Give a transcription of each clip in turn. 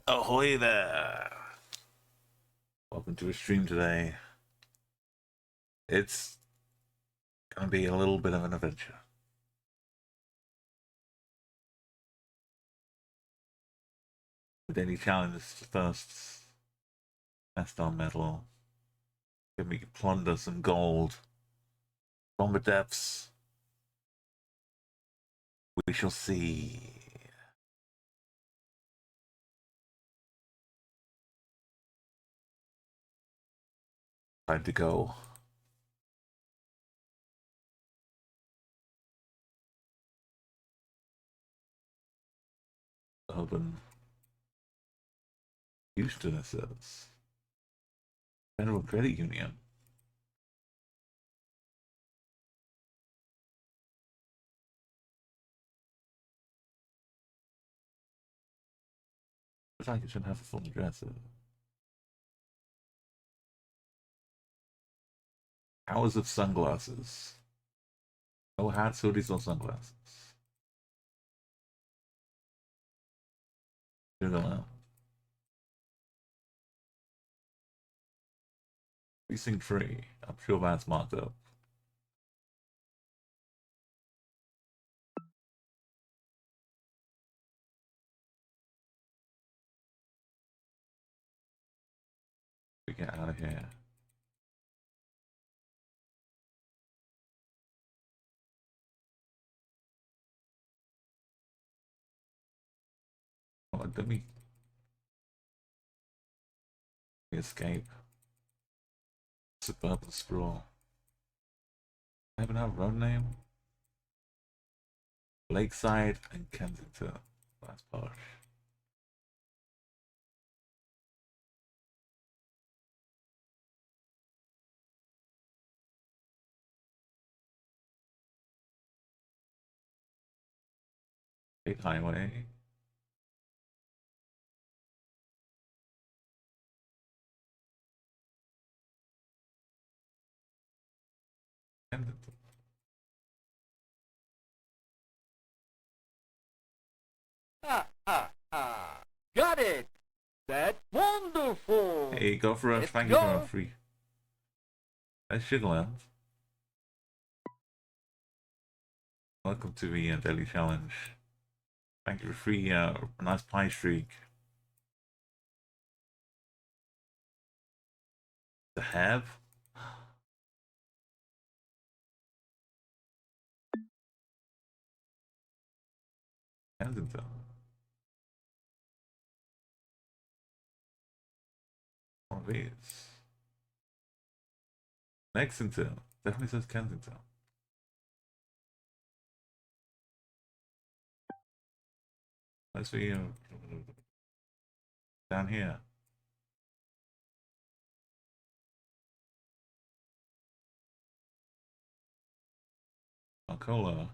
Ahoy there! Welcome to a stream today. It's gonna be a little bit of an adventure. The daily challenge is to first test our metal. Then we can plunder some gold from the depths. We shall see. Time to go. Urban Houston, it says. Federal Credit Union. Looks like it should have a full address. Hours of sunglasses. No hats, hoodies, or sunglasses. Sugar Lamb. Precinct 3. I'm sure that's marked up. We get out of here. Oh, let me escape. Suburban sprawl. I even have a road name. Lakeside and Kensington. That's posh. State Highway. Kensington. Got it! That's wonderful! Hey, go for us. Let's Thank you for go. a free. That's Sugarland. Welcome to the Daily Challenge. Thank you for free, nice pie streak. The have? Kensington. One of these. Lexington. Definitely says Kensington. Let's see down here. Alcola.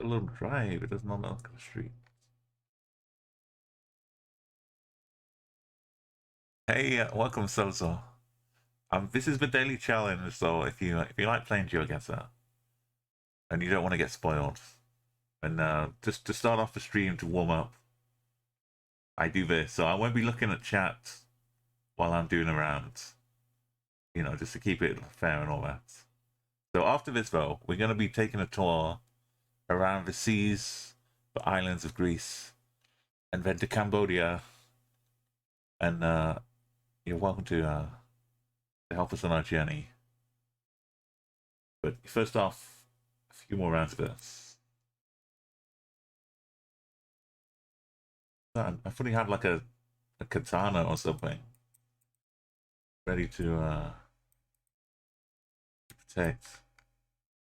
A little dry, but it does not look at the street. Hey, welcome, Sozo. This is the daily challenge, so if you like playing GeoGuessr and you don't want to get spoiled, and just to start off the stream to warm up, I do this. So I won't be looking at chat while I'm doing a round, you know, just to keep it fair and all that. So after this, though, we're going to be taking a tour around the seas, the islands of Greece, and then to Cambodia. And you're welcome to help us on our journey. But first off, a few more rounds of this. I fully have like a katana or something ready to protect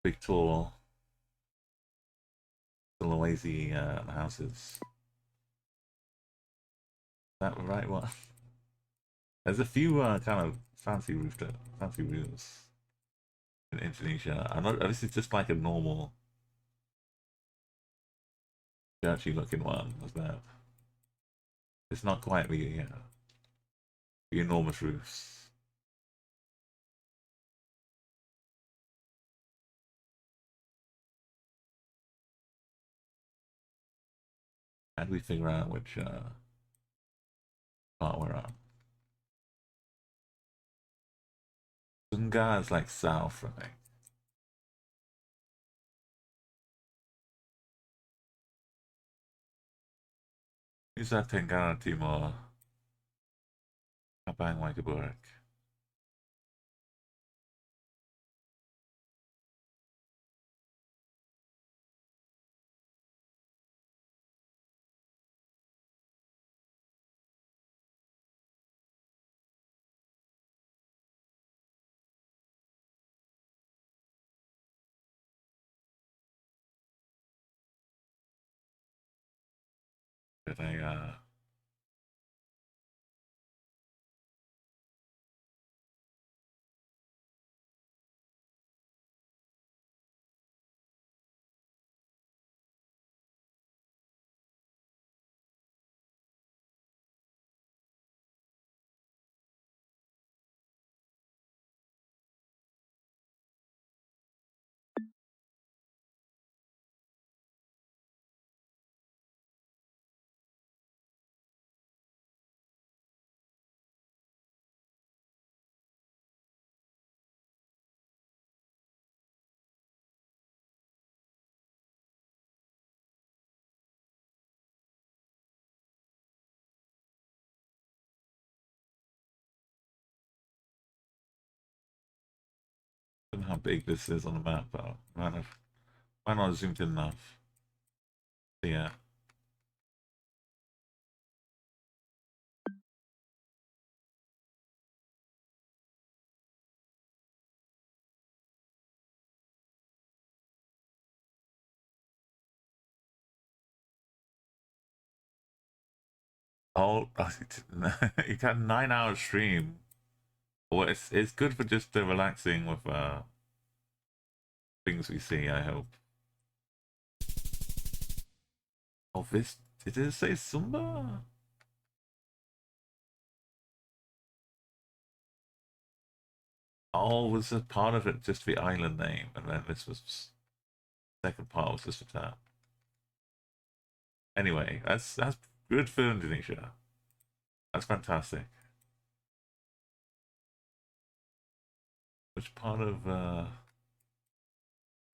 big tall Sulawesi houses. Is that the right one? There's a few kind of fancy roofs in Indonesia. I'm not. This is just like a normal churchy looking one. What's that? It's not quite the enormous roofs. How do we figure out which part we're on? Sunga is like south, I think. Nusa Tenggara Timur, Sabang Waikibur. But I don't know how big this is on the map, though. Might not have zoomed in enough. Yeah. Oh, you got 9 hour stream. Well, it's good for just relaxing with things we see. I hope. Oh, this did it say Sumba? Oh, was a part of it just the island name, and then this was second part was just for tap. Anyway, that's good for Indonesia. That's fantastic. Which part of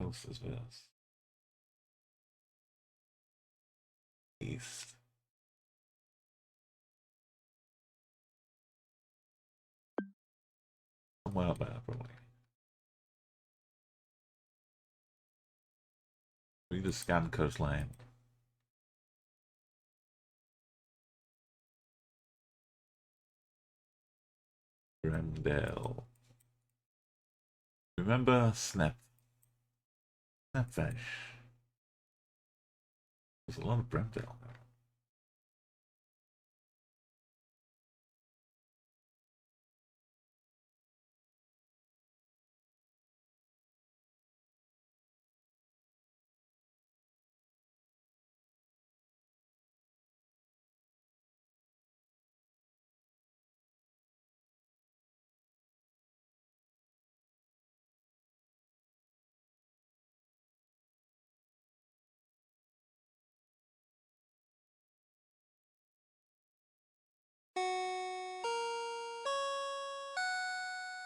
coast is this? East. Somewhere up there, probably. We just scan coastline. Bremdale. Remember Snapfish. There's a lot of Bremdale.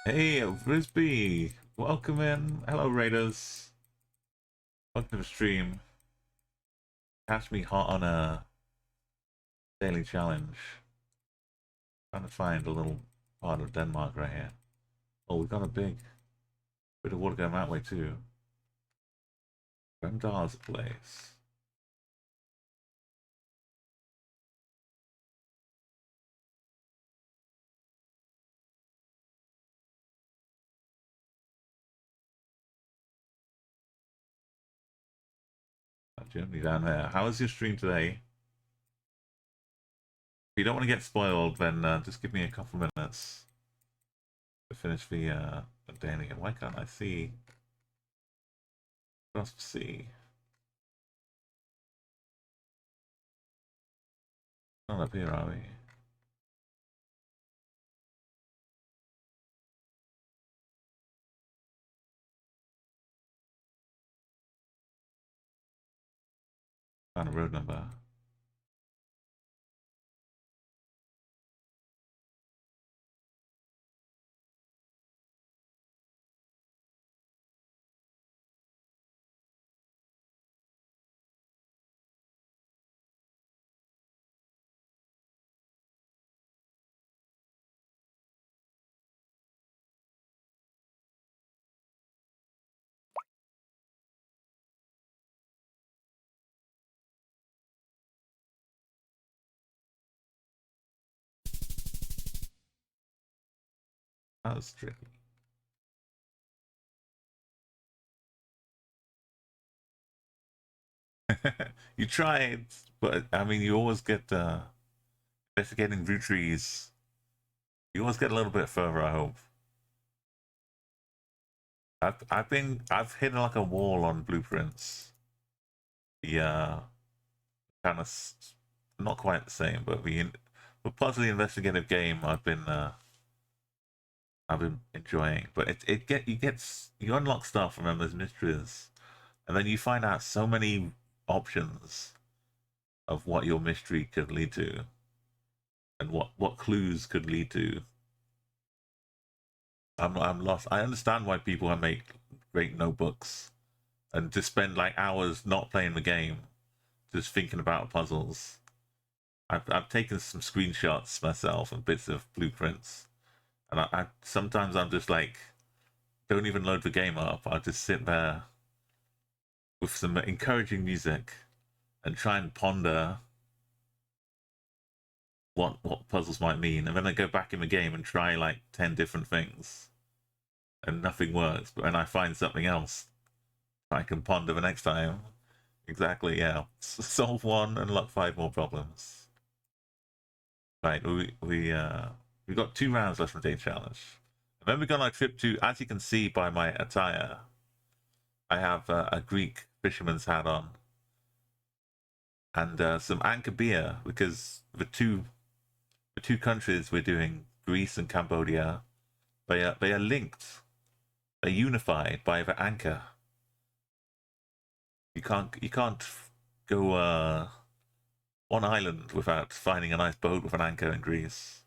Hey, Frisbee! Welcome in. Hello, Raiders. Welcome to the stream. Catch me hot on a daily challenge. Trying to find a little part of Denmark right here. Oh, we got a bit of water going that way too. Bremdal's a place. Germany down there. How was your stream today? If you don't want to get spoiled, then just give me a couple minutes to finish the daily. And why can't I see across the sea? Not up here, are we? Found a road number. That was tricky. You tried, but I mean, you always get investigating root trees. You always get a little bit further, I hope. I've hit like a wall on blueprints. The kind of not quite the same, but the puzzly investigative game I've been enjoying. But you unlock stuff. Remember, there's mysteries, and then you find out so many options of what your mystery could lead to, and what clues could lead to. I'm lost. I understand why people make great notebooks and just spend like hours not playing the game, just thinking about puzzles. I've taken some screenshots myself and bits of blueprints, and I sometimes I'm just like, don't even load the game up. I'll just sit there with some encouraging music and try and ponder what puzzles might mean, and then I go back in the game and try like 10 different things, and nothing works. But then I find something else I can ponder the next time. Exactly, yeah. Solve one and unlock 5 more problems. Right, we got 2 rounds left from the day challenge. And then we got our trip to, as you can see by my attire, I have a Greek fisherman's hat on, and some anchor beer, because the two countries we're doing, Greece and Cambodia, they are linked, they're unified by the anchor. You can't go one island without finding a nice boat with an anchor in Greece.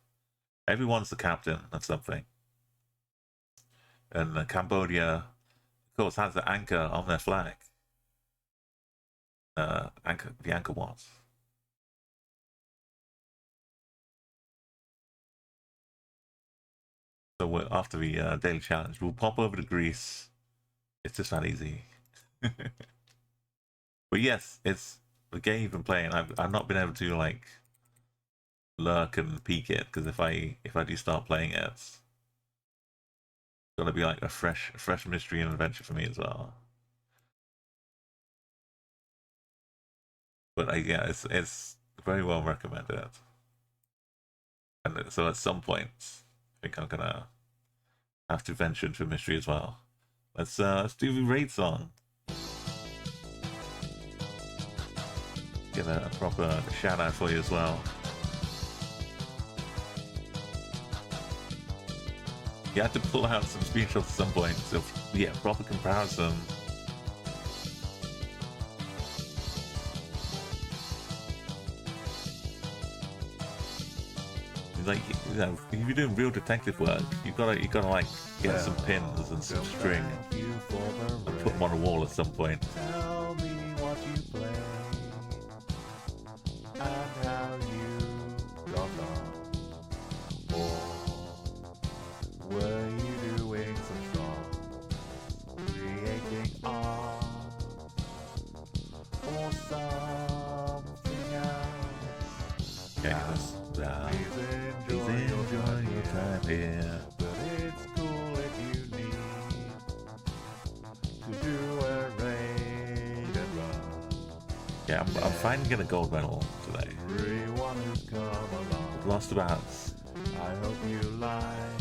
Everyone's the captain of something. And Cambodia, of course, has the anchor on their flag. The anchor was. So after the daily challenge, we'll pop over to Greece. It's just that easy. But yes, it's the game you've been playing. I've not been able to like lurk and peek it, because if I do start playing it, it's gonna be like a fresh mystery and adventure for me as well. But yeah, it's very well recommended. And so at some point, I think I'm gonna have to venture into a mystery as well. Let's do the raid song. Get a proper shout out for you as well. You had to pull out some screenshots at some point, so yeah, proper comparison. Like, you know, if you're doing real detective work, you gotta like get some pins and some string and put them on a wall at some point. Tell me what you play and how you got on. Or were you doing some songs, creating art, or something else? Okay, please enjoy your time here. But it's cool if you need to do a raid and run. Yeah, I'm finding a gold medal today. Everyone who's come along, I've lost about I hope you like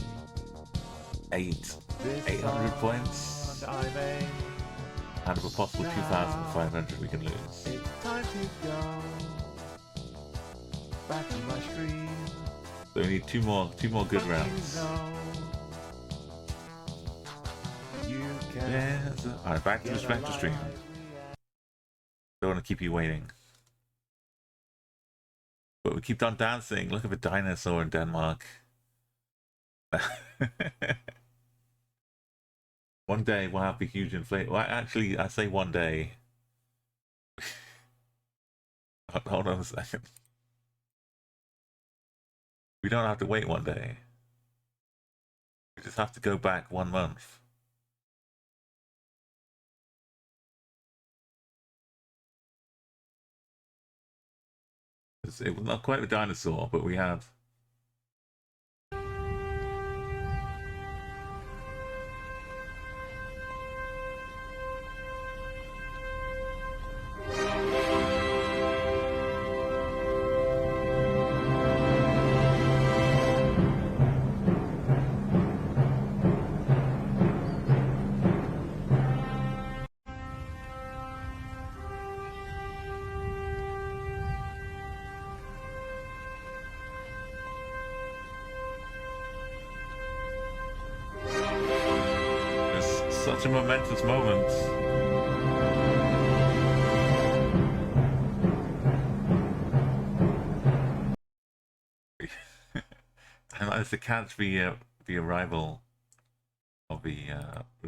800 this points, song I made. out of a possible 2,500 we can lose. It's time to go. back to my stream. So we need two more good rounds. You can Yes. Alright, back to stream. Don't want to keep you waiting. But we keep on dancing. Look at the dinosaur in Denmark. One day we'll have the huge inflation. Well, actually, I say one day. Hold on a second. We don't have to wait one day. We just have to go back 1 month. It was not quite a dinosaur, but we have. Such a momentous moment. And as to catch the arrival of the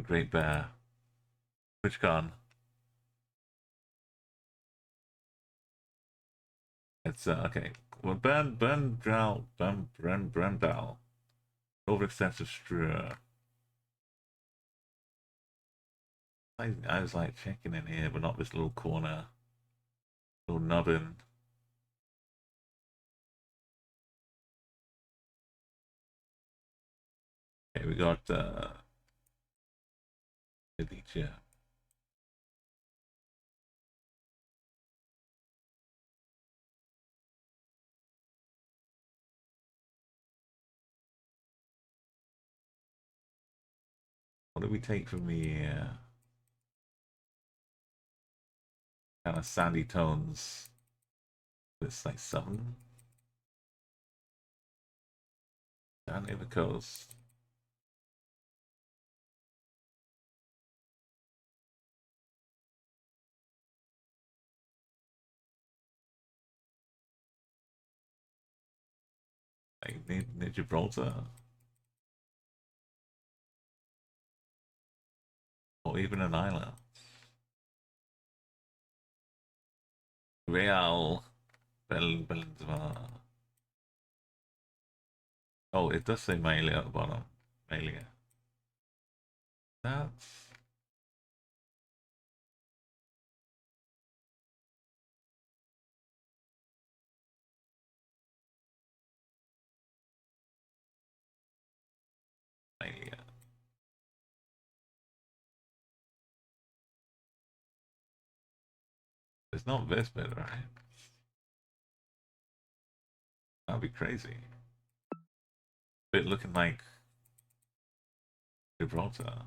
great bear. Which gone? It's okay. Well, Brendal. Overextensive Strur. I was like checking in here, but not this little corner. Little nubbin. Okay, we got Alicia. What did we take from the kind of sandy tones? It's like 7 down near the coast. Like near Gibraltar, or even an island. Real Bellenzma. Oh, it does say Malia at the bottom. Malia. That's Malia. It's not this bit, right? That'd be crazy. Bit looking like Gibraltar.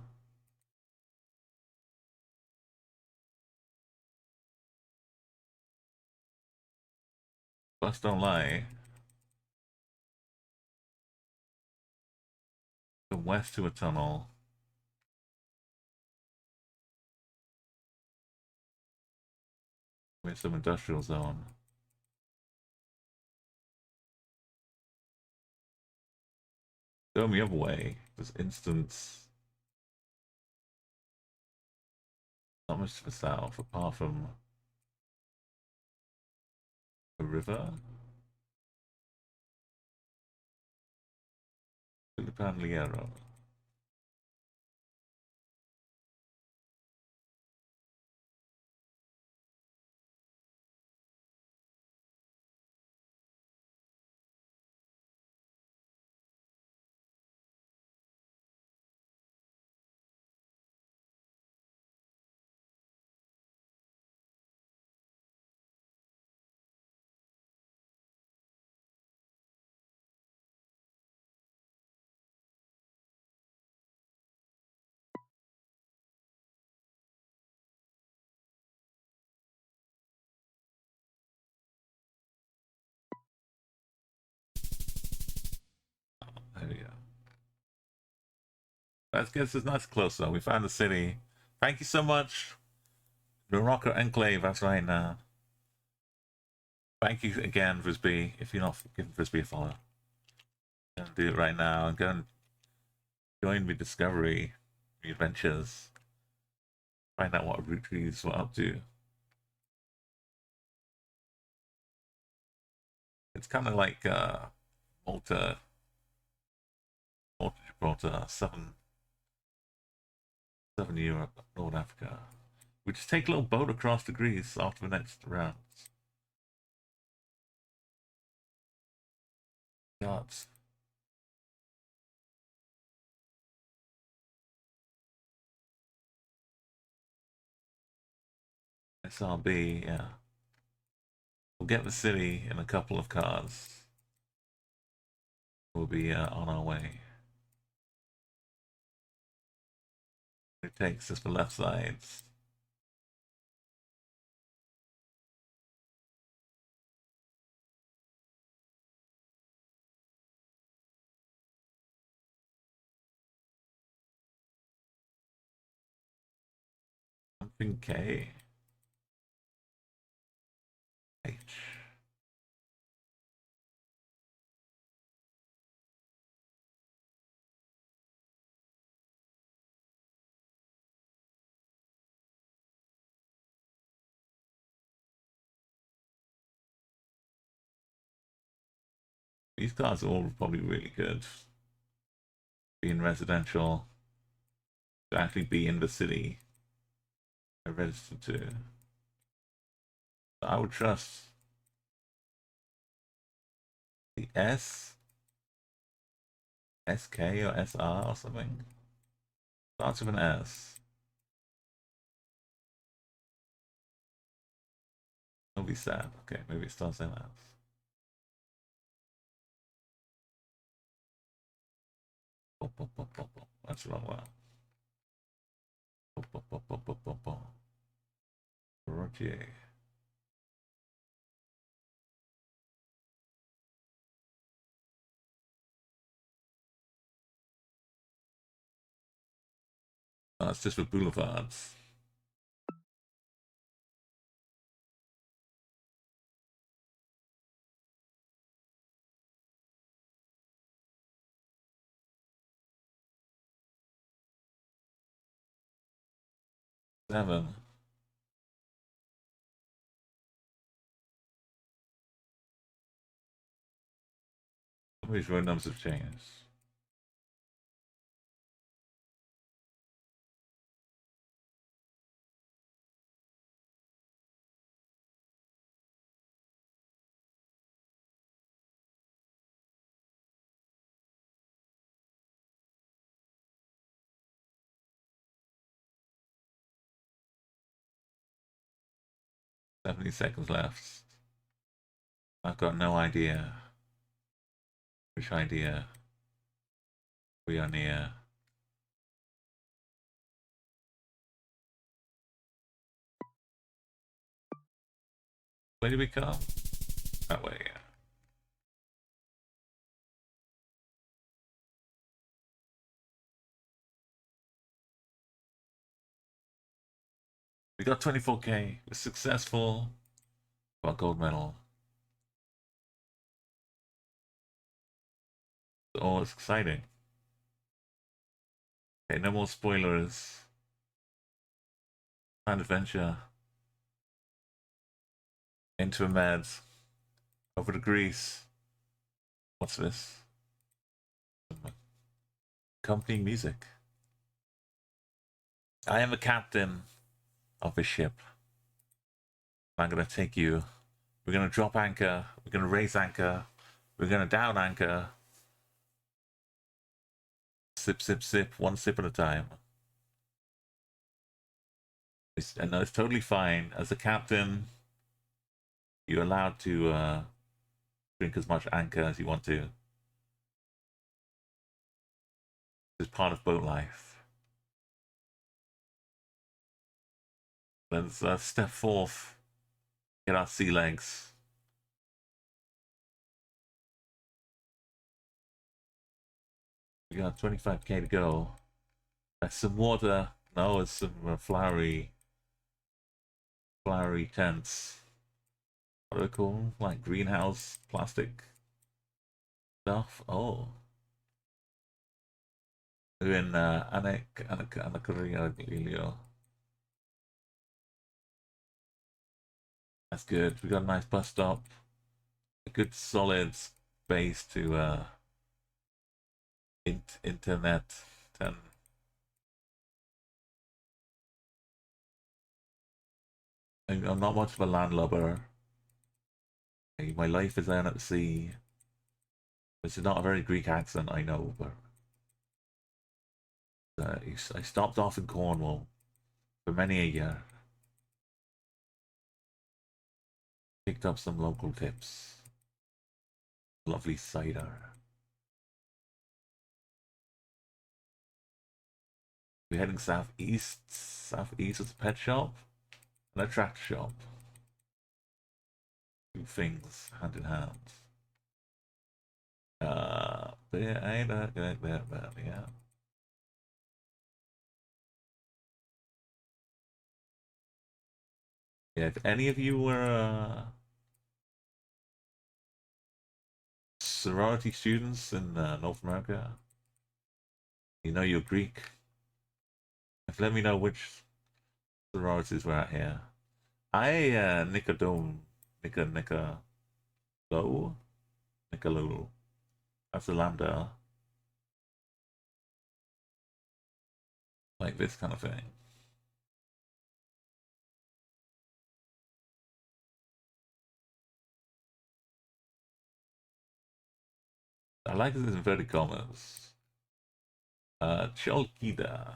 Bus don't lie. Go west to a tunnel. With some industrial zone. Go the other way. There's instance. Not much to the south, apart from a river. Liero. That gets us nice closer. We found the city. Thank you so much. The Rocker Enclave, that's right now. Thank you again, Frisbee. If you're not giving Frisbee a follow, go and do it right now and go and join me Discovery, me adventures. Find out what root trees were up to. It's kind of like Malta, Gibraltar, Southern Europe, North Africa. We just take a little boat across to Greece after the next round. Yachts. SRB, yeah. We'll get the city in a couple of cars. We'll be on our way. It takes us the left sides. Something K. H. These cars are all probably really good. Being residential, to actually be in the city they're registered to. I would trust the SK or SR or something. Starts with an S. It'll be sad. Okay, maybe it starts in S. That's the wrong one. Roger. Oh, it's just for boulevards. Seven. Some of these road numbers have changed. Seventy seconds left. I've got no idea which idea we are near. Where do we come? That way, yeah. We got 24K. We're successful. Got gold medal. Oh, it's exciting. Okay, no more spoilers. An adventure. Into a meds. Over to Greece. What's this? Accompanying music. I am the captain of a ship. I'm gonna take you. We're gonna drop anchor. We're gonna raise anchor. We're gonna down anchor. Sip, sip, sip. One sip at a time. And it's totally fine. As a captain, you're allowed to drink as much anchor as you want to. It's part of boat life. Let's step forth. Get our sea legs. We got 25K to go. There's some water. No, it's some flowery tents. What are they called? Like greenhouse plastic stuff. Oh. We're in Anacarillo. That's good. We got a nice bus stop. A good solid base to internet. I'm not much of a landlubber. My life is down at sea. This is not a very Greek accent, I know, but I stopped off in Cornwall for many a year. Picked up some local tips. Lovely cider. We're heading southeast. Southeast is a pet shop and a tractor shop. Two things hand in hand. But yeah, I ain't like that, but yeah. Yeah, if any of you were sorority students in North America, you know you're Greek. Let me know which sororities we're at here. I Nicodome, Nicolo. That's a lambda. Like this kind of thing. I like this in inverted commas. Cholkida.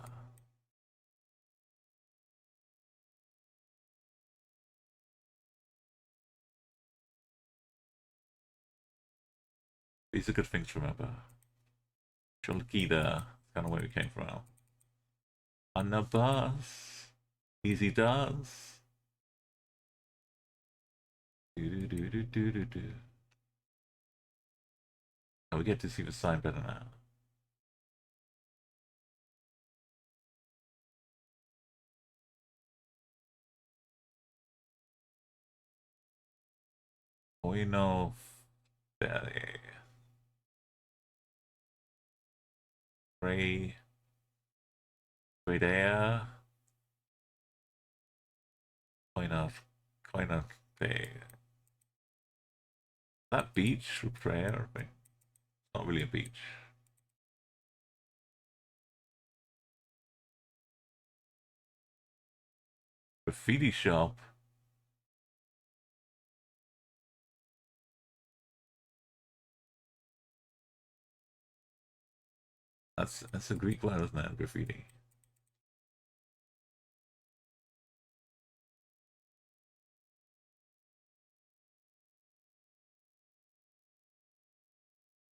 These are good things to remember. Cholkida. Kind of where we came from. On the bus. Easy does. Do. Oh, we get to see the sign better now. We know that Ray Air kind of thing. That beach or prayer thing. It's not really a beach. Graffiti shop. That's a Greek word, isn't it? Graffiti.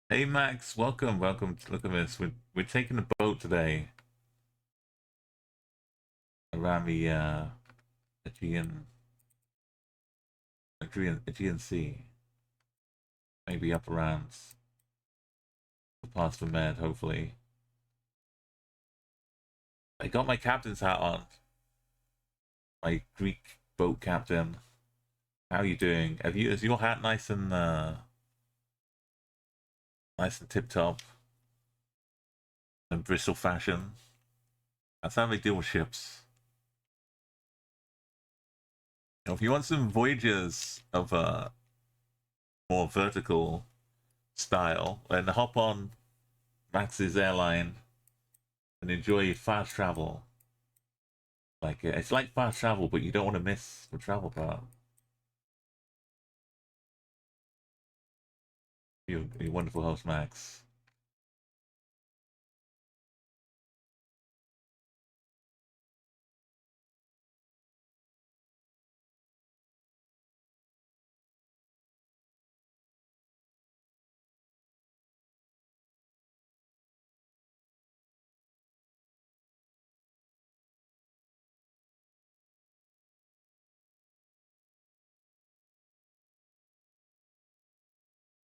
Hey Max, welcome. Look at this. We're taking a boat today around the Aegean Sea. Maybe up around the parts of the Med, hopefully. I got my captain's hat on. My Greek boat captain. How are you doing? Is your hat nice and tip top? And Bristol fashion? That's how they deal with ships. You know, if you want some voyages of more vertical style, then hop on Max's airline and enjoy fast travel. Like it's like fast travel, but you don't want to miss the travel part. You wonderful host, Max.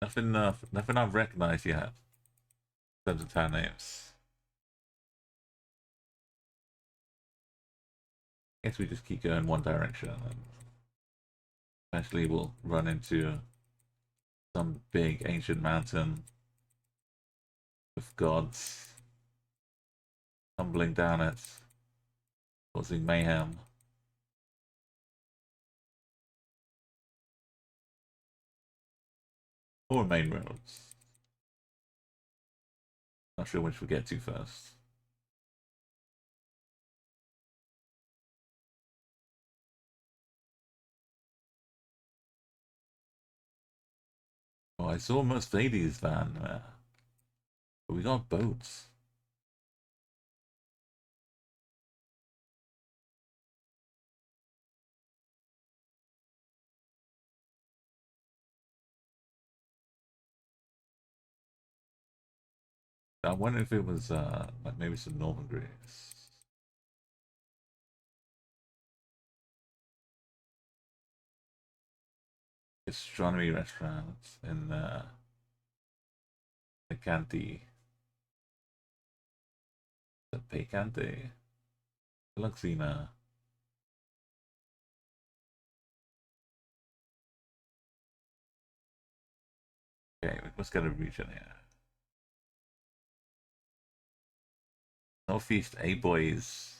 Nothing I've recognized yet in terms of town names. guess we just keep going one direction and eventually we'll run into some big ancient mountain with gods tumbling down it, causing mayhem. Or main roads. Not sure which we get to first. Oh, I saw Mercedes van there. But we got boats. I wonder if it was like maybe some Northern Greece. Astronomy restaurants in Alicante. The Picante. Luxina. Okay, we must get a region here. Northeast A boys.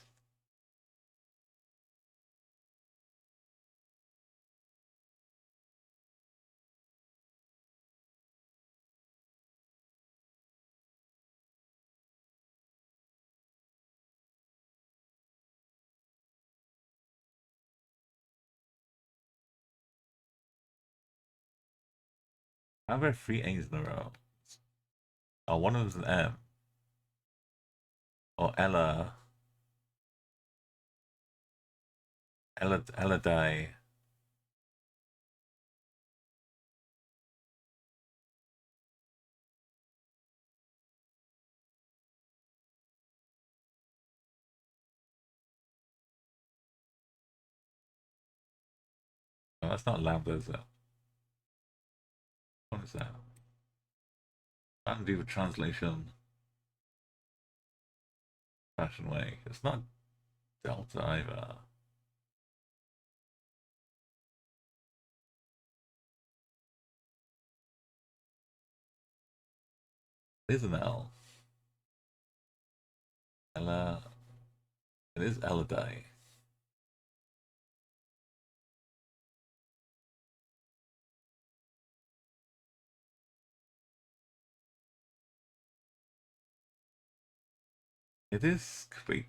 How about 3 A's in a row? Oh, one of them's an M. Or Ella. Ella die. Oh, that's not Lambda, is that? What is that? I can do the translation fashion way. It's not Delta either. It is an L. Ella. It is Elladai. It is Crete.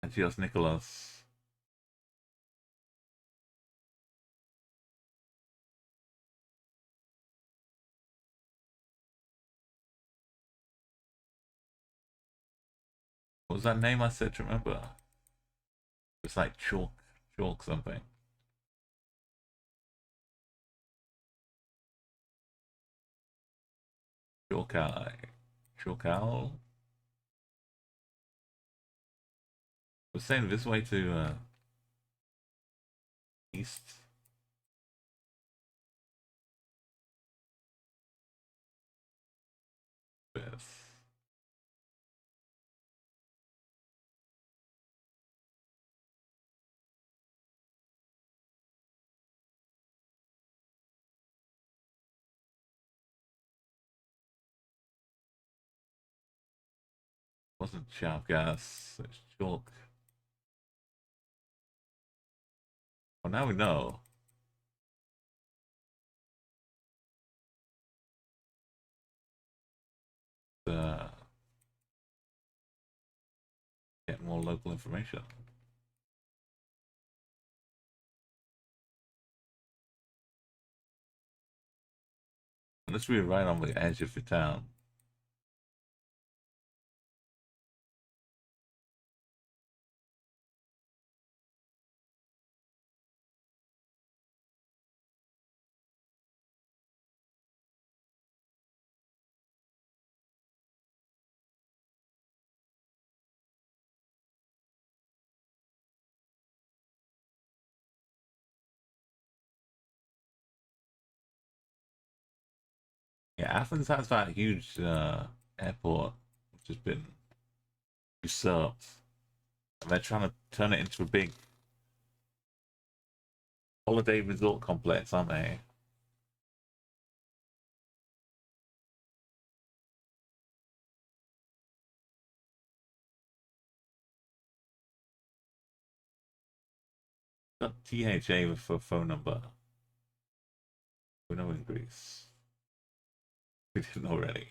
Agios Nicholas. What was that name I said to remember? It's like chalk something. Chalkai. Chalkal? We're saying this way to east. With. Wasn't sharp gas, it's chalk. Well, now we know. Uh, get more local information. Unless we're right on the edge of the town. Yeah, Athens has that huge airport, which has been usurped And they're trying to turn it into a big holiday resort complex, aren't they? Got THA for phone number. We know in Greece. We didn't already.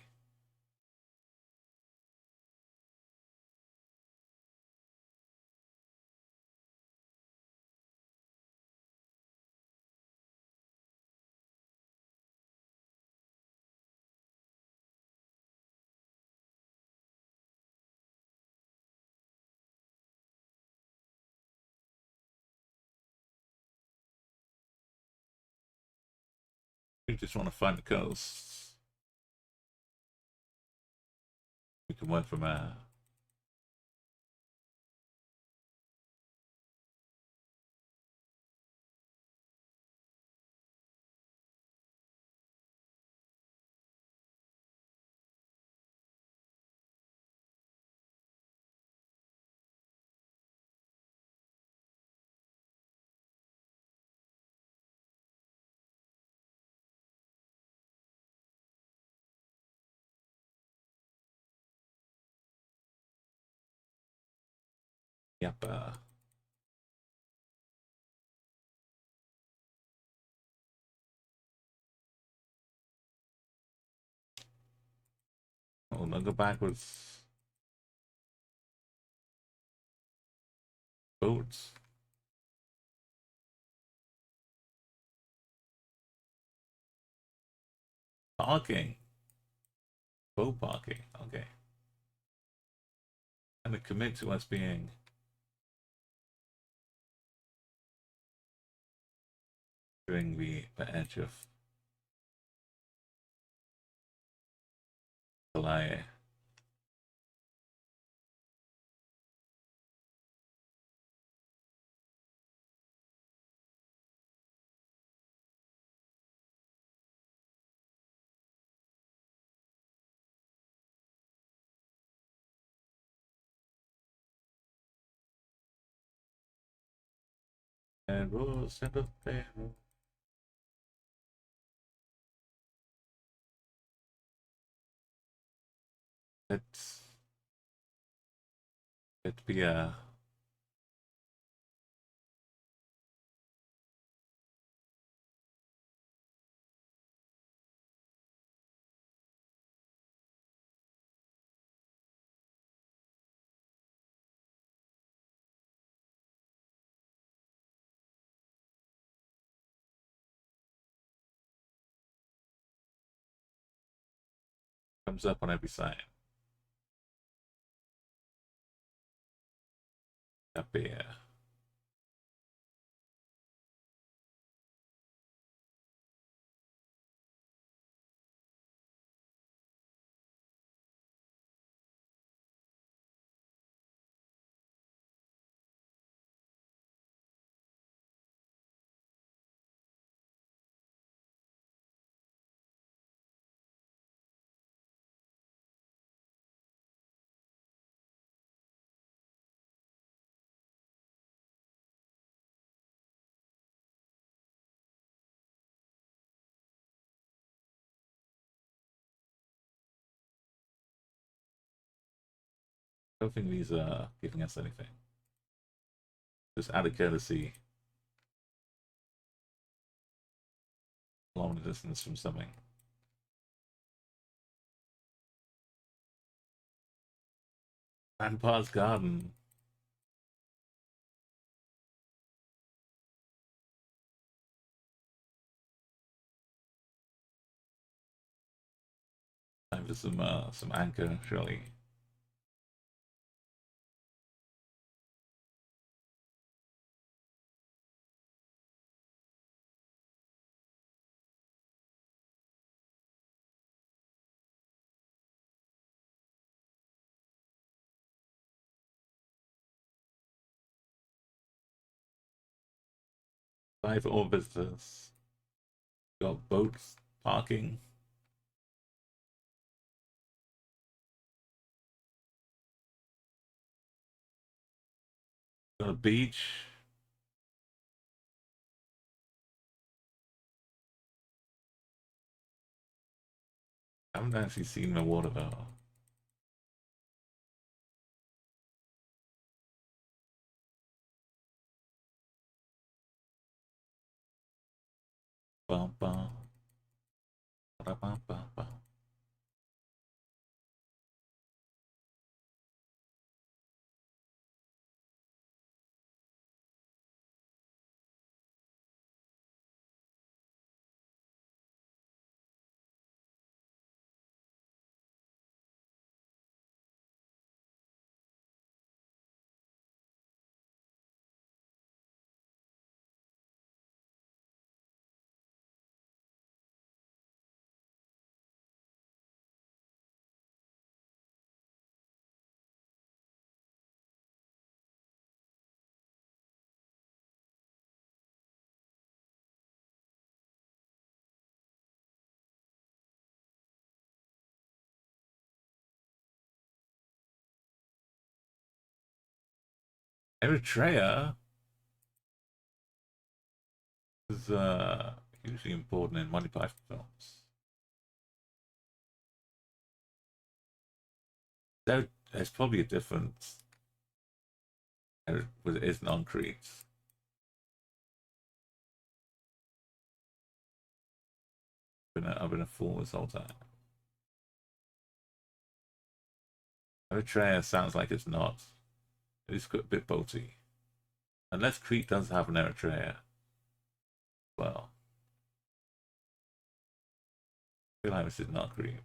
We just want to find the coast. We can work from yep. Oh, no, go backwards. Boats. Parking. Boat parking. Okay. And to commit to us being during the edge of Malaya. And we'll send up there. Let's be comes up on every side. Up here. I don't think these are giving us anything. Just out of courtesy. Long distance from something. Grandpa's garden. Time for some anchor, surely. Bye for all visitors. Got boats parking. Got a beach. I haven't actually seen the water though. Bum, bum. Ba-da-bum, bum, bum. Eritrea is hugely important in Monty Python films. There's probably a difference. It is non-Crete. I've been a fool this whole time. Eritrea sounds like it's not. It's a bit boaty. Unless Crete does have an Eritrea. Well, I feel like this is not Crete.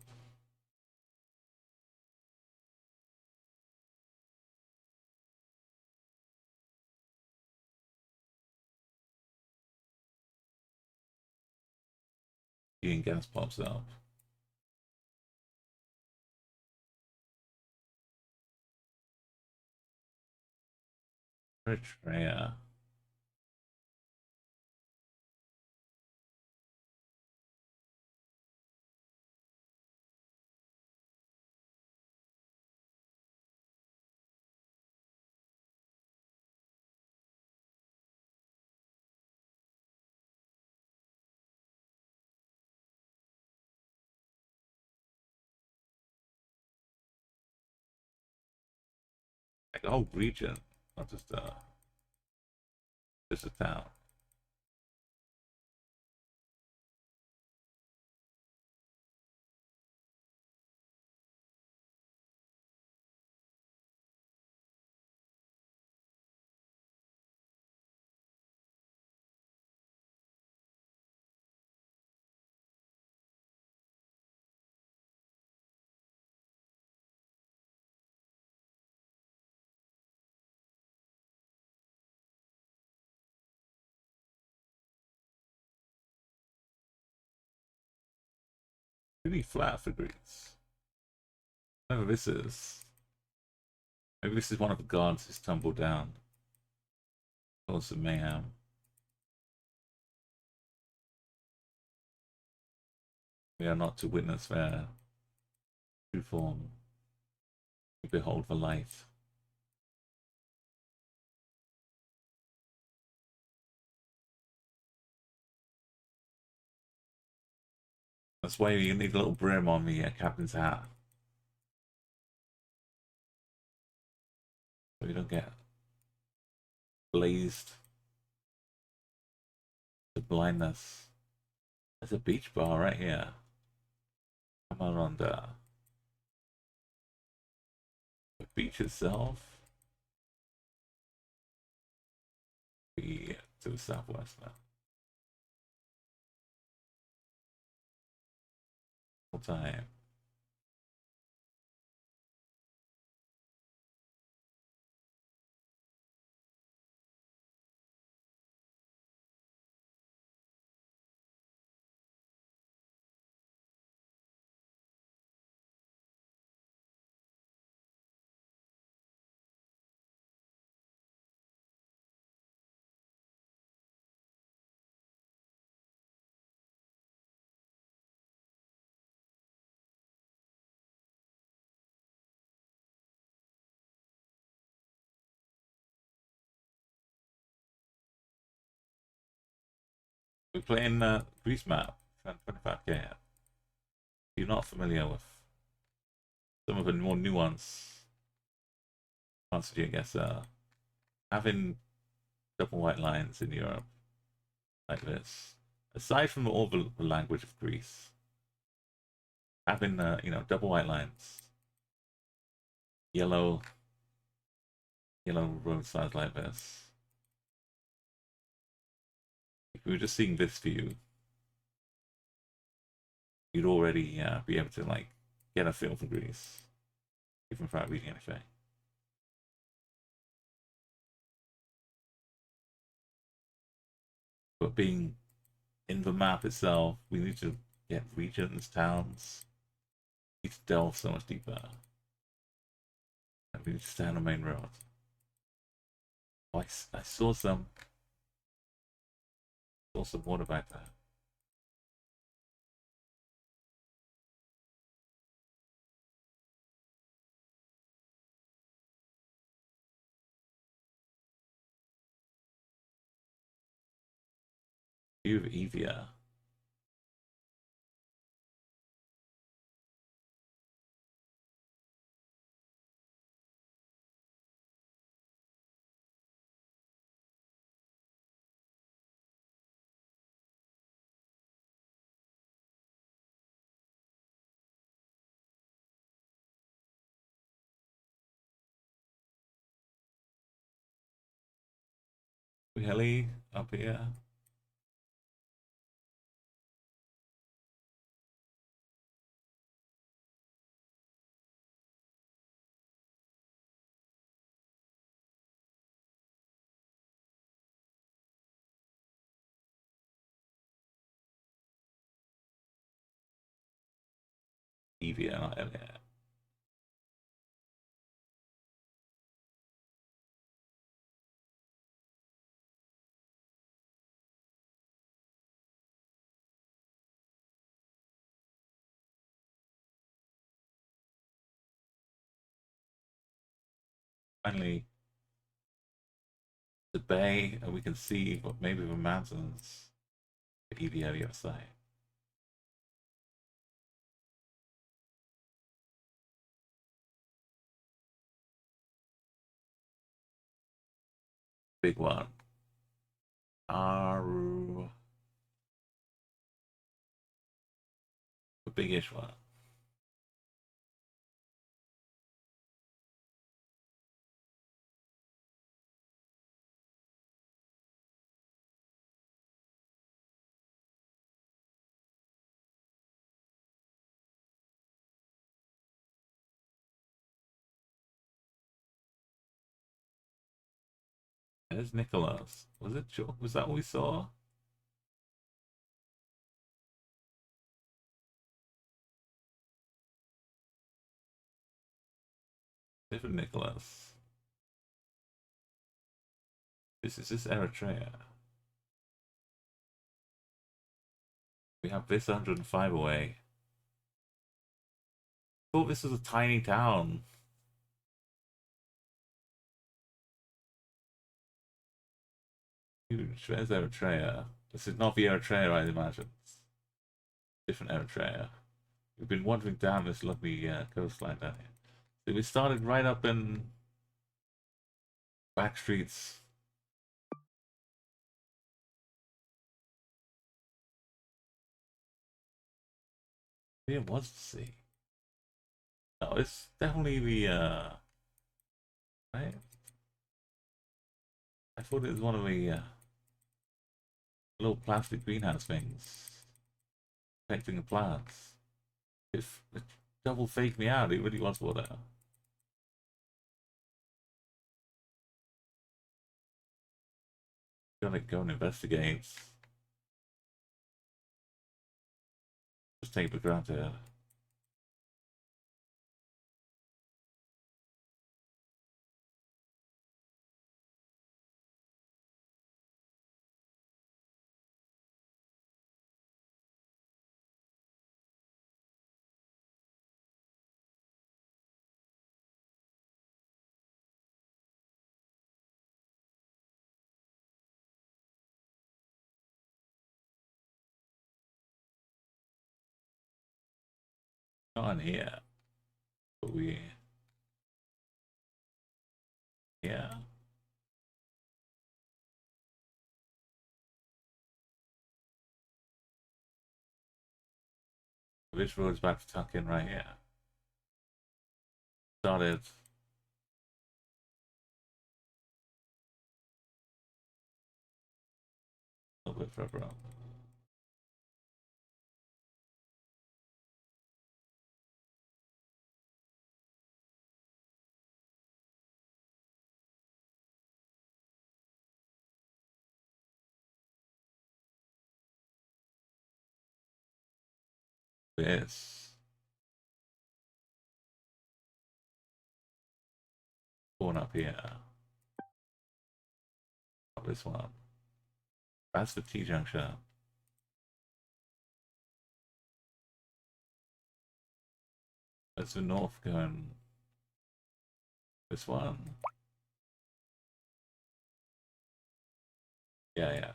Ian Gas pops up. Eritrea. Like a whole region, not just a town. Really flat for Greece. Whatever this is. Maybe this is one of the gods who's tumbled down. Cause of mayhem. We are not to witness their true form. We behold the light. That's why you need a little brim on the captain's hat. So you don't get blazed to blindness. There's a beach bar right here. Come on under. The beach itself. Be to the southwest now. Full time. We're playing Greece map, 25k. If you're not familiar with some of the more nuanced strategy, I guess, having double white lines in Europe like this, aside from all the language of Greece, having double white lines, yellow road sides like this. If we were just seeing this view, you'd already be able to like get a feel for Greece, even without reading anything. But being in the map itself, we need to get regions, towns. We need to delve so much deeper. And we need to stay on the main road. Oh, I saw some water back there. View of Evia. Heli up here. Evia, not Elia. Finally, the bay, and we can see what maybe the mountains. Evia on the other side. Big one. Aru. A big-ish one. There's Nicholas. Was it? Was that what we saw? Different Nicholas. This is just Eritrea. We have this 105 away. I thought this was a tiny town. Huge. Where's Eritrea? This is not the Eritrea I'd imagine. It's different Eritrea. We've been wandering down this lovely coastline down here. So we started right up in back streets. Maybe it was the sea. No, it's definitely the right? I thought it was one of the little plastic greenhouse things affecting the plants. If it double faked me out, it really was water. Gonna go and investigate. Just take it for granted. Not on here, but we. Yeah. Which road's about to tuck in right here? Started. A little bit further up. This. One up here. Not this one. That's the T junction. That's the north going. This one. Yeah, yeah.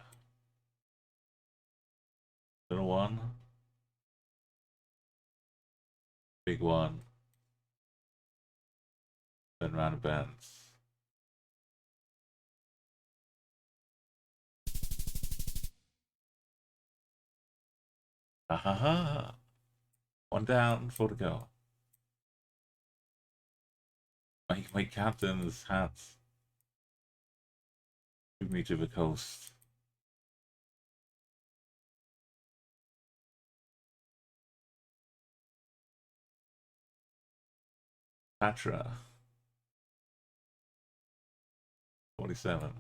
Little one. Big one. Then round the bends. Ha ha ha. One down, four to go. My captain's hat. Took me to the coast. Patra. 47.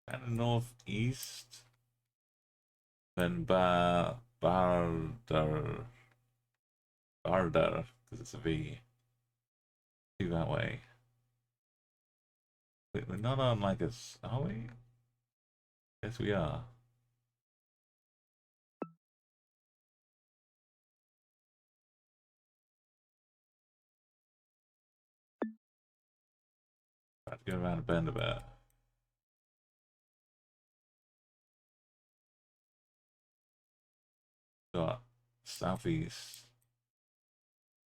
And northeast. Then Bardar. Bardar, because it's a V. Do that way. We're not on like a. Are we? Yes, we are. About to go around a bend a bit. Got southeast.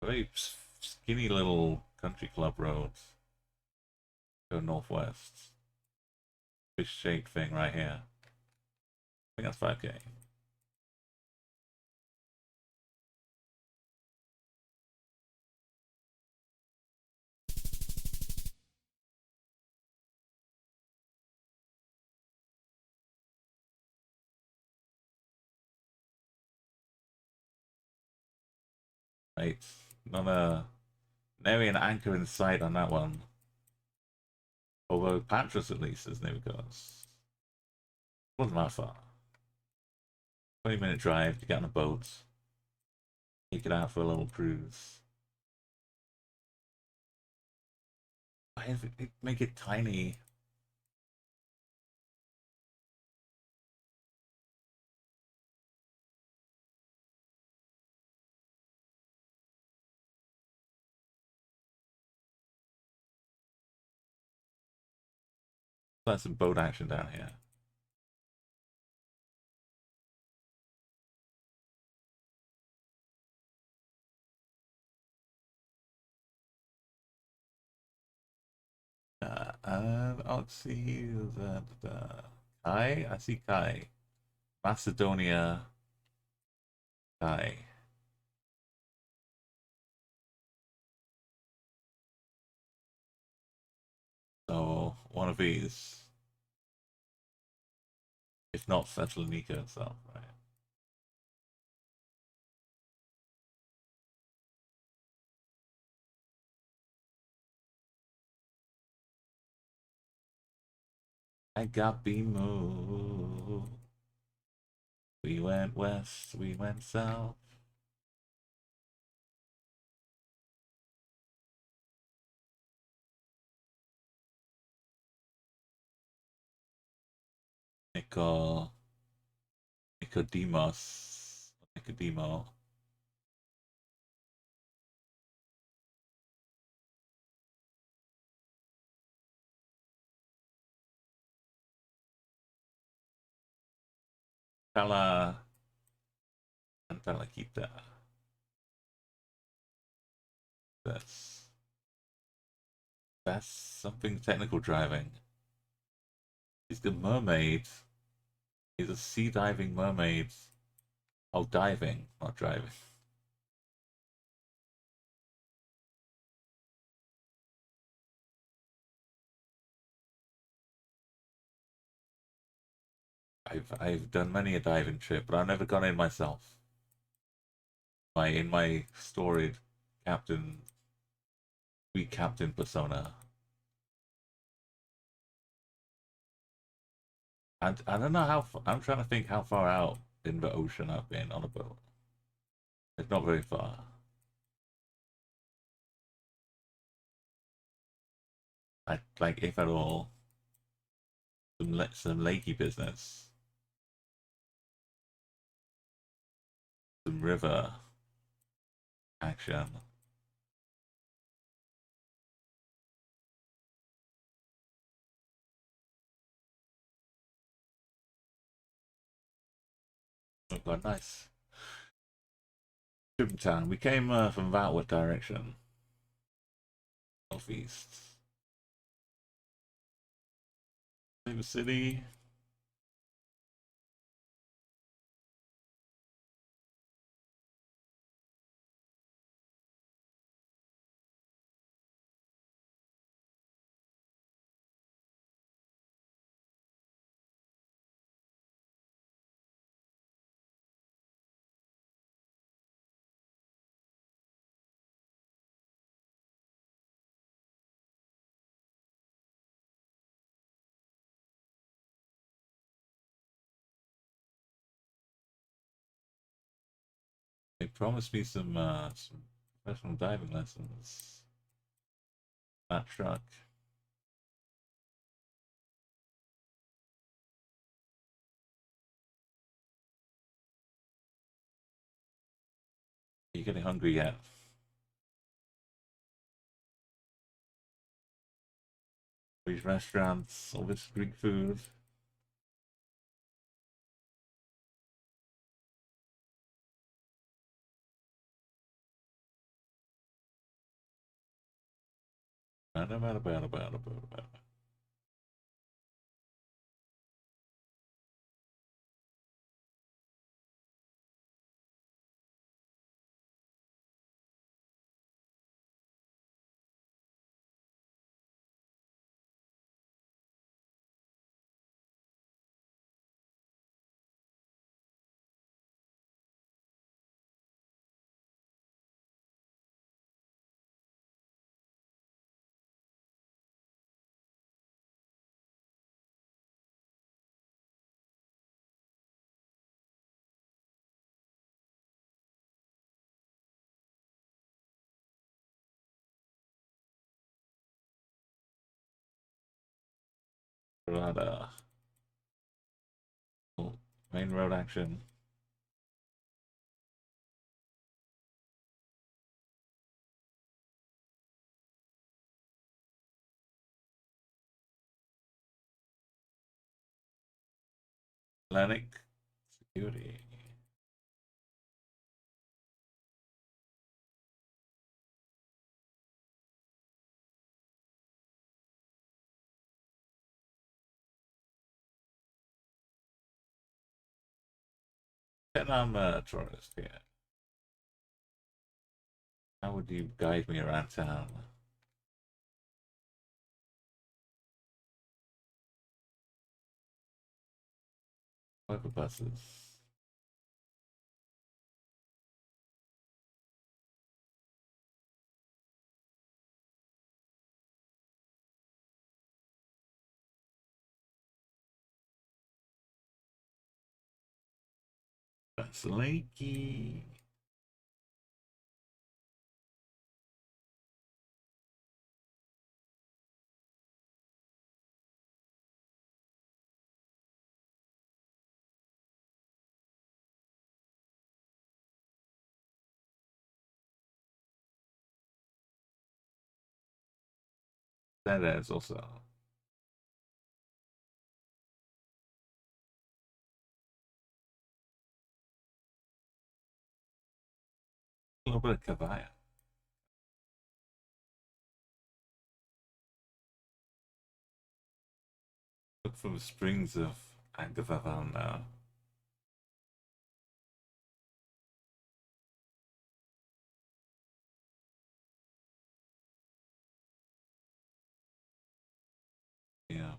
Very skinny little country club roads. Go northwest. Fish shaped thing right here. I think that's 5K. Right. Not a nary an anchor in sight on that one. Although Patras at least as never goes. Wasn't that far. 20-minute drive to get on a boat. Take it out for a little cruise. Why does it make it tiny? There's some boat action down here. And I'll see that Kai. I see Kai. Macedonia. Kai. So one of these, if not Thessalonica itself, right? I got Bimo. We went west, we went south. Nico, Nicodemos, Nicodemo. Kala, don't like keep that. That's something technical driving. He's the mermaid. He's a sea diving mermaid. Oh, diving, not driving. I've done many a diving trip, but I've never gone in myself. In my storied captain, weak captain persona. And I don't know I'm trying to think how far out in the ocean I've been on a boat. It's not very far. Like if at all, some lakey business, some river action. Oh god, nice. Town. We came from that direction? Northeast. Same city. They promised me some professional diving lessons. That truck. Are you getting hungry yet? These restaurants, all this Greek food. Colorado. Main road action. Atlantic security. And I'm a tourist here. How would you guide me around town? Local buses. That's Lakey. That is also. A little bit of Kavaya. Look for the springs of Agavavan now. Yeah.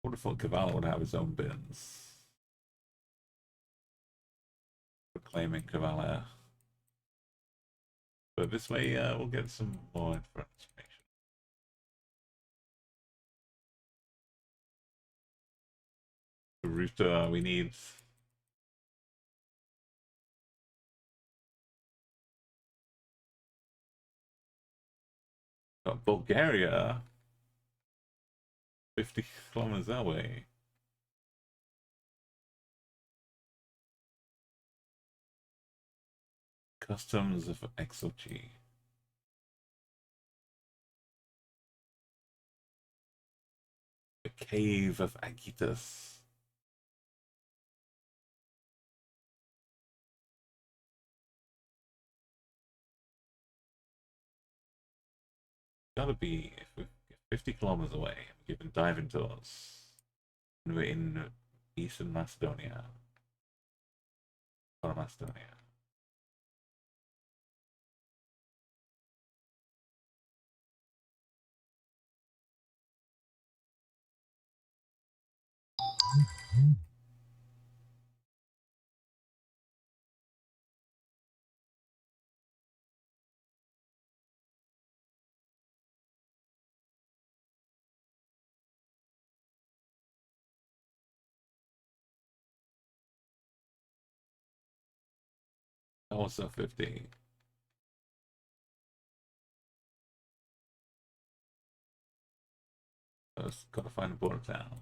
I would have thought Kavala would have his own bins. Proclaiming Kavala. But this way, we'll get some more information. The router we need. Bulgaria. 50 kilometers that way. Customs of Exochi. The Cave of Agitas. Gotta be, if we're 50 kilometers away, we're given diving tours. And we're in Eastern Macedonia. Or Macedonia. Also 50. Just gotta find a border town.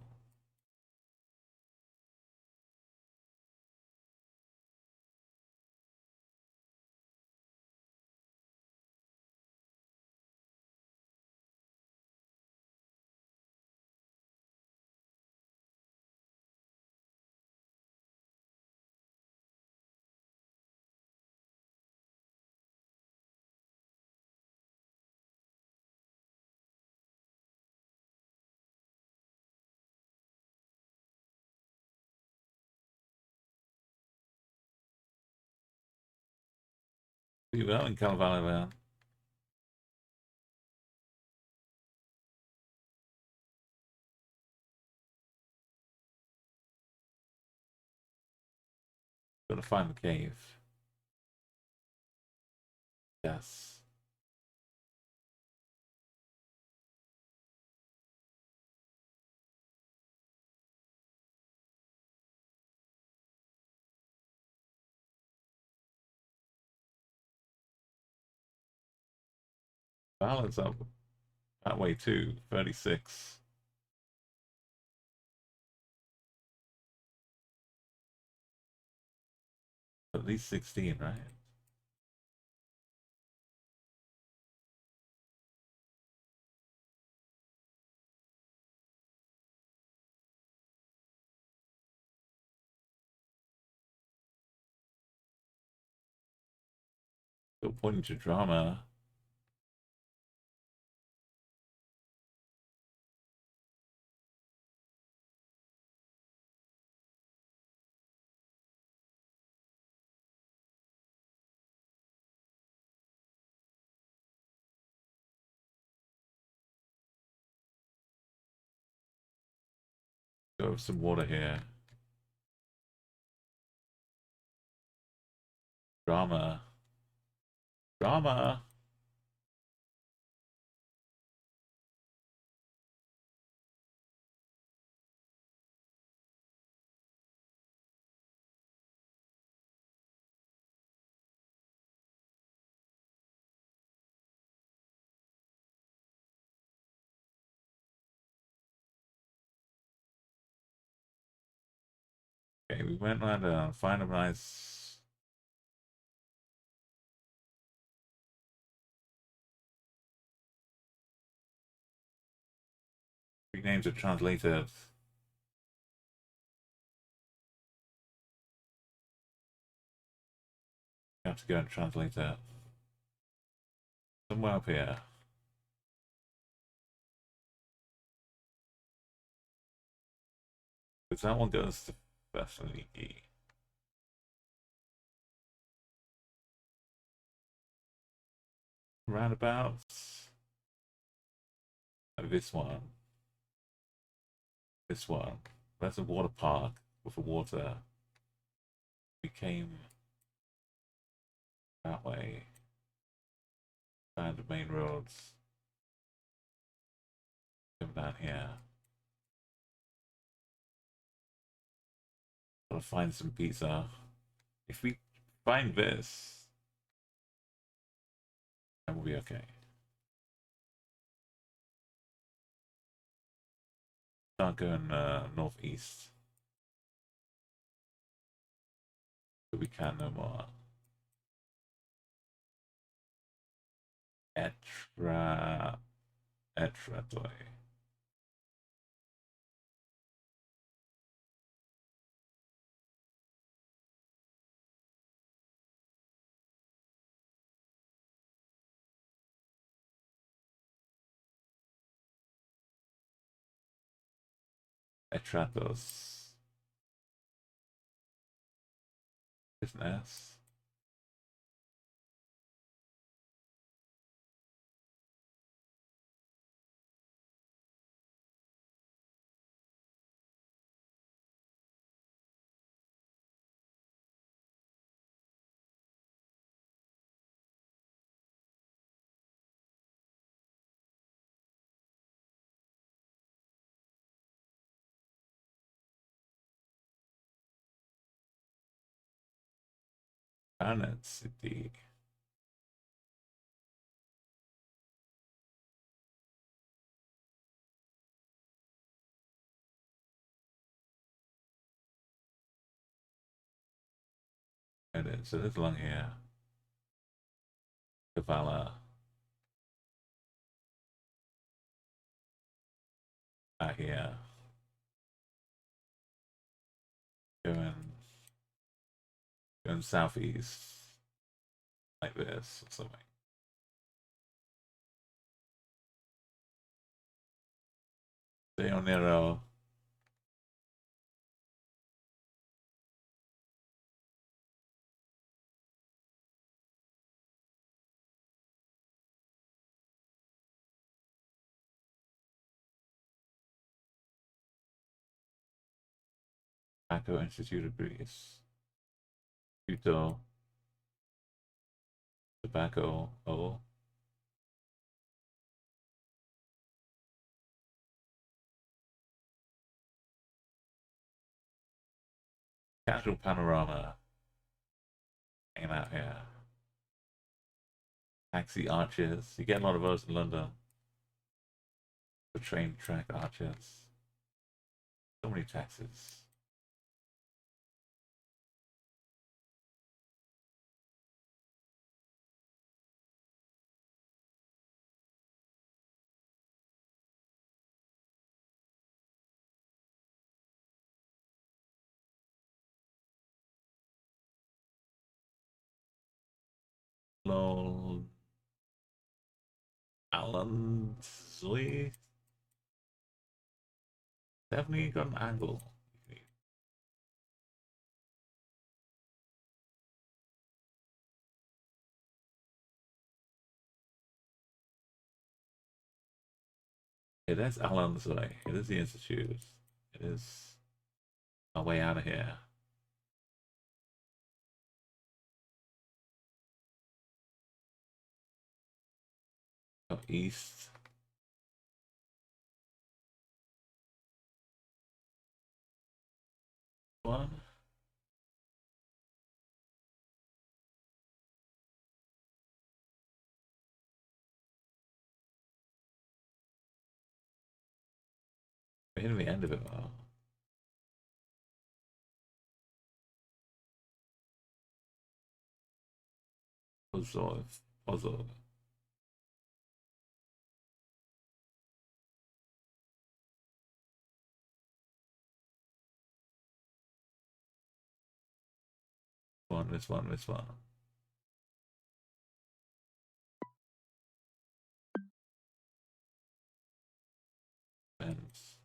We well in Kalevala. Gotta find the cave. Yes. Balance up that way too. 36. At least 16, right? Still pointing to drama. Go have some water here. Drama. Drama. We went around to find a nice. Three names are translated. You have to go and translate it. Somewhere up here. Because that one goes to Thessaloniki. Roundabouts. Like this one. This one. That's a water park with a water. We came that way. Found the main roads. Come down here. Gotta find some pizza. If we find this, then we'll be okay. Start going northeast. But we can't no more. Etratoi. Etratos. Is an S. Planet City. It is. So it's along here. Kavala. Out here. Going southeast. Like this or something. De Nero. Tobacco Institute of Greece. Puto. Tobacco. Oh. Casual Panorama. Hanging out here. Taxi arches. You get a lot of those in London. The train track arches. So many taxis. Lol. Alan Zoe. Definitely got an angle. It is Alan Zoe. It is the Institute. It is our way out of here. Go east. One. We're hitting the end of it now. Puzzle. This one. Fence.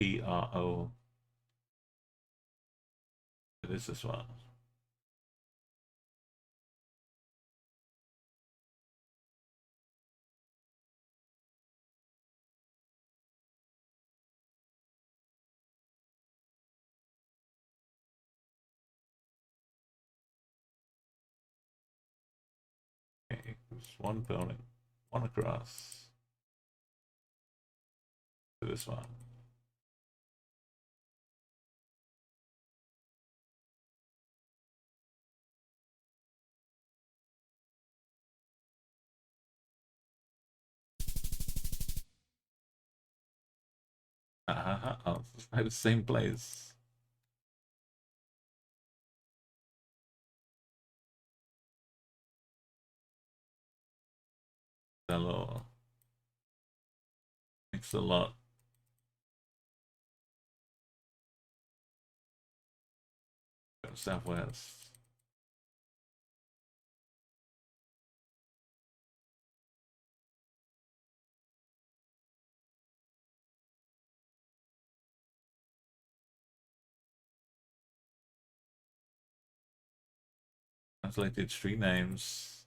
PRO. What is this one? Okay, there's one building, one across to this one. Oh, it's like the same place. Hello. Thanks a lot. Southwest. Translated street names.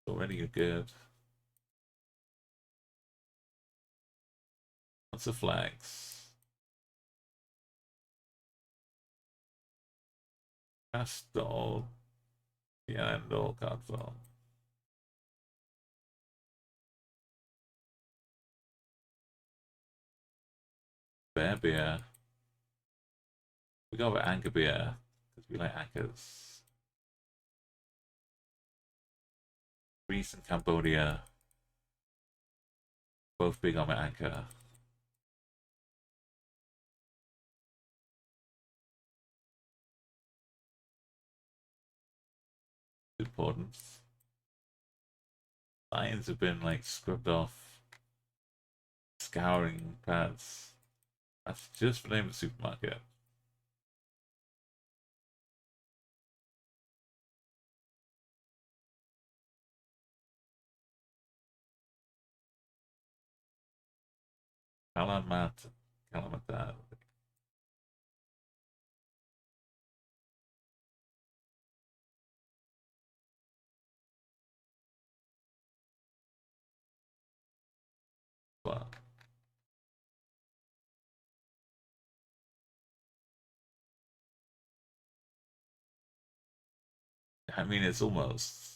Already good. Lots of flags. Castle. Yeah, and all castle. Bear beer. We go with anchor beer because we like anchors. Greece and Cambodia. Both big on my anchor. Important. Lions have been like scrubbed off. Scouring pads. That's just the name of the supermarket. Kalamat. Well, I mean, it's almost.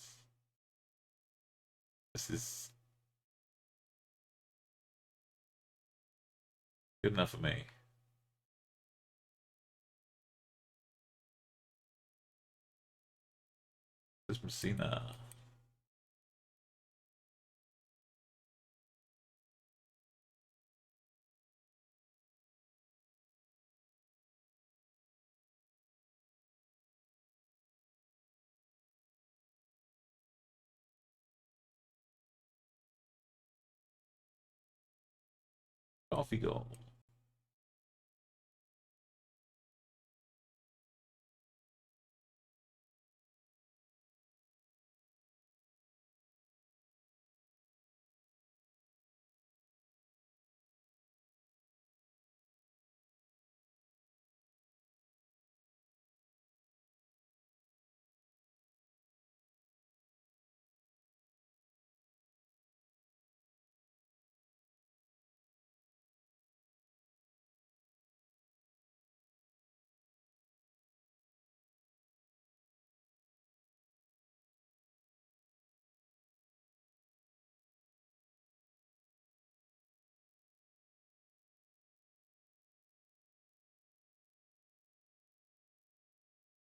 This is good enough for me. This is Messina. Coffee goal.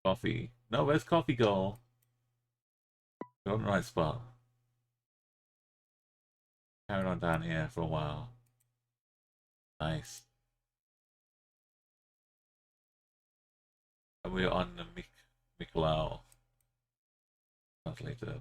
Coffee. No, where's coffee go? Go in the right spot. Carry on down here for a while. Nice. And we're on the Mikolau. Translated.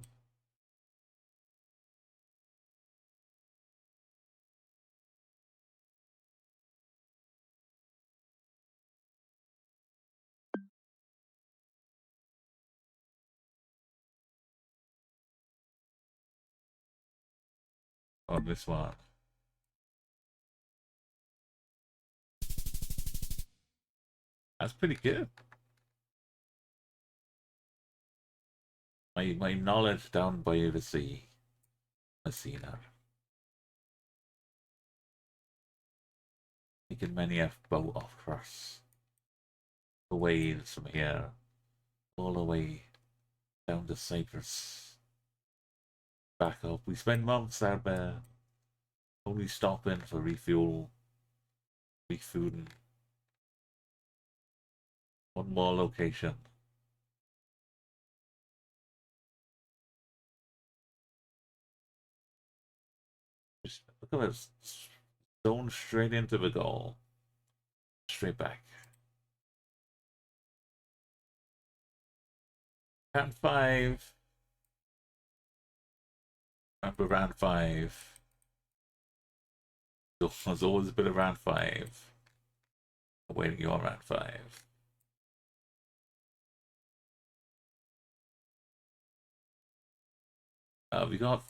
On this one. That's pretty good. My knowledge down by the sea. I see now. Taking many a boat off across the waves from here, all the way down to Cyprus. Back up. We spend months out there, only stopping for refuel, refooding. One more location. Just look at this. Zone straight into the goal. Straight back. Round 5. Remember round 5. There's always a bit of round 5. Awaiting you on round 5. We got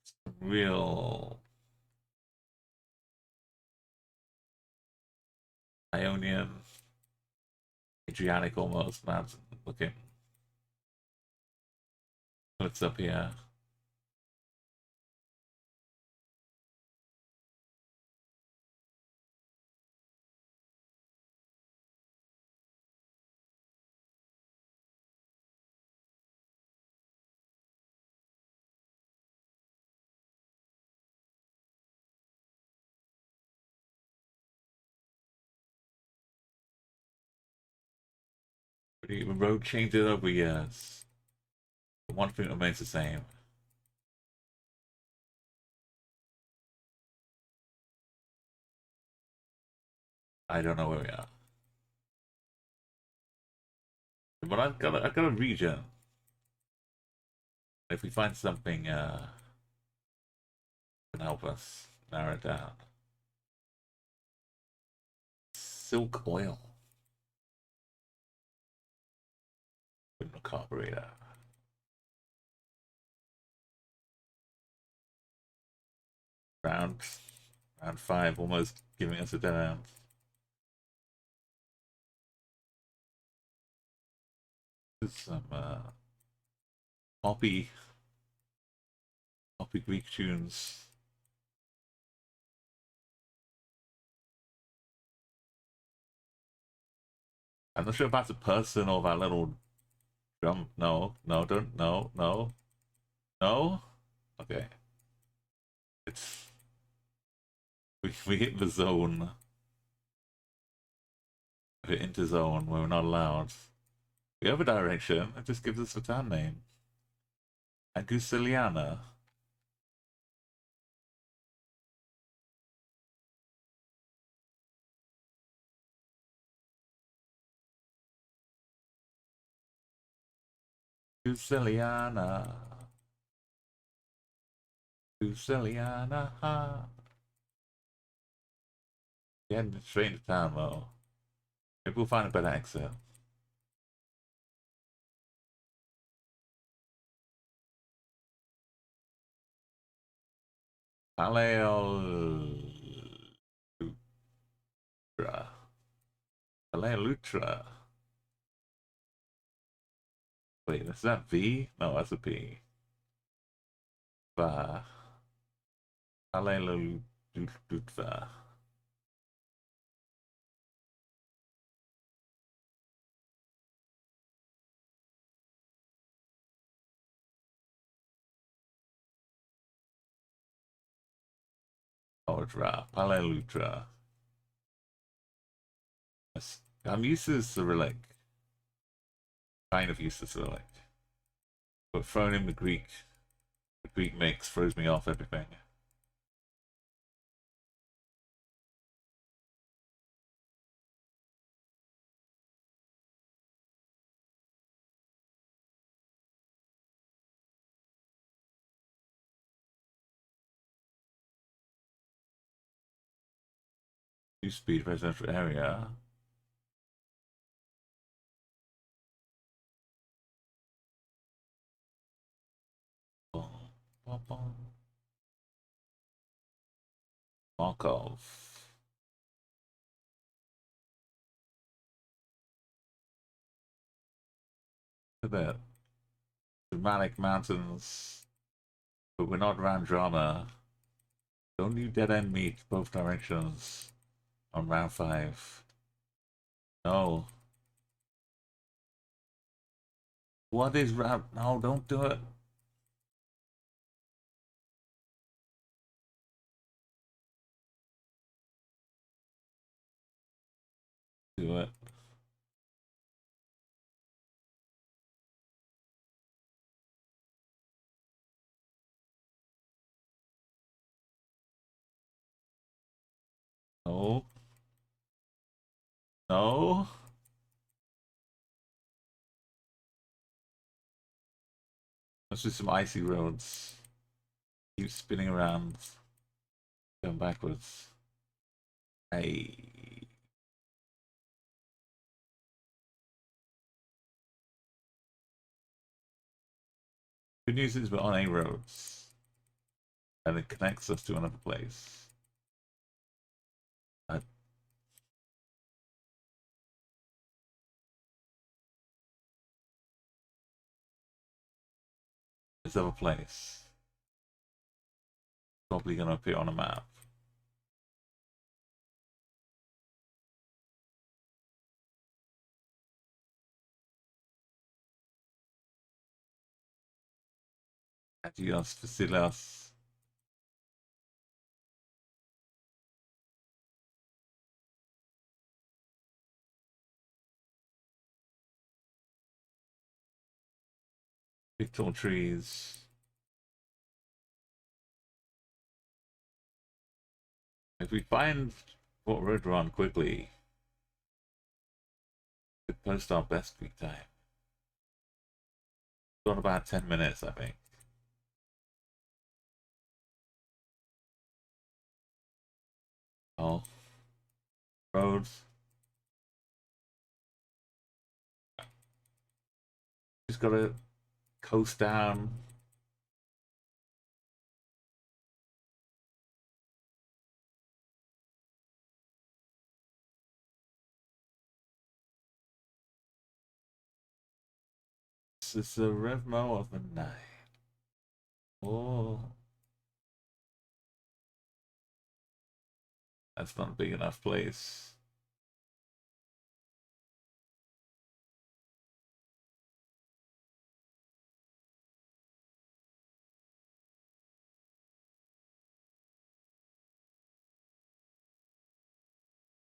some real Ionian, Adriatic almost mountain looking cliffs up here. The road changes over years. But one thing remains the same. I don't know where we are. But I've got a region. If we find something can help us narrow it down. Silk oil. With a carburetor. Round 5 almost giving us a dead end. Some poppy Greek tunes. I'm not sure if that's a person or that little drum. No, don't, no. Okay. It's we hit the zone. We hit into zone where we're not allowed. We have a direction. It just gives us the town name. Agusiliana. Agusiliana. Agusiliana. Getting straight into town though. Maybe we'll find a better exit. Paleolutra. Paleolutra. Wait, is that V? No, that's a P. Va. Paleolutra. Ordra. Paleolutra. I'm used to Cyrillic. kind of used to Cyrillic. But throwing in the Greek mix throws me off everything. Two-speed residential area. Markov. Look at that. Dramatic mountains. But we're not around drama. Don't you dead end meet both directions on round 5. No. What is round? No, don't do it. Do it. No. No. Let's do some icy roads. Keep spinning around. Going backwards. Hey. Good news is we're on A roads. And it connects us to another place. This other place. Probably going to appear on a map. Adios, Vasilas. Big tall trees. If we find what road we're on quickly, we could post our best peak time. Got about 10 minutes, I think. Oh. Roads. Just gotta coast down. This is the Revmo of the night. Oh. That's not a big enough place.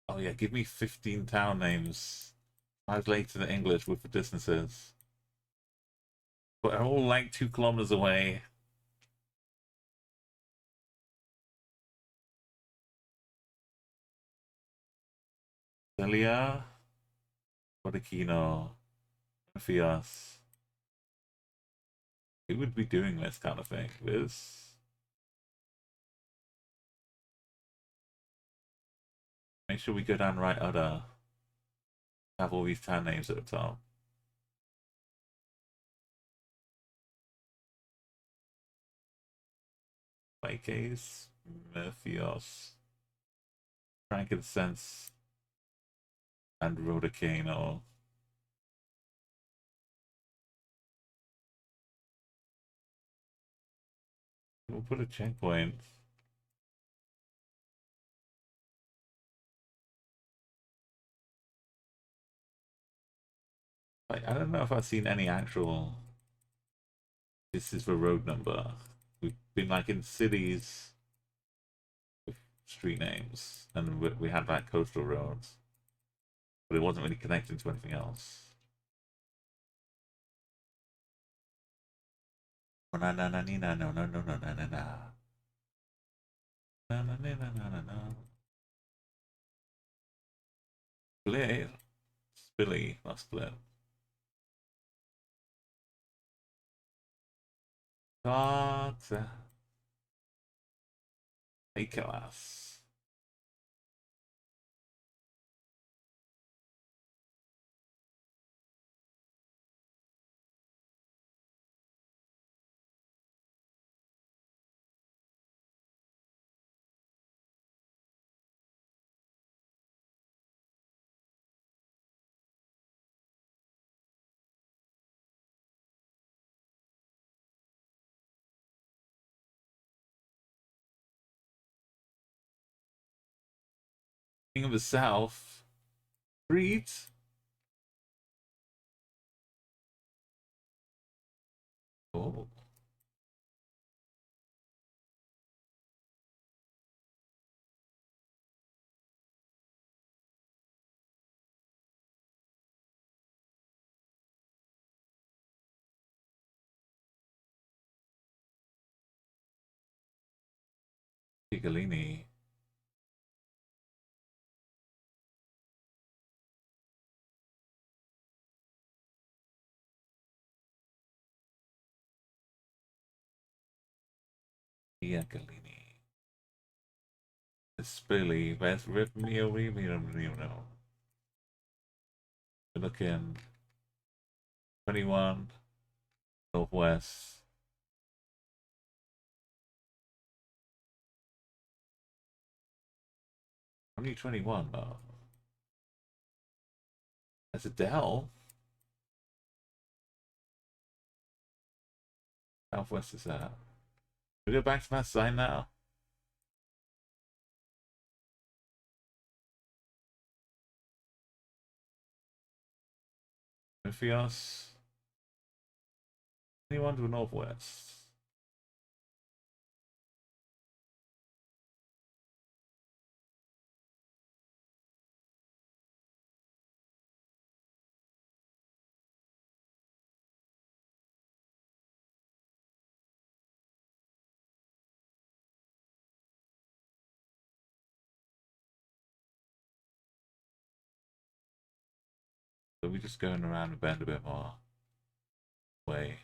Oh yeah, give me 15 town names. Translate to the English with the distances. But they're all like 2 kilometers away. Celia, Bodekino, Fias. Who would be doing this kind of thing? Liz? Make sure we go down right udder. Have all these town names at the top. Plaques, Murphyos, Frankincense, and Rodacano. We'll put a checkpoint. Like, I don't know if I've seen any actual. This is the road number. We've been like in cities with street names, and we had like coastal roads, but it wasn't really connecting to anything else. Oh, na na na ni na no no no no na na na. Na na na na na na na. Split. Spilly, not split. Dogs. Nicholas. King of the South. Creed. Oh. Piccolini. Piccolini. Spilly. Best rip me away. We're looking 21. Northwest. Only 21 though. That's a Dell. Southwest is that. We go back to that sign now. Ephios. 21 to northwest. So we're just going around the bend a bit more. Way.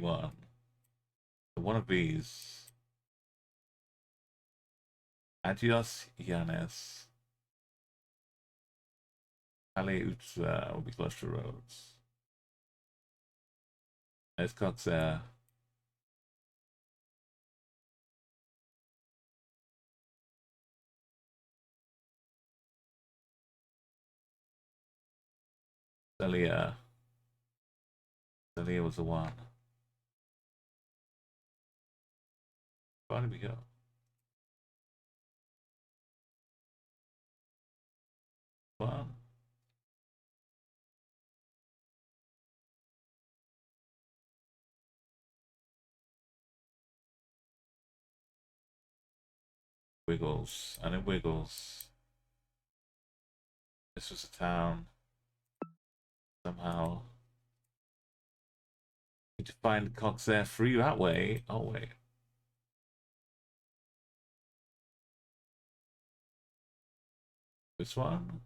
One. So one of these. Adios, Yanis. Ale Utsa will be close to roads. There's Coxair. Celia. Celia was the one. Where did we go? One. Wiggles. And it wiggles. This was a town. Somehow. Need to find Coxair free that way. Oh, wait. This one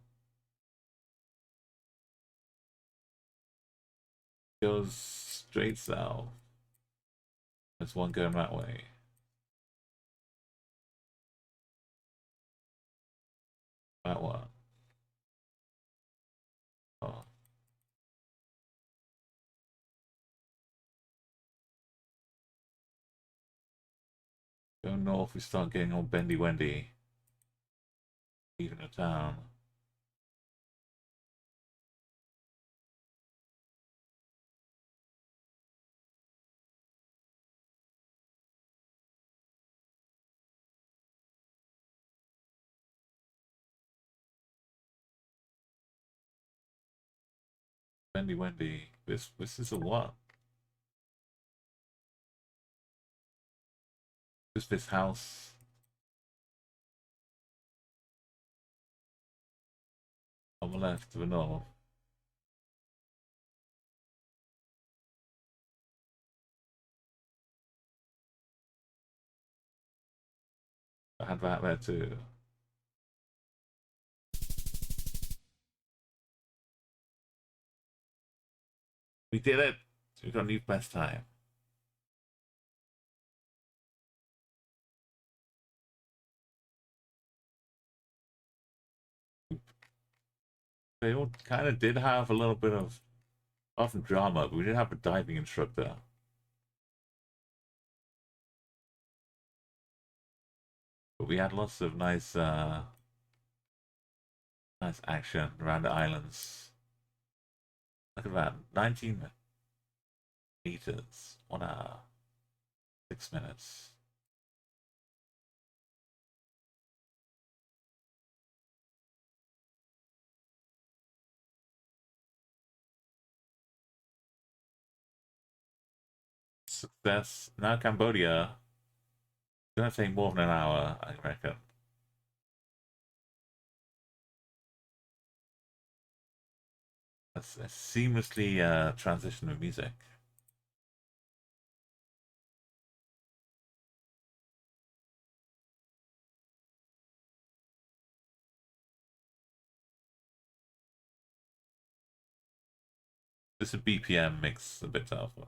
goes straight south. There's one going that way. That one. Oh. Go north, we start getting all bendy wendy. Even a town. Bendy wendy. This is a what? Just this house. On the left to the north. I had that there too. We did it! We got a new best time. They all kind of did have a little bit of often drama, but we did have a diving instructor. But we had lots of nice nice action around the islands. Look at that, 19 meters, 1 hour, 6 minutes. Success. Now Cambodia. It's gonna take more than an hour, I reckon. Let's seamlessly transition to music. This BPM makes a bit tougher.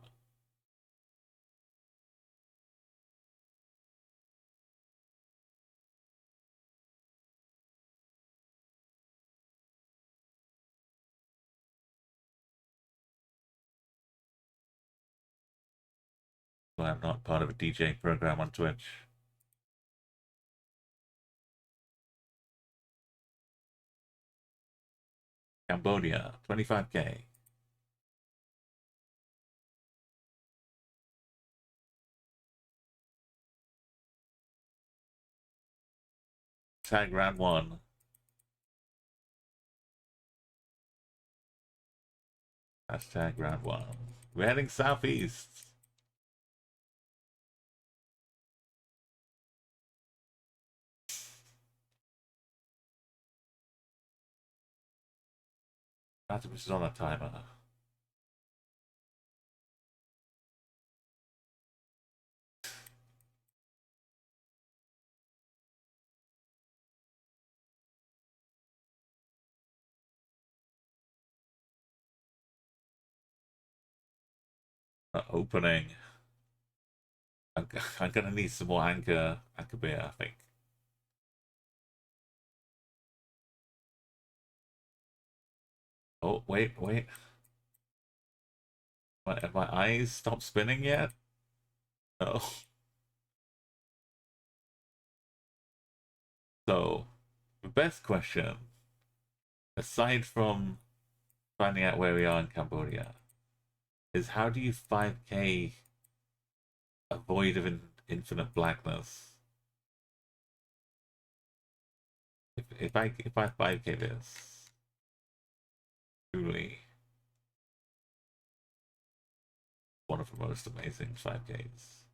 Well, I'm not part of a DJ program on Twitch. Cambodia, 25k. Tag round 1. Hashtag round 1. We're heading southeast. That's which is on a timer. Opening. I'm gonna need some more anchor beer, I think. Oh, wait. Have my eyes stopped spinning yet? No. So, the best question, aside from finding out where we are in Cambodia, is how do you 5k a void of infinite blackness? If I 5k this, truly one of the most amazing 5ks.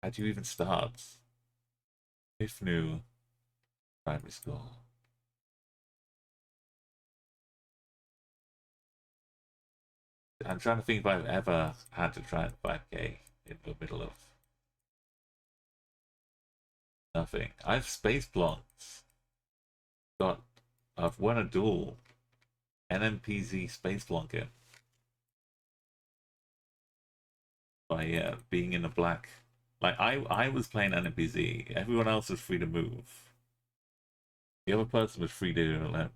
How do you even start? If new primary school. I'm trying to think if I've ever had to try and 5k in the middle of nothing. I've space plonked. I've won a duel. NMPZ space plonking. By being in the black. Like I was playing NMPZ. Everyone else was free to move. The other person was free to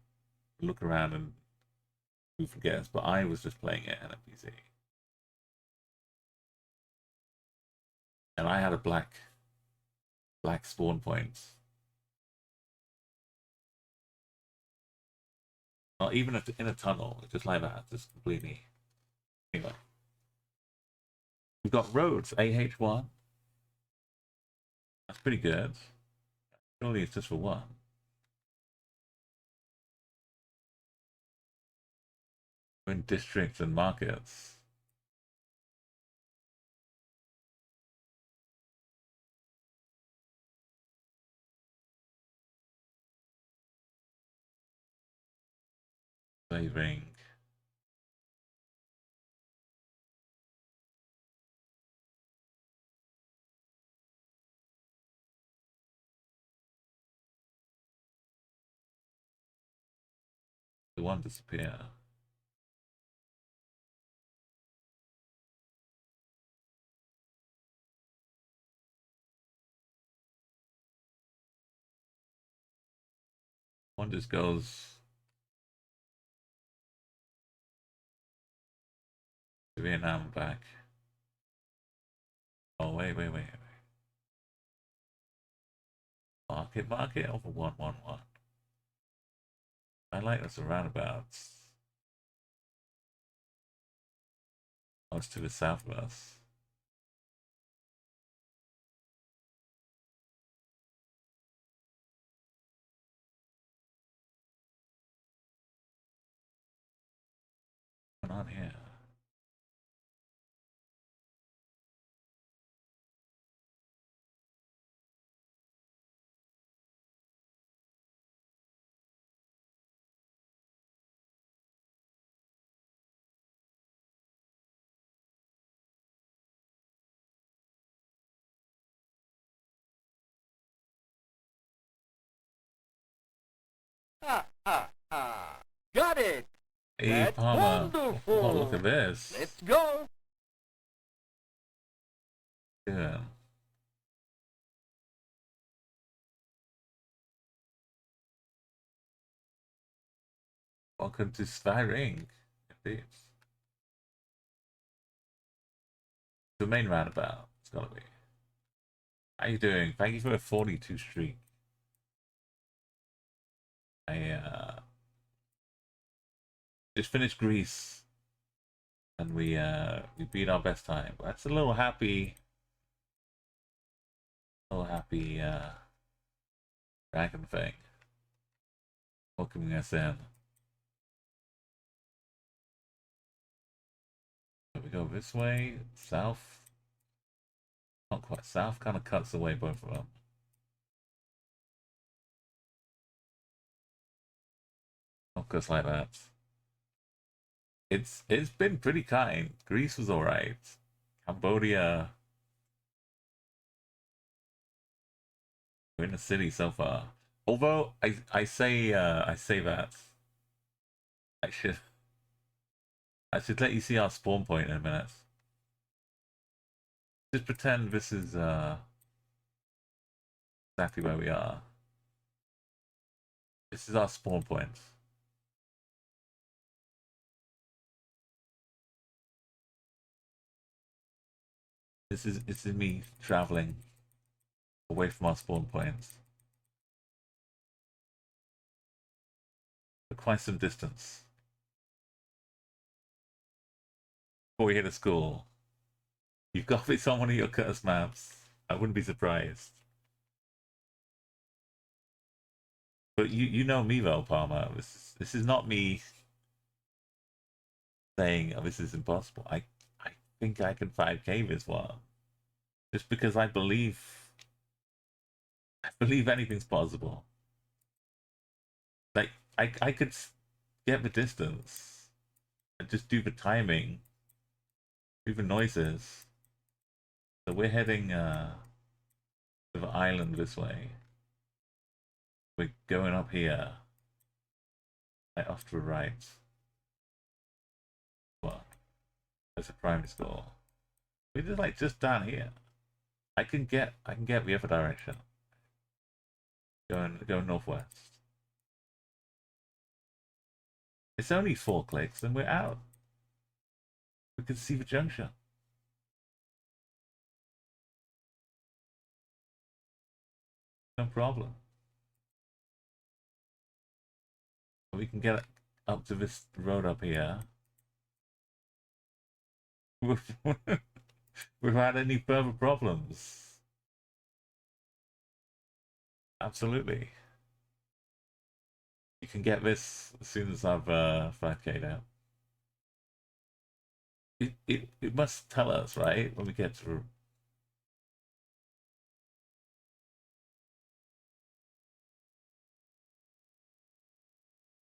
look around and move for guests, but I was just playing it NMPZ. And I had a black spawn point. Not even in a tunnel, just like that, just completely. Anyway. We've got roads, AH1. That's pretty good. Surely it's just for one. We're in districts and markets. saving. The one disappear. One just goes to Vietnam and back. Oh wait. Market over 111. I like this roundabouts. Oh, it's to the south of us. What's going on here? Ha ha ha! Got it! Hey, That's Palmer. wonderful! Oh, look at this. Let's go! Yeah. Welcome to Sky Ring. Indeed. The main roundabout. It's gotta be. How you doing? Thank you for a 42 streak. I just finished Greece and we beat our best time. That's a little happy dragon thing. Welcoming us in. So we go this way, south. Not quite south, kind of cuts away both of them. Not just like that. It's been pretty kind. Greece was alright. Cambodia, we're in the city so far. Although I say that I should let you see our spawn point in a minute. Just pretend this is exactly where we are. This is our spawn point. This is me traveling away from our spawn points. For quite some distance. Before we hit a school. You've got this on one of your cursed maps. I wouldn't be surprised. But you know me though, Palmer. This is not me saying, oh, this is impossible. I think I can 5K this one. Just because I believe anything's possible. Like I could get the distance and just do the timing, do the noises. So we're heading to the island this way. We're going up here. Like off to the right. Well, there's a primary school. We're just down here. I can get the other direction. Going northwest. It's only 4 clicks and we're out. We can see the junction. No problem. We can get up to this road up here without any further problems. Absolutely. You can get this as soon as I've 5K'd out. It must tell us, right, when we get to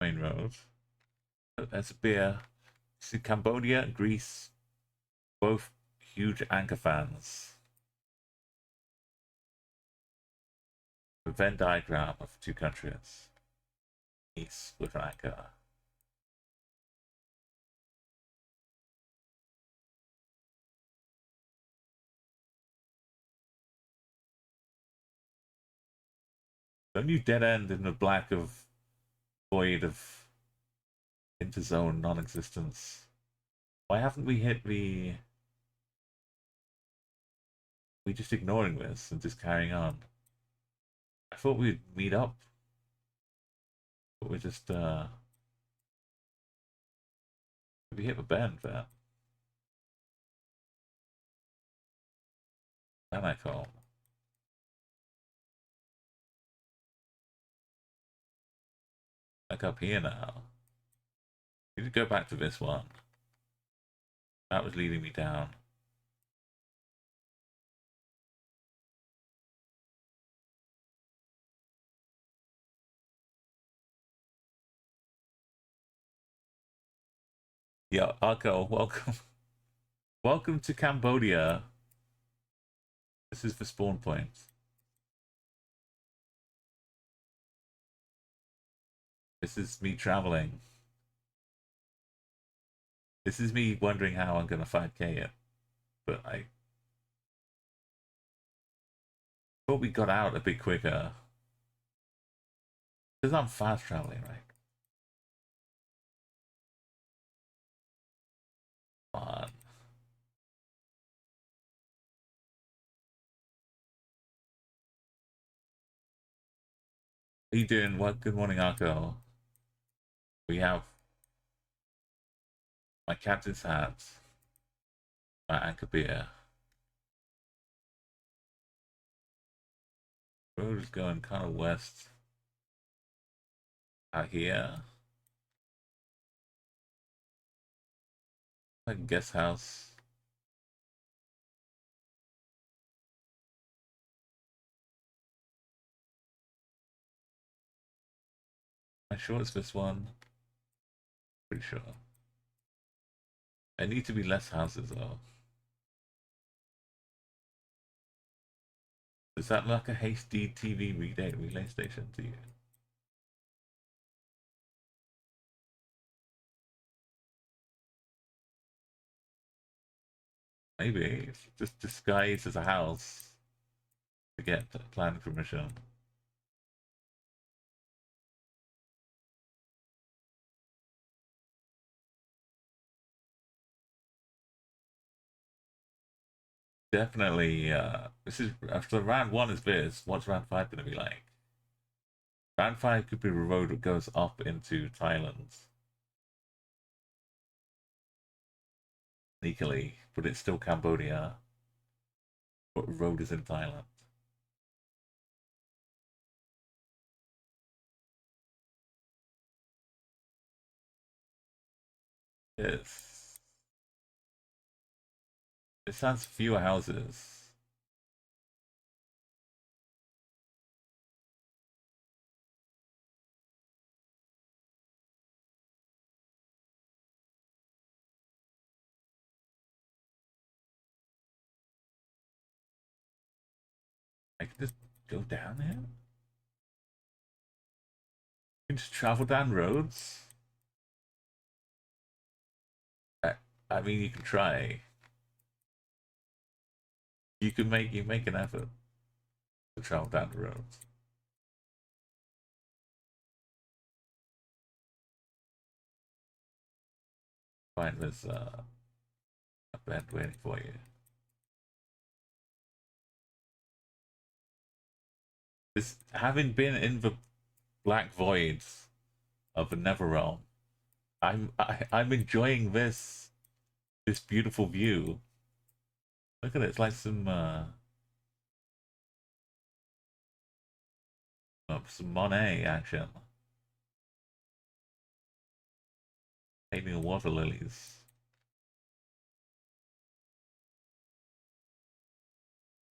main road. That's a beer. See, Cambodia, Greece, both huge anchor fans. A Venn diagram of two countries. Greece with an anchor. Don't you dead end in the black of void of interzone non-existence. Why haven't we hit the... We just ignoring this and just carrying on? I thought we'd meet up. But we're just, we hit the bend there. Then I call. Back up here now. We need to go back to this one. That was leading me down. Yeah, Arco, welcome. Welcome to Cambodia. This is the spawn point. This is me traveling. This is me wondering how I'm gonna 5k it. But I thought we got out a bit quicker. Because I'm fast traveling, right? Come on. How you doing? What? Good morning, Arco. We have my captain's hat, my anchor beer. Road is going kind of west. Out here. Like a guest house. I'm sure it's this one. Pretty sure. I need to be less houses though. Is that like a HD TV relay station to you? Maybe it's just disguised as a house to get planning permission. Definitely, this is after round one is this. What's round five gonna be like? Round five could be a road that goes up into Thailand. Sneakily, but it's still Cambodia. But the road is in Thailand. Yes. This has fewer houses. I can just go down here. You can just travel down roads. I, I mean, you can try. You make an effort to travel down the roads. Find this a bed waiting for you. This having been in the black voids of the Netherrealm, I'm enjoying this beautiful view. Look at it, it's like some Monet action. Painting the water lilies.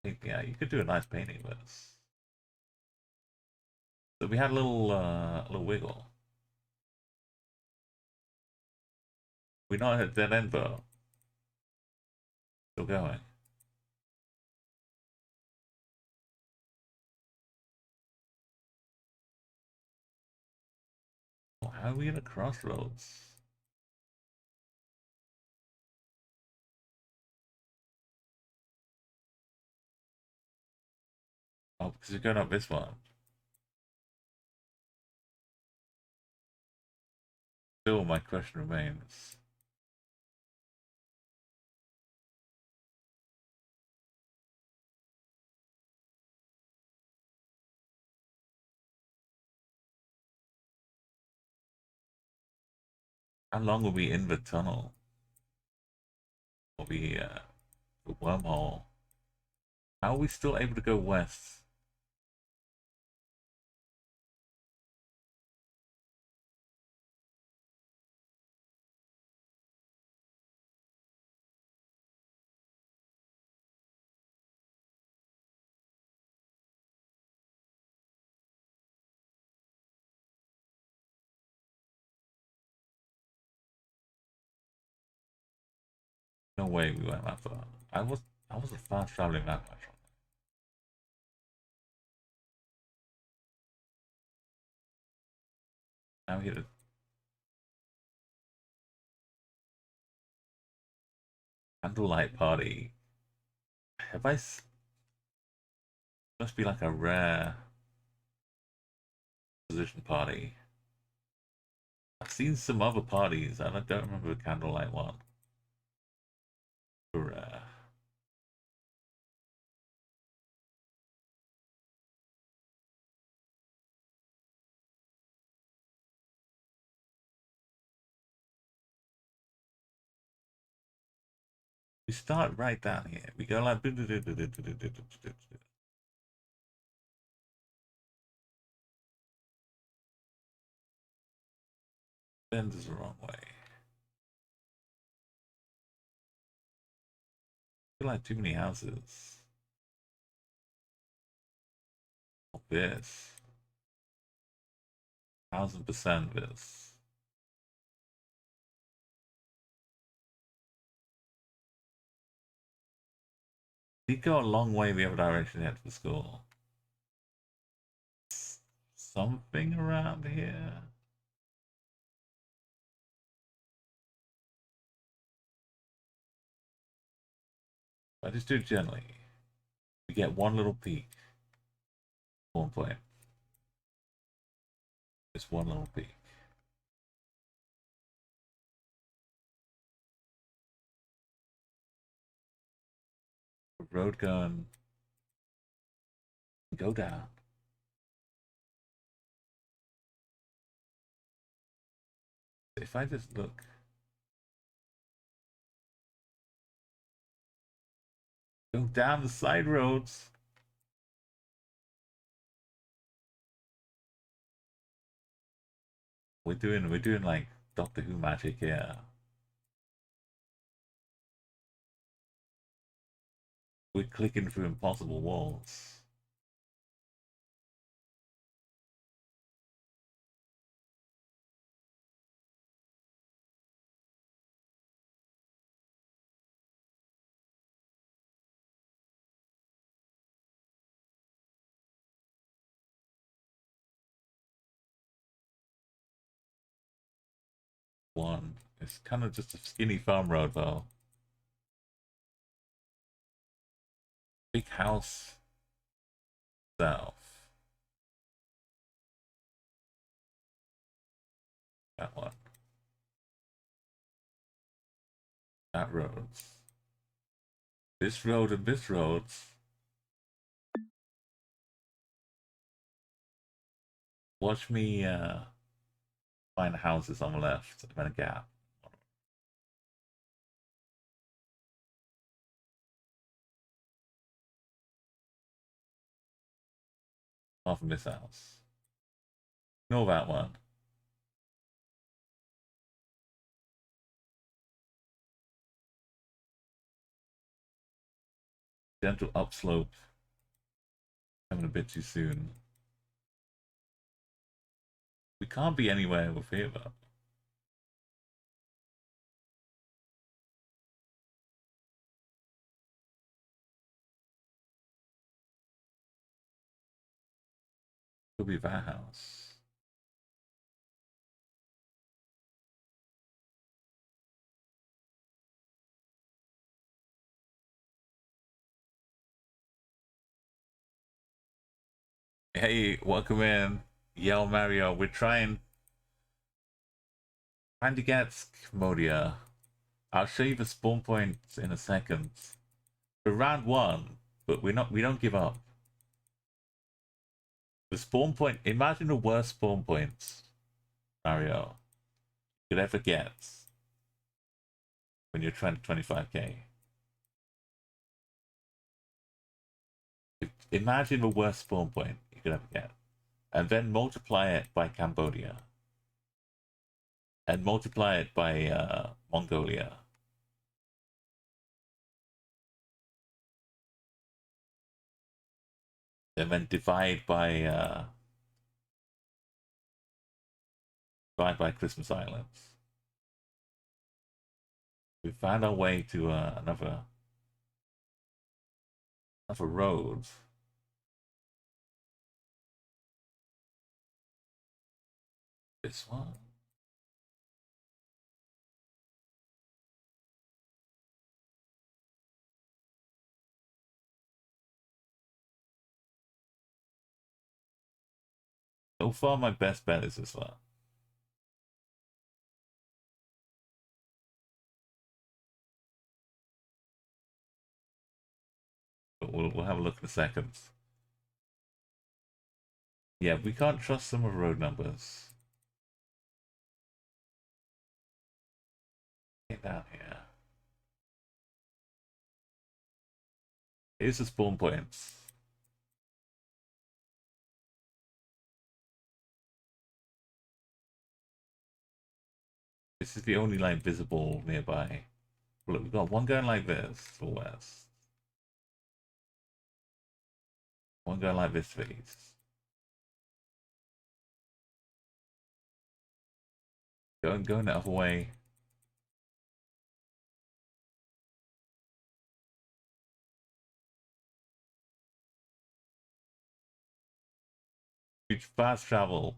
Yeah, you could do a nice painting with this. So we had a little wiggle. We're not at dead end though. Still going. Oh, how are we at a crossroads? Oh, because you're going up this one. Still, my question remains. How long will we in the tunnel? Will be the wormhole? How are we still able to go west? No way we went that far. I was a fast traveling that much. Now we hit a candlelight party. Have I? Must be like a rare position party. I've seen some other parties, and I don't remember the candlelight one. Rare. We start right down here. We go like. Bend is the wrong way. I feel like too many houses. Oh, this. 1000% this. He'd go a long way the other direction to head for school. Something around here. I just do it gently. We get one little peek. One point. Just one little peek. Road gun. Go down. If I just look. Go down the side roads. We're doing like Doctor Who magic here. We're clicking through impossible walls. One. It's kind of just a skinny farm road though. Big house. South. That one. That roads. This road and this roads. Watch me find houses on the left and then a gap. Apart from this house. Ignore that one. Gentle upslope. Coming a bit too soon. We can't be anywhere with here though. Could be that house. Hey, welcome in, Yell Mario. We're trying to get Cambodia. I'll show you the spawn points in a second. For round one, but we don't give up. The spawn point, imagine the worst spawn points, Mario, you could ever get when you're trying to 25k. Imagine the worst spawn point you could ever get, and then multiply it by Cambodia, and multiply it by Mongolia. And then divide by Christmas Islands. We found our way to another road. This one. So far, my best bet is this one. But we'll have a look in a second. Yeah, we can't trust some of the road numbers. Get down here. Here's the spawn points. This is the only line visible nearby. Look, we've got one going like this to the west. One going like this to the east. Going the other way. Huge fast travel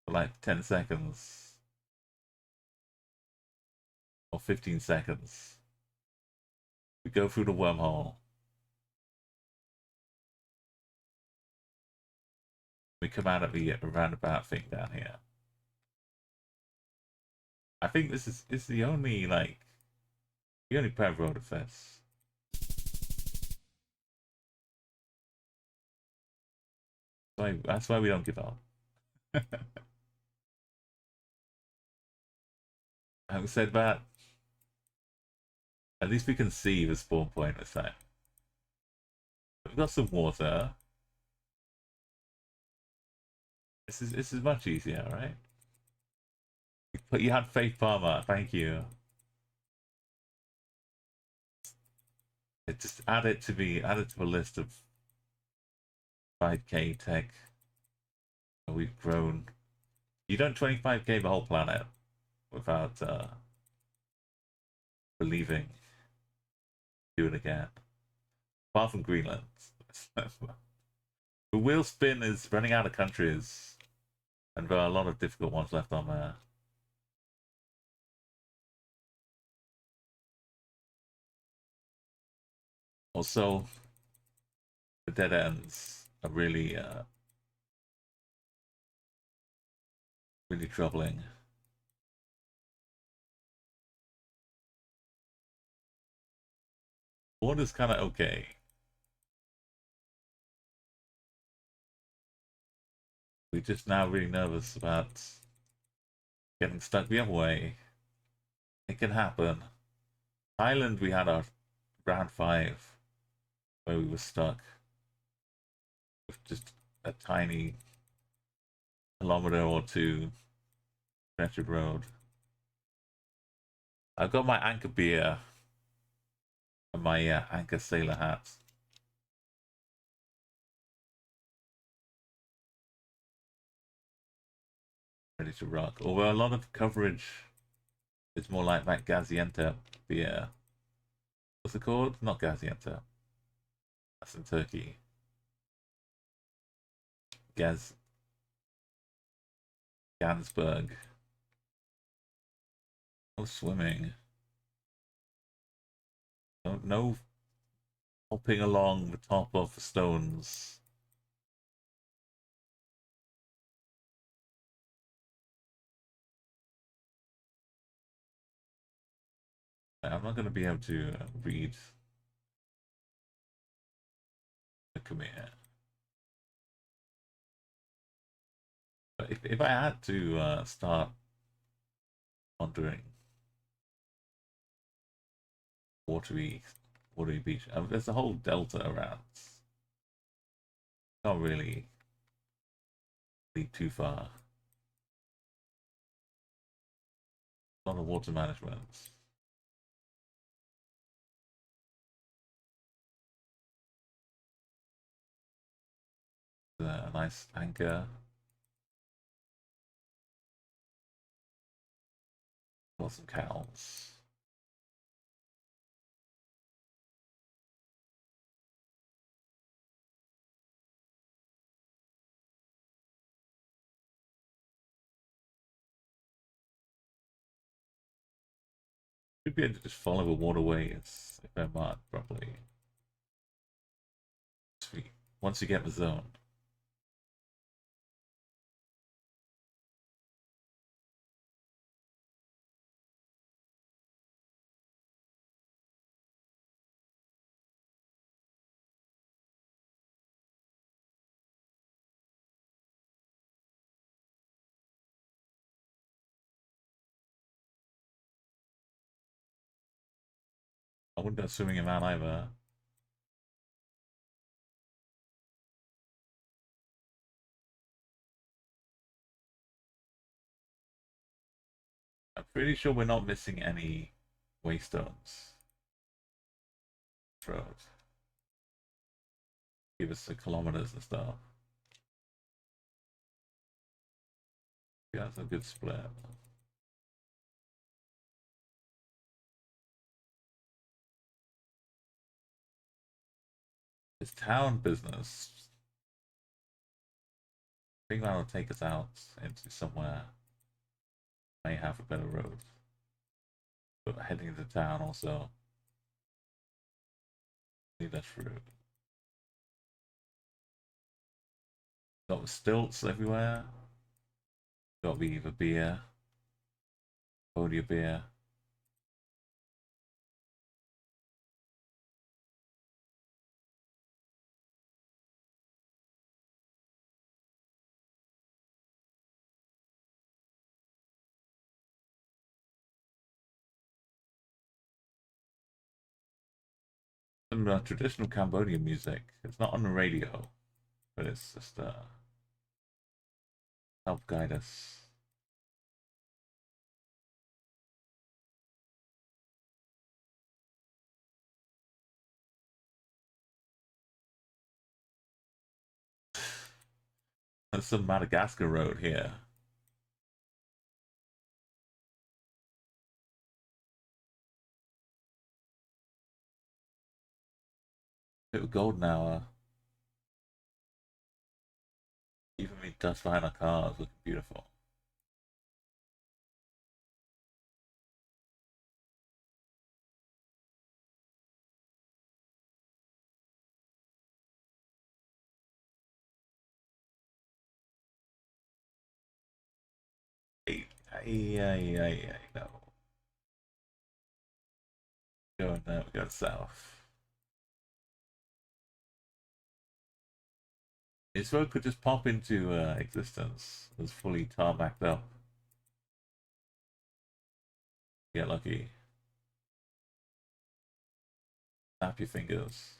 for like 10 seconds. Or 15 seconds. We go through the wormhole. We come out of the roundabout thing down here. I think this is the only pair road of this. That's why we don't give up. Having said that, at least we can see the spawn point this time. We've got some water. This is much easier, right? But you had Faith Palmer, thank you. Just add it to a list of 5k tech. We've grown. You don't 25k the whole planet without believing. Do it again. Apart from Greenland. The Wheelspin is running out of countries, and there are a lot of difficult ones left on there. Also, the dead ends are really troubling. Water's kind of okay. We're just now really nervous about getting stuck the other way. It can happen. Thailand, we had our round 5 where we were stuck with just a tiny kilometer or two stretch of road. I've got my anchor beer and my anchor sailor hat. Ready to rock. Although a lot of coverage is more like that Gaziantep beer. What's it called? Not Gaziantep. That's in Turkey. Gansberg. No swimming. No hopping along the top of the stones. I'm not going to be able to read the commit. But if I had to start wandering watery beach, there's a whole delta around. Not really lead too far. A lot of water management. A nice anchor. Got some cows. Should be able to just follow the waterways if they're marked properly. Sweet. Once you get the zone. I wouldn't go swimming in that either. I'm pretty sure we're not missing any waystones. Road. Give us the kilometers and stuff. Yeah, that's a good split. It's town business. I think that'll take us out into somewhere may have a better road. But heading into town also need less route. Got stilts everywhere. Got the beer, Cambodia beer. Some traditional Cambodian music. It's not on the radio, but it's just help guide us. There's some Madagascar road here. Bit of golden hour. Even me dust behind our cars looking beautiful. Hey, no. Going there, we go south. This road could just pop into existence. It's fully tarmacked up. Get lucky. Snap your fingers.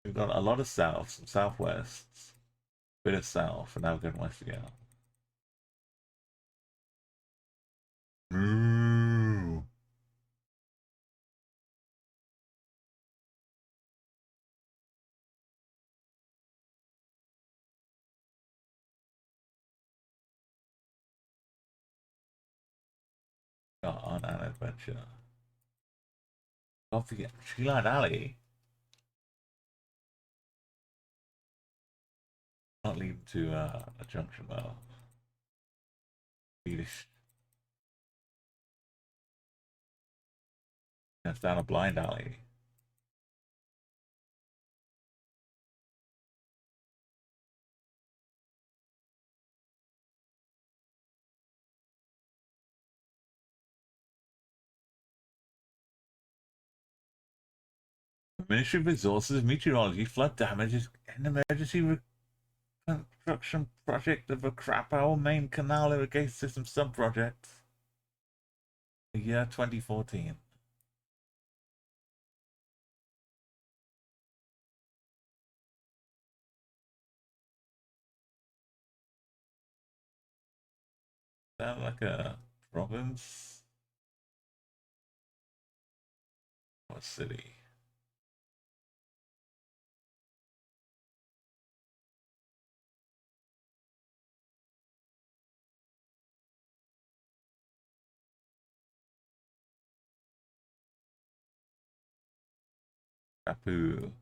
We've got a lot of south, some southwests, bit of south, and now we're going west again. Moo. on an adventure. Off the Treeline Alley. Not leading to a junction though. That's down a blind alley. Ministry of Resources, Meteorology, flood damage, an emergency reconstruction project of a Krapow main canal irrigation system sub-project. The year 2014. Sound like a province? Or city? Rapu.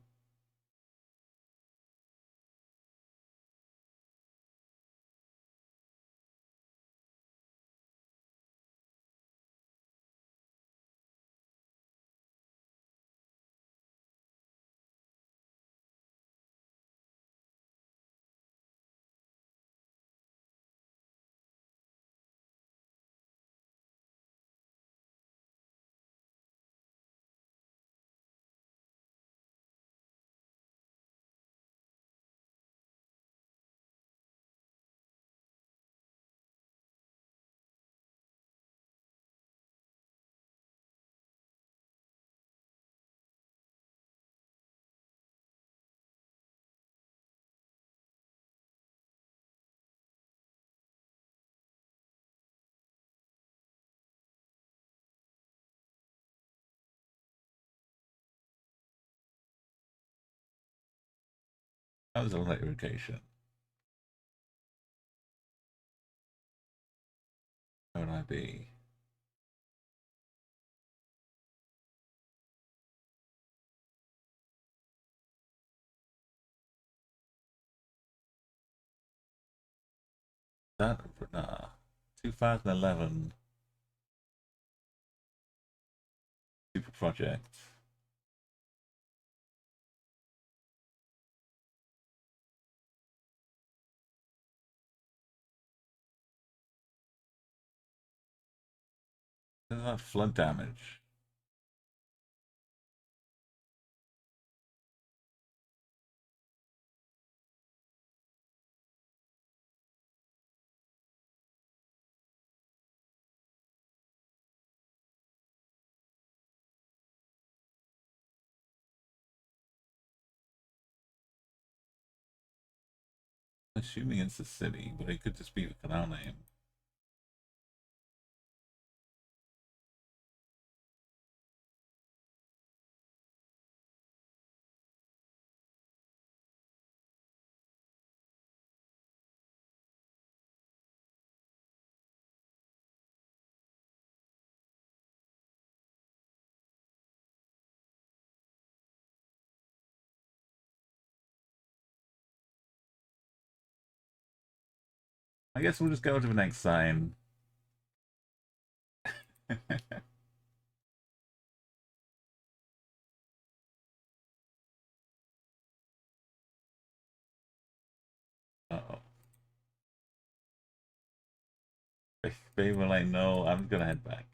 That was a light irrigation. Where would I be? That, nah. 2011 Super Project. There's that flood damage. Assuming it's the city, but it could just be the canal name. I guess we'll just go to the next sign. Uh-oh. They were like, no, I'm gonna head back.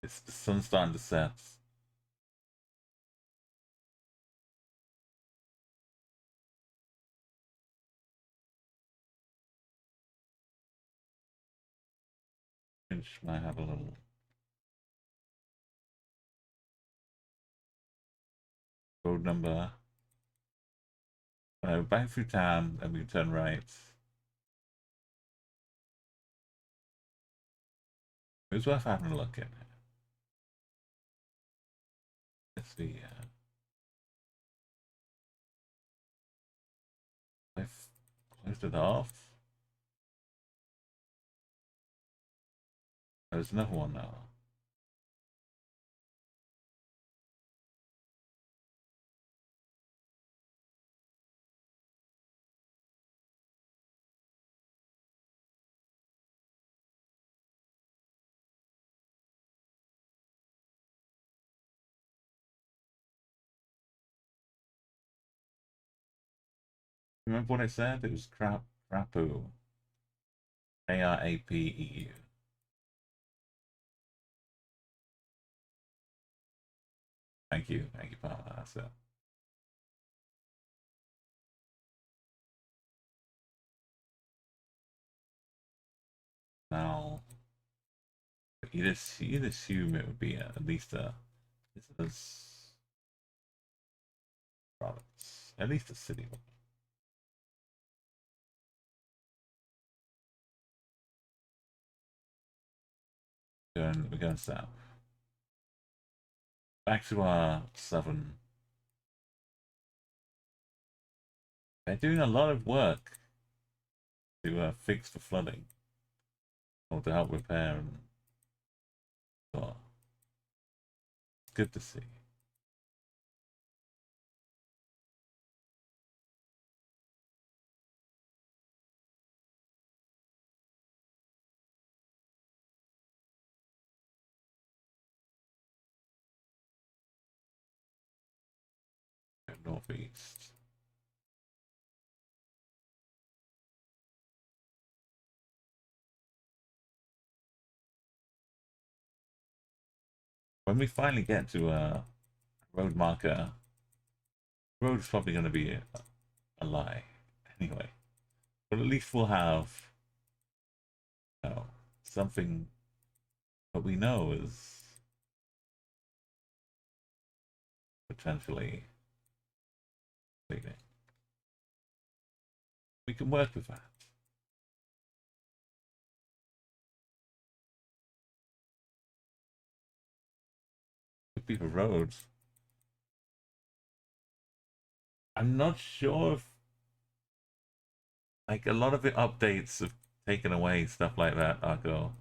It's the sun's starting to set. Which might have a little road number. Back through town and we turn right. It was worth having a look at. Let's see. I've closed it off. There's another one now. Remember what it said? It was crapu. ARAPEU. Thank you, Palmer. That's it. Now, you'd assume it would be at least a visitors province, at least a city. We're going south. Back to our southern. They're doing a lot of work to fix the flooding or to help repair and well, it's good to see. Northeast. When we finally get to a road marker, the road's probably going to be a lie anyway. But at least we'll have something that we know is potentially leading. We can work with that. Could be the roads. I'm not sure if like a lot of the updates have taken away stuff like that, Argo.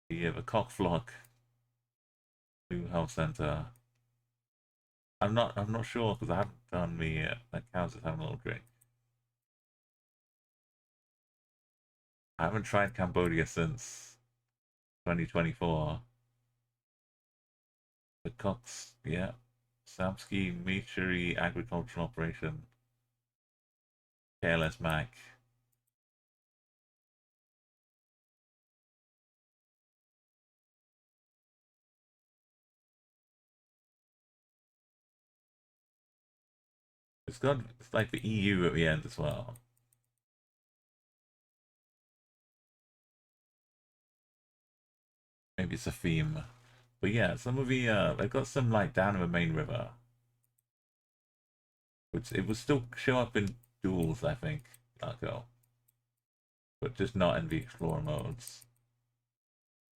The cockflock new health center. I'm not sure because I haven't done the that cows is having a little drink. I haven't tried Cambodia since 2024. The Cox, yeah. Samsky Mechery Agricultural Operation. KLS Mac. It's like the EU at the end as well. Maybe it's a theme. But yeah, some of the they've got some like down in the main river. Which it will still show up in duels, I think, Darko. But just not in the explorer modes.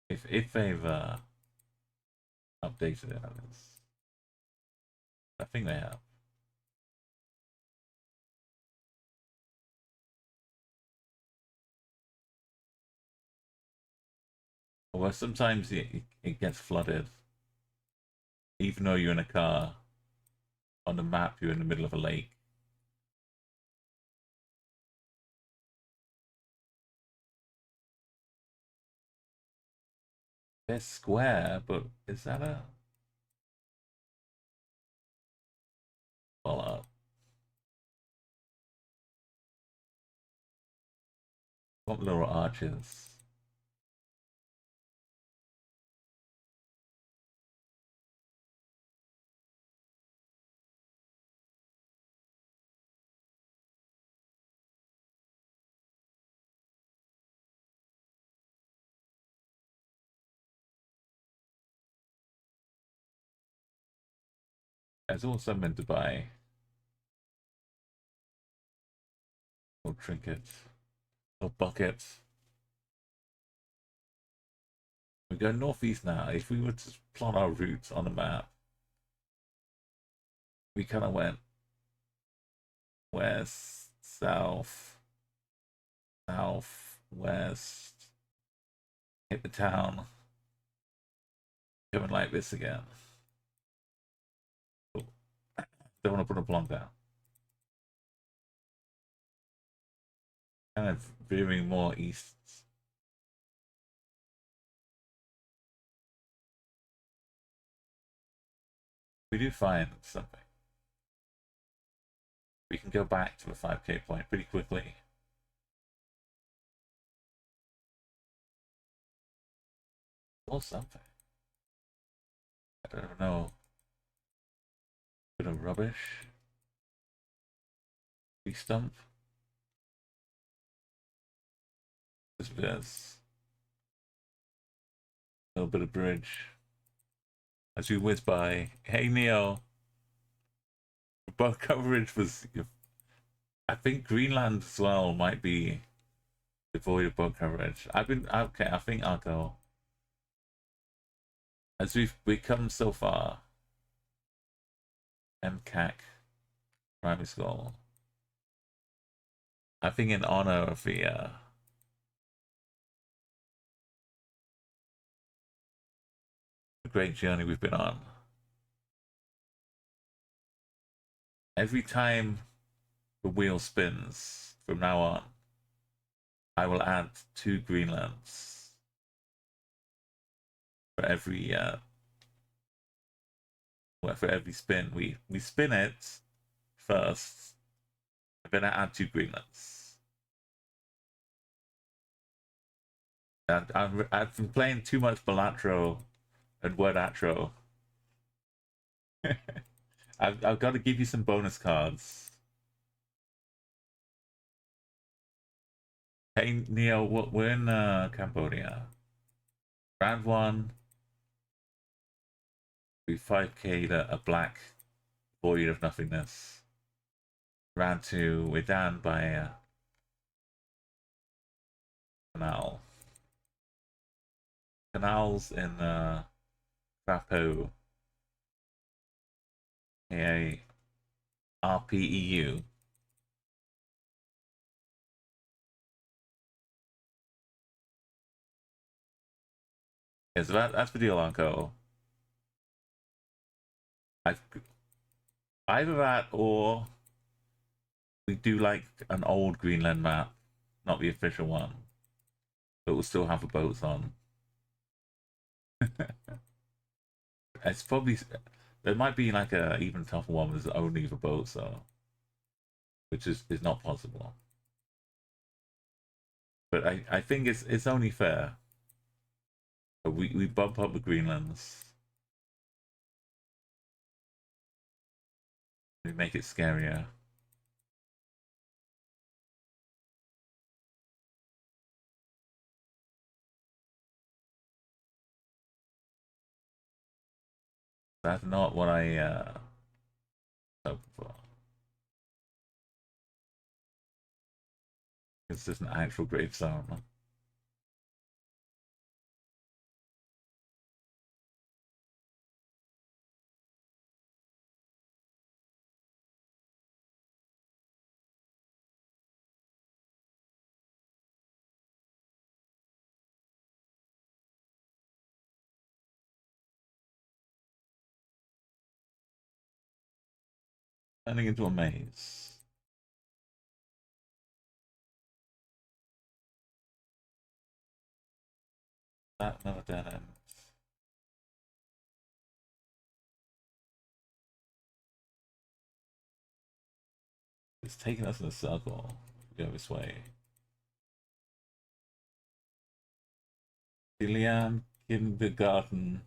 If they've updated it, I think they have. Well, sometimes it gets flooded, even though you're in a car. On the map, you're in the middle of a lake. They're square, but is that a well? What little arches? There's also meant to buy little trinkets or buckets. We go northeast now. If we were to plot our routes on the map, we kind of went west, south, south, west, hit the town, going like this again. Oh, don't want to put a plonk down. Kind of veering more east. We do find something. we can go back to the 5k point pretty quickly. Or something. I don't know. Bit of rubbish. Tree stump. Just this. A little bit of bridge. As we whiz by. Hey Neo. Boat coverage was. I think Greenland as well might be devoid of boat coverage. I've been okay. I think I'll go. As we've come so far. MCAC primary school. I think in honor of the great journey we've been on. Every time the wheel spins from now on, I will add 2 Greenlands for every spin. We spin it first, and then I add 2 Greenlands. And I've been playing too much Wordatro and Wordatro. I've got to give you some bonus cards. Hey Neo, we're in Cambodia. Round 1, we 5k'd a black void of nothingness. Round 2, we're down by a canal. Canals in Crapo. A RPEU. Yeah, so that's the deal, Uncle. Either that or we do like an old Greenland map, not the official one, but we'll still have the boats on. It's probably there might be like a even tougher one with only the boats though, which is not possible. But I think it's only fair. We bump up the Greenlands. We make it scarier. That's not what I hoped for. It's just an actual grave zone. Turning into a maze. That another dead end. It's taking us in a circle. We go this way. Dilian Kindergarten.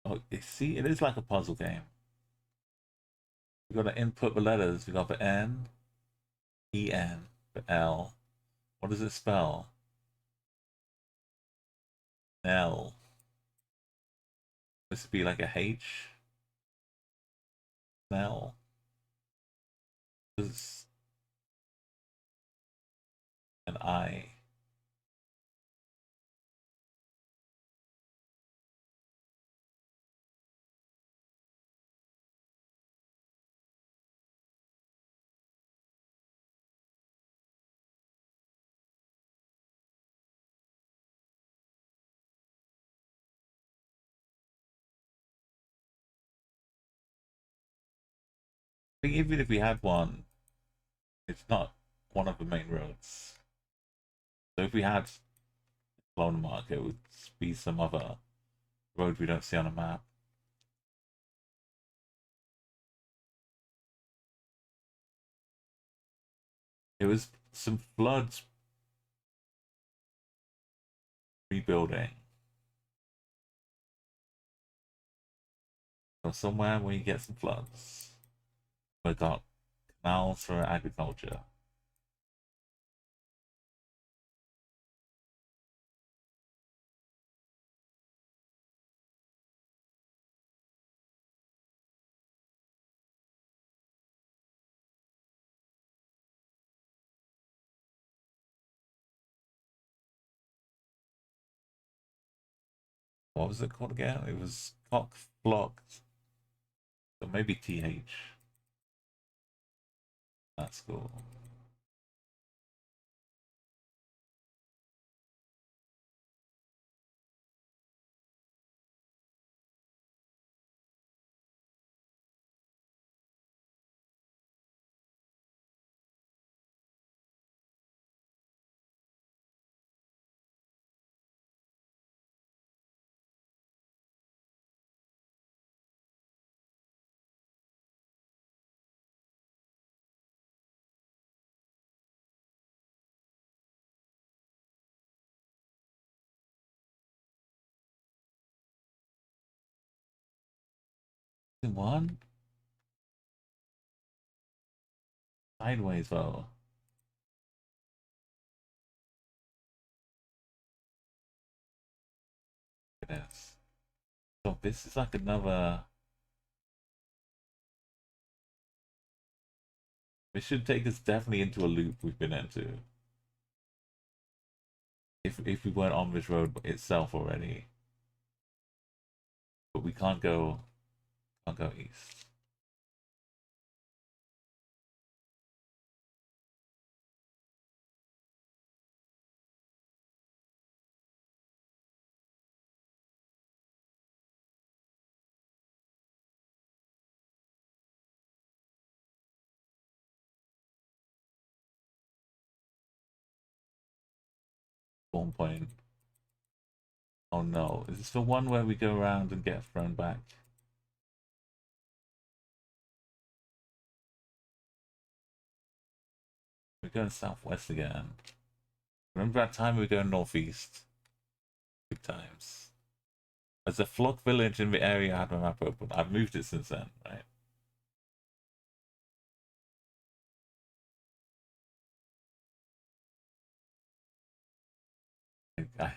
Oh, see, it is like a puzzle game. We've got to input the letters. We got the N, E-N, the L. What does it spell? L. This would be like a H. L. This is an I. I think even if we had one, it's not one of the main roads. So if we had Lone Mark, it would be some other road we don't see on a map. It was some floods rebuilding. Or somewhere where you get some floods. We got canals for agriculture. What was it called again? It was cock flocked. So maybe TH. That's cool. One sideways though. Look at this. So this is like another. This should take us definitely into a loop we've been into. If we weren't on this road itself already. But we can't go east. Spawn point. Oh no. Is this the one where we go around and get thrown back? We're going southwest again. Remember that time we were going northeast? Big times. There's a flock village in the area I had my map open. I've moved it since then, right?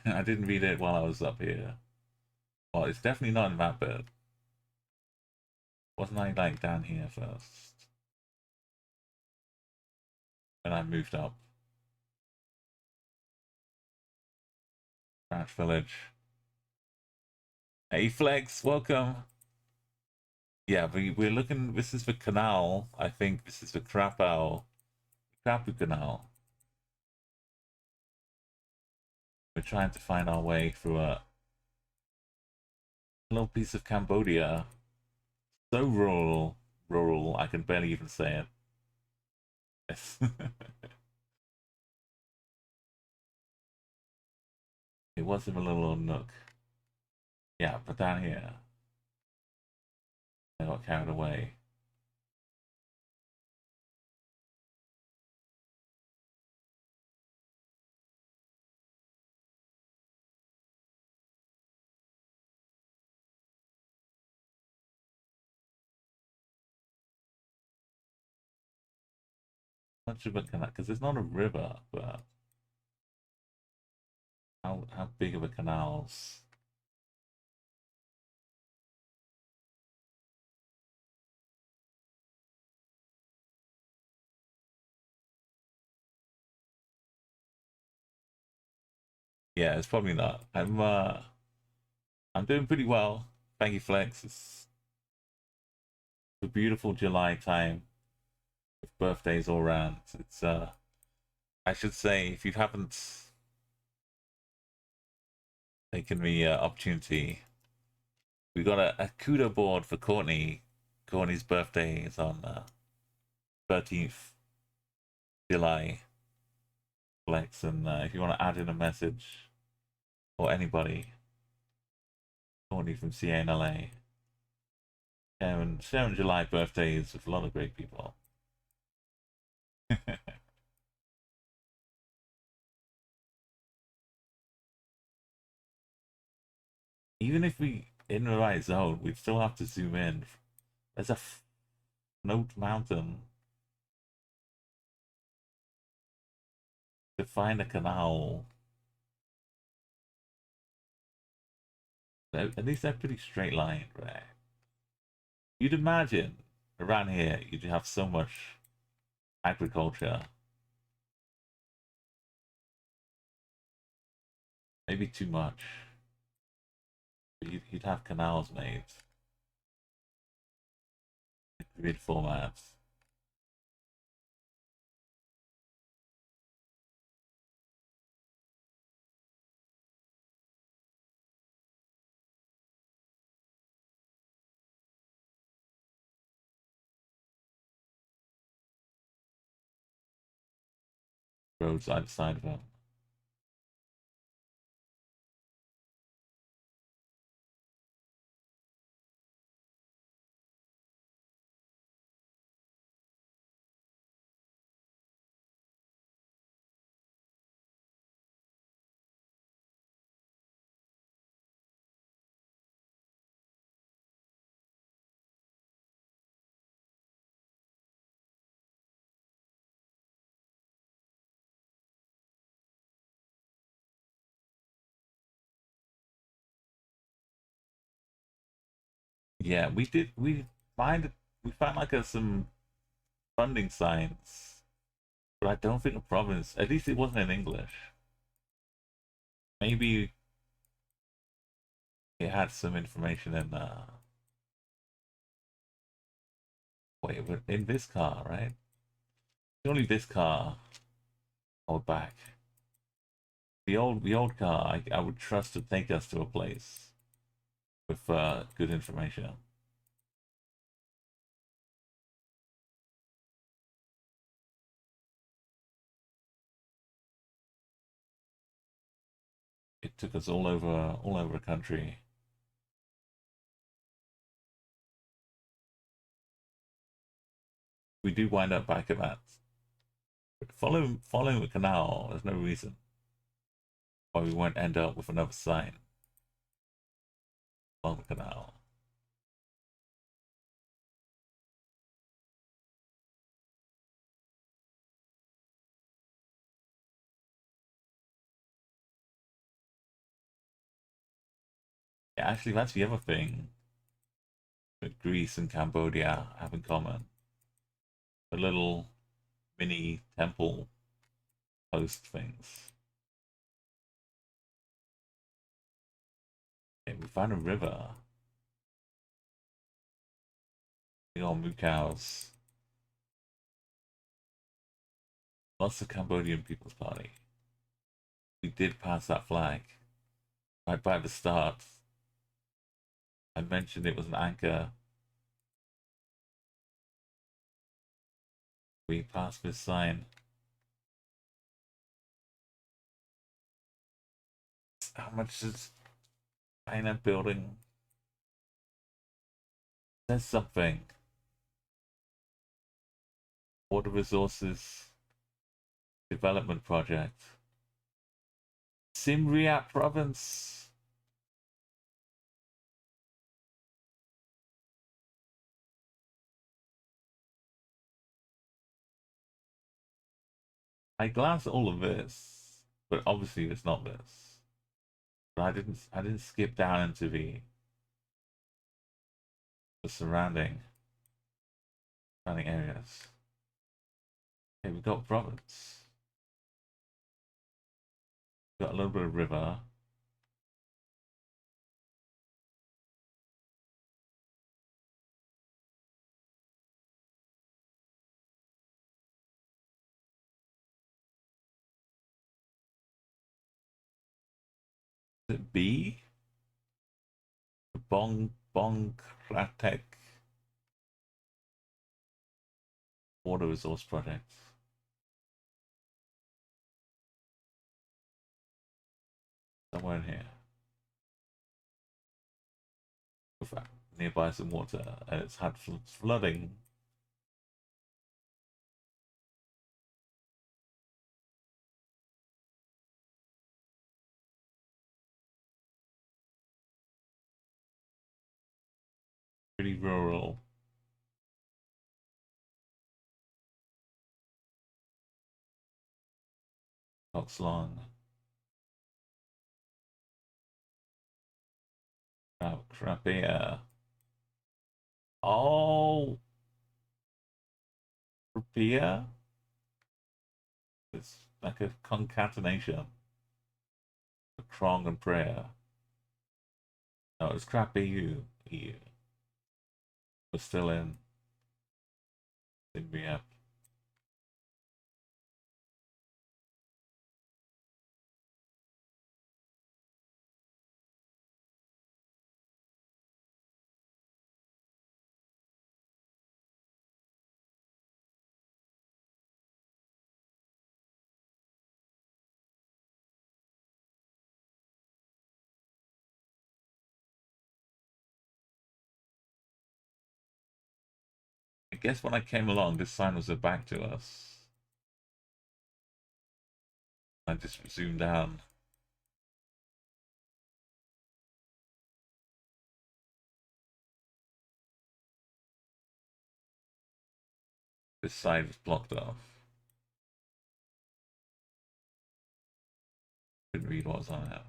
I didn't read it while I was up here. Well, it's definitely not in that bit. Wasn't I like down here first? And I moved up. Branch village. Hey Flex, welcome. Yeah, we're looking. This is the canal. I think this is the Krapu Canal. We're trying to find our way through a little piece of Cambodia. So rural. I can barely even say it. Yes. It was in a little nook. Yeah, but down here, I got carried away. Much of a canal because it's not a river, but how big of a canals? Yeah, it's probably not. I'm doing pretty well. Thank you, Flex. It's a beautiful July time with birthdays all around. It's I should say if you haven't taken the opportunity, we got a Kudo board for Courtney. Courtney's birthday is on 13th July. Flex, and if you want to add in a message or anybody, Courtney from CNLA. Sharing July birthdays with a lot of great people. even if we in the right zone, we'd still have to zoom in. There's a float mountain to find a canal. At least they're pretty straight line, right? You'd imagine around here you'd have so much agriculture. Maybe too much. But you'd have canals made. Grid formats. Roads either side of them. Yeah, find we found like some funding signs, but I don't think the province. At least it wasn't in English. Maybe it had some information in. Wait, but in this car, right? Only this car. Hold back. The old car. I would trust to take us to a place with good information. It took us all over the country. We do wind up back at that. But following the canal, there's no reason why we won't end up with another sign along the canal. Yeah, actually, that's the other thing that Greece and Cambodia have in common. The little mini temple host things. Okay, we found a river. Big old moo cows. Lots of Cambodian People's Party. We did pass that flag right by the start. I mentioned it was an anchor. We passed this sign. How much is China building? There's something. Water resources development project. Siem Reap province. I glanced at all of this, but obviously it's not this. But I didn't skip down into the surrounding areas. Okay, we've got province. We've got a little bit of river. Is it B? Bong Kratek Water Resource Project. Somewhere in here. In fact, nearby some water, and it's had flooding. really rural. Box long. Crappy. Oh, Rapia? It's like a concatenation of Krong and prayer. No, it's crappy EU. We're still in rehab. I guess when I came along, this sign was a back to us. I just zoomed down. This side was blocked off. Couldn't read what was on it.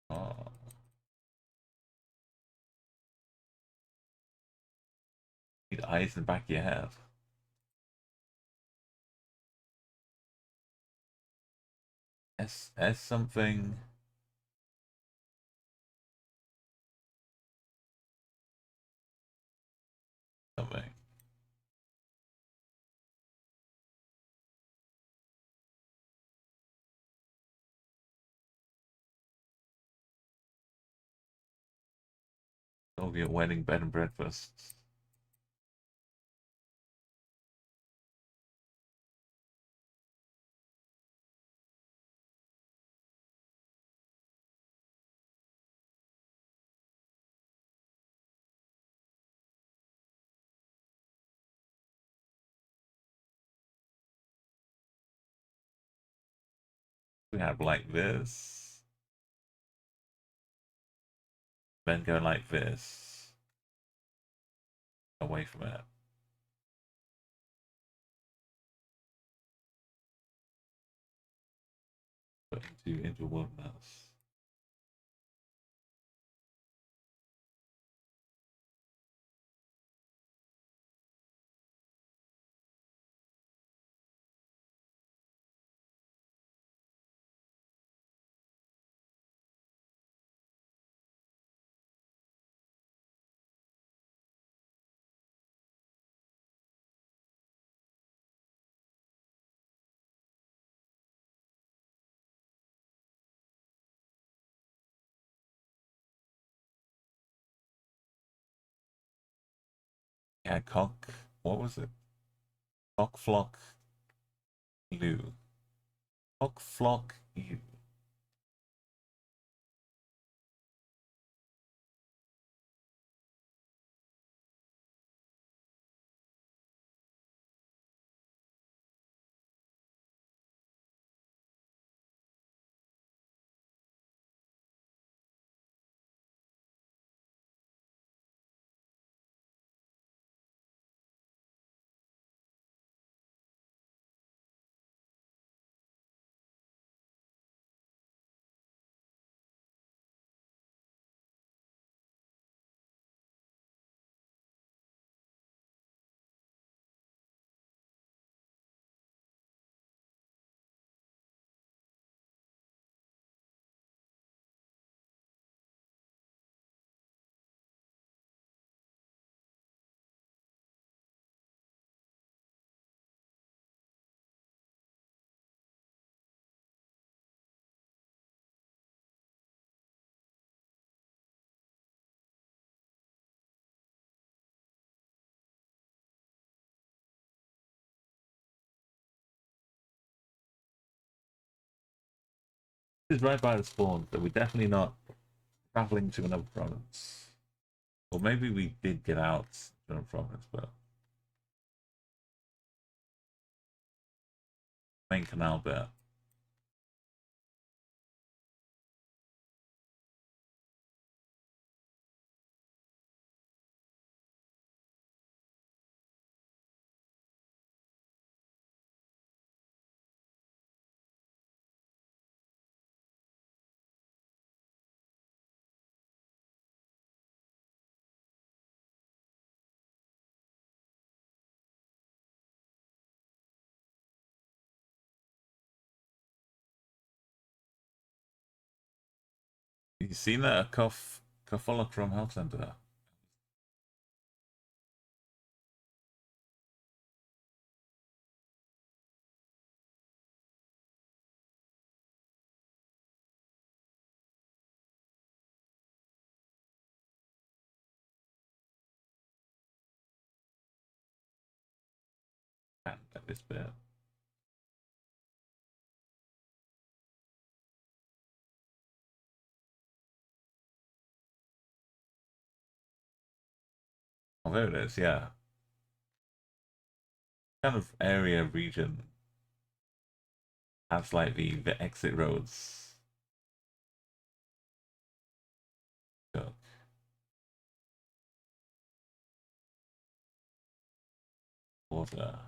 Oh. Need eyes in the back of your head. S something. Something. Soviet wedding bed and breakfast. We have like this. Then go like this. Away from it. But into wilderness. Yeah, cock. What was it? Cock flock you. Cock flock you. This is right by the spawn, so we're definitely not traveling to another province. Or maybe we did get out to another province, but main canal bit. seen that Kafala from Health Center? At this bit. Oh, there it is, yeah. Kind of area region has like the exit roads. So, water.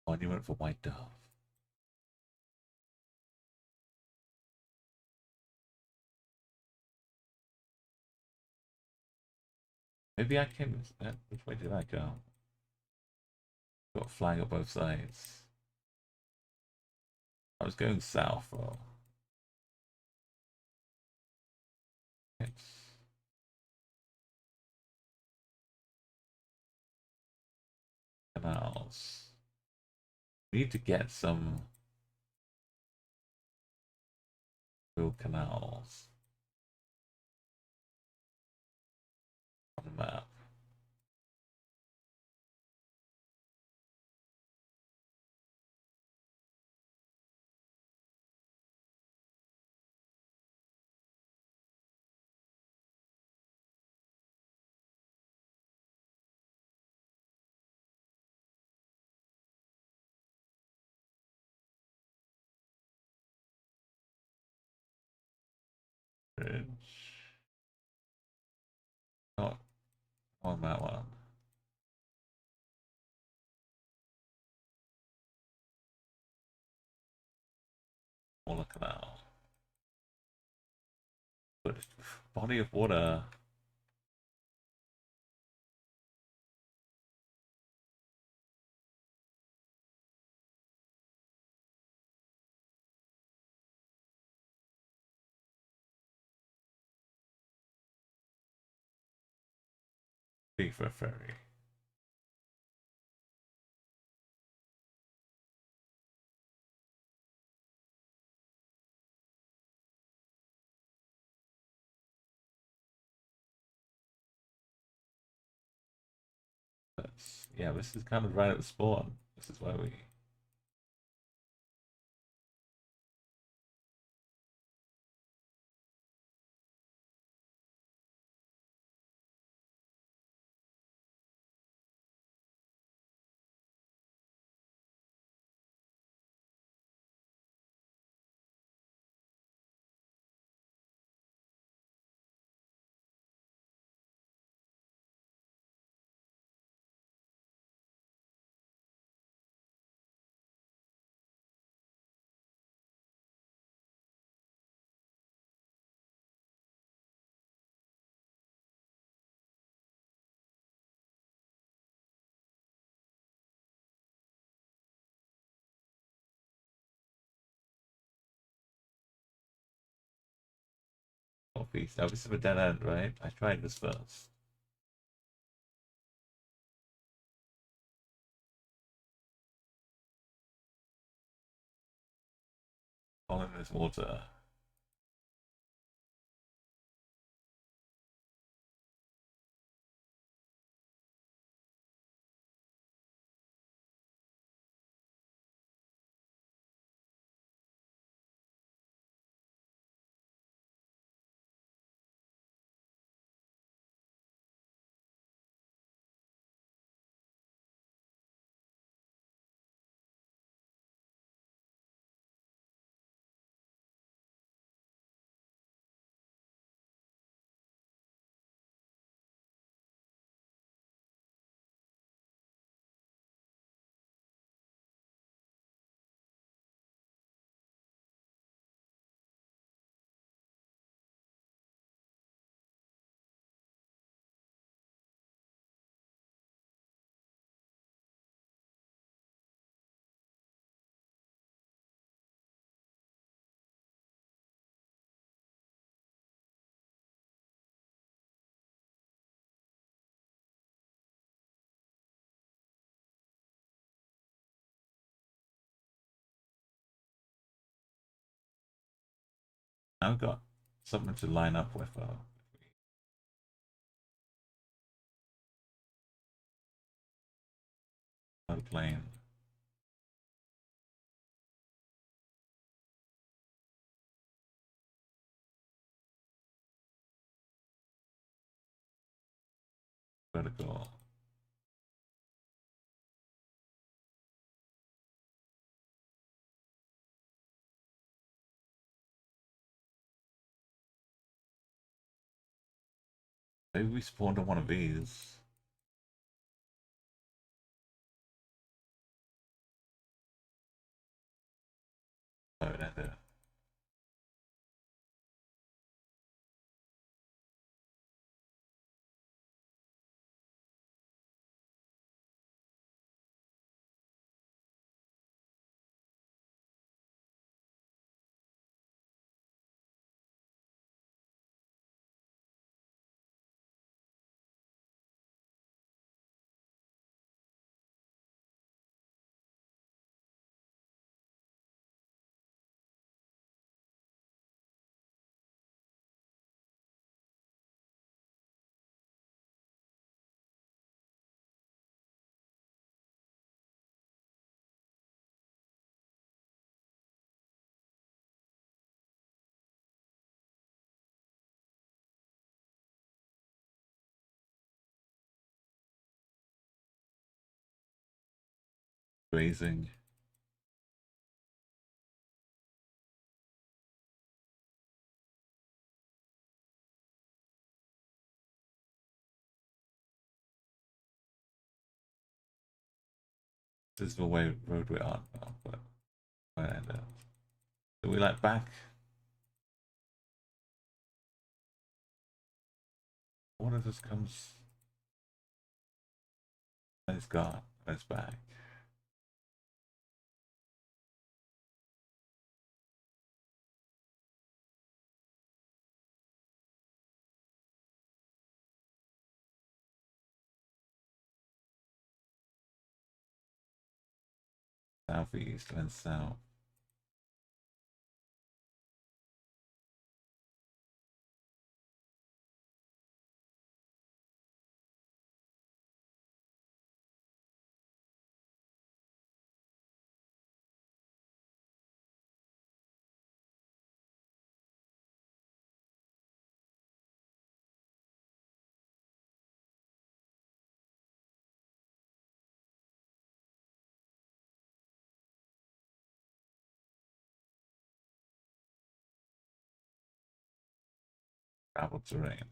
Monument for White Dove. Maybe I came. Which way did I go? Got a flag on both sides. I was going south, or it's canals. We need to get some real canals on the map. Bridge. Not on that one. Smaller canal. But body of water. Big for a ferry. That's, yeah, this is kind of right at the spawn. This is where we. Northeast. Now this is a dead end, right? I tried this first. All in this water. I've got something to line up with. Plane. Vertical. Maybe we spawned on one of these. Oh, it ended. Grazing. This is the way road we are now, but I ended. So we like back. What if this comes? It's gone. It's back. Southeast and south. Travel terrain.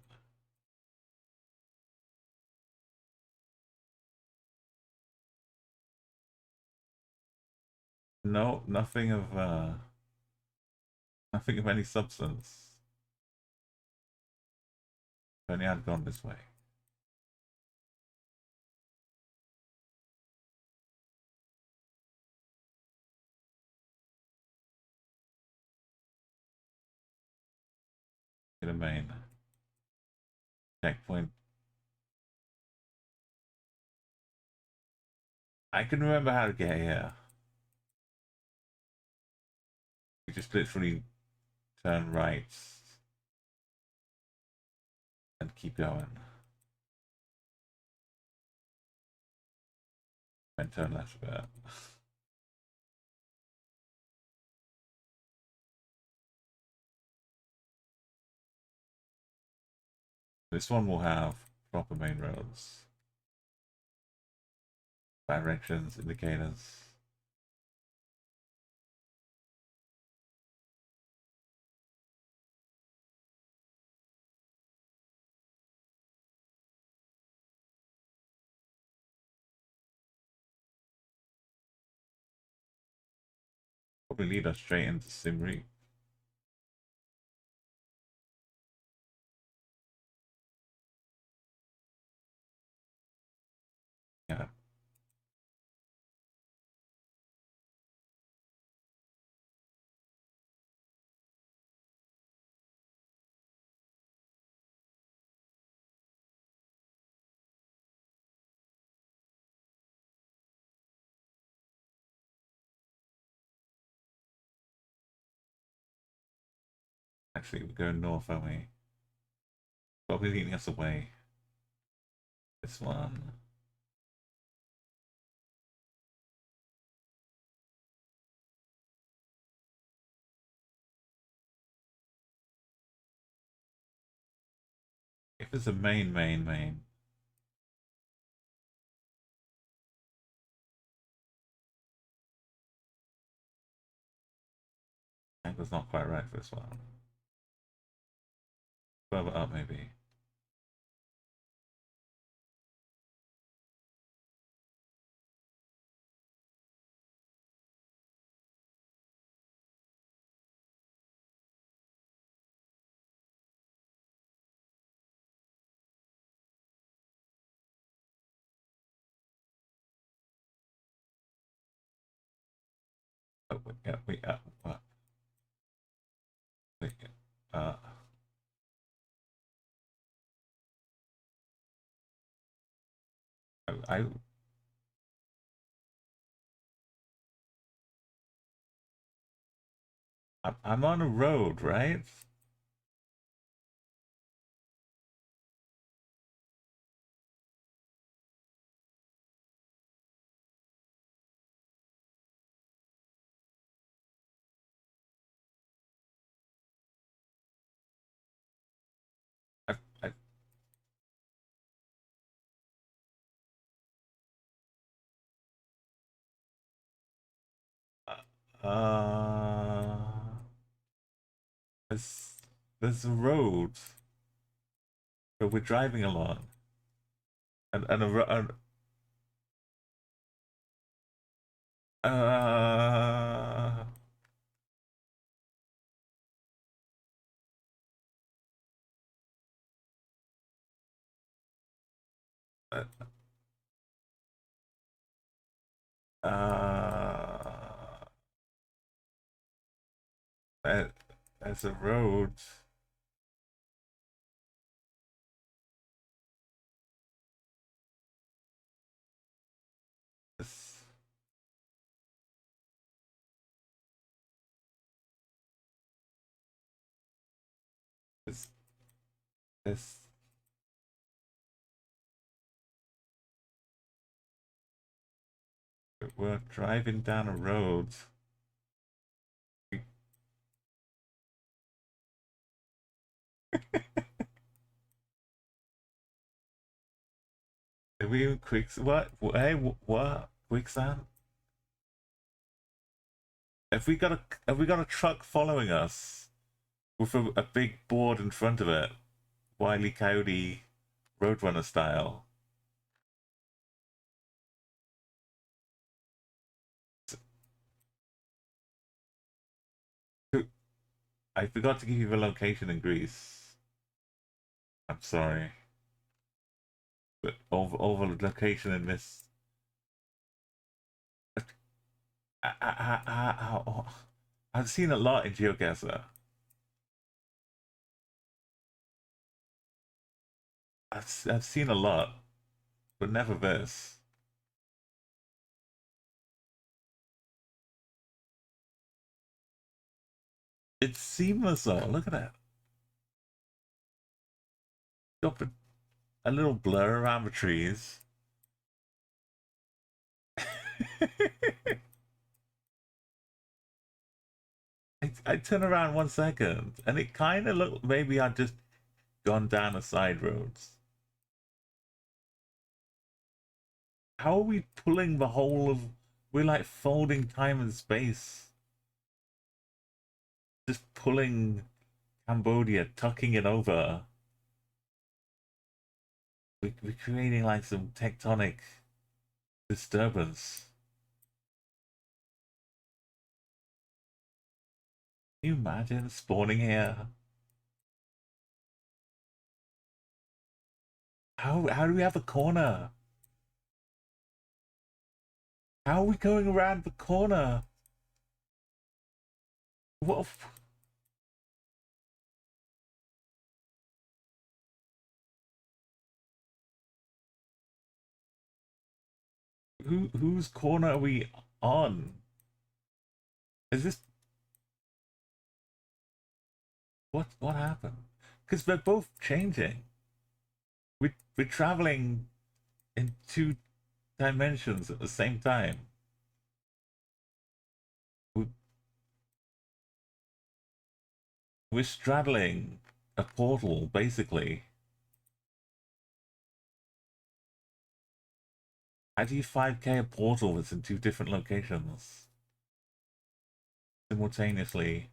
No, nothing of any substance. If only I'd gone this way. Get a main checkpoint. I can remember how to get here. We just literally turn right and keep going. And turn left a bit. This one will have proper main roads. Directions, indicators. Probably lead us straight into Simri. Yeah. Actually, we're going north, aren't we? Probably leading us away. This one. If it's a main. Angle's not quite right for this one. Further up, maybe. Oh, wait, yeah, wait, what? Wait, uh, I, I'm on a road, right? I, I, uh, there's, there's a road, but we're driving along, and uh, uh, uh, there's a road. There's, there's, there's, we're driving down a road. Are we in what? Hey, what? Quicksand? Have we got a truck following us with a big board in front of it, Wile E. Coyote Roadrunner style? I forgot to give you the location in Greece. I'm sorry, but over the location in this. I've seen a lot in GeoGuessr. I've seen a lot, but never this. It's seamless though. Look at that. Got a little blur around the trees. I turn around 1 second, and it kind of looked maybe I'd just gone down a side roads. How are we pulling the whole of? We're like folding time and space, just pulling Cambodia, tucking it over. We're creating like some tectonic disturbance. Can you imagine spawning here? How do we have a corner? How are we going around the corner? What? Whose corner are we on? Is this What happened? Because we're both changing. We're traveling in two dimensions at the same time. We, we're straddling a portal, basically. How do you 5K a portal that's in two different locations simultaneously?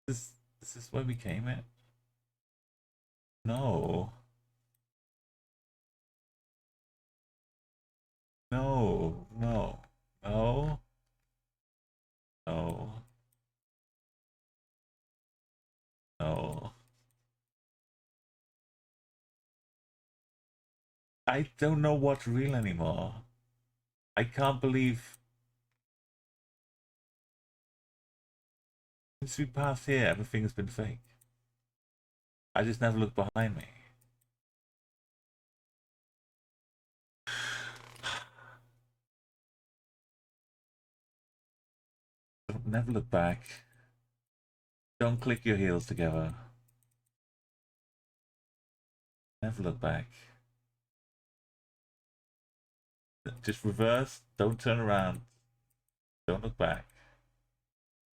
This is where we came in? No. No. No. No. No. No. I don't know what's real anymore. I can't believe since we passed here, everything's been fake. I just never look behind me. Don't never look back. Don't click your heels together. Never look back. Just reverse. Don't turn around. Don't look back.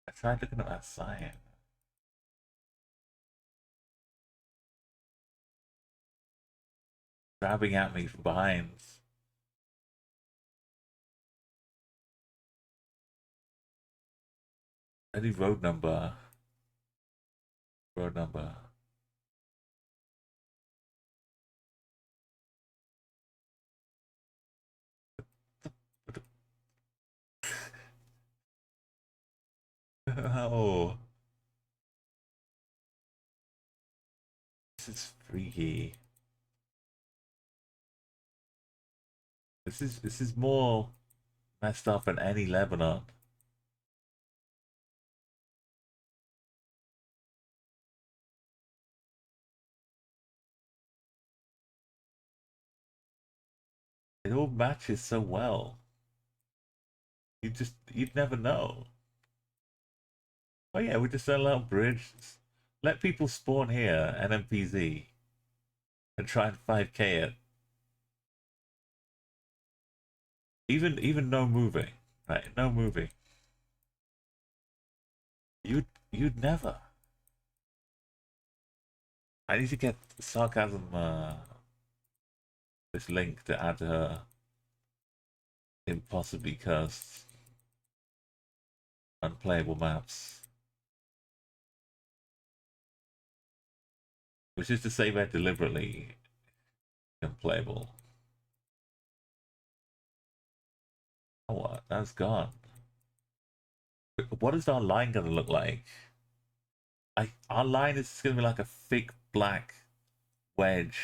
I tried looking at that sign. Grabbing at me from behind. Any road number. Road number. Oh. This is freaky. This is more messed up than any Lebanon. It all matches so well. You'd never know. Oh yeah, we just sell out bridge. Let people spawn here, NMPZ, and try and 5K it. Even no moving, right? No moving. You'd never. I need to get sarcasm. This link to add to her impossibly cursed unplayable maps, which is to say they're deliberately unplayable. Oh, what? That's gone. What is our line gonna look like? Our line is gonna be like a thick black wedge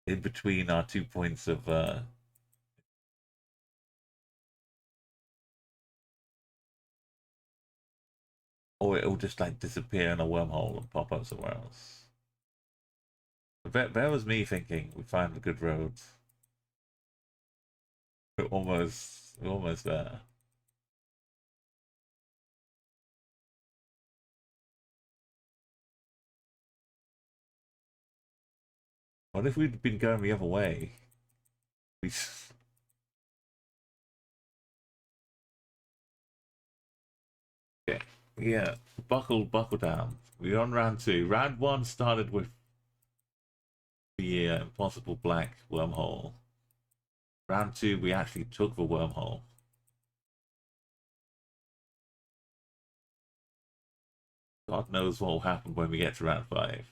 in between our 2 points of or it'll just like disappear in a wormhole and pop up somewhere else. That was me thinking we found a good road. We're almost there. What if we'd been going the other way? We... Okay. Yeah, buckle down. We're on round 2. Round 1 started with the impossible black wormhole. Round 2, we actually took the wormhole. God knows what will happen when we get to round 5.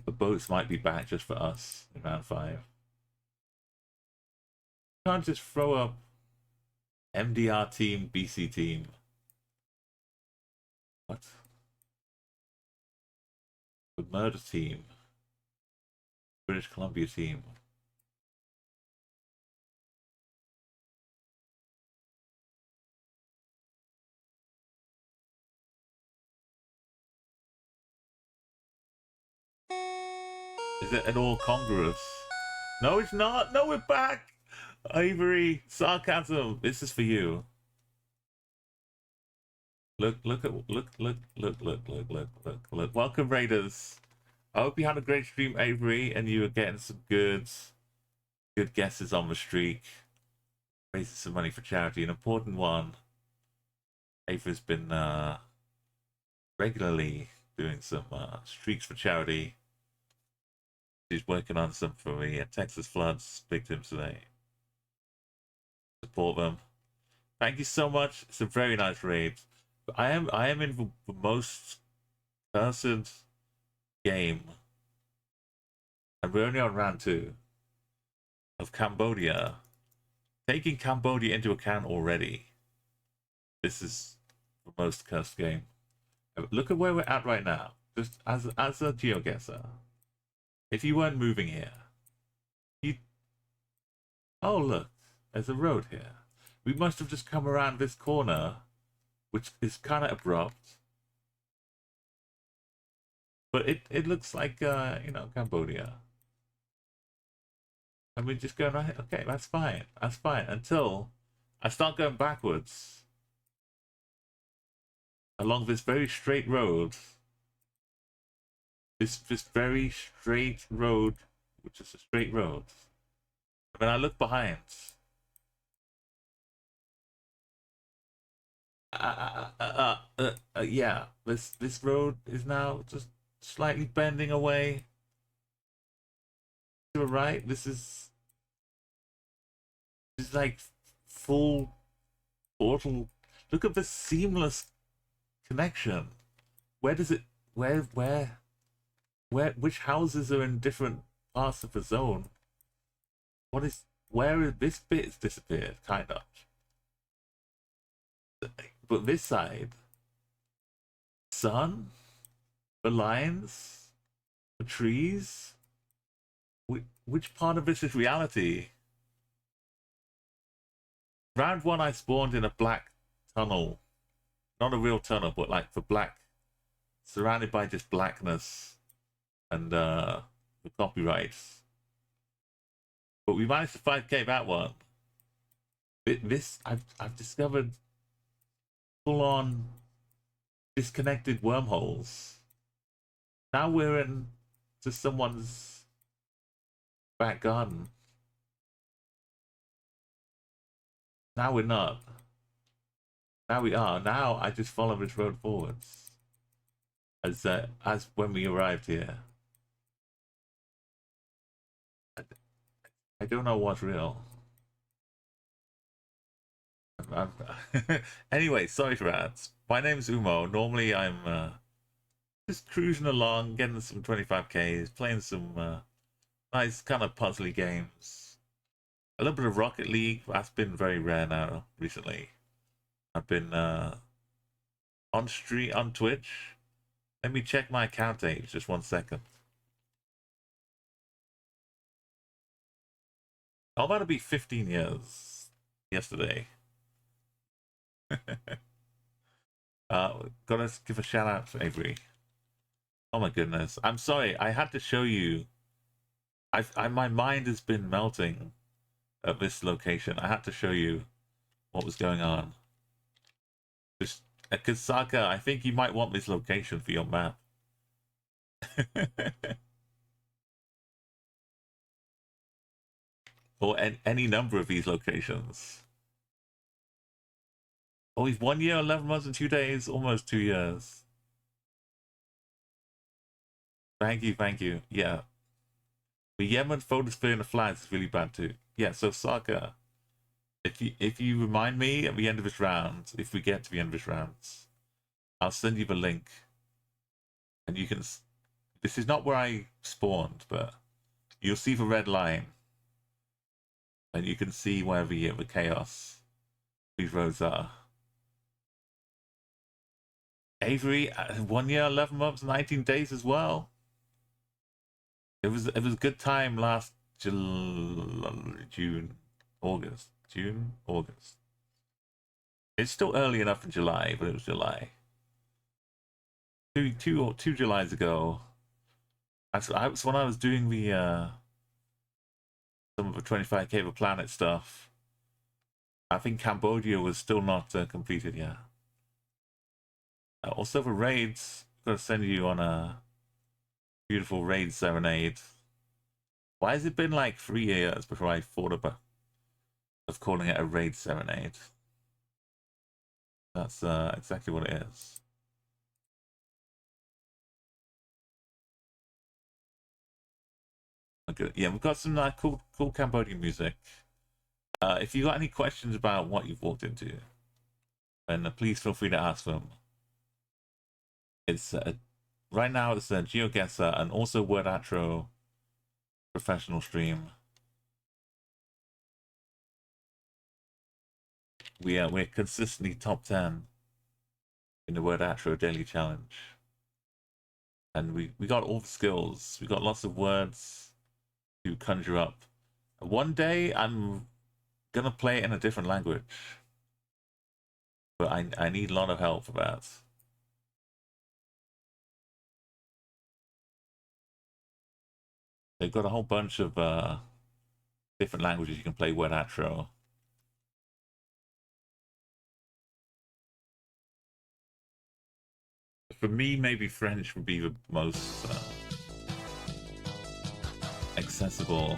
The boats might be back just for us in round 5. Can't just throw up MDR team, BC team. What? The murder team. British Columbia team. Is it at all congruous? No, it's not. No, we're back. Avery, sarcasm. This is for you. Look, look at look. Welcome, Raiders. I hope you had a great stream, Avery, and you were getting some good guesses on the streak. Raising some money for charity, an important one. Avery's been regularly doing some streaks for charity. She's working on some for the Texas floods victims today. Support them. Thank you so much. It's a very nice raid. I am in the most cursed game, and we're only on round 2 of Cambodia. Taking Cambodia into account already, this is the most cursed game. Look at where we're at right now. Just as a GeoGuessr, if you weren't moving here, oh look, there's a road here. We must have just come around this corner, which is kind of abrupt. But it looks like, you know, Cambodia. And we're just going right. Okay, that's fine. That's fine. Until I start going backwards along this very straight road. This very straight road, which is a straight road. When I look behind, yeah, this road is now just slightly bending away to the right. This is like full portal. Look at the seamless connection. Where does it? Which houses are in different parts of the zone? What is? Where is this bit? Has disappeared, kind of. But this side, sun, the lines, the trees. Which part of this is reality? Round 1, I spawned in a black tunnel. Not a real tunnel, but like the black, surrounded by just blackness and the copyrights. But we managed to 5K that one. This I've discovered full-on disconnected wormholes. Now we're in just someone's back garden. Now we're not. Now we are. Now I just follow this road forwards. As when we arrived here. I don't know what's real. Anyway, sorry for that. My name's Umo. Normally I'm just cruising along, getting some 25Ks, playing some nice kind of puzzly games. A little bit of Rocket League. That's been very rare now recently. I've been on Twitch. Let me check my account age. Just 1 second. Oh, that'll be 15 years yesterday. Gotta give a shout out to Avery. Oh my goodness. I'm sorry. I had to show you. My mind has been melting at this location. I had to show you what was going on. Just because Saka, I think you might want this location for your map. Or any number of these locations. Oh, he's 1 year, 11 months and 2 days, almost 2 years. Thank you. Yeah. The Yemen photosphere and the flags is really bad too. Yeah, so Saka, if you remind me at the end of this round, if we get to the end of this round, I'll send you the link. And you can, this is not where I spawned, but you'll see the red line. And you can see where the chaos these roads are. Avery, 1 year, 11 months, 19 days as well. It was a good time last June, August. It's still early enough in July, but it was July. Two Julys ago. That's when I was doing the some of the 25k of planet stuff. I think Cambodia was still not completed yet. Also, the raids, gotta send you on a beautiful raid serenade. Why has it been like 3 years before I thought about of calling it a raid serenade? That's exactly what it is. Okay. Yeah, we've got some cool Cambodian music. If you got any questions about what you've walked into, then please feel free to ask them. It's right now it's a GeoGuessr and also Wordatro professional stream. We're consistently top 10 in the Wordatro daily challenge, and we got all the skills. We got lots of words to conjure up. One day I'm gonna play it in a different language, but I need a lot of help for that. They've got a whole bunch of different languages you can play Wordatro. For me, maybe French would be the most accessible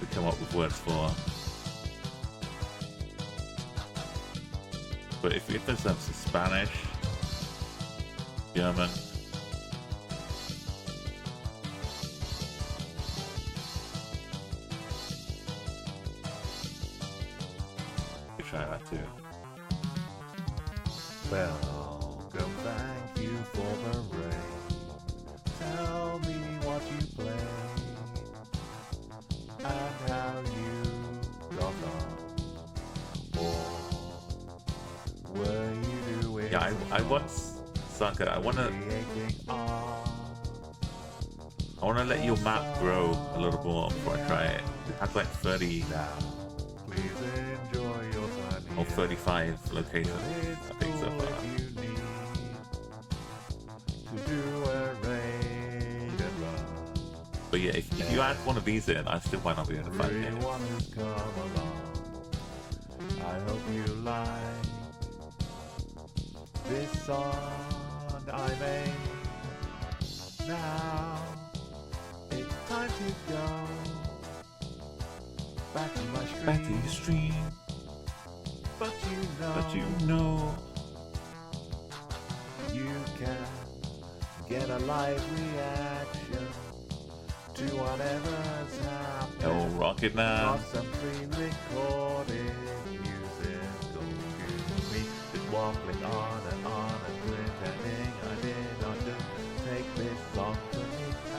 to come up with words for. But if there's some Spanish, German, you try that too. Welcome, thank you for the raid. Tell me what you played and how you got on. Or were you doing? Yeah, I want Saka. I wanna let your map grow a little more before I try it. It has like 30 now. Please enjoy your time or here. 35 locations, I think so far. But yeah, if you add one of these in, I still might not be able to find it. I hope you like this song I made. Now it's time to go back to my stream. Back to your stream, But but you know, you can get a live reaction to whatever's happening. oh rocket now. Got some pre-recorded musical to me. Just waffling on and pretending I did not just take this song to me.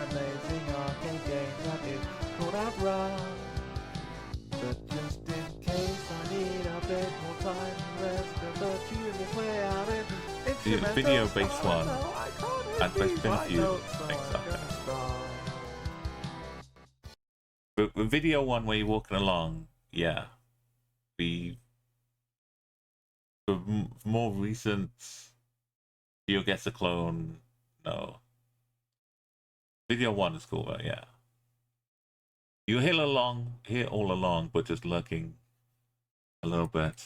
Amazing arcade game that is called Outrun. But just in case I need a bit more time, rest of the tune is way out in instrumental. Video-based one. And there's been a few things out there. The video one where you're walking along, yeah. The more recent GeoGuessr clone, no. Video one is cool, but yeah. You hear all along, but just lurking a little bit.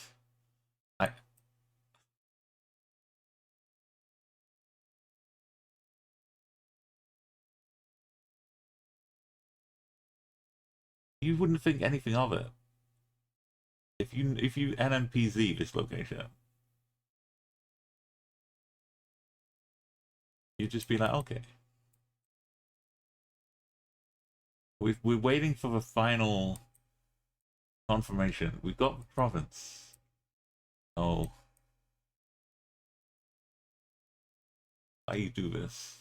You wouldn't think anything of it if you NMPZ this location. You'd just be like, okay. We're waiting for the final confirmation. We've got the province. Oh. How you do this?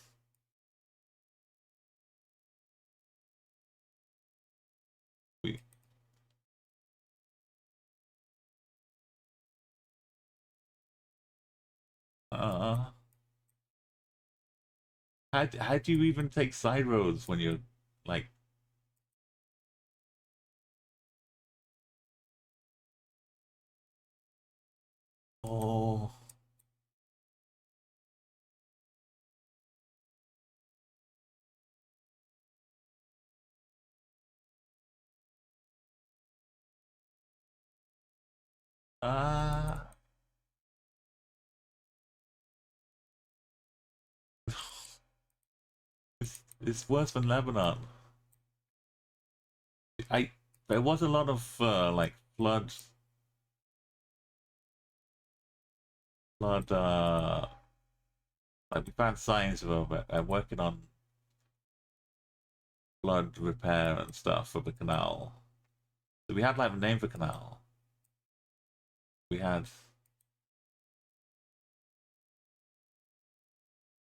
How do you even take side roads when you're like? Oh. Uh, it's worse than Lebanon. I There was a lot of like flood. Like we found signs of working on flood repair and stuff for the canal. So we had like a name for canal. We had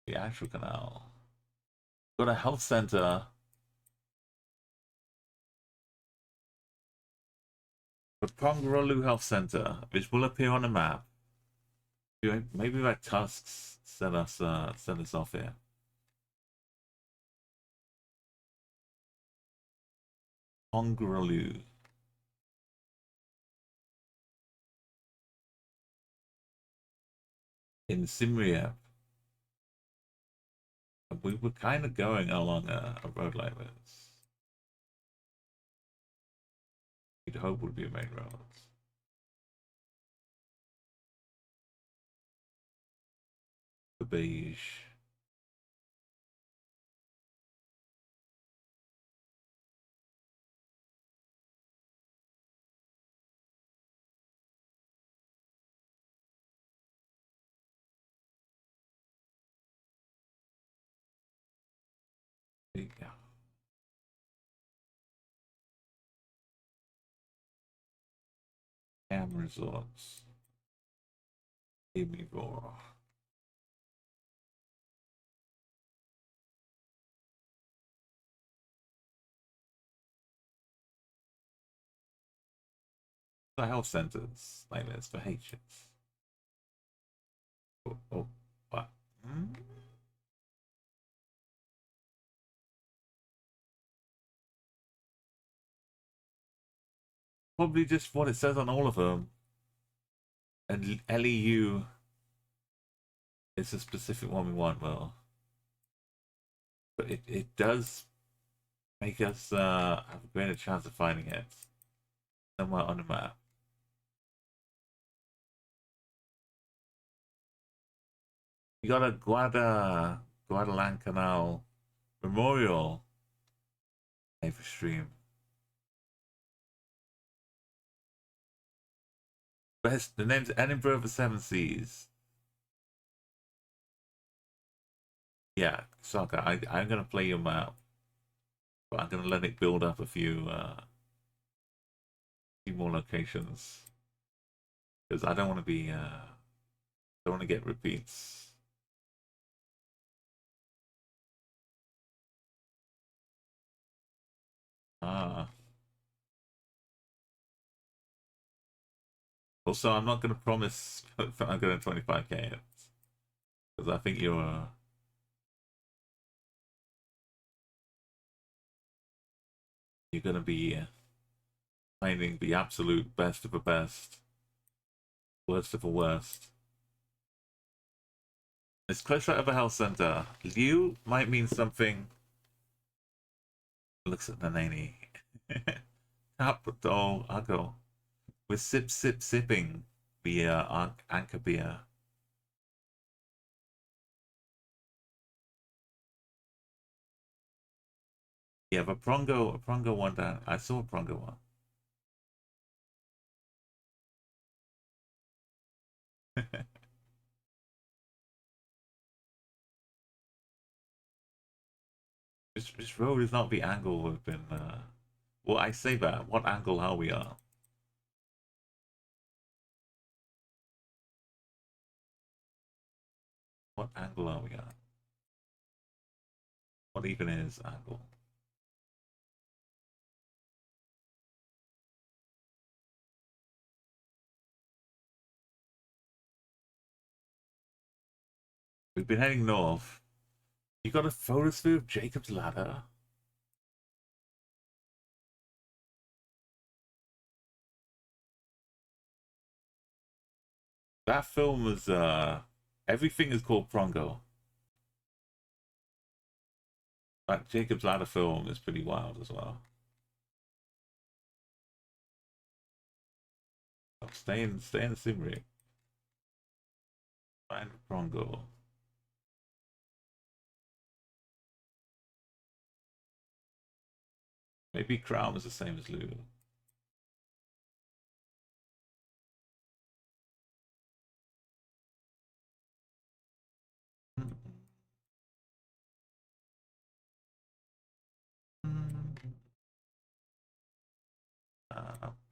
the actual canal. Got a health center. The Pongrolu Health Center, which will appear on the map. Maybe my tasks send us off here. Pongrolu. In Simriep. We were kind of going along a road like this. You'd hope would be a main road. The beige. Yeah. Cam Resorts. Herbivore. The health centers like this for H's. Oh, what? Hmm? Probably just what it says on all of them. And LEU is a specific one we want, well. But it does make us have a greater chance of finding it somewhere on the map. You got a Guadalcanal Memorial paper stream. But the name's Edinburgh of the Seven Seas. Yeah, Soccer, I'm gonna play your map. But I'm gonna let it build up a few more locations. Because I don't wanna be don't wanna get repeats. Ah. Also, I'm not going to promise that I'm going to 25k because I think you're going to be finding the absolute best of the best, worst of the worst. It's close right of a health center. Liu might mean something. Looks at Nanani. Capital, I'll go. We're sipping the anchor beer. Yeah, but a Prongo one down. I saw a Prongo one. This road is not the angle we've been. Well, I say that. What angle are we on? What angle are we on? What even is angle? We've been heading north. You got a photosphere of Jacob's Ladder? That film was, everything is called Prongo. That Jacob's Ladder film is pretty wild as well. Stay in the sim rig. Find Brongo. Maybe Crown is the same as Lou.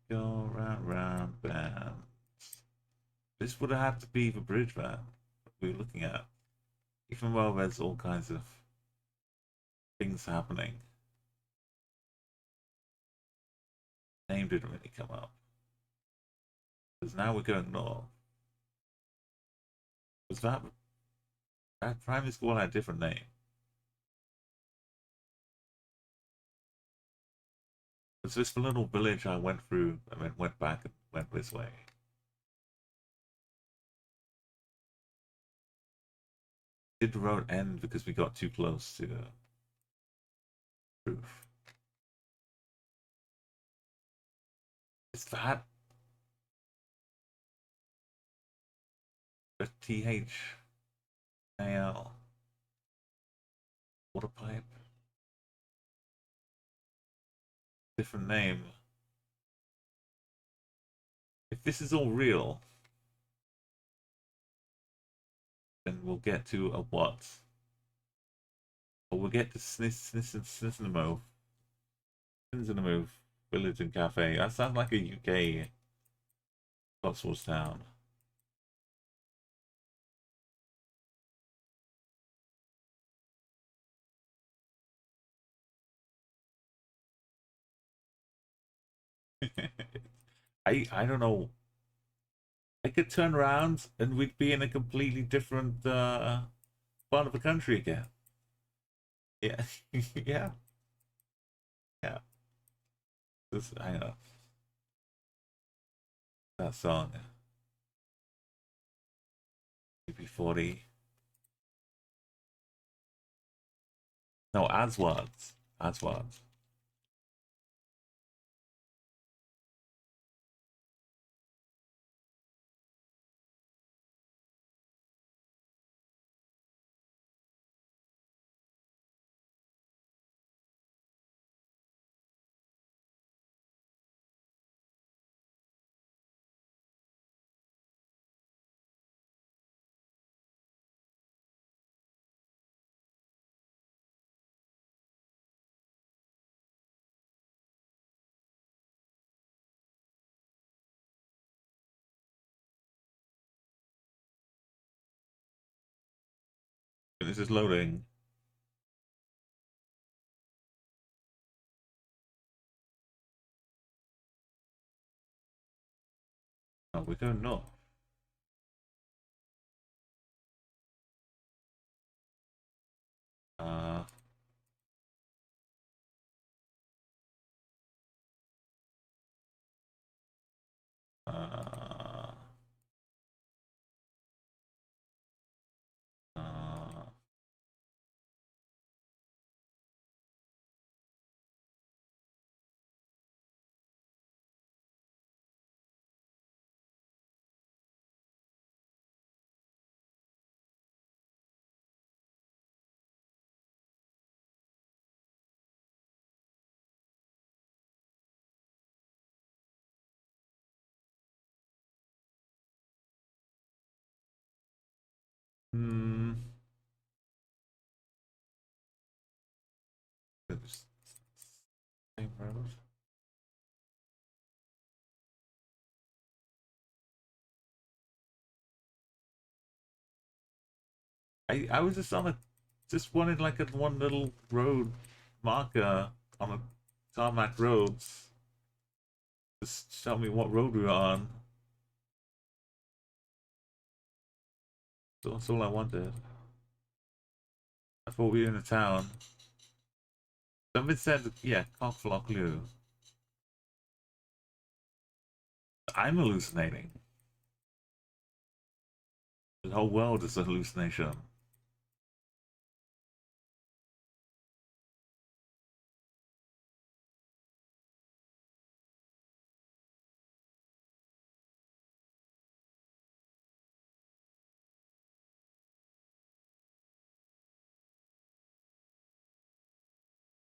Go round, bam. This would have to be the bridge van we're looking at. Even though there's all kinds of things happening. Name didn't really come up. Because now we're going north. Was that primary school had a different name? Was this the little village I went through and then went back and went this way? Did the road end because we got too close to the roof? Is that a THAL water pipe? Different name. If this is all real, then we'll get to a what? Or we'll get to Snizzinamo Village and Cafe. That sounds like a UK Cotswolds town. I don't know. I could turn around and we'd be in a completely different part of the country again. Yeah, yeah, yeah. Just hang on. That song. Maybe 40. No, Aswad. Aswad. This is loading. Oh, we're going north. Uh, uh, uh, hmm. Same road. I was just on a just wanted like a one little road marker on a tarmac roads. Just tell me what road we were on. So that's all I wanted. I thought we were in a town. Somebody said, yeah, Cockflock Lou. I'm hallucinating. The whole world is a hallucination.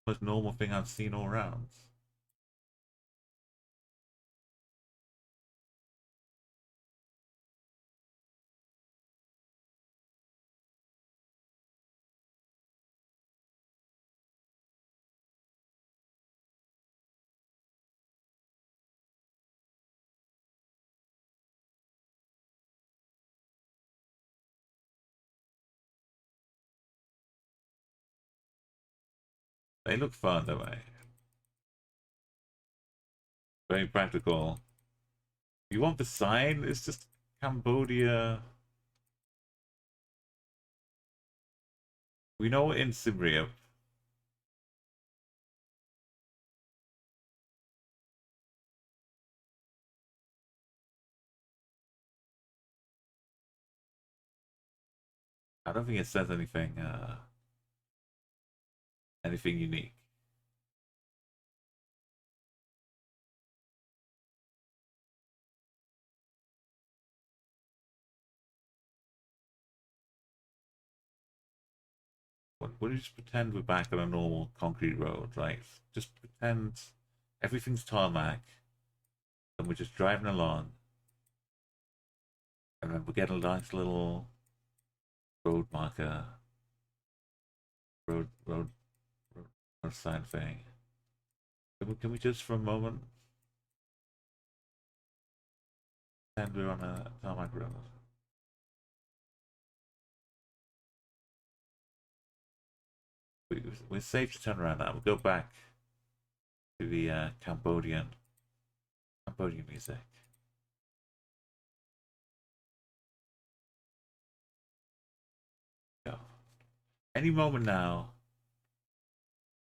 Most normal thing I've seen all around. They look fun, don't they? Very practical. You want the sign? It's just Cambodia. We know it in Siem Reap. I don't think it says anything anything unique. What do you just pretend we're back on a normal concrete road? Like, just pretend everything's tarmac and we're just driving along and then we get a nice little road marker, road, road, road sign thing. Can we just for a moment pretend we're on a tarmac road? We're safe to turn around now. We'll go back to the Cambodian music. Go. Any moment now,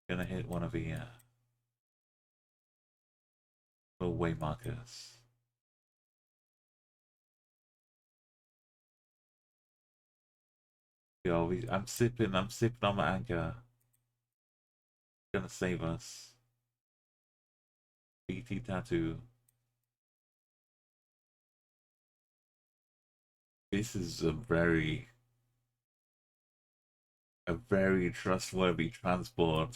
gonna hit one of the little way markers. Yo, I'm sipping on my anchor. Gonna save us. BT tattoo. This is a very trustworthy transport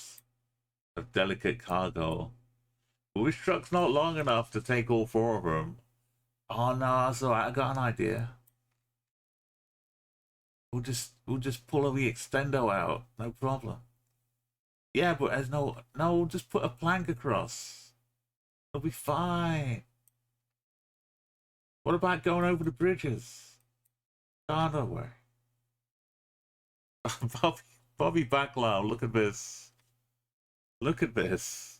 of delicate cargo. But this truck's not long enough to take all four of them. Oh no, that's alright, I got an idea. We'll just pull the extendo out, no problem. Yeah, but there's no, just put a plank across. It'll be fine. What about going over the bridges? Oh, no way. Bobby Baclow, look at this. Look at this.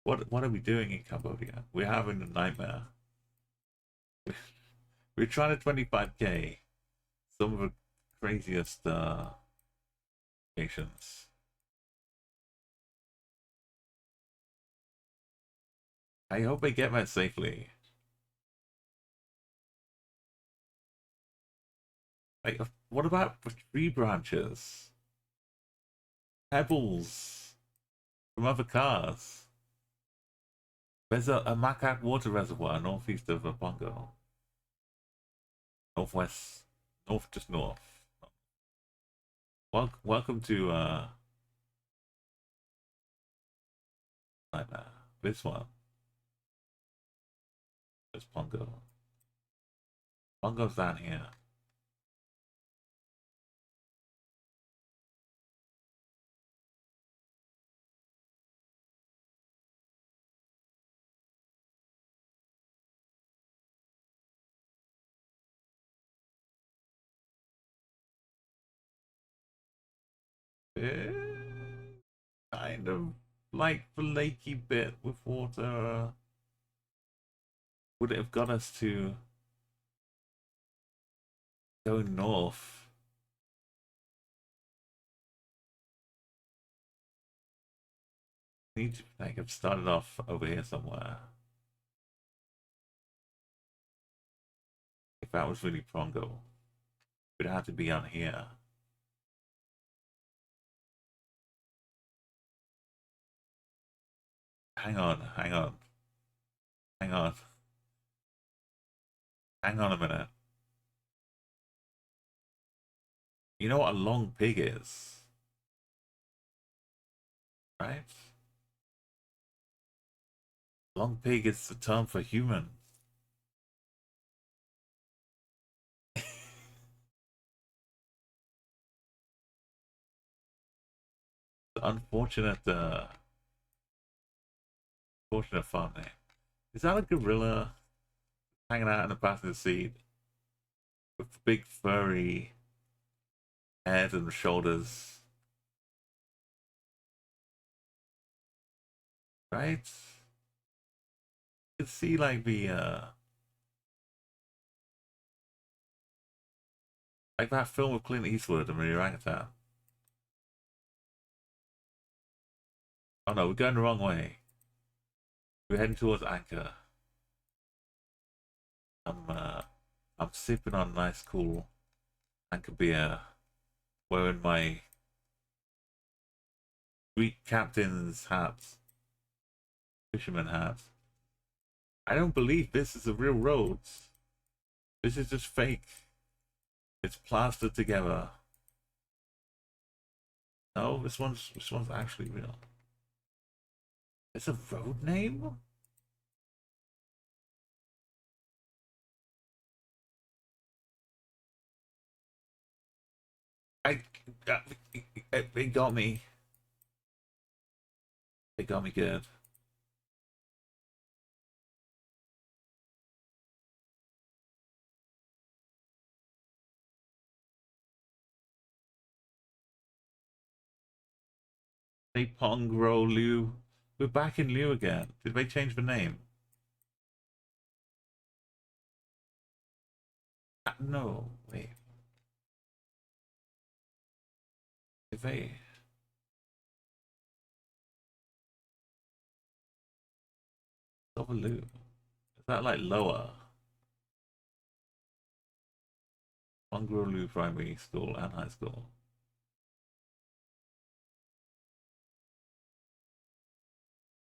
What are we doing in Cambodia? We're having a nightmare. We're trying to 25k. Some of the craziest nations. I hope they get there safely. Like, what about tree branches? Pebbles from other cars. There's a macaque water reservoir northeast of Pongo. Northwest. Just north. Welcome to nightmare. This one. There's Pongo. Pongo's down here. Eh, kind of like the lakey bit with water. Would it have got us to go north? Need to like have started off over here somewhere. If that was really Pongo, it would have to be on here. Hang on. Hang on. Hang on a minute. You know what a long pig is, right? Long pig is the term for human. Unfortunate, unfortunate farm name. Is that a gorilla hanging out in the passenger seat with big furry head and shoulders? Right? You can see like that film with Clint Eastwood and the orangutan. Oh no, we're going the wrong way. We're heading towards Anchor. I'm sipping on nice cool Anchor beer, wearing my Greek captain's hat, fisherman hat. I don't believe this is a real road. This is just fake. It's plastered together. No, this one's actually real. It's a road name? I it got me. It got me good. Hey Pongro Liu. We're back in Liu again. Did they change the name? No, wait. Did they? Double Liu. Is that like lower? Pongro Liu Primary School and High School.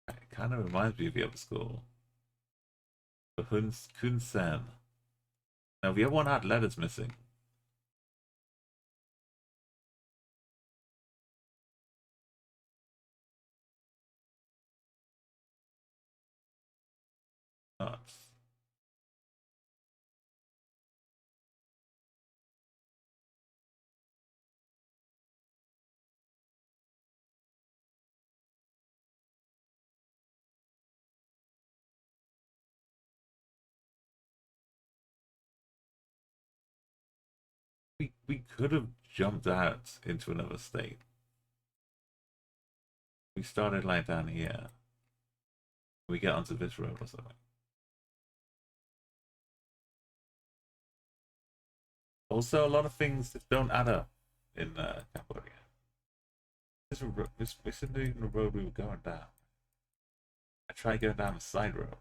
It kind of reminds me of the other school. The Kun Sen. Now the other one had letters missing. Nuts. We could have jumped out into another state. We started like down here. We get onto this road or something. Also, a lot of things that don't add up in Cambodia. This isn't even the road we were going down. I tried going down the side roads.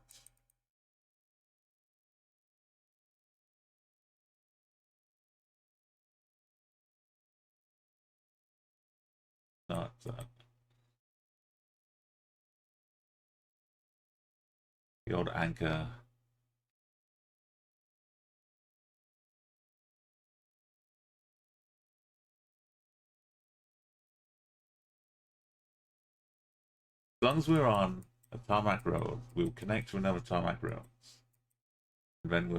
Not the old Anchor. As long as we're on a tarmac road, we'll connect to another tarmac road. And then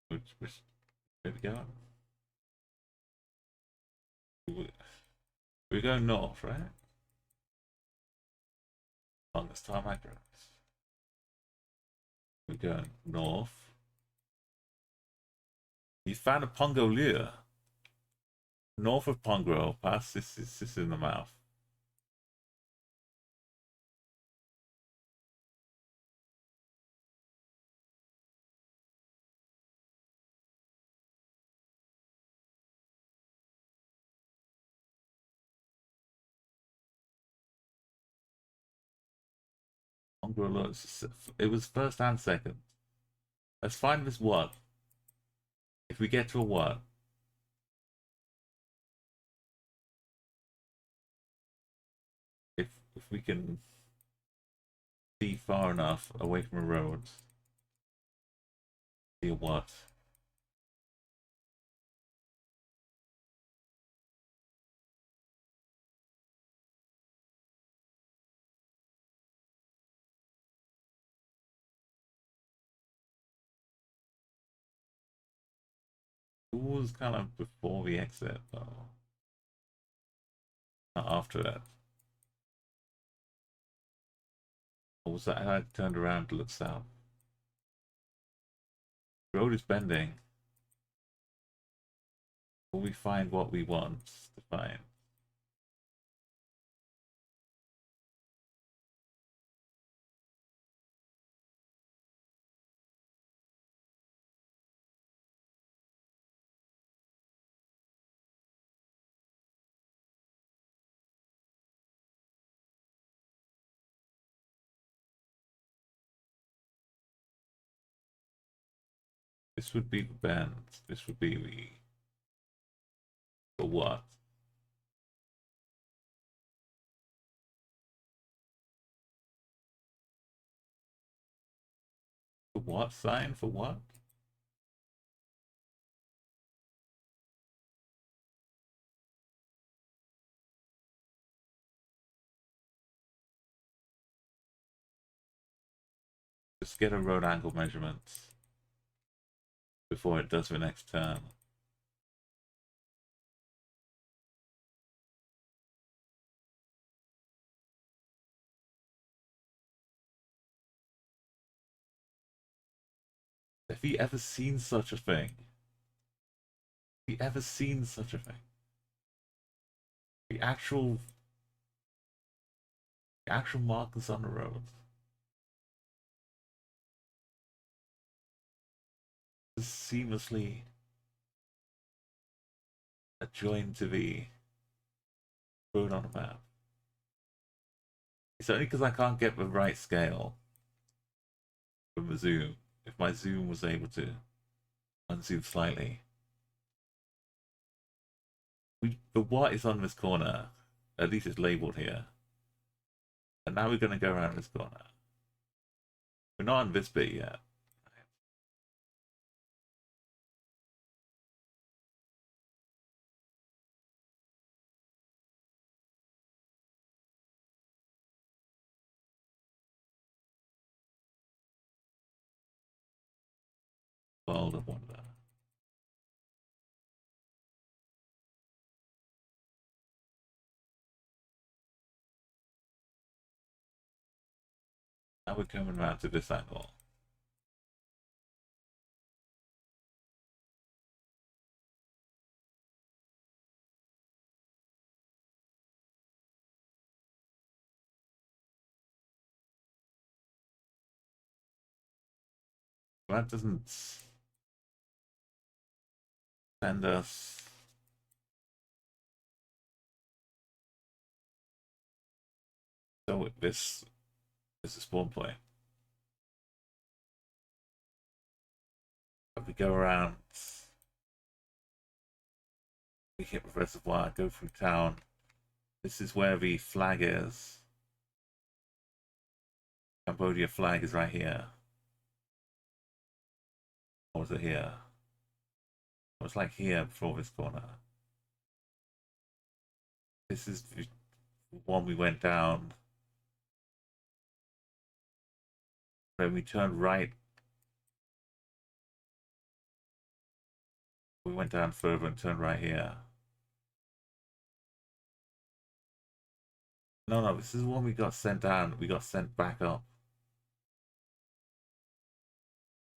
which where we go? We're going north, right? On this tarmac road. We're going north. You found a Pongo Lure. North of Pongro, past this is in the mouth. Pongro looks. It was first and second. Let's find this what. If we get to a what. If we can see far enough away from the roads. See a what. It was kind of before the exit, though. Not after it. Or was that I turned around to look south? The road is bending. Will we find what we want to find? This would be the bend. This would be the what? The what sign for what? Just get a road angle measurement before it does the next turn. Have you ever seen such a thing? Have you ever seen such a thing? The actual markers on the road. Just seamlessly adjoined to the road on the map. It's only because I can't get the right scale from the zoom. If my zoom was able to unzoom slightly. The what is on this corner. At least it's labeled here. And now we're going to go around this corner. We're not on this bit yet. World of Wonder. Now we're coming around to this angle. That doesn't send us. So this is a spawn point. If we go around, we hit the reservoir, go through town. This is where the flag is. Cambodia flag is right here. Or was it here? It was like here before this corner. This is the one we went down. Then we turned right. We went down further and turned right here. No, this is one we got sent down. We got sent back up.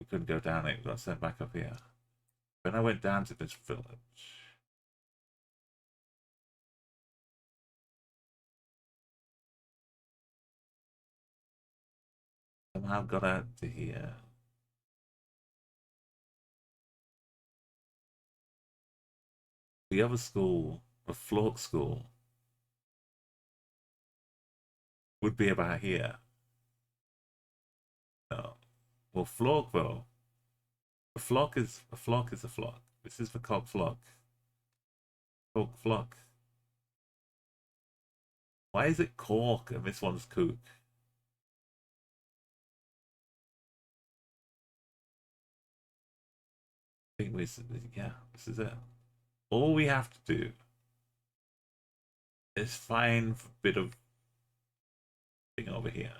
We couldn't go down it. We got sent back up here. When I went down to this village, somehow got out to here. The other school, the Flork school, would be about here. No. Well, Flork though. A flock is a flock is a flock. This is the cock flock. Cock flock. Why is it cork and this one's kook? I think this, yeah, this is it. All we have to do is find a bit of thing over here.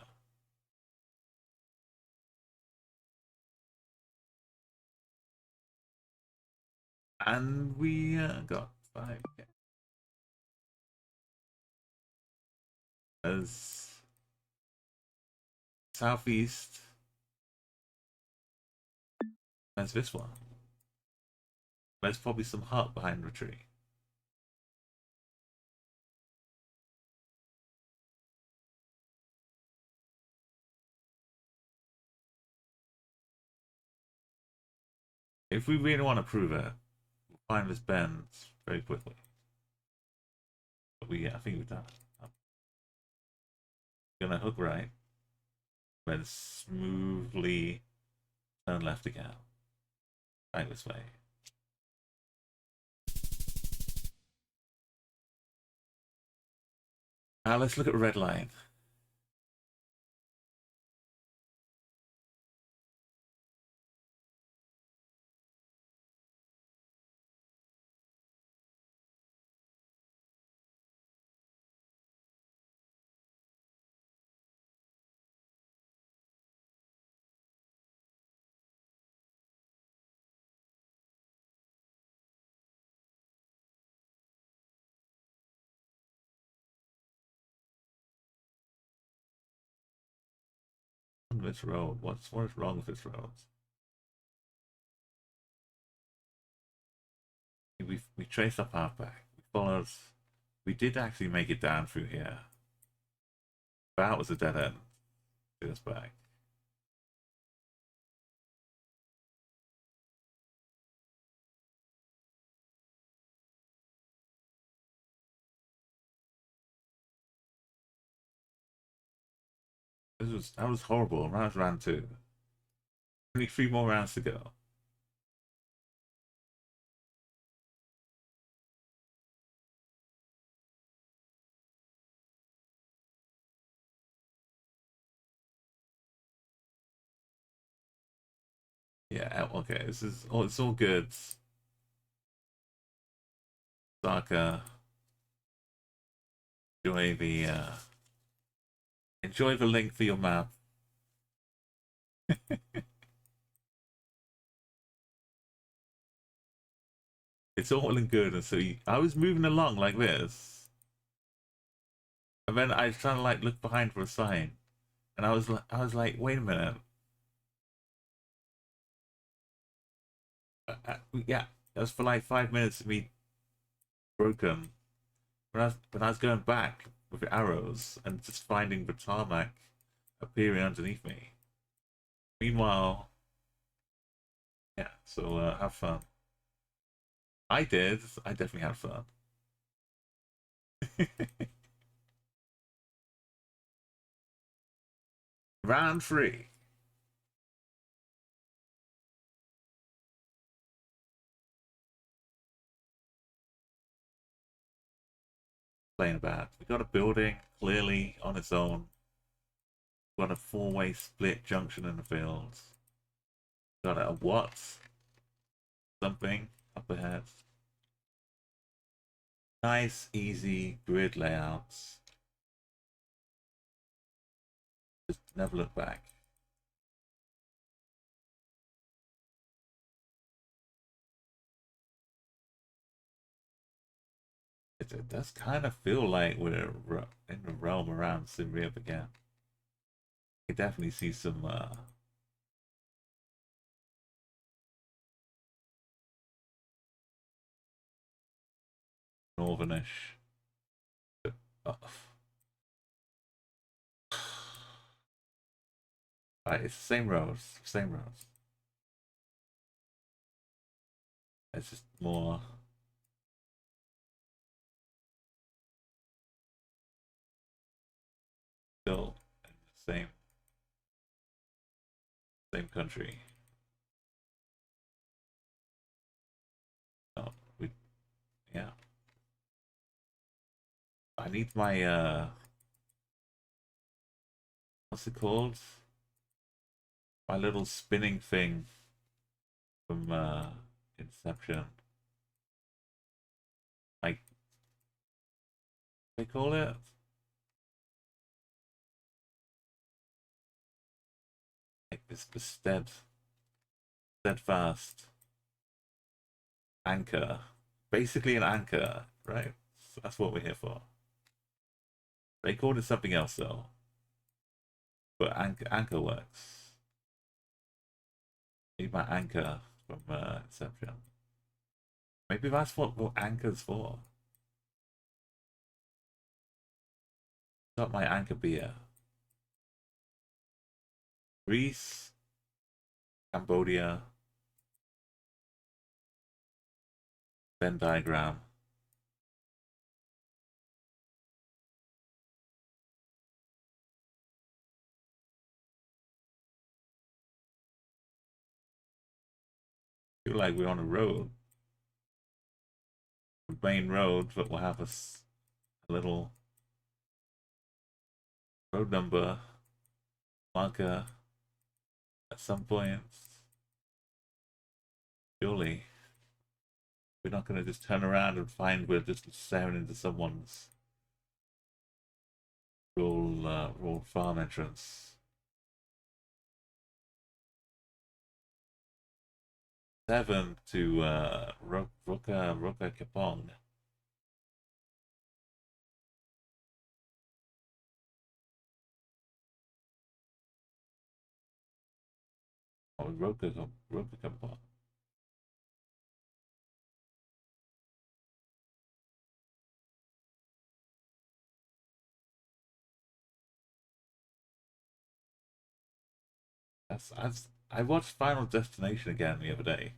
And we got 5. As southeast, there's this one. There's probably some hut behind the tree. If we really want to prove it, we'll find this bend very quickly. But I think we've done it. I'm gonna hook right, then smoothly turn left again. Right this way. Now let's look at red line. This road. What is wrong with this road? We traced our path back. We followed. We did actually make it down through here. That was a dead end. Take us back. That was horrible. Round 2. Only 3 more rounds to go. Yeah, okay. It's all good. Saka, enjoy the link for your map. It's all in good, and so I was moving along like this, and then I was trying to like look behind for a sign, and I was like, wait a minute. Yeah, that was for like 5 minutes of me broken. When I was going back with the arrows and just finding the tarmac appearing underneath me. Meanwhile, yeah. So have fun. I did. I definitely had fun. Round 3. Playing about. We got a building clearly on its own. Got a 4-way split junction in the fields. Got a what? Something up ahead. Nice, easy grid layouts. Just never look back. It does kind of feel like we're in the realm around Siem Reap again. You definitely see some northernish. Oh. Right, it's the same roads, same roads. It's just more. Still in the same country. Oh, yeah. I need my what's it called? My little spinning thing from Inception. Like they call it? Like this steadfast. anchor. Basically an anchor, right? So that's what we're here for. They called it something else though. But anchor works. Need my anchor from Inception. Maybe that's what anchor's for. Got my anchor beer. Greece, Cambodia, Venn diagram. Feel like we're on a road. The main road, but we'll have a little road number marker at some point. Surely we're not gonna just turn around and find we're just staring into someone's rural farm entrance. 7 to Roka Kapong. Or Roka Kapong. I watched Final Destination again the other day.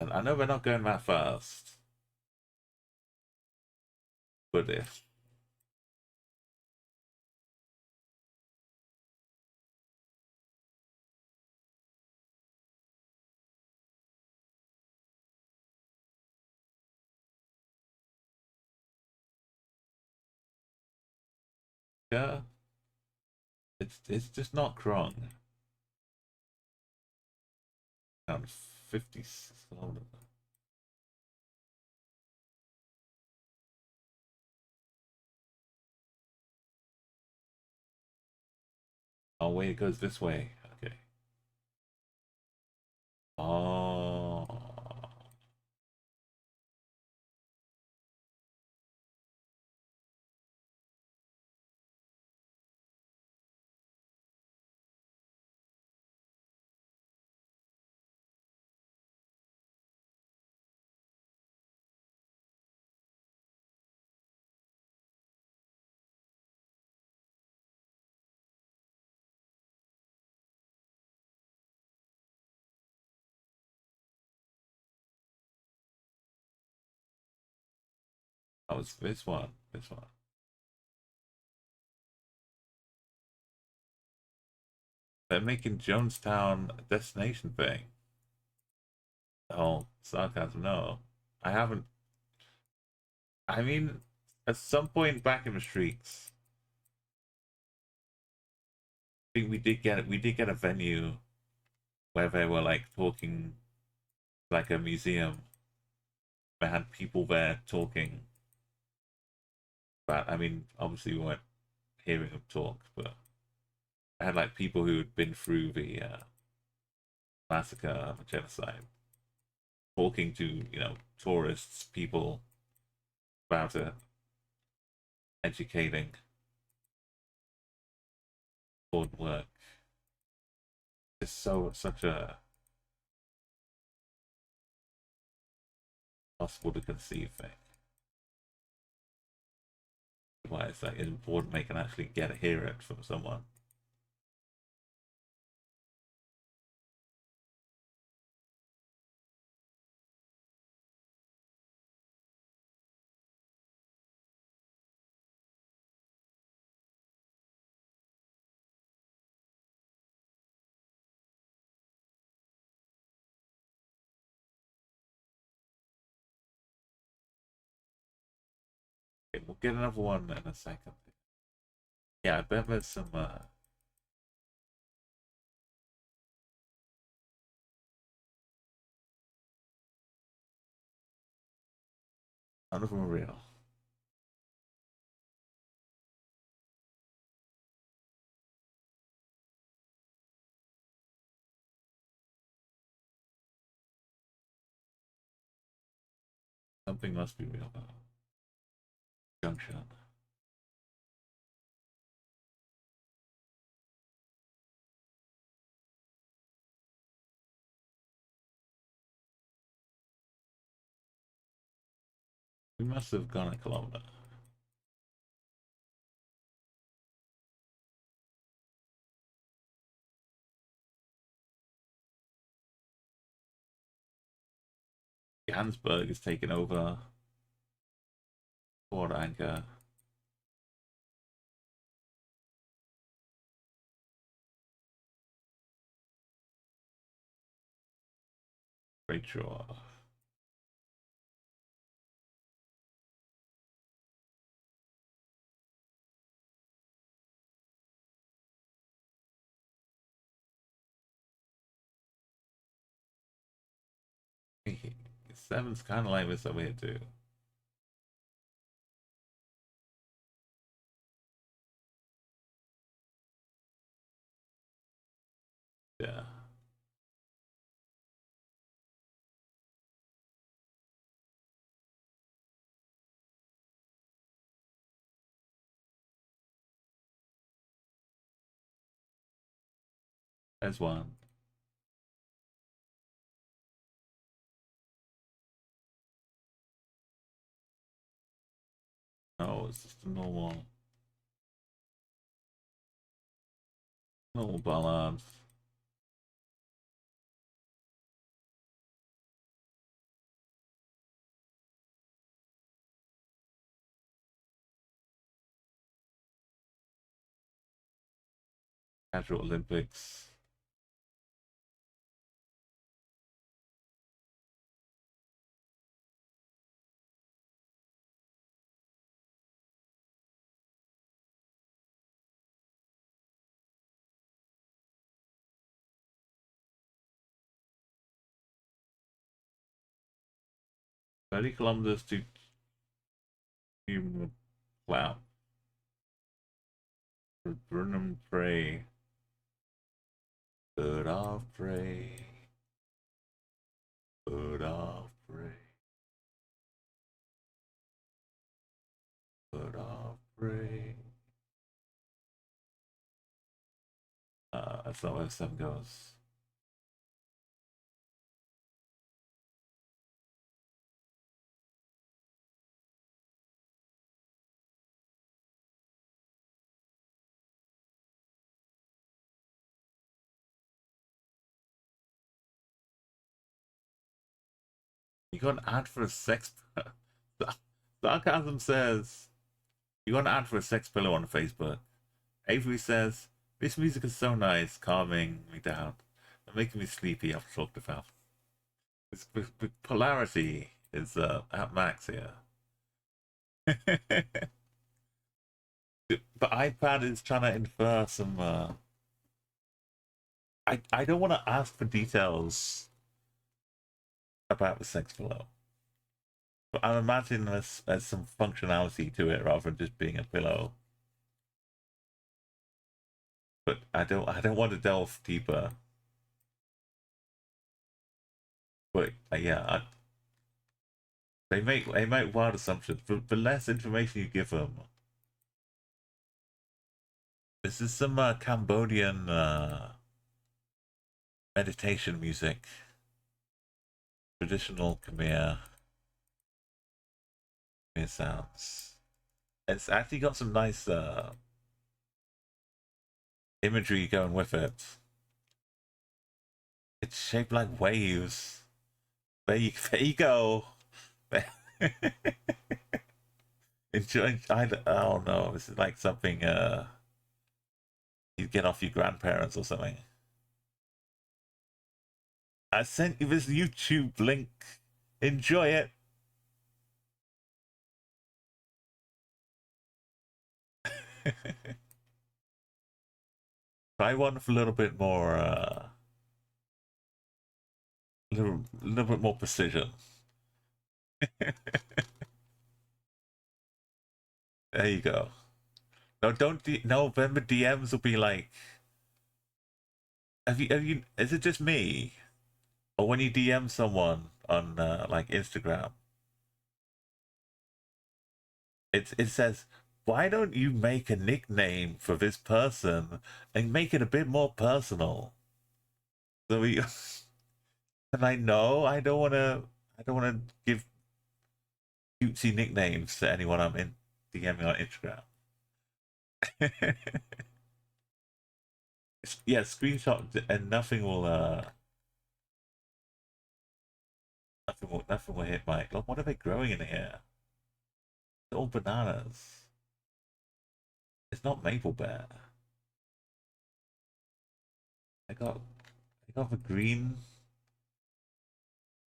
And I know we're not going that fast. But if yeah, it's just not Krong. I'm 50. Oh wait, it goes this way. Okay. Oh, oh, it's this one. This one. They're making Jonestown a destination thing. Oh, sarcasm. No, I haven't. I mean, at some point back in the streets, I think we did get a venue where they were like talking like a museum. They had people there talking. But I mean, obviously we weren't hearing them talk, but I had like people who had been through the massacre, the genocide, talking to tourists, people about it, educating, important work. It's such a possible to conceive thing. Why it's like important they can actually hear it from someone. Okay, we'll get another one in a second. Yeah, I bet there's some none of them are real. Something must be real about junction. We must have gone a kilometer. Johannesburg is taking over. Port anchor. Great shore. Seven's kind of like this over here too. Yeah. There's one. No, it's just a normal balance. Casual Olympics. Thirty kilometers to wow. Burnham Prey. Bird of prey. Bird of prey. Bird of prey. That's not where 7 goes. You got an ad for a sex. Sarcasm says you got an ad for a sex pillow on Facebook. Avery says this music is so nice, calming me down, and making me sleepy. I've talked about. It's polarity is at max here. But iPad is trying to infer some. I don't want to ask for details about the sex pillow. But I'm imagining there's some functionality to it rather than just being a pillow. But I don't want to delve deeper. But yeah, they make wild assumptions. But the less information you give them, this is some Cambodian meditation music, traditional Khmer sounds. It's actually got some nice imagery going with it. It's shaped like waves. There you go. Enjoy. I don't know. This is like something you get off your grandparents or something. I sent you this YouTube link. Enjoy it. Try one with a little bit more, little bit more precision. There you go. No, no. Remember, DMs will be like, have you? Is it just me, or when you DM someone on like Instagram, It says, why don't you make a nickname for this person and make it a bit more personal? So we, and I know I don't wanna give cutesy nicknames to anyone I'm in DMing on Instagram. Yeah, screenshot and nothing will hit my. Look, what are they growing in here? They're all bananas. It's not maple bear. I got the green.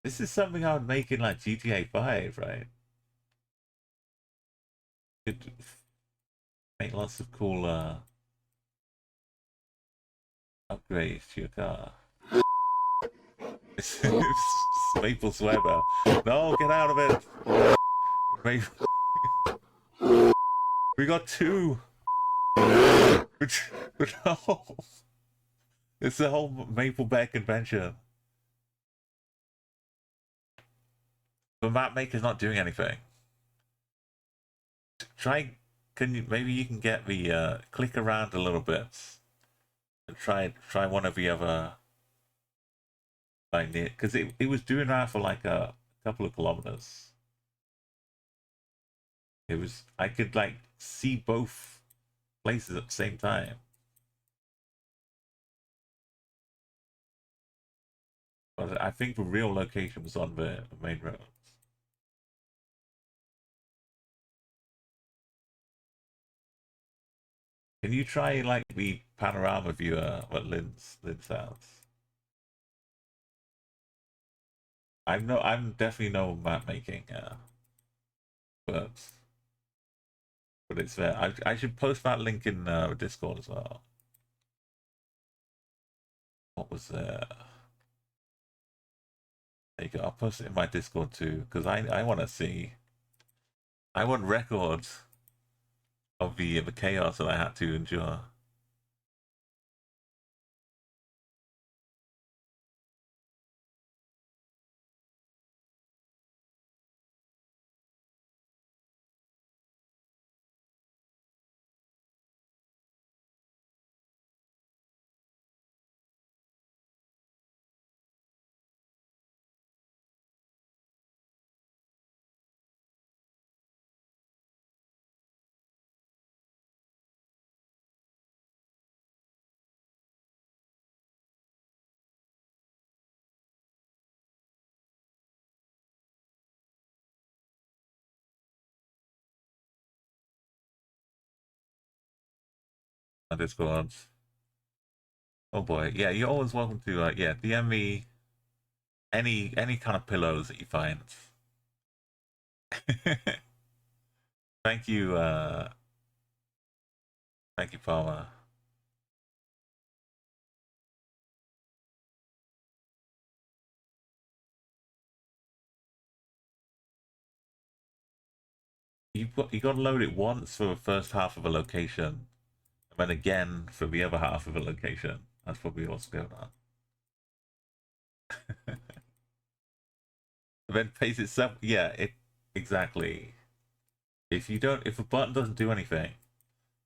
This is something I would make in like GTA 5, right? Could make lots of cool upgrades to your car. It's maple sweater. No, get out of it. Maple. We got two. No. It's the whole maple bear convention. The map maker's not doing anything. Try, maybe you can get the click around a little bit and try one of the other like near, because it was doing that for like a couple of kilometers. It was, I could like see both places at the same time. But I think the real location was on the main road. Can you try like the panorama viewer what Lynn's has? I'm definitely no map making but it's there. I should post that link in Discord as well. What was there? There you go. I'll post it in my Discord too, because I want to see. I want records of the chaos that I had to endure. My Discord. Oh boy, yeah. You're always welcome to yeah, DM me any kind of pillows that you find. Thank you, Palmer. You got to load it once for the first half of a location, and then again for the other half of a location. That's probably what's going on. Then pace itself. Yeah, it exactly. If if a button doesn't do anything,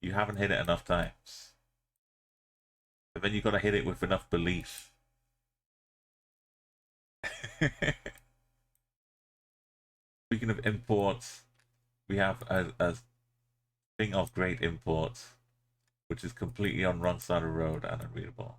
you haven't hit it enough times. But then you got to hit it with enough belief. Speaking of imports, we have a thing of great imports, which is completely on wrong side of the road and unreadable.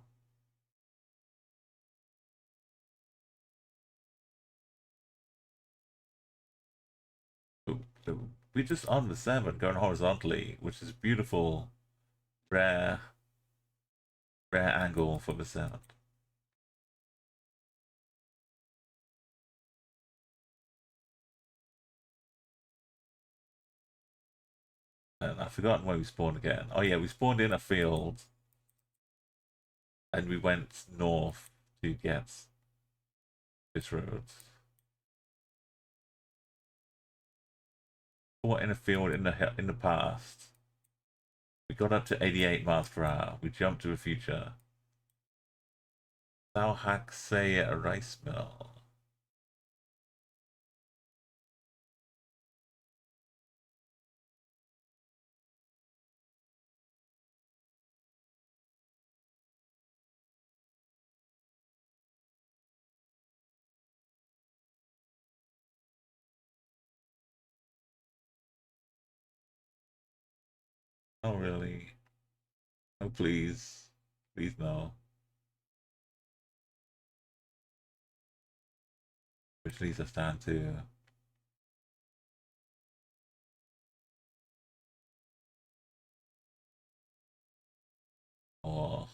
We're just on the 7 going horizontally, which is beautiful, rare angle for the 7. And I've forgotten where we spawned again. Oh yeah, we spawned in a field, and we went north to get this road. What in a field in the past? We got up to 88 miles per hour. We jumped to the future. Thou hack say a rice mill. really. Oh, please. Please, no. Which leads us down to... Oh.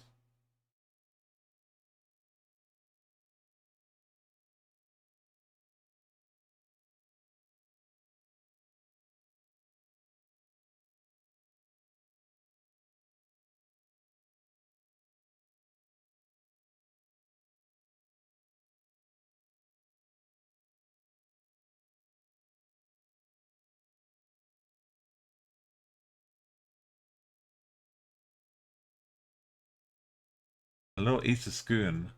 A little Easter spoon.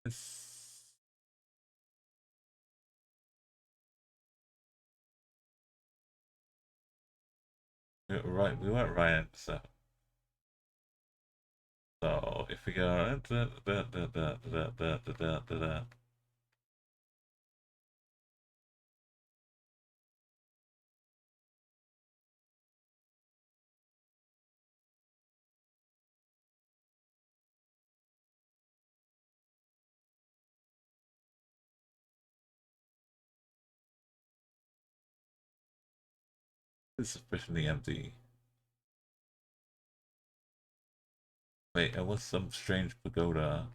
It's... we weren't right, so... So, if we go... It's sufficiently empty. Wait, there was some strange pagoda.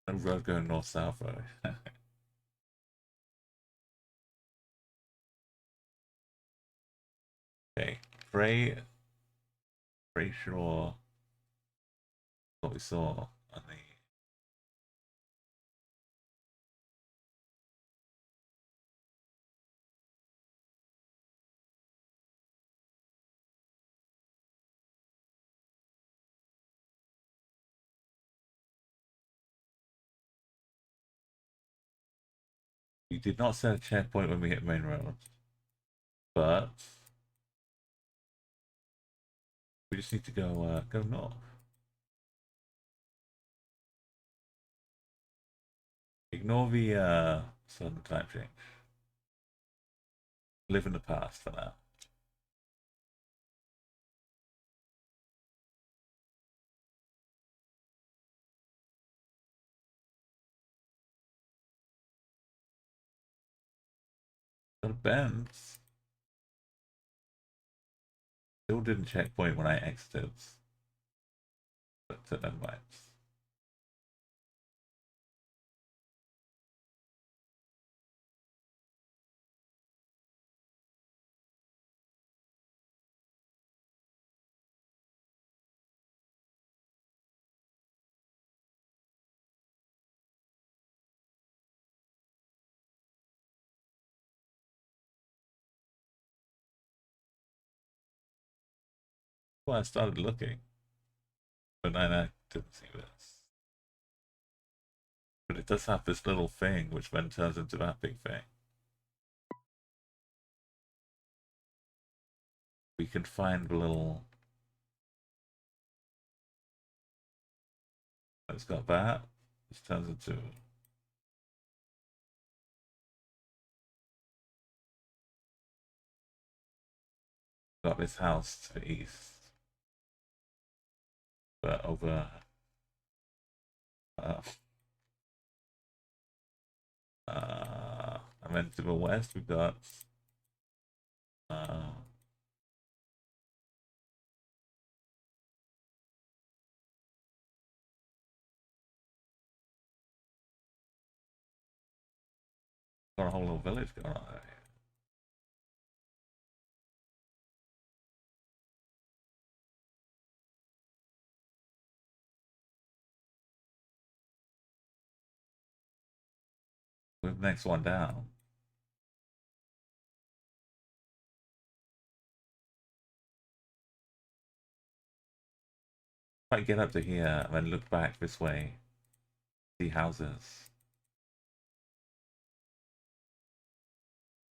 No road going north-south, right? Okay, pretty sure what we saw on the... We did not set a checkpoint when we hit main road, but we just need to go north. Ignore the sudden time change. Live in the past for now. The bends still didn't checkpoint when I exited, but never mind. Well, I started looking, but then I didn't see this. But it does have this little thing, which then turns into that big thing. We can find the little... It's got that. This turns into... Got this house to the east. But over... and then to the west we got... got a whole little village going on there. With the next one down. I get up to here and then look back this way, see houses.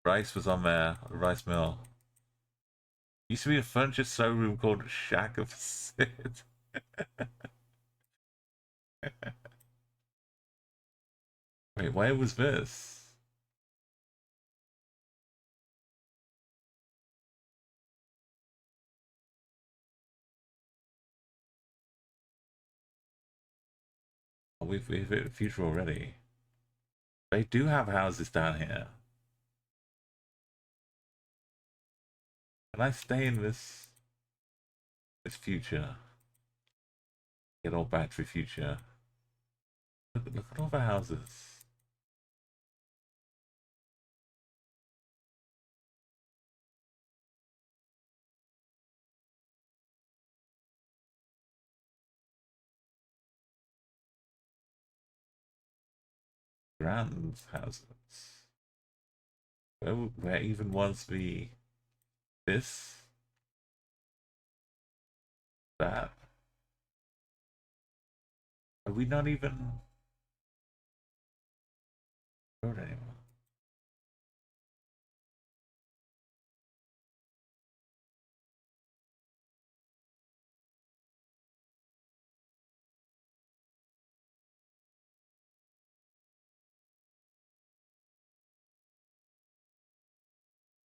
Rice was on there, a rice mill. Used to be a furniture showroom called Shack of Sid. Wait, where was this? Oh, we've hit the future already. They do have houses down here. Can I stay in this future? Get all battery future. Look at all the houses. Grand houses. Where even was the this? That? Are we not even road anymore?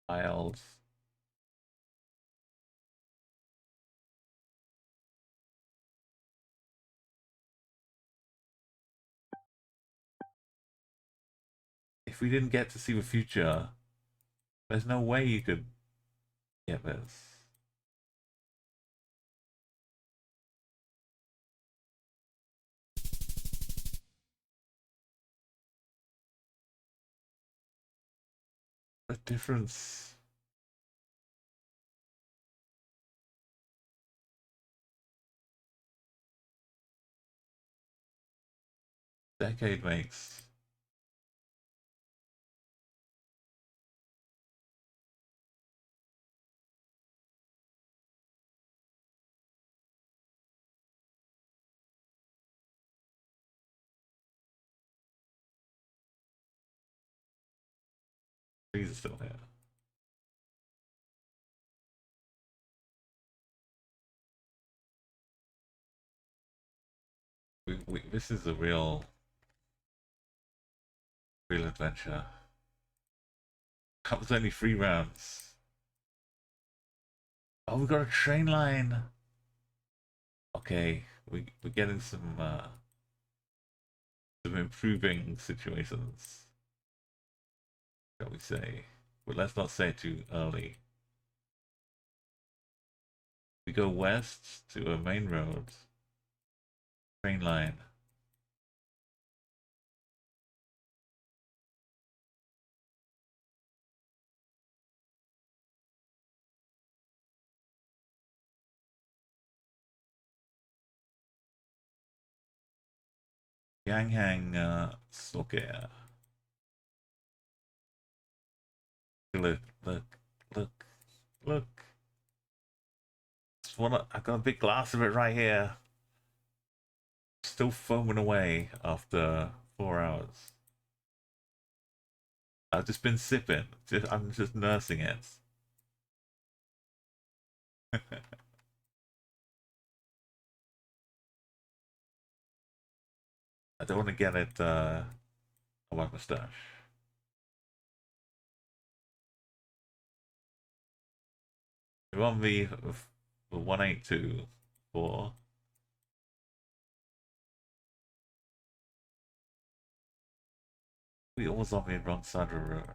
Aisles. If we didn't get to see the future, there's no way you could get this. The difference. Decade makes. Trees are still here. This is a real adventure. That was only 3 rounds. Oh, we got a train line. Okay, we're getting some improving situations, shall we say? But let's not say it too early. We go west to a main road, train line. Yanghang Soke. Look, look, look, look. I've got a big glass of it right here. Still foaming away after 4 hours. I've just been sipping. I'm just nursing it. I don't want to get it on my mustache. We're on the 1824. We always on the wrong side of the road.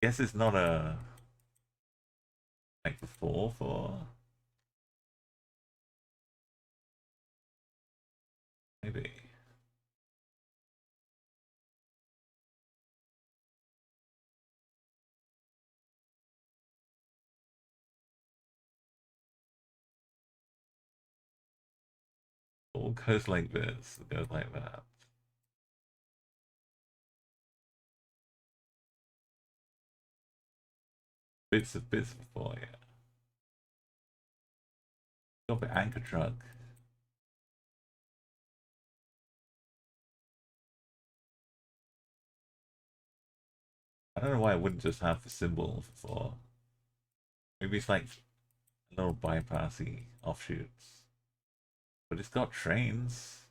Guess it's not a like before for maybe. All goes like this, it goes like that. bits before, yeah. Got the anchor truck. I don't know why it wouldn't just have the symbol for. Maybe it's like little bypassy offshoots. But it's got trains.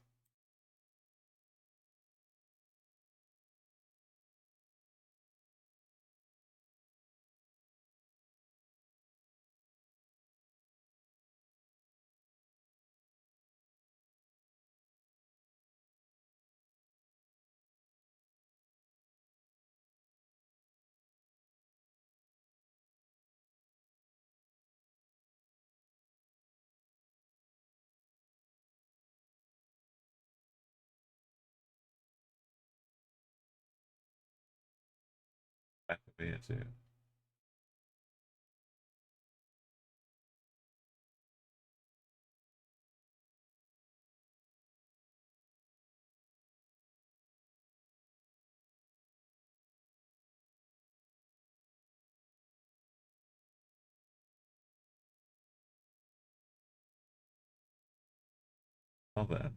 Back of here too. Oh then.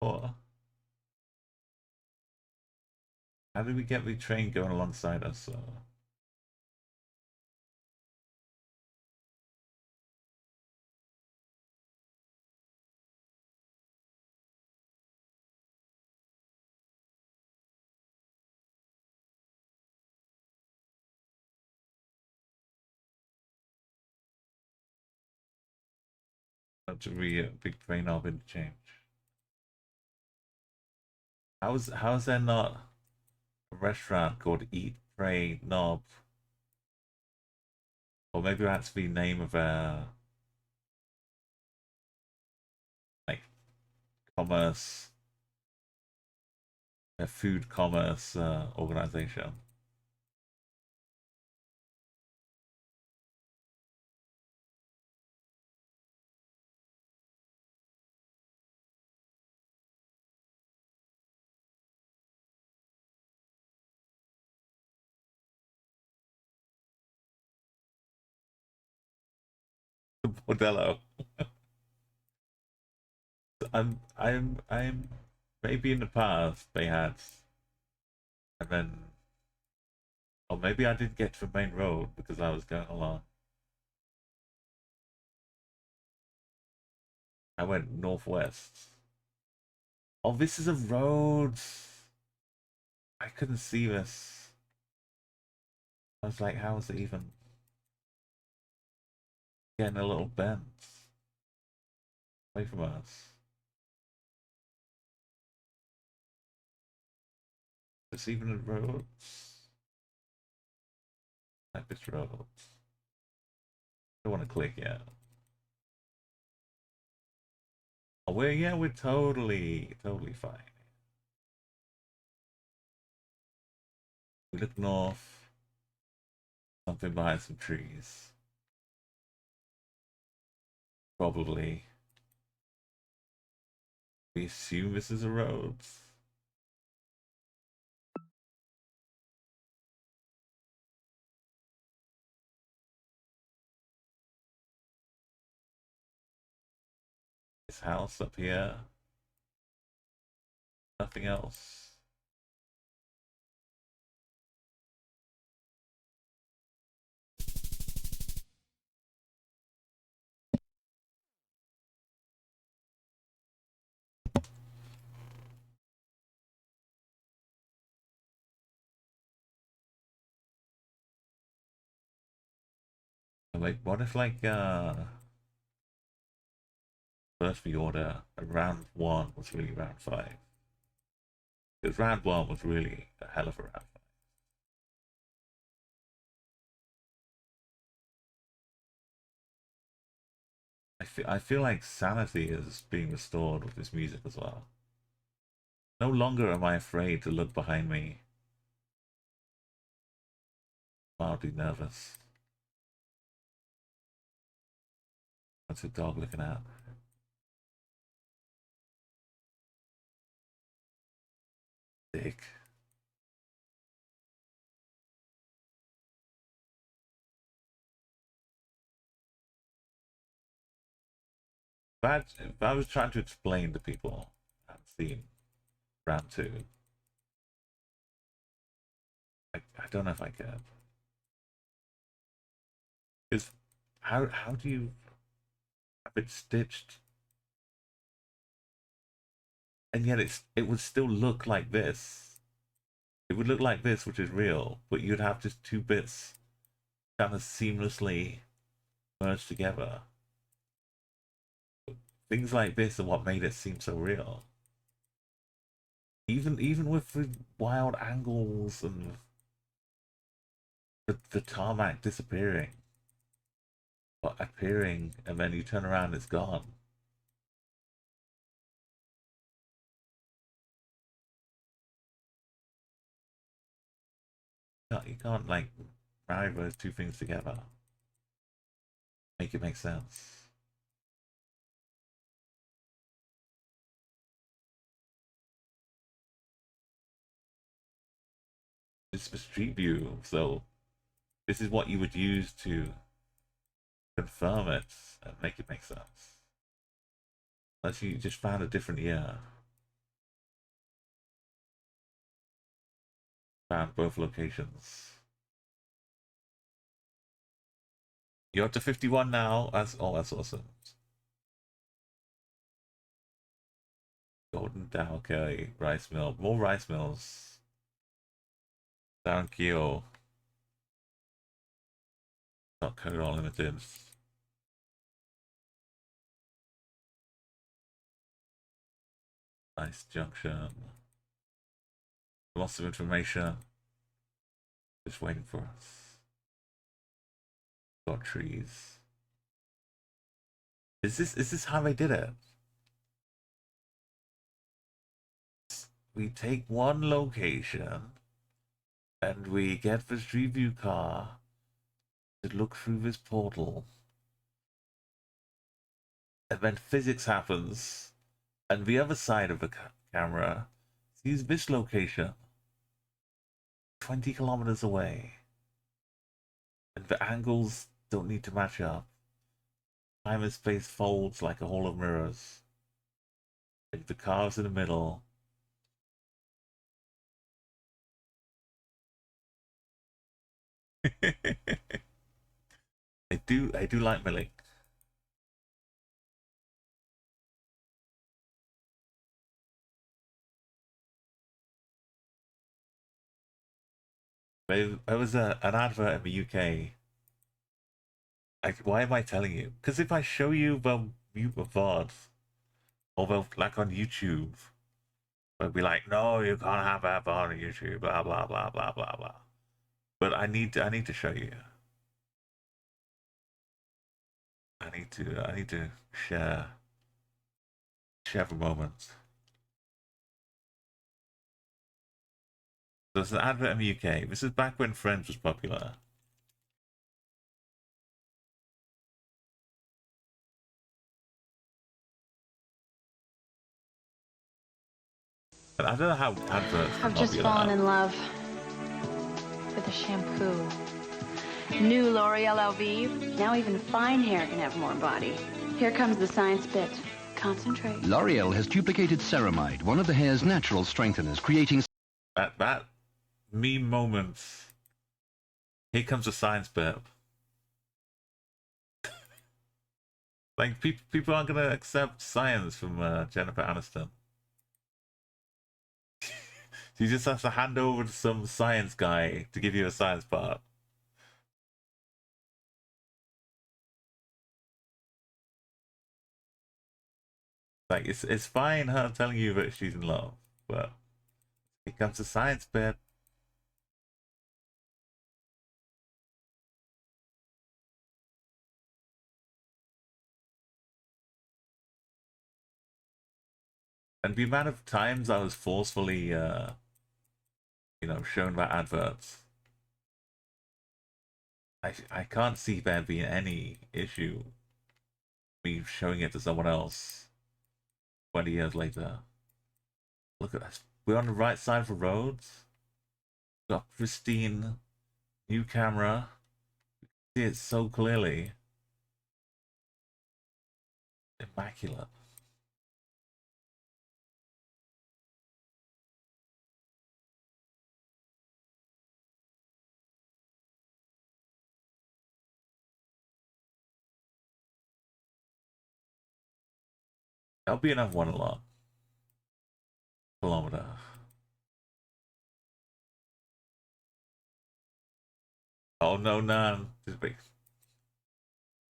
Or how did we get the train going alongside us? So that should be a big train of interchange. How's there not a restaurant called Eat, Pray, Knob? Or maybe that's the name of a like commerce, a food commerce organization. Bordello. I'm maybe in the past they had, and then or maybe I didn't get to the main road because I was going along. I went northwest. Oh, this is a road. I couldn't see this. I was like, how is it even getting a little bent away from us? It's even a road. Like this road. Don't want to click yet. Oh, we're totally fine. We look north, something behind some trees. Probably. We assume this is a road. This house up here. Nothing else. Like, what if like first the order round one was really round five? Because round one was really a hell of a round five. I feel like sanity is being restored with this music as well. No longer am I afraid to look behind me. Mildly nervous. What's the dog looking at? Dick. If I was trying to explain to people I've seen round two, I don't know if I can. Because how do you have it stitched and yet it would still look like this? It would look like this, which is real, but you'd have just two bits kind of seamlessly merged together. Things like this are what made it seem so real. Even with the wild angles and the tarmac disappearing or appearing, and then you turn around, it's gone. You can't like marry those two things together. Make it make sense. It's for Street View, so this is what you would use to confirm it and make it make sense. Unless you just found a different year. Found both locations. You're up to 51 now. That's awesome. Golden Dow, okay, rice mill, more rice mills. Down Geo. Not code all limited. Nice junction. Lots of information. Just waiting for us. Got trees. Is this how they did it? We take one location and we get the Street View car to look through this portal. And then physics happens and the other side of the camera sees this location 20 kilometers away. And the angles don't need to match up. Time and space folds like a hall of mirrors. And the car's in the middle. I do like milling. There was an advert in the UK. Why am I telling you? Because if I show you the VOD, or like on YouTube, they'll be like, "No, you can't have that on YouTube." Blah blah blah blah blah blah. But I need to show you. I need to share the moment. So it's an advert in the UK. This is back when Friends was popular. But I don't know how adverts are I've just popular fallen now. in love with a shampoo. New L'Oreal LV. Now even fine hair can have more body. Here comes the science bit. Concentrate. L'Oreal has duplicated ceramide, one of the hair's natural strengtheners, creating... That meme moment. Here comes the science bit. Like people aren't gonna accept science from Jennifer Aniston. She just has to hand over to some science guy to give you a science part. Like it's fine her telling you that she's in love, but here comes the science bit. And the amount of times I was forcefully, shown about adverts, I can't see there being any issue me showing it to someone else 20 years later. Look at us. We're on the right side of the roads. Got pristine new camera. See it so clearly. Immaculate. That'll be enough one along. Kilometer. Oh no, none.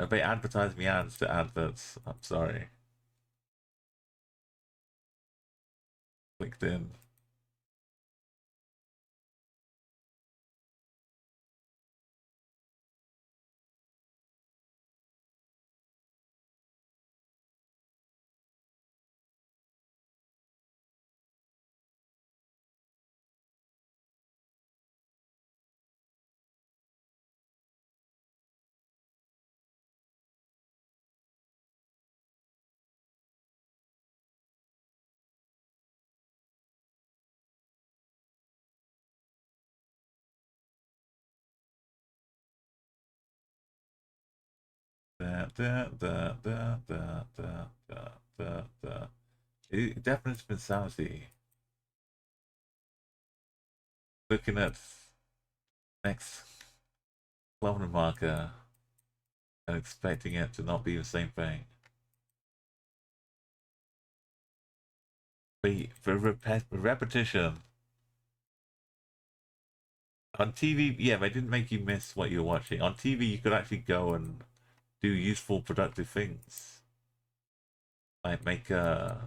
They advertise me ads to adverts. I'm sorry. Clicked in. It definitely has been Saudi. Looking at next kilometer marker and expecting it to not be the same thing. But for repetition on TV, yeah, they didn't make you miss what you're watching. On TV, you could actually go and do useful, productive things, like make a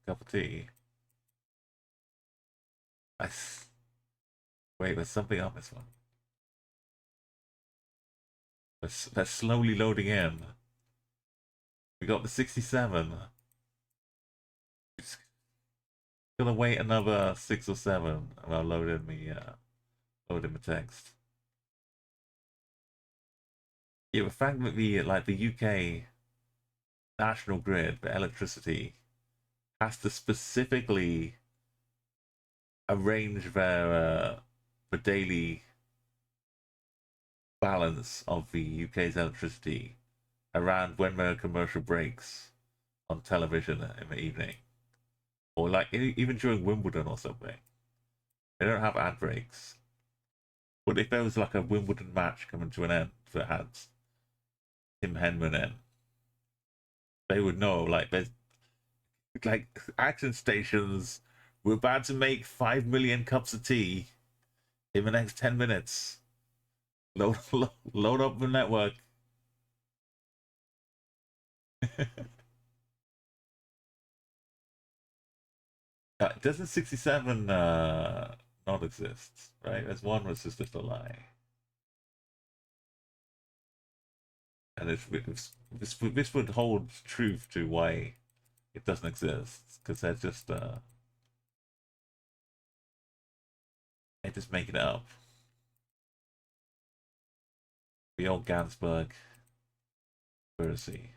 cup of tea. Wait, there's something on this one. They're slowly loading in. We got the 67. Just gonna wait another 6 or 7 and I'll load in the text. Yeah, the fact that the UK national grid, the electricity, has to specifically arrange their the daily balance of the UK's electricity around when there are commercial breaks on television in the evening, or like even during Wimbledon or something. They don't have ad breaks. But if there was like a Wimbledon match coming to an end that had Tim Henman in, they would know, like, there's like action stations. We're about to make 5 million cups of tea in the next 10 minutes. Load up the network. Doesn't 67 not exist, right? There's one which is just a lie. And this would hold truth to why it doesn't exist, because they're just making it up. The old Gansberg conspiracy.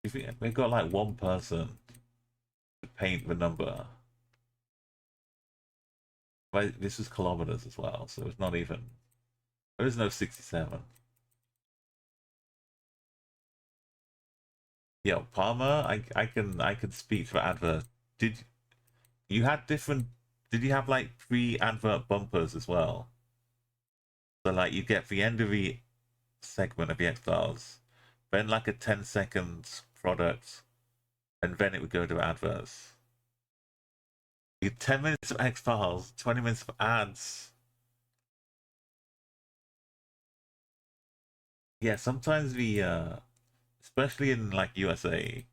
If they've got like one person to paint the number. But this is kilometers as well, so it's not even. There is no 67. Yeah, Palmer, I can speak for advert. Did you had different? Did you have like pre-advert bumpers as well? So like you get the end of the segment of the X-Files, then like a 10-second product, and then it would go to adverts. You 10 minutes of X-Files, 20 minutes of ads. Yeah, sometimes the especially in like USA,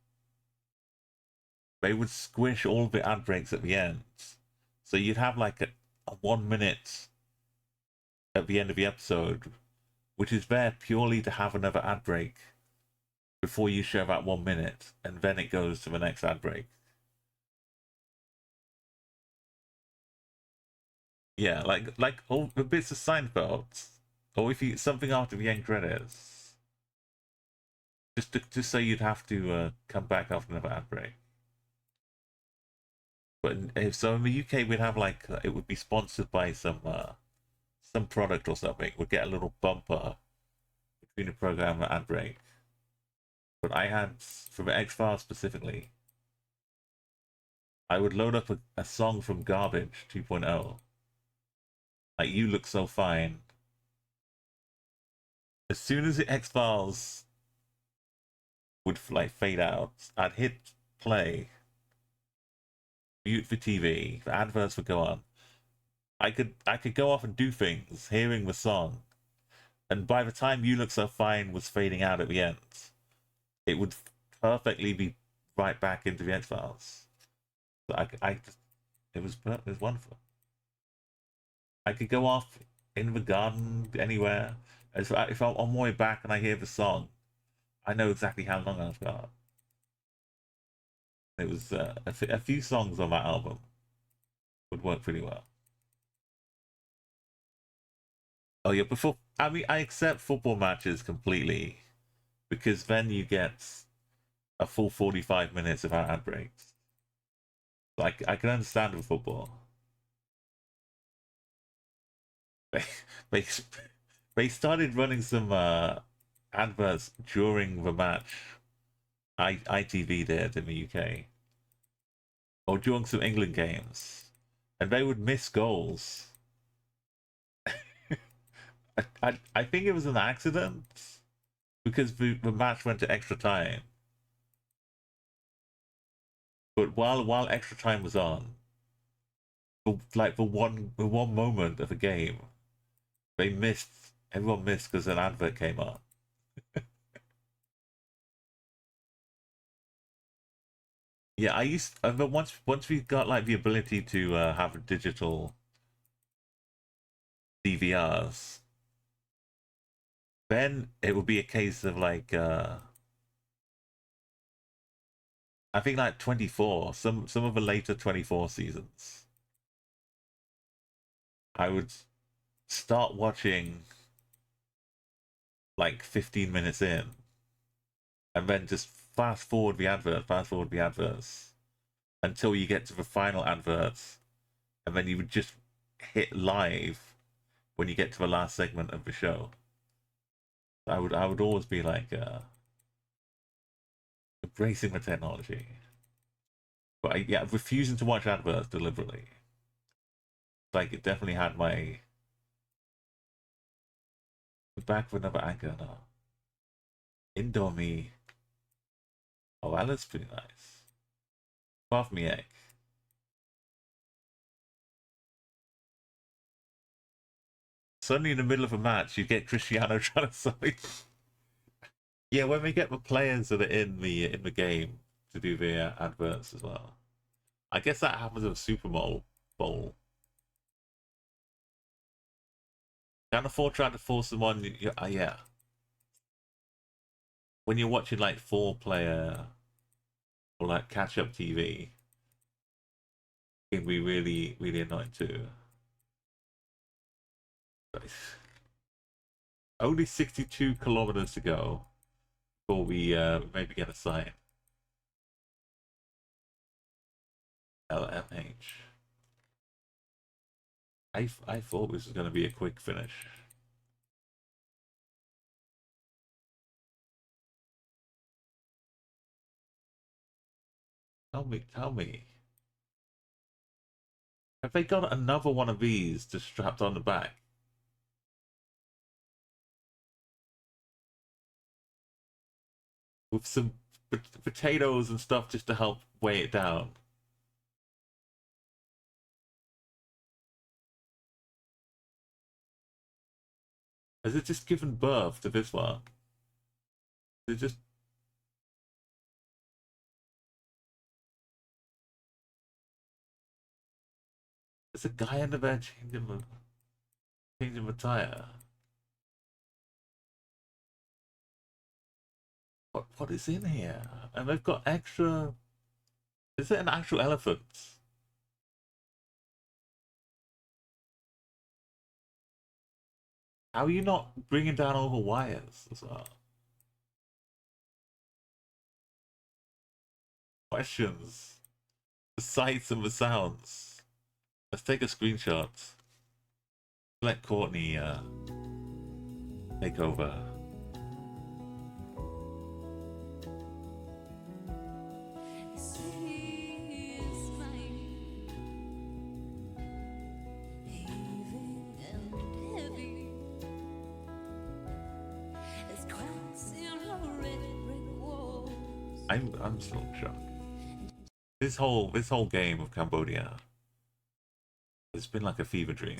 they would squish all the ad breaks at the end. So you'd have like a 1 minute at the end of the episode which is there purely to have another ad break before you show about 1 minute, and then it goes to the next ad break. Yeah, like all the bits of Seinfeld, or if you something after the end credits, just so you'd have to come back after another ad break. But if so, in the UK, we'd have like it would be sponsored by some product or something. We'd get a little bumper between the program and ad break. But I had for the X-Files specifically, I would load up a song from Garbage 2.0, like "You Look So Fine." As soon as the X-Files would like fade out, I'd hit play, mute the TV, the adverts would go on. I could go off and do things, hearing the song, and by the time "You Look So Fine" was fading out at the end, it would perfectly be right back into the X-Files. So it was wonderful. I could go off in the garden, anywhere. If I'm on my way back and I hear the song, I know exactly how long I've got. It was a few songs on that album would work pretty well. Oh yeah, before I mean I accept football matches completely, because then you get a full 45 minutes of ad breaks. Like I can understand with football. They they, they started running some adverts during the match. ITV did in the UK, or during some England games, and they would miss goals. I think it was an accident because the match went to extra time. But while extra time was on, like the one moment of the game, everyone missed because an advert came up. Yeah, but once we got like the ability to have digital DVRs, then it would be a case of like I think like 24, some of the later 24 seasons, I would start watching like 15 minutes in, and then just fast forward the adverts until you get to the final adverts, and then you would just hit live when you get to the last segment of the show. I would always be like embracing the technology, but yeah, refusing to watch adverts deliberately. Like it definitely had my back with another anchor now. Indomie. Oh, that looks pretty nice. Half me egg. Suddenly in the middle of a match, you get Cristiano trying to sign. Yeah, when we get the players that are in the game to do the adverts as well. I guess that happens with Super Bowl. Can't afford trying to force them on. Yeah. When you're watching like 4-player or like catch-up TV, it can be really, really annoying too. Only 62 kilometers to go before we maybe get a sign. LMH. I thought this was going to be a quick finish. Tell me. Have they got another one of these just strapped on the back? With some potatoes and stuff just to help weigh it down. Has it just given birth to this one? Is it just... There's a guy under there changing the tire. What is in here? And they've got extra. Is it an actual elephant? How are you not bringing down all the wires as well? Questions. The sights and the sounds. Let's take a screenshot. Let Courtney take over. I'm still in shock. This whole game of Cambodia, it's been like a fever dream.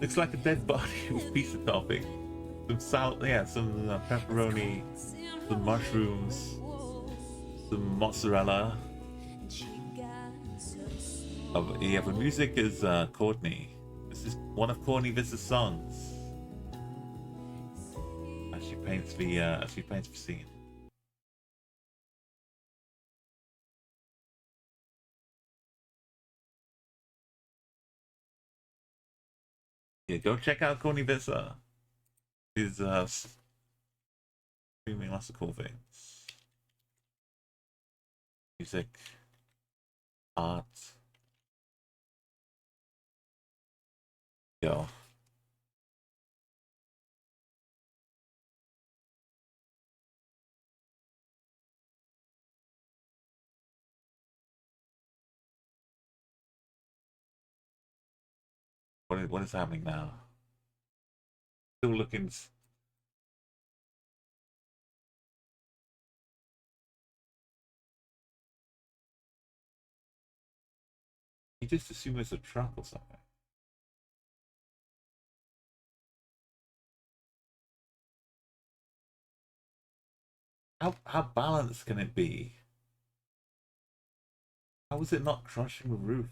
Looks like a dead body with pizza topping. Some salt, yeah, some pepperoni, some mushrooms, some mozzarella. Yeah, the music is Courtney. This is one of Courtney Vis's songs. As she paints the scene. Yeah, go check out Courtney Visa. She's streaming lots of cool things. Music, art. Yo. What is happening now? Still looking. You just assume it's a truck or something. How balanced can it be? How is it not crushing the roof?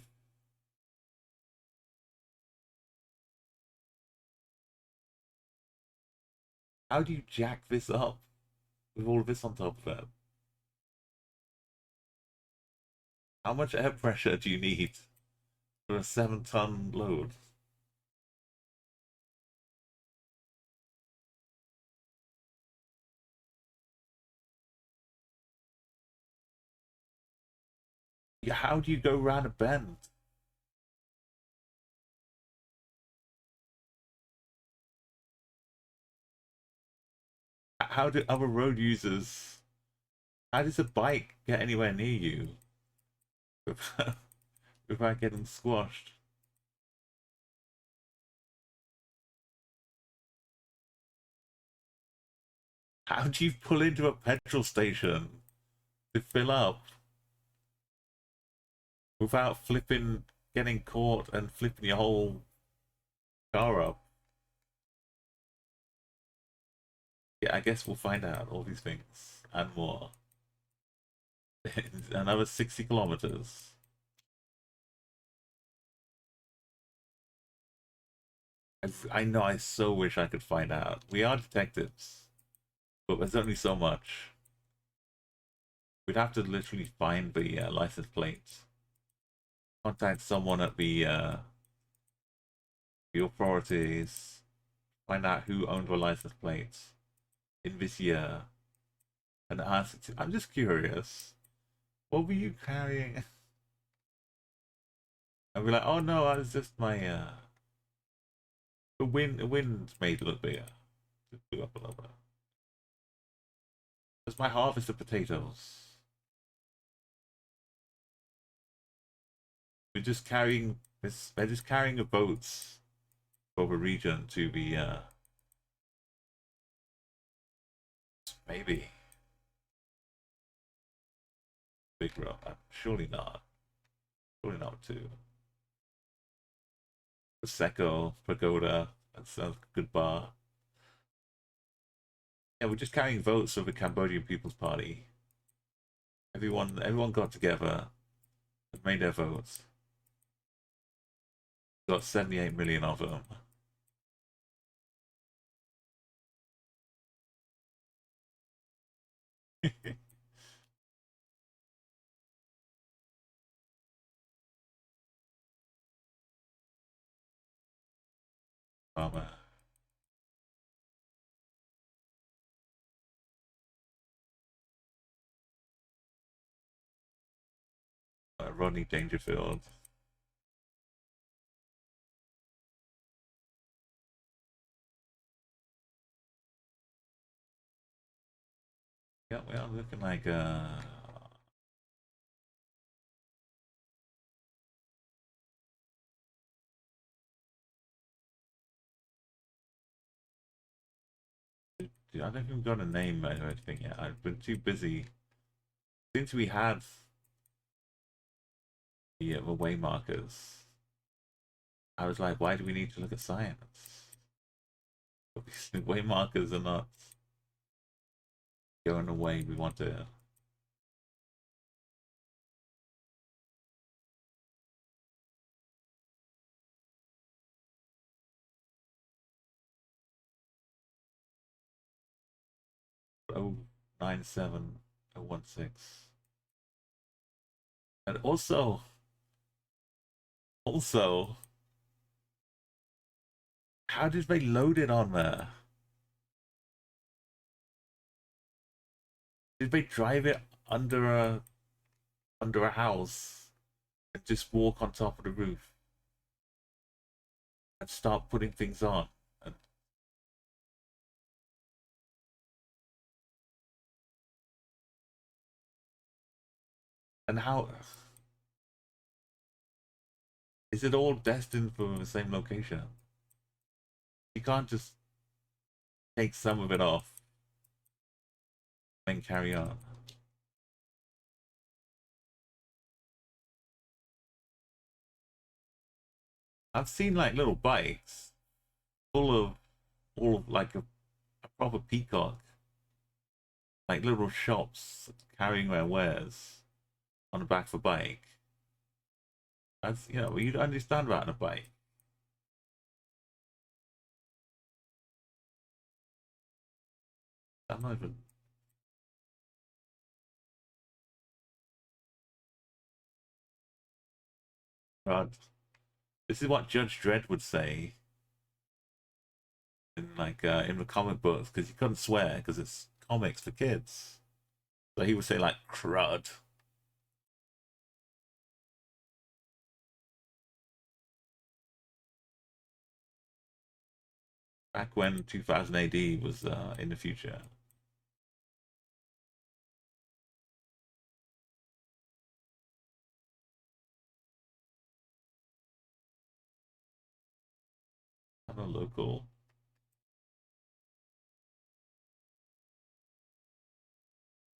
How do you jack this up with all of this on top of it? How much air pressure do you need for a 7-ton load? Yeah, how do you go around a bend? How do other road users? How does a bike get anywhere near you without getting squashed? How do you pull into a petrol station to fill up without getting caught and flipping your whole car up? Yeah, I guess we'll find out all these things and more. Another 60 kilometers. I know, I so wish I could find out. We are detectives, but there's only so much. We'd have to literally find the license plates, contact someone at the authorities, find out who owned the license plates in this year, and ask. I'm just curious. What were you carrying? I'd be like, oh no, I was just my the wind made it look bigger. Just blew up a little bit. That's my harvest of potatoes. We're just carrying this. They're just carrying the boats of a region to be maybe big row. Surely not. Surely not too. Prosecco, Pagoda. That sounds like a good bar. Yeah, we're just carrying votes of the Cambodian People's Party. Everyone got together and made their votes. Got 78 million of them. Oh man. Rodney Dangerfield. Yeah, we are looking like dude, I don't think we've got a name or anything yet. I've been too busy. Since we had the way markers, I was like, why do we need to look at science? The way markers are not going the way we want to. Oh, 97016. And also, how did they load it on there? Did they drive it under a house and just walk on top of the roof and start putting things on? And how is it all destined for the same location? You can't just take some of it off and carry on. I've seen like little bikes full of all of like a proper peacock, like little shops carrying their wares on the back of a bike. That's, you know, you understand that on a bike. I'm not even. God, this is what Judge Dredd would say in in the comic books, because he couldn't swear because it's comics for kids. So he would say like crud. Back when 2000 AD was in the future. I'm a local.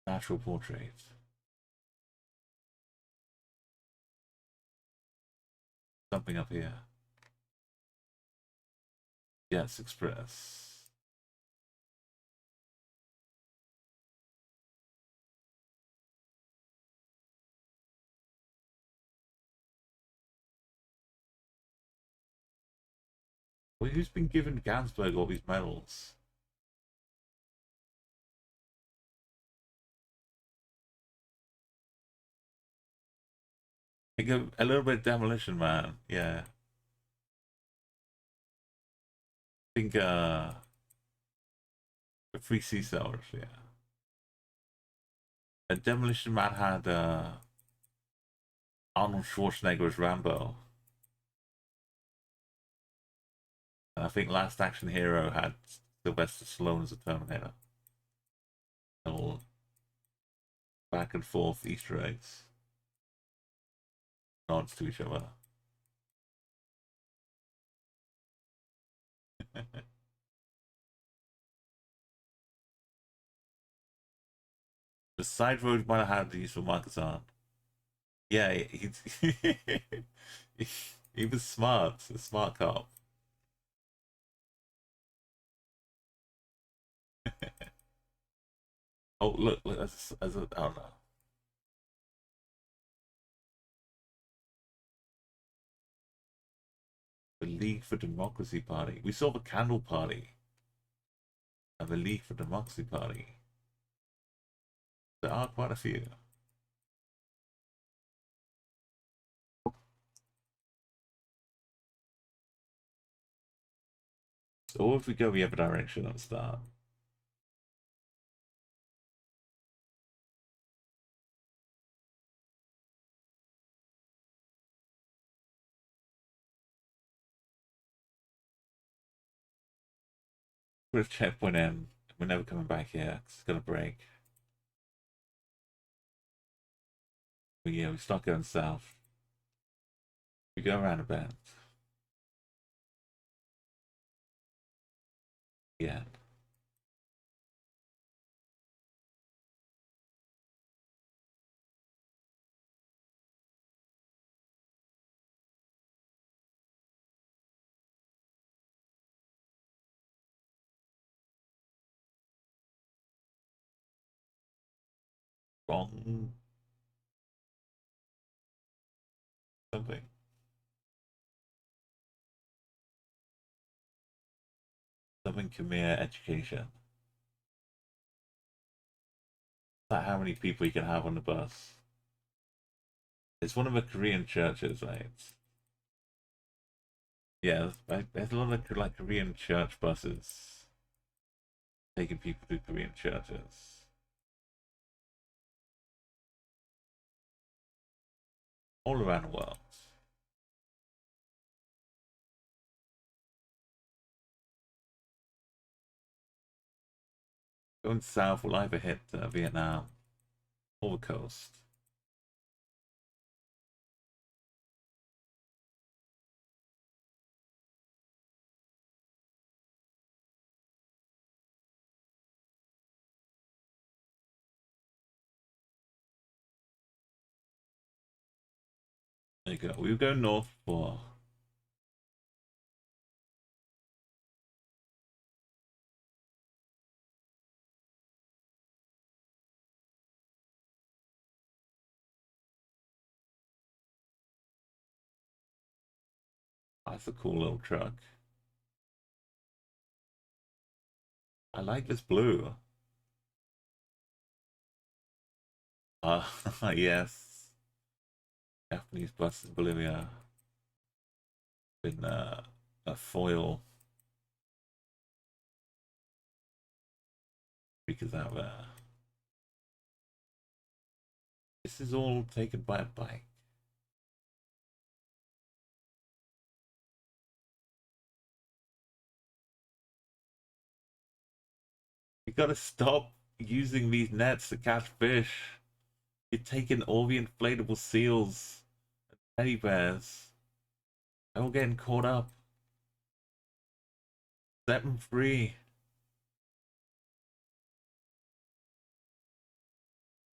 Natural portrait. Something up here. Yes, Express. Well, who's been given Gansberg all these medals? Think of a little bit of Demolition Man, yeah. I think the Free Sea Sellers, yeah. And Demolition Man had Arnold Schwarzenegger as Rambo. And I think Last Action Hero had Sylvester Stallone as a Terminator. All back and forth Easter eggs. nods to each other. The side road might have had these for Marcus on. Yeah, he was smart, a smart cop. Oh, look, as a, I don't know. The League for Democracy Party. We saw the Candle Party and the League for Democracy Party. There are quite a few. So if we go the other direction at the start. With checkpoint in, we're never coming back here. It's gonna break. But yeah, we start going south. We go around a bend. Yeah. Wrong something. Something Khmer education. Like how many people you can have on the bus. It's one of the Korean churches, right? Yeah, there's a lot of like Korean church buses taking people to Korean churches all around the world. Going south will either hit Vietnam or the coast. There you go. We'll go north for that's a cool little truck. I like this blue. Yes. Japanese bus in Bolivia. Been a foil. Because out there. This is all taken by a bike. You gotta stop using these nets to catch fish. You're taking all the inflatable seals and teddy bears. They're all getting caught up. Set them free.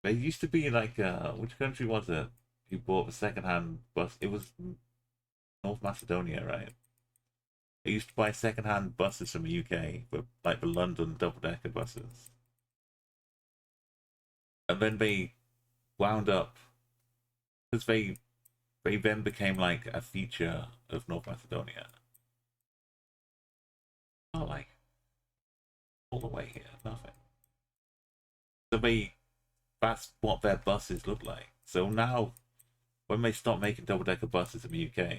There used to be like, which country was it? Who bought the second-hand bus? It was North Macedonia, right? They used to buy second-hand buses from the UK, but like the London double-decker buses. And then they wound up because they then became like a feature of North Macedonia. Not like all the way here, nothing. So that's what their buses look like. So now, when they stop making double-decker buses in the UK,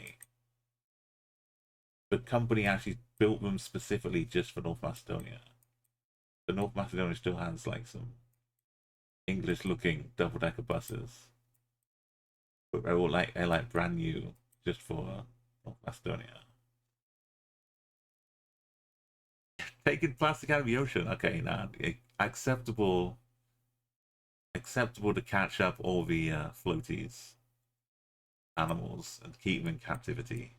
the company actually built them specifically just for North Macedonia. The North Macedonia still has like some English-looking double-decker buses, but they're like brand new just for North Macedonia. Taking plastic out of the ocean, okay, now acceptable to catch up all the floaties. animals and keep them in captivity.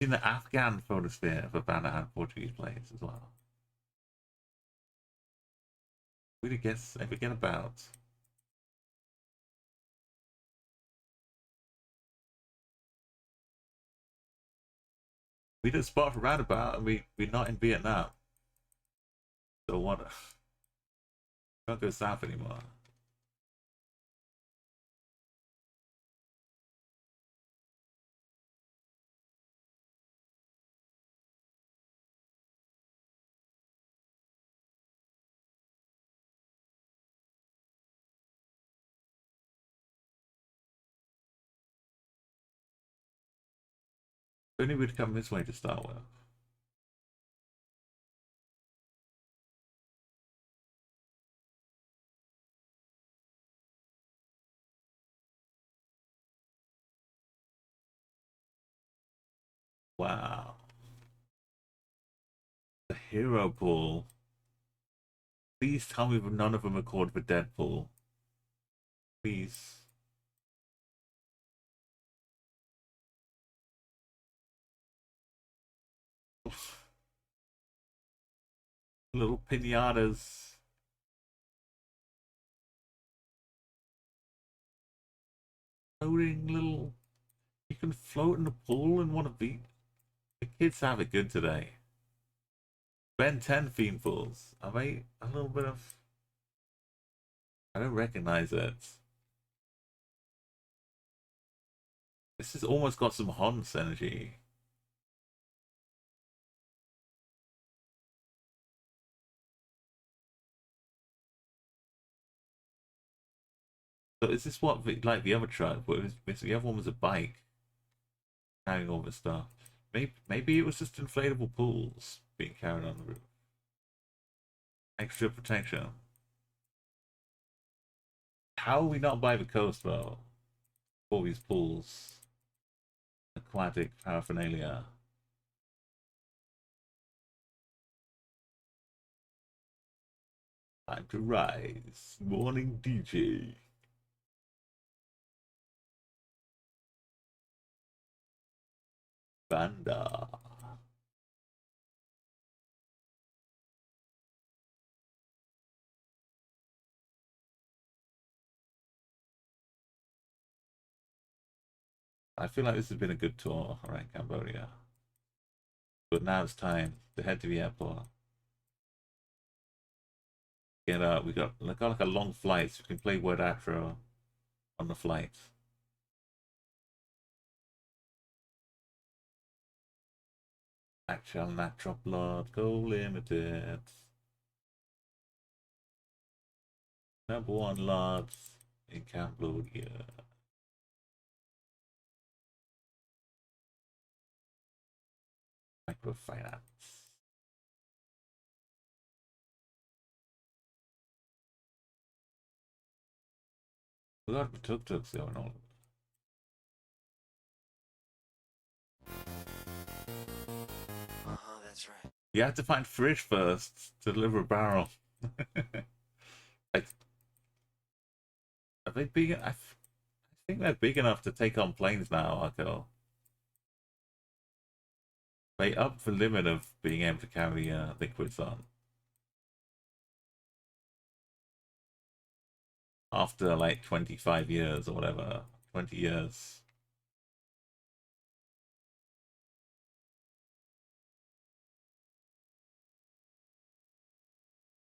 In the Afghan photosphere of a band that had Portuguese players as well. We did guess I forget about. We did spot for roundabout and we're not in Vietnam. So what can't go south anymore. Only we'd come this way to start with. Wow. The hero pool. Please tell me none of them are called for Deadpool. Please. Little pinatas. Floating little. You can float in the pool and want to be. The kids have it good today. Ben 10 theme pools. Are they a little bit of. I don't recognize it. This has almost got some Hans energy. So is this what like the other truck? The other one was a bike carrying all this stuff. Maybe it was just inflatable pools being carried on the roof. Extra protection. How are we not by the coast though? All these pools. Aquatic paraphernalia. Time to rise. Morning DJ. Banda. I feel like this has been a good tour around Cambodia. But now it's time to head to the airport. Get we got like a long flight, so we can play Wordatro on the flight. Actual natural blood, go limited. #1 lots in Cambodia. Microfinance. We got the tuk-tuks going on. That's right. You have to find fish first to deliver a barrel. Like, are they big? I think they're big enough to take on planes now, Arco. They up the limit of being able to carry liquids on. After like 25 years or whatever, 20 years.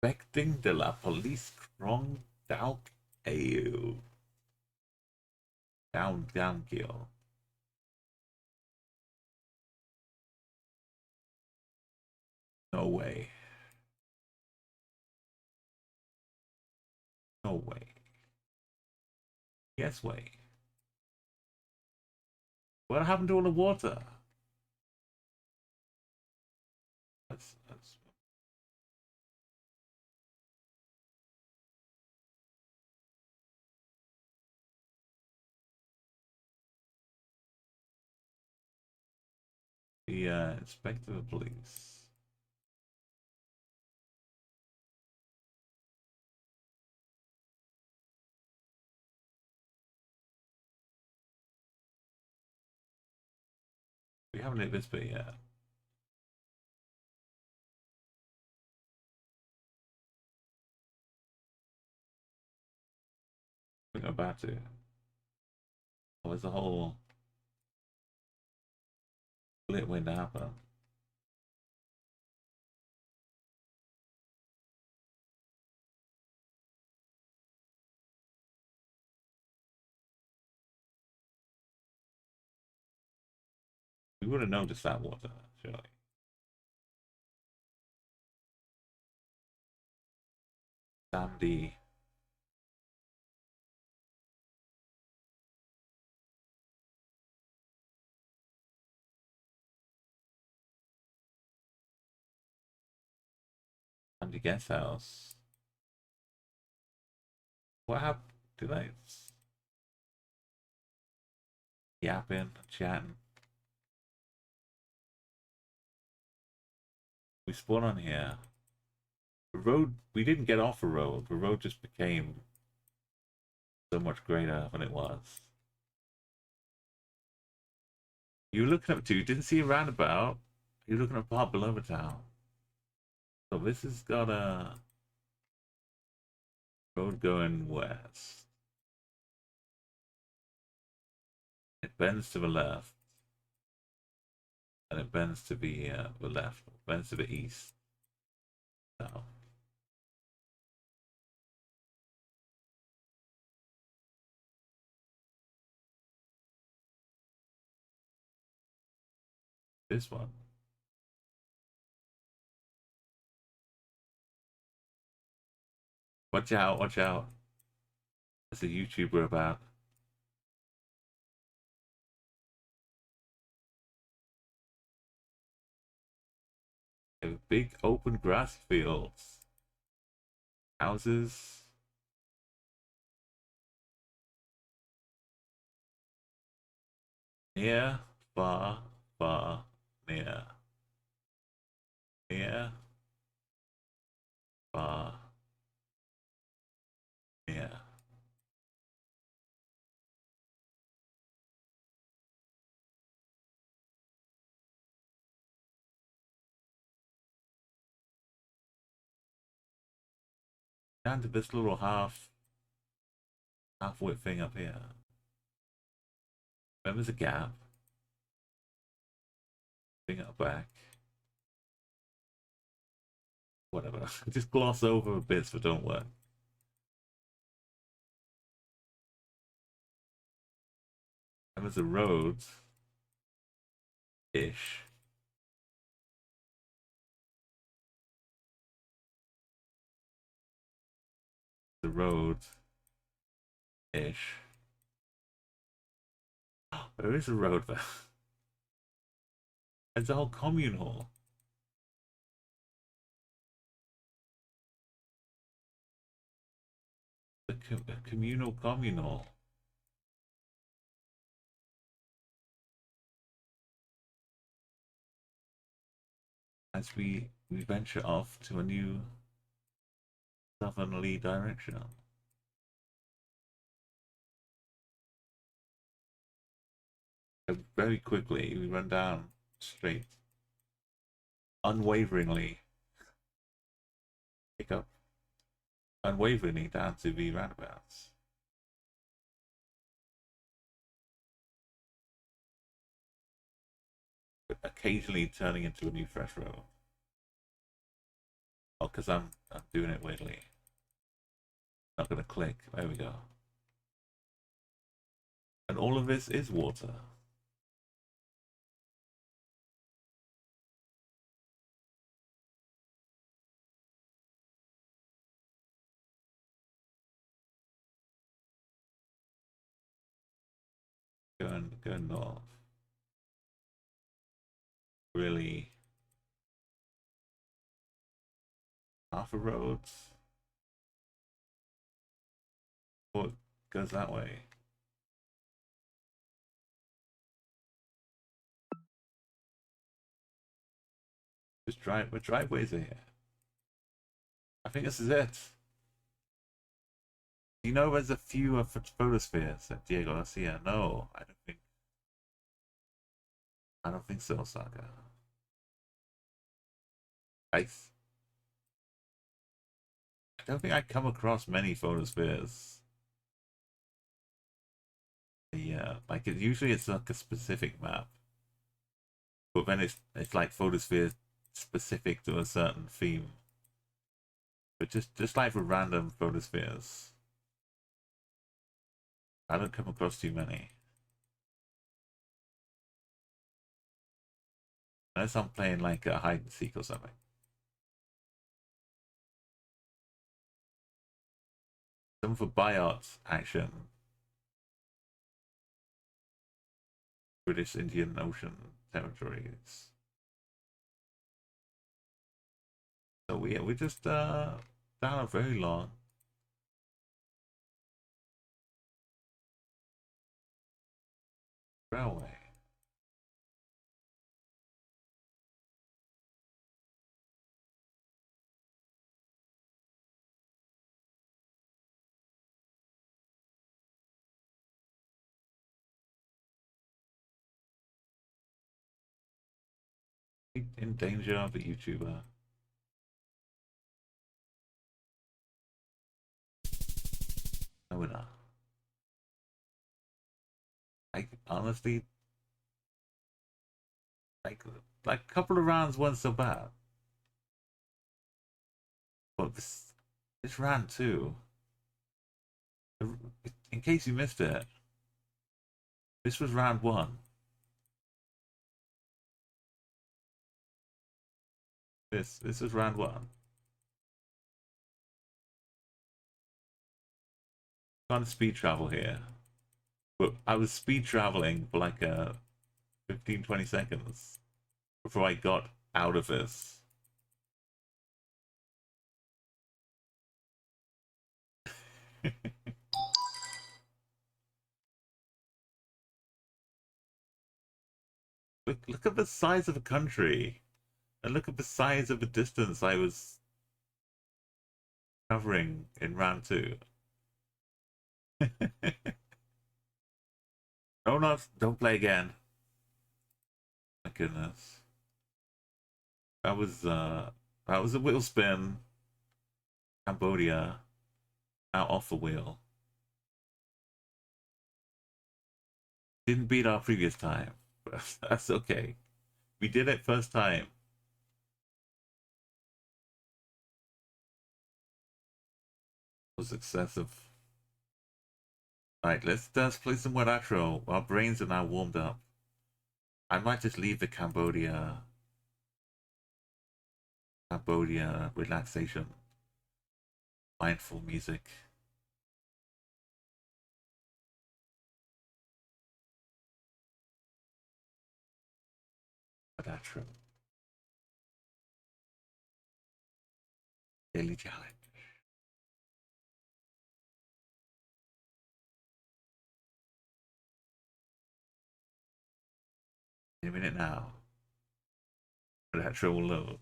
Expecting de la police strong down AU. Down kill. No way. No way. Yes way. What happened to all the water? That's the inspector of police. We haven't hit this bit yet. I think I'm about to. Oh, there's a whole split waiting to happen. We would have noticed that water, surely. Sandy. Sandy guest house. What happened? Did I yapping, chatting? We spawned on here. The road, we didn't get off a road. The road just became so much greater than it was. You were looking up to, you didn't see a roundabout. You're looking at part below the town. So this has got a road going west. It bends to the left. And it bends to the left. It bends to the east. So. This one. Watch out, watch out. There's a YouTuber about. Big open grass fields. Houses. Near, far, far, near. Near, far, near. Down to this little halfway thing up here. Then there's a gap. Bring it back. Whatever. Just gloss over bits that don't work. And there's a road. Ish. The road. Ish. There is a road there. It's a whole commune hall. A communal communal. As we venture off to a new southerly direction. And very quickly we run down straight, unwaveringly, pick up, unwaveringly down to the roundabouts. But occasionally turning into a new fresh road. Oh, because I'm doing it weirdly. Not gonna click. There we go. And all of this is water. Going north. Really, half a road. Or it goes that way. Just drive. What driveways are here? I think this is it. You know, there's a few photospheres at Diego Garcia. No, I don't think. I don't think so, Saga. I don't think I come across many photospheres. Yeah, like usually it's like a specific map, but then it's like photosphere specific to a certain theme. But just like for random photospheres, I don't come across too many. Unless I'm playing like a hide and seek or something. Some for buyout action. British Indian Ocean territories. So we just down a very long railway. In danger of a YouTuber. No, we're not. Like honestly, like a couple of rounds weren't so bad. But this round two, in case you missed it, this was round one. This is round one. Trying to speed travel here. But I was speed traveling for like 15-20 seconds before I got out of this. Look at the size of the country. And look at the size of the distance I was covering in round two. No, don't play again. My goodness. That was a Wheelspin, Cambodia, out off the wheel. Didn't beat our previous time, but that's okay. We did it first time. It was excessive. Alright, let's play some Wordatro. Our brains are now warmed up. I might just leave the Cambodia relaxation. Mindful music. Wordatro. Daily challenge. In a minute now. Wordatro will load.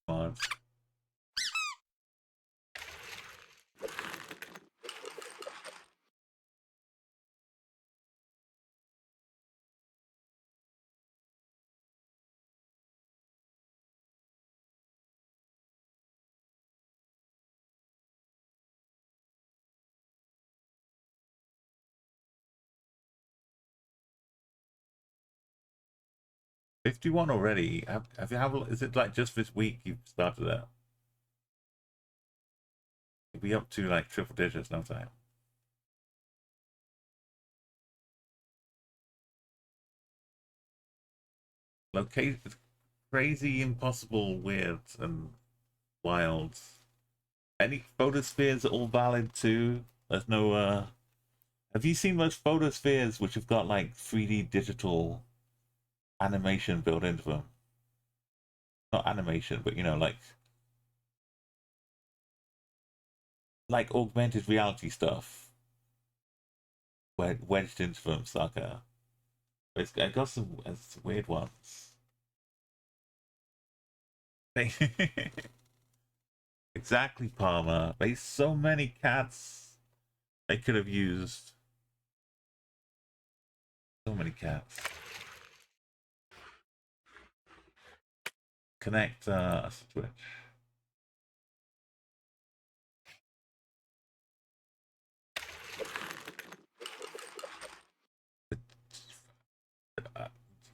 Come on. $51 already. Have you is it like just this week you've started out? You'll be up to like triple digits no time. Locate crazy, impossible, weird, and wild. Any photospheres are all valid too. There's no have you seen those photospheres which have got like 3D digital animation built into them? Not animation, but you know, like augmented reality stuff wedged into them, sucker. I got some weird ones. Exactly, Palmer. There's so many cats they could have used. So many cats. Connect Switch.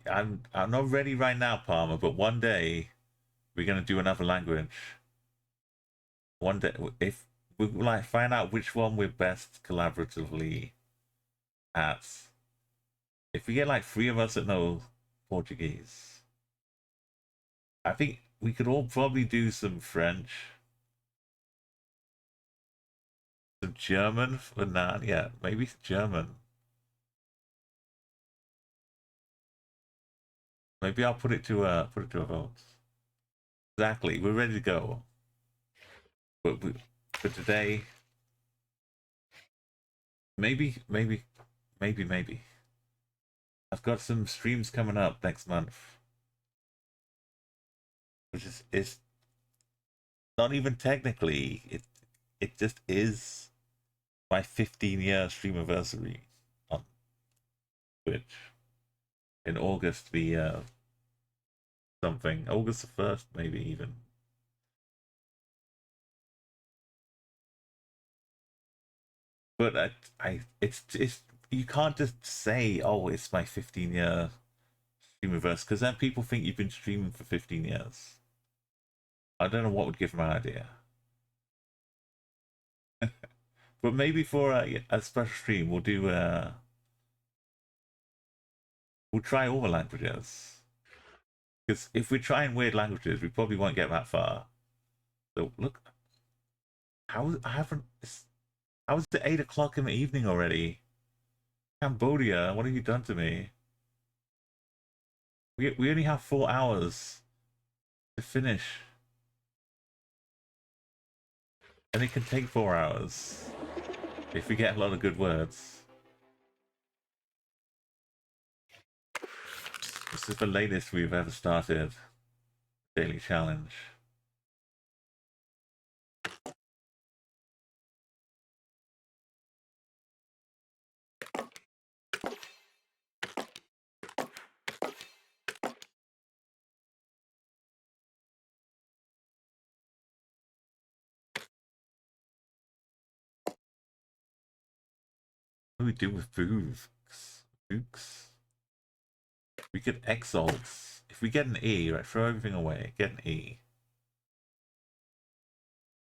I'm not ready right now, Palmer, but one day we're gonna do another language. One day, if we like find out which one we're best collaboratively at. If we get like 3 of us that know Portuguese, I think we could all probably do some French, some German for now. Yeah, maybe German. Maybe I'll put it to a vote. Exactly, we're ready to go. But for today, maybe. I've got some streams coming up next month, which is not even technically. It just is my 15-year stream anniversary on Twitch in August. The something August the 1st, maybe even. But it's you can't just say, oh, it's my 15-year streamiverse, because then people think you've been streaming for 15 years. I don't know what would give them an idea. But maybe for a special stream, we'll try all the languages. Because if we're trying weird languages, we probably won't get that far. So look, how is it 8 o'clock in the evening already? Cambodia, what have you done to me? We only have 4 hours to finish. And it can take 4 hours if we get a lot of good words. This is the latest we've ever started. Daily challenge. What do we do with Books? Books? We could exalts. If we get an E, right, throw everything away. Get an E.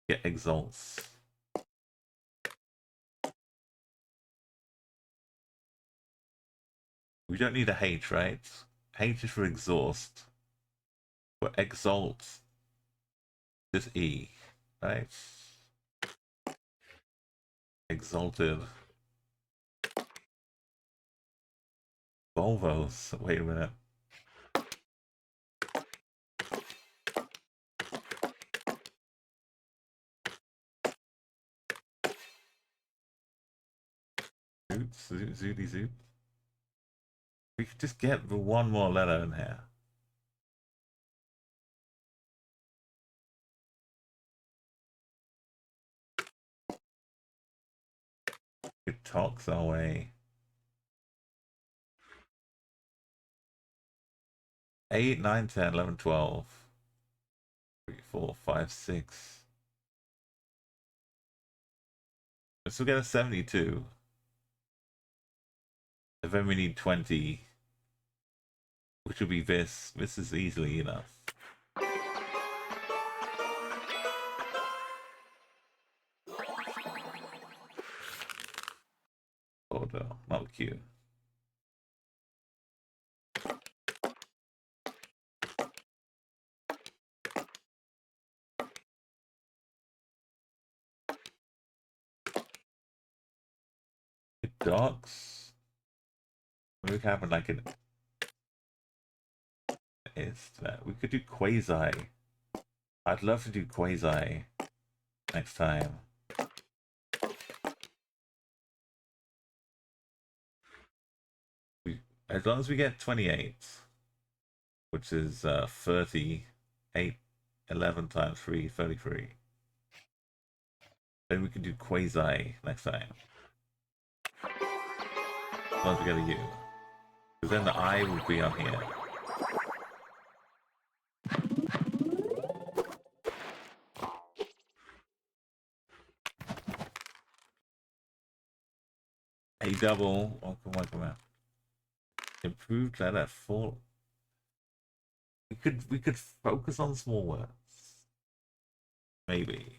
Get exalts. We don't need a H, right? H is for exhaust. But exalt, just E, right? Exalted. Volvos. Wait a minute. Zooty zoot. We could just get the one more letter in here. It talks our way. 8, 9, 10, 11, 12. 3, 4, 5, 6. Let's still get a 72. And then we need 20. Which will be this. This is easily enough. Oh no, not cute. Dogs. We could have like an we could do quasi. I'd love to do quasi next time. As long as we get 28, which is 38, 11 times 3, 33. Then we can do quasi next time. As long as we get a U. Because then the I will be on here. A double. Welcome out. Improved letter full. We could focus on small words. Maybe.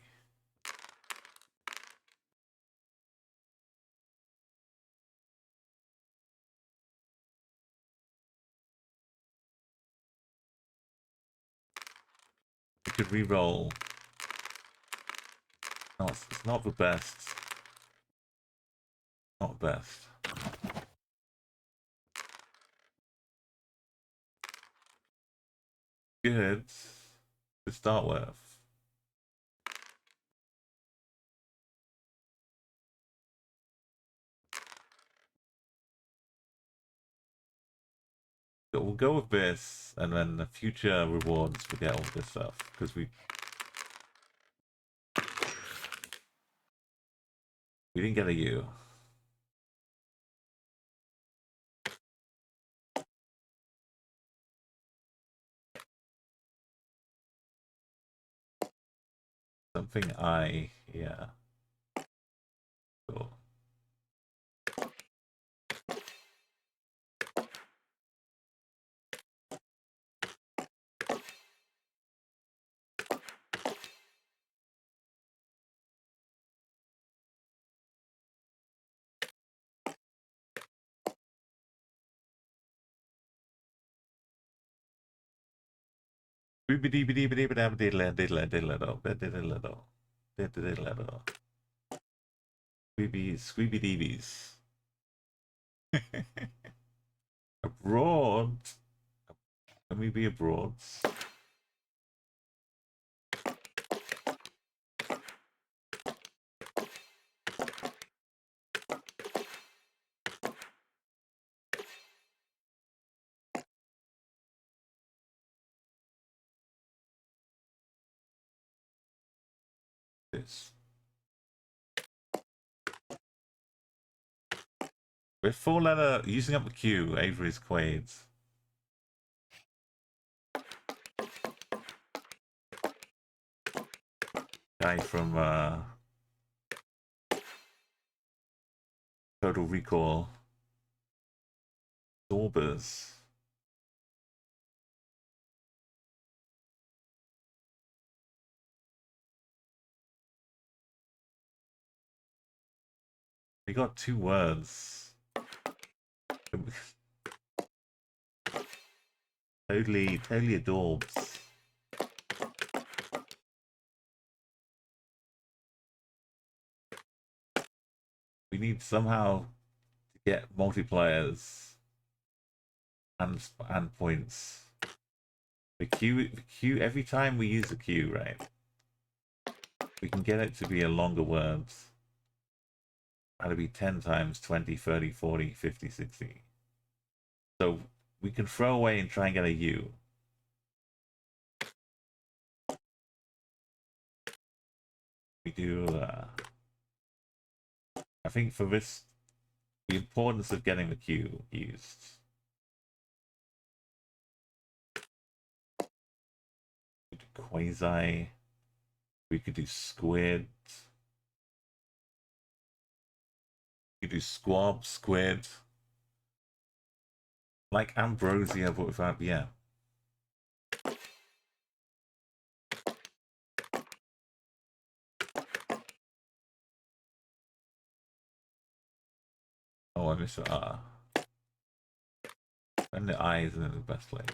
We could re-roll. No, it's not the best. Not best. Good to start with. So we'll go with this, and then the future rewards will get all this stuff, because we didn't get a U. Something I, yeah. Cool. Squeeby deebies. Abroad? Can we be abroad? This. With 4-letter, using up the Q, Avery's Quades. Guy from Total Recall. Sorbers. We got 2 words. Totally adorbs. We need somehow to get multipliers and points. The Q every time we use the Q, right? We can get it to be a longer word. That'll be 10 times 20, 30, 40, 50, 60. So we can throw away and try and get a U. We do, I think for this, the importance of getting the Q used. We could do quasi. We could do squid. We could do squab, squid. Like ambrosia, but without, yeah. Oh, I missed the R. And the I isn't in the best place.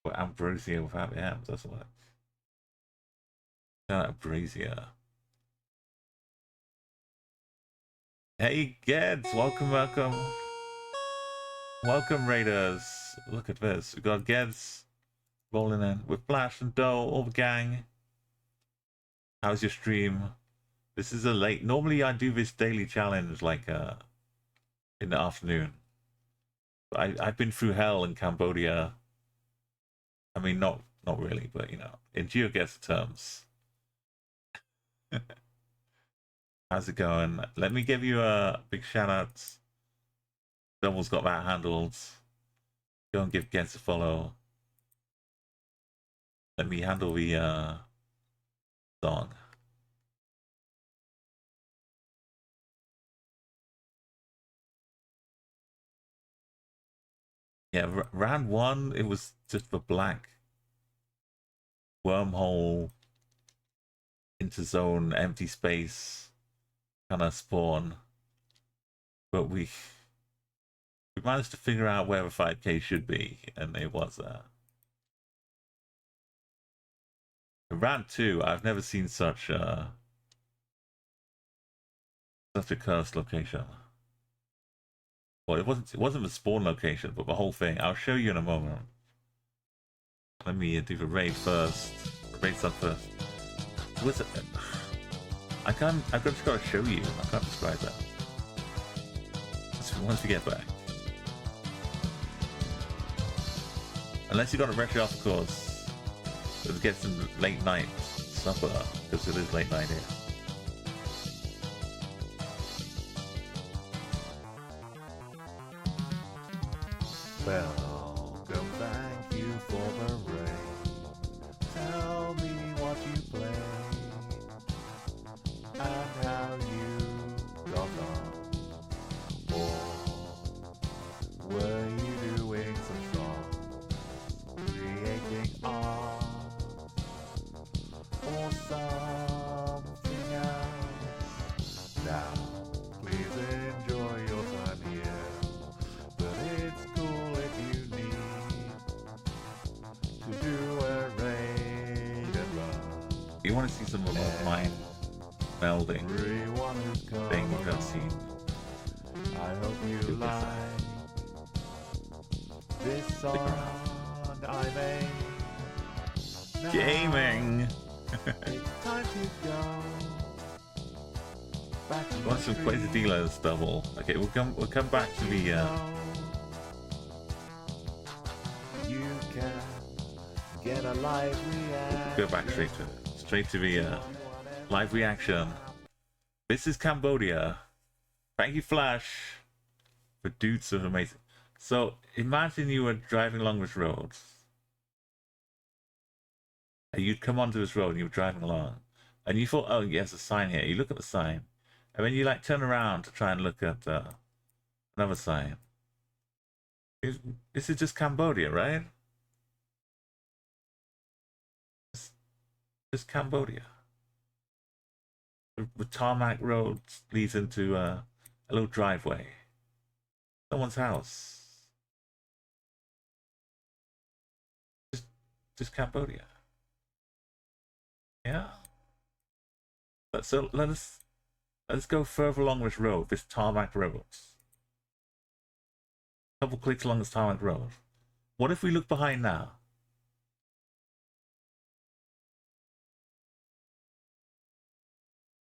But ambrosia without the M doesn't work. Ambrosia. Hey, Geds, welcome. Welcome, Raiders. Look at this. We got Geds rolling in with Flash and Doe, all the gang. How's your stream? This is a late. Normally, I do this daily challenge like in the afternoon. But I've been through hell in Cambodia. I mean, not not really, but you know, in GeoGuessr terms. How's it going? Let me give you a big shout out. Double's got that handled. Go and give Gens a follow. Let me handle the song. Yeah, round one, it was just the black wormhole into zone, empty space kind of spawn. But we managed to figure out where the 5K should be, and it was round two. I've never seen such a cursed location. Well, it wasn't the spawn location, but the whole thing. I'll show you in a moment. Let me do the raid first. The raid stuff first. What's it? I've just got to show you. I can't describe that. Once we get back. Unless you got a retro off course, let's get some late night supper, because it is late night here. Welcome, thank you for the raid. Tell me what you played and how you got on. Or were you doing some songs, creating art, or something else? Now, please enjoy your time here, but it's cool if you need to do a raid and run. You want to see some remote mind melding Everyone who's come thing we've along, seen? I hope you Do this. like this song I made. Now Gaming! it's time to go back to Want some Quesadillas double? Okay, we'll come back to the You can get a live reaction. go back straight to the live reaction. This is Cambodia. Thank you, Flash, for dudes of amazing. So imagine you were driving along this road. And you'd come onto this road and you were driving along, and you thought, oh, yes, a sign here. You look at the sign, and then you like turn around to try and look at another sign. This is just Cambodia, right? Just Cambodia. The tarmac road leads into a little driveway. Someone's house. Just Cambodia. Yeah. So let's go further along this road, this tarmac road. Couple clicks along this tarmac road. What if we look behind now?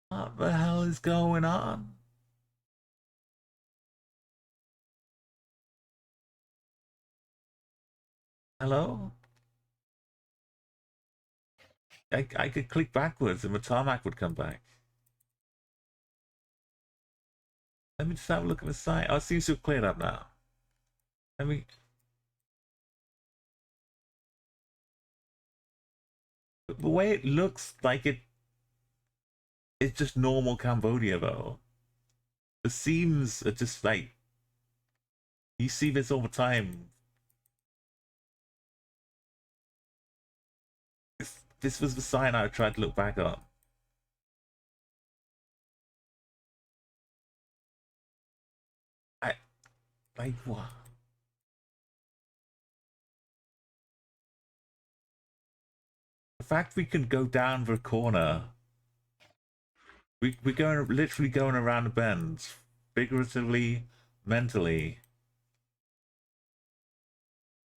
What the hell is going on? Hello? I could click backwards and the tarmac would come back. Let me just have a look at the sign. Oh, it seems to have cleared up now. Let me... The way it looks like it's just normal Cambodia though. The seams are just like... You see this all the time. This was the sign I tried to look back on. Like what? The fact we can go down the corner. We're literally going around the bend, figuratively, mentally.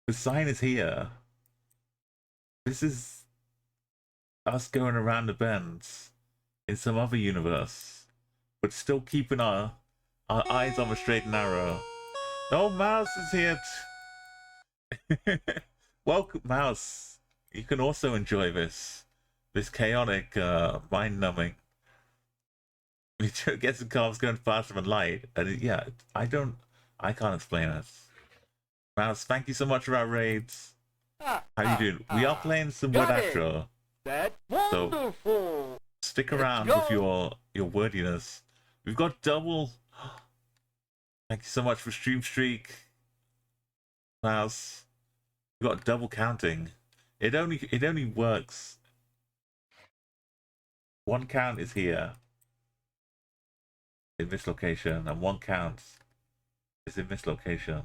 The sign is here. This is us going around the bends in some other universe, but still keeping our eyes on the straight and narrow. Oh, Mouse is here. Welcome, Mouse. you can also enjoy this chaotic, mind-numbing. We get some cars going faster than light, and yeah, I can't explain it. Mouse, thank you so much for our raids. How you doing? We are playing some Wordatro. That's So wonderful. stick Let's around go. with your wordiness. We've got double. Thank you so much for Stream Streak, Mouse. We've got double counting. It only works. One count is here in this location, and one count is in this location.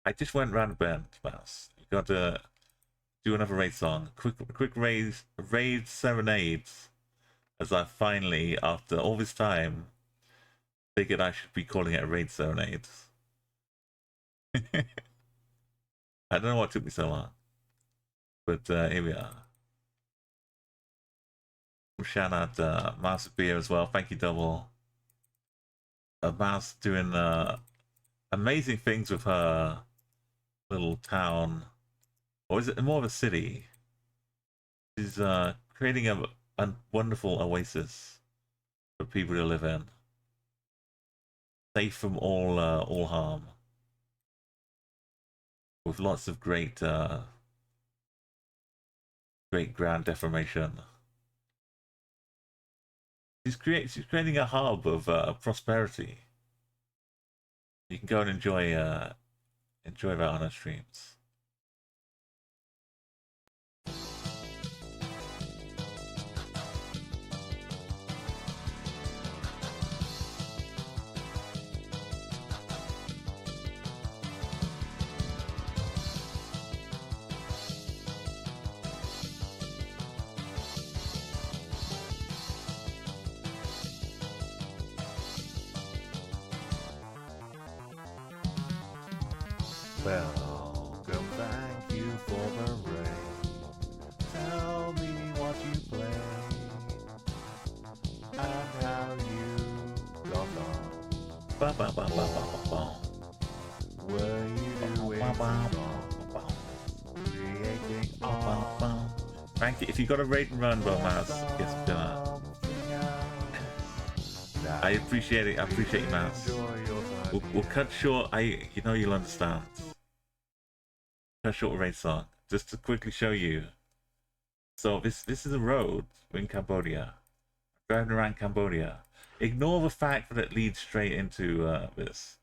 I just went round the bend, Mouse. You got to do another raid song. Quick raid serenades. As I finally, after all this time, figured I should be calling it a raid serenade. I don't know what took me so long, but here we are. Shout out Mouse of Beer as well. Thank you, Double. Mouse doing amazing things with her little town, or is it more of a city? She's creating a wonderful oasis for people to live in, safe from all harm, with lots of great ground deformation. She's creating a hub of prosperity. You can go and enjoy that on her streams. Welcome, thank you for the raid. Tell me what you played and how you got on. Were you doing some creating art? Frankie, if you got a raid and run, well, Mouse, yes, dinner. I appreciate it. I appreciate you, Mouse. We'll cut short. You know you'll understand. Cut short a raid song just to quickly show you. So this is a road in Cambodia. Driving around Cambodia. Ignore the fact that it leads straight into this.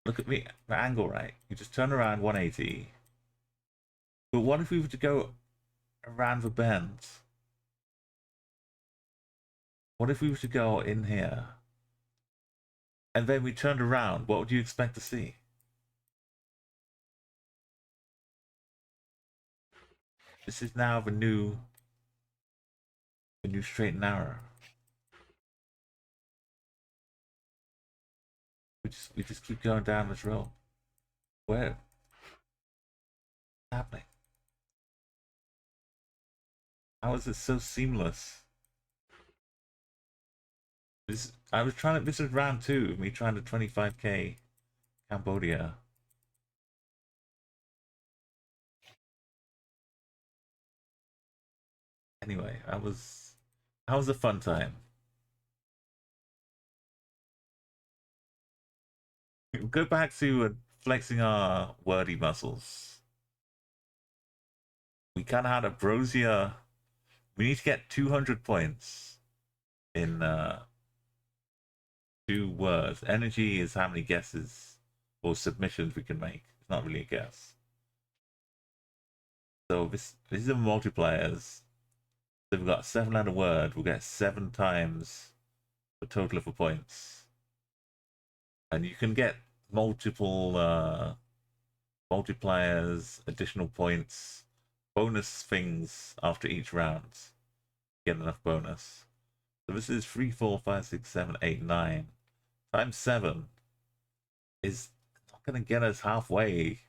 Look at the angle, right? You just turn around 180. But what if we were to go around the bend? What if we were to go in here? And then we turned around, what would you expect to see? This is now the new straight and narrow. We just keep going down this road. Where? What's happening? How is it so seamless? I was trying to. This is round 2. Me trying to 25k Cambodia. Anyway, that was a fun time. We'll go back to flexing our wordy muscles. We kind of had a brosier. We need to get 200 points in 2 words. Energy is how many guesses or submissions we can make. It's not really a guess. So this is the multipliers. So we've got 7 letter word. We'll get 7 times the total of the points. And you can get multiple multipliers, additional points, bonus things after each round. Get enough bonus. So this is 3, 4, 5, 6, 7, 8, 9 times 7 is not going to get us halfway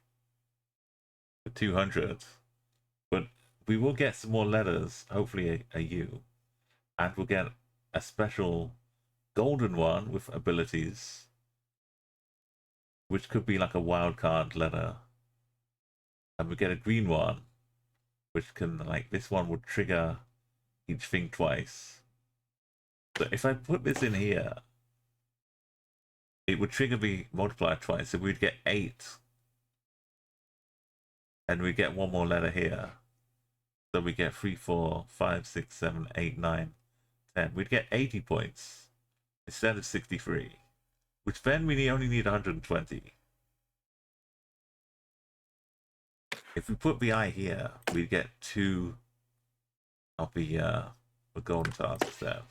to 200, but we will get some more letters, hopefully a U, and we'll get a special golden one with abilities, which could be like a wildcard letter, and we get a green one, which can, like, this one would trigger each thing twice. So if I put this in here, it would trigger the multiplier twice, so we'd get 8. And we get one more letter here. So we get 3, 4, 5, 6, 7, 8, 9, 10. We'd get 80 points instead of 63, which then we only need 120. If we put the eye here, we'd get 2 of the golden tiles instead.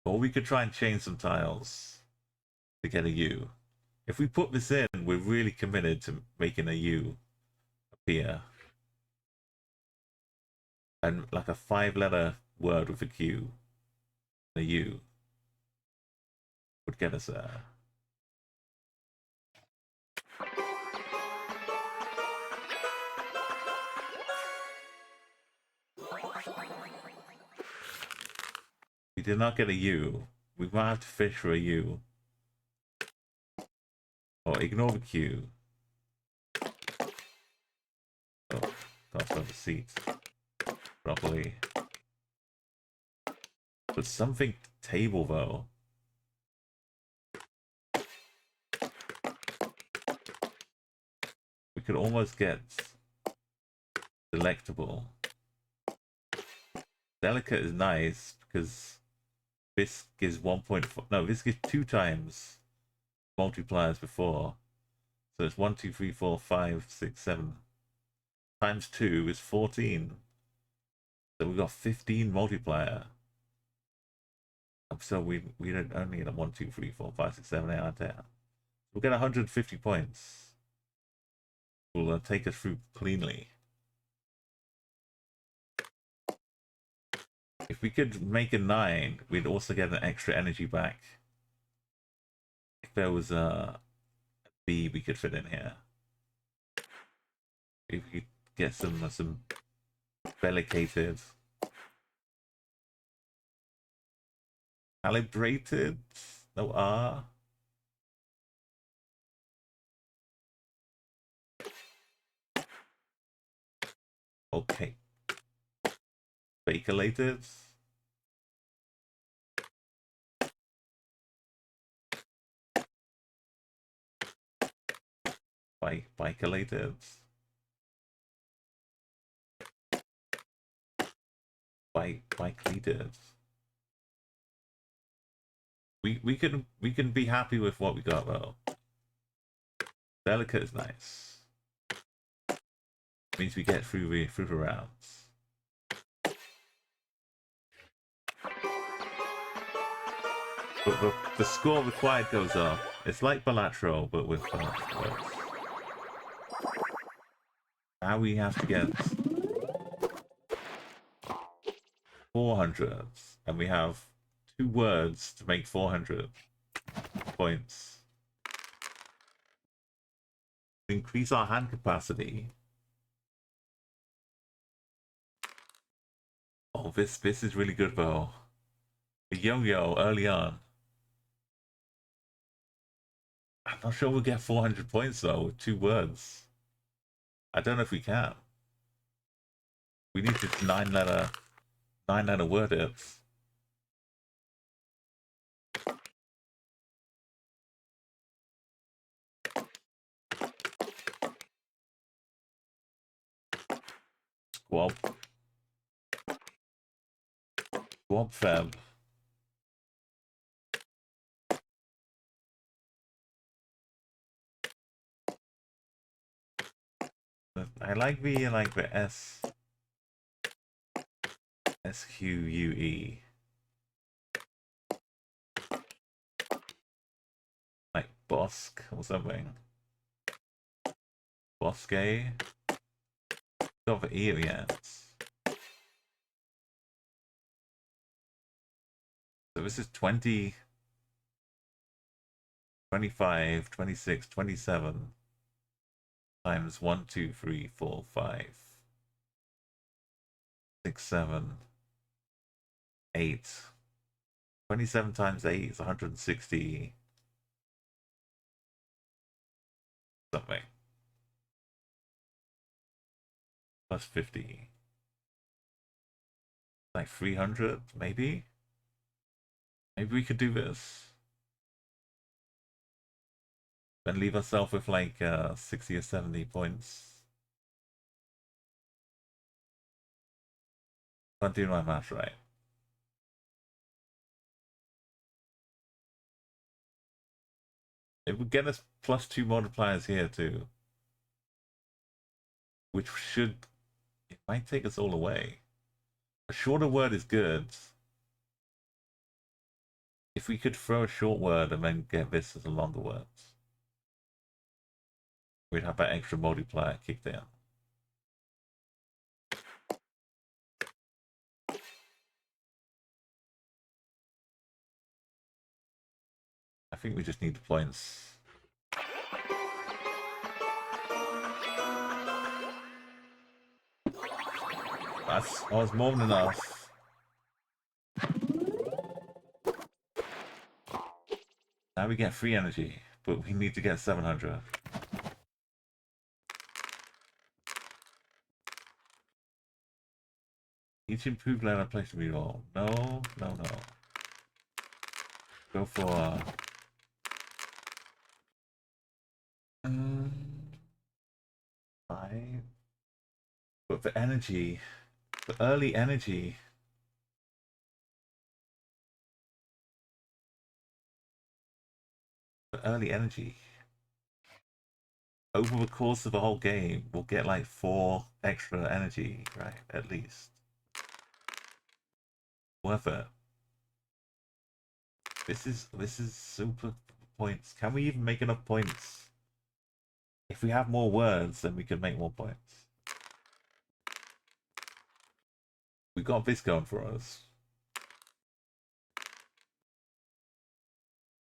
Or we could try and change some tiles to get a U. If we put this in, we're really committed to making a U appear. And like a 5-letter word with a Q, a U, would get us there. We did not get a U. We might have to fish for a U. Or ignore the Q. Oh, can't spell the seat properly. But something table though. We could almost get delectable. Delicate is nice because this gives 1.4. No, this gives 2 times multipliers before. So it's 1, 2, 3, 4, 5, 6, 7. Times 2 is 14. So we've got 15 multiplier. So we don't only need a 1, 2, 3, 4, 5, 6, 7, 8, 9, 10. We'll get 150 points. Will take us through cleanly. If we could make a 9, we'd also get an extra energy back. If there was a B we could fit in here. If we could get some bellicated, calibrated, no R. Okay. Bacalated. Bicalated. Bicalated. We can be happy with what we got though. Delicate is nice. Means we get through the rounds. But the score required goes up. It's like Wordatro, but with words. Now we have to get 400, and we have 2 words to make 400 points. Increase our hand capacity. Oh, this is really good though. A yo-yo early on. I'm not sure we'll get 400 points though with 2 words. I don't know if we can. We need this 9-letter word it. Squab. Squab fab. I like the SQUE. Like Bosque or something. Bosque. Got the E at the end. So this is 20, 25, 26, 27 times 1, 2, 3, 4, 5, 6, 7, 8. 27 times 8 is 160. something. Plus 50. Like 300, maybe? Maybe we could do this. Then leave ourselves with like 60 or 70 points. If I'm doing my math right. It would get us plus 2 multipliers here too. Which should... It might take us all away. A shorter word is good. If we could throw a short word and then get this as a longer word, we'd have that extra multiplier kicked in. I think we just need the points. That was more than enough. Now we get free energy, but we need to get 700. Each improved level place to reroll. No, no, no. Go for 5. But for energy, for early energy, over the course of the whole game, we'll get like 4 extra energy, right? At least. Worth it. This is super points. Can we even make enough points? If we have more words, then we can make more points. We got this going for us.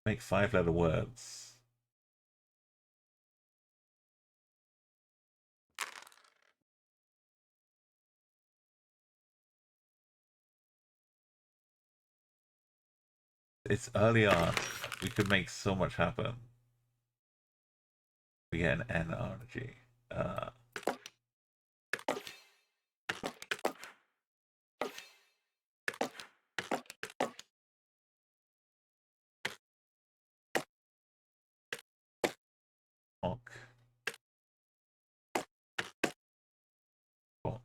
Make 5-letter words. It's early on. We could make so much happen. We get an N energy. Honk. Honk.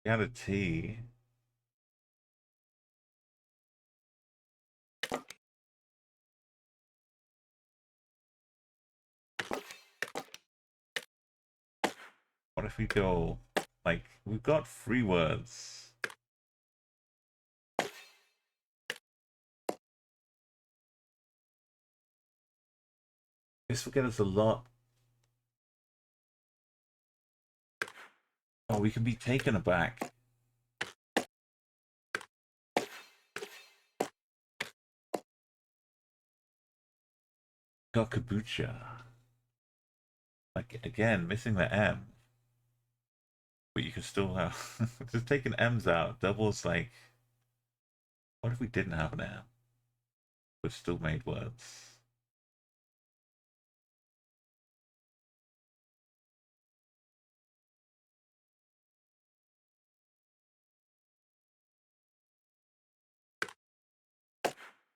We had a T. What if we go, like, we've got 3 words. This will get us a lot. Oh, we can be taken aback. Got kombucha. Like, again, missing the M. But you can still have... Just taking M's out doubles, like... What if we didn't have an M? But still made words?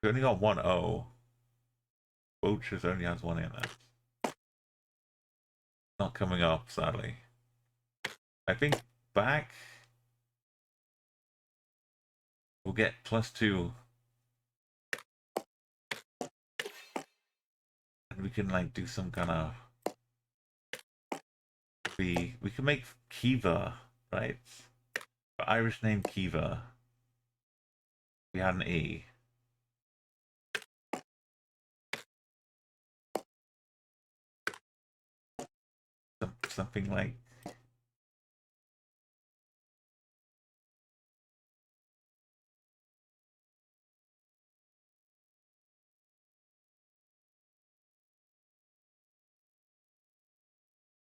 We only got 1 O. Vultures only has 1 in there. Not coming up, sadly. I think back we'll get +2. And we can like do some kind of we can make Kiva, right? The Irish name Kiva. We had an E. Something like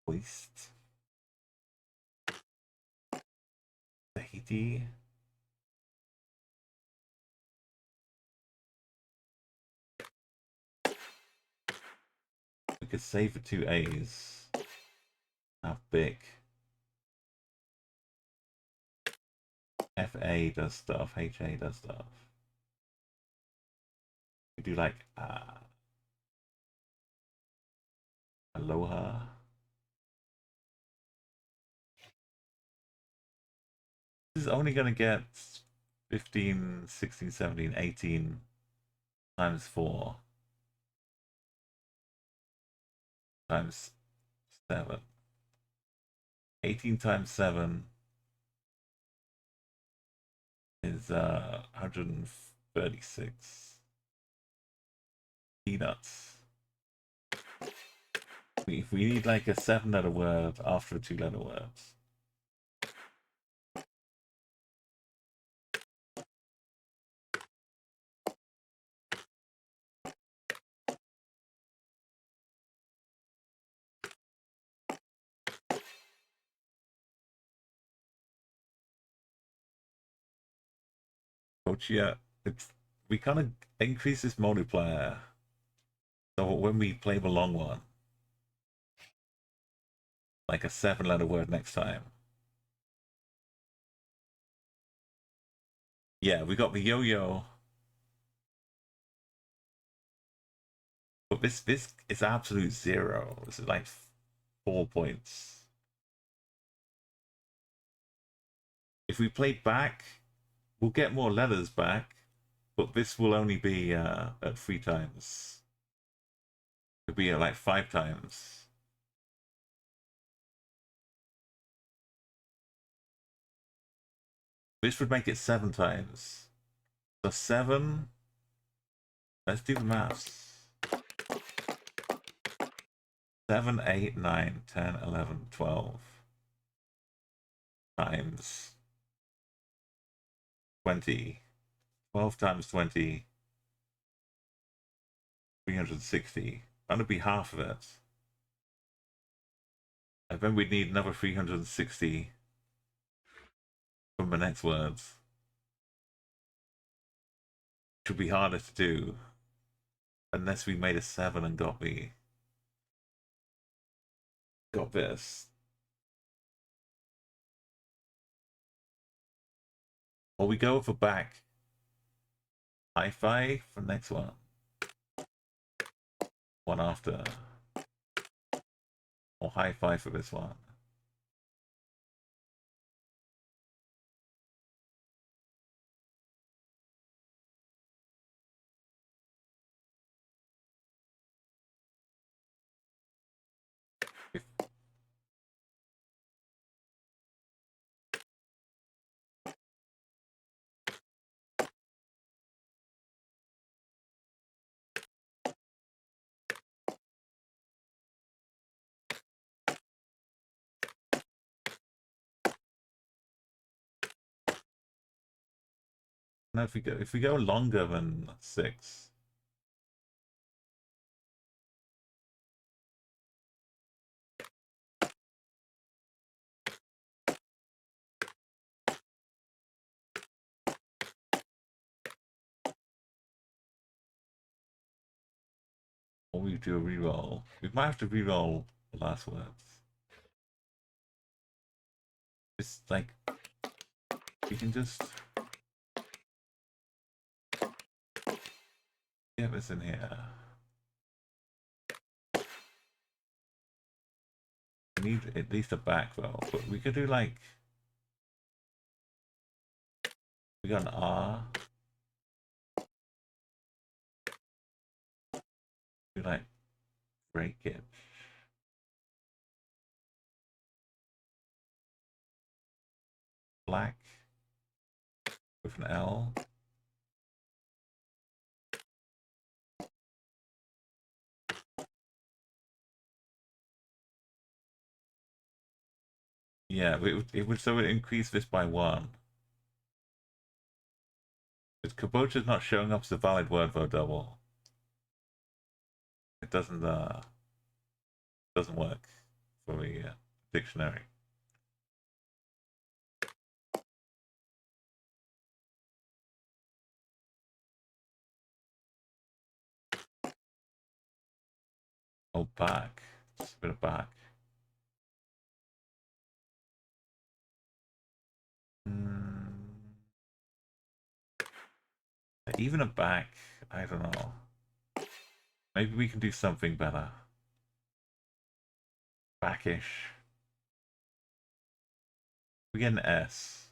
Olist. Tahiti. We could save for 2 A's. How big? FA does stuff, HA does stuff. We do like Aloha. This is only going to get 15, 16, 17, 18 times 4 times 7. 18 times 7 is 136 peanuts. We need like a 7-letter word after a 2-letter word. Kochia, we kind of increase this multiplier. So when we play the long one, like a 7-letter word next time. Yeah, we got the yo-yo. But this is absolute 0. This is like 4 points. If we play back, we'll get more letters back, but this will only be at 3 times. It'll be at like 5 times. This would make it 7 times. So 7. Let's do the maths. 7, 8, 9, 10, 11, 12 times 20. 12 times 20. 360. That'll be half of it. And then we'd need another 360 from the next words. Which would be harder to do. Unless we made a 7 and got this. Or we go for back. Hi-fi for next one. One after. Or hi-fi for this one. Now if we go longer than 6. Or we do a reroll. We might have to reroll the last words. It's like we can just get this in here. We need at least a back though, but we could do like we got an R. Do like breakage. Black with an L. Yeah, it would so it increase this by 1. Because Cambodia is not showing up as a valid word for a double. It doesn't work for the dictionary. Oh, back. Just a bit of back. Even a back, I don't know. Maybe we can do something better. Backish. We get an S.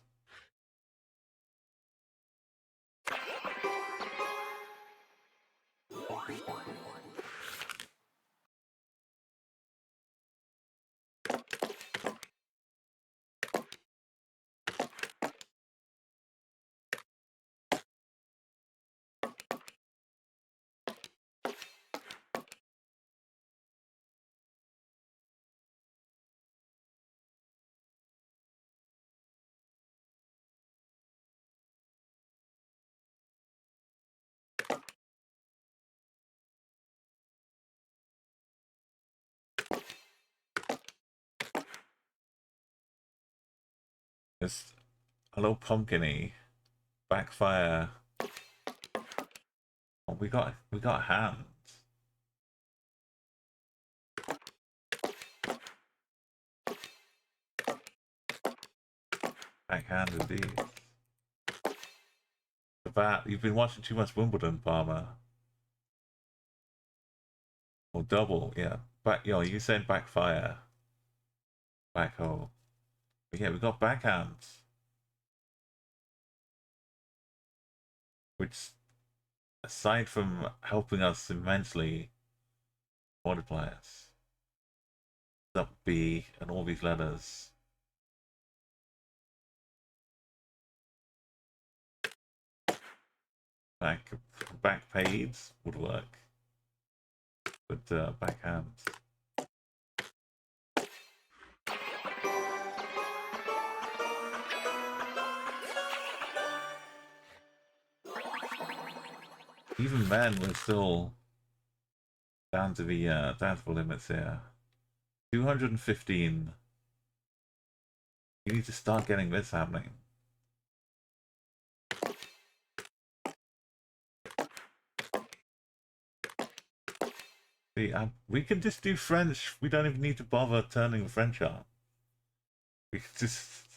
It's a little pumpkin-y. Backfire. Oh, we got hands. Backhand indeed. The bat. You've been watching too much Wimbledon, Palmer. Or double, yeah. Back. Yo, you said backfire. Backhole. But yeah, we got backhands. Which, aside from helping us immensely, multipliers. Up B and all these letters. Back paids would work. But backhands. Even then, we're still down to the limits here. 215. You need to start getting this happening. See, we can just do French. We don't even need to bother turning the French on. We can just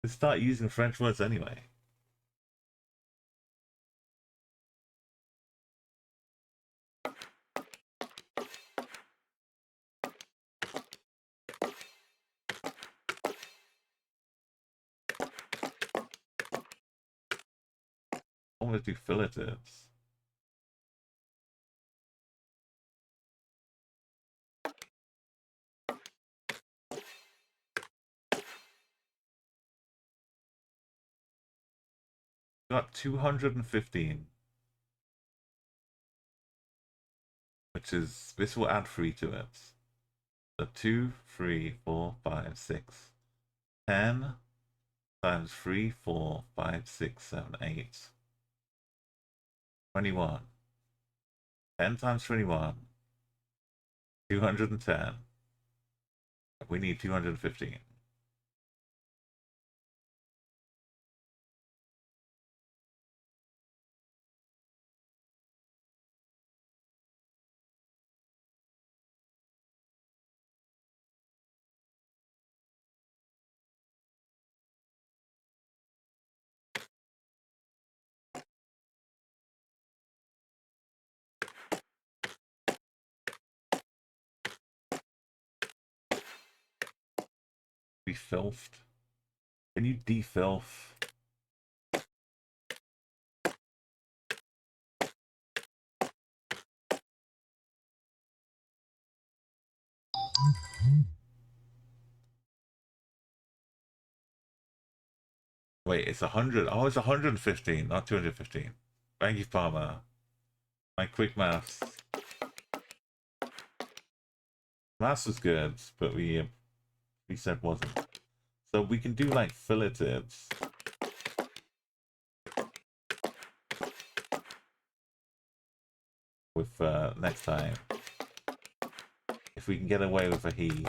start using French words anyway. Almost do filletives. Got 215. Which is, this will add 3 to it. So 2, 3, 4, 5, 6. 10 times 3, 4, 5, 6, 7, 8. 21. 10 times 21. 210. We need 215. Be filthed. Can you defilth? Wait, it's 100. Oh, it's 115, not 215. Thank you, Palmer. My quick maths. Maths was good, but we said wasn't. So we can do like filletives. With next time. if we can get away with a he.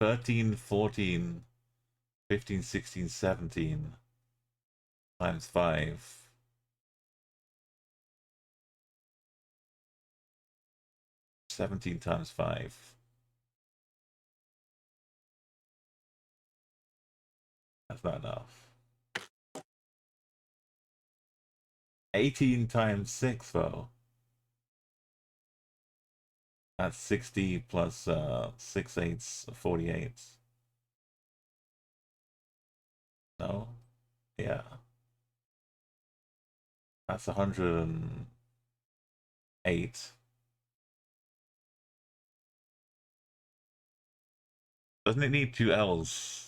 13, 14, 15, 16, 17 times 5. $17 times 5. That's not enough. 18 times 6 though. That's 60 plus 6 eighths, 48. No? Yeah. That's 108. Doesn't it need 2 L's?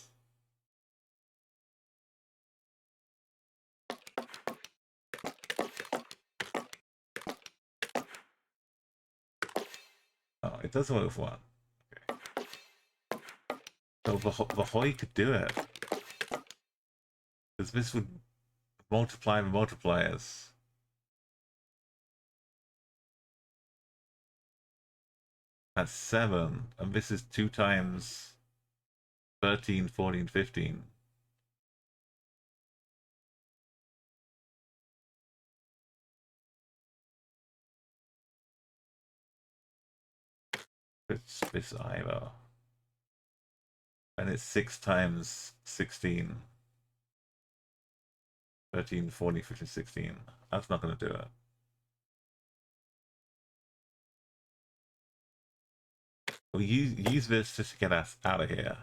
Oh, it does work with 1. Okay. So the Hoy could do it. Because this would multiply the multipliers. That's 7. And this is 2 times 13, 14, 15. It's this either. And it's 6 times 16. 13, 14, 15, 16. That's not going to do it. We'll use this just to get us out of here.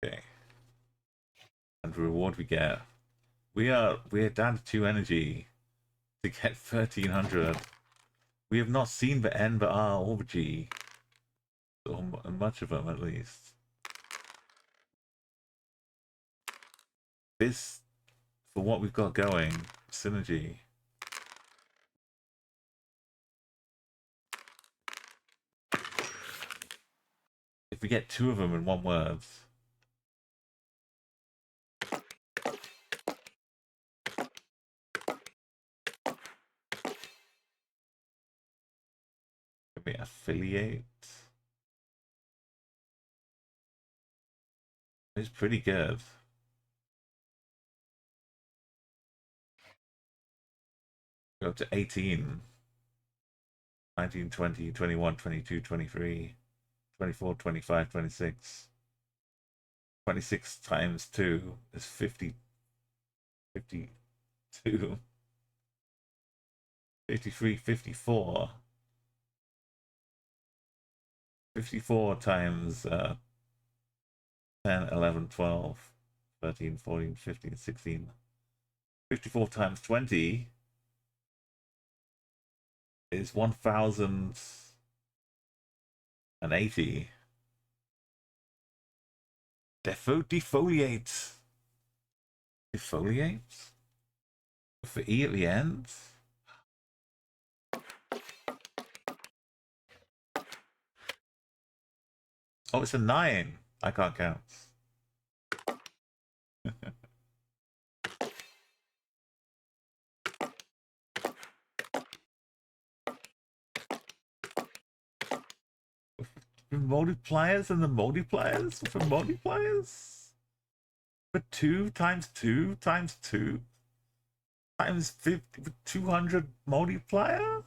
Okay. And the reward we get. We're down to 2 energy to get 1300. We have not seen the N, the R, or the G. Or much of them, at least. This, for what we've got going, synergy. If we get 2 of them in 1 word. Can we affiliate? It's pretty good. Go up to 18. 19, 20, 21, 22, 23, 24, 25, 26. 26 times 2 is 50. 52. 53, 54. 54 times 10, 11, 12, 13, 14, 15, 16. 54 times 20 is 1080. Defoliate. Defoliate? For E at the end? Oh, it's a 9. I can't count. The multipliers and the multipliers for multipliers? For 2 times 2 times 2 times 50, 200 multiplier?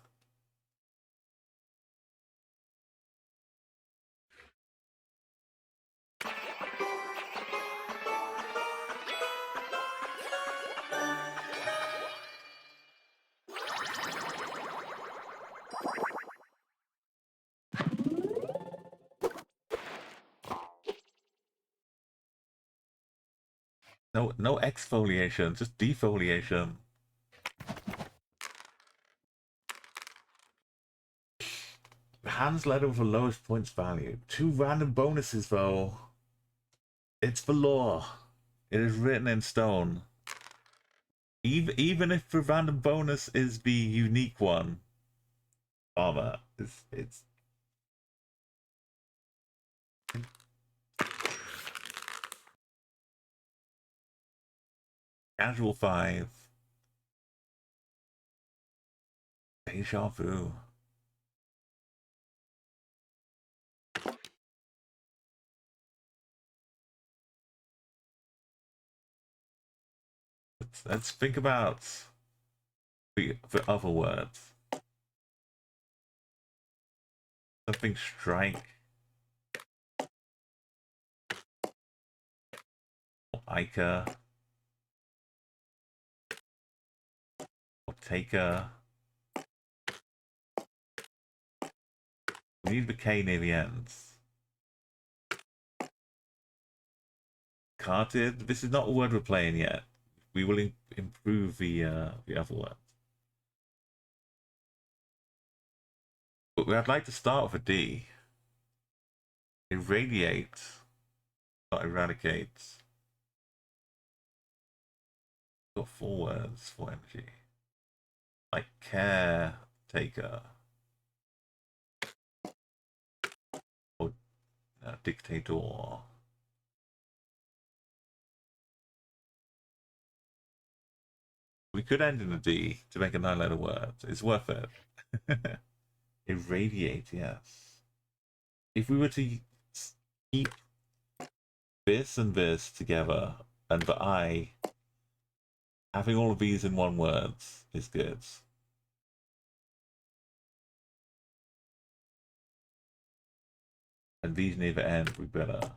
No exfoliation, just defoliation. Hands letter with the lowest points value. 2 random bonuses though. It's the law. It is written in stone. Even if the random bonus is the unique one, armor, it's casual 5. Deja vu. Let's think about the other words. Something strike. Or Ica. Or taker. We need the K near the ends. Carted. This is not a word we're playing yet. We will improve the other word. But I'd like to start with a D. Irradiate. Not eradicate. Got 4 words for energy. Like caretaker. Or dictator. We could end in a D to make a 9-letter word. It's worth it. Irradiate, yes. If we were to keep this and this together, and the I, having all of these in one word is good. And these near the end would be better.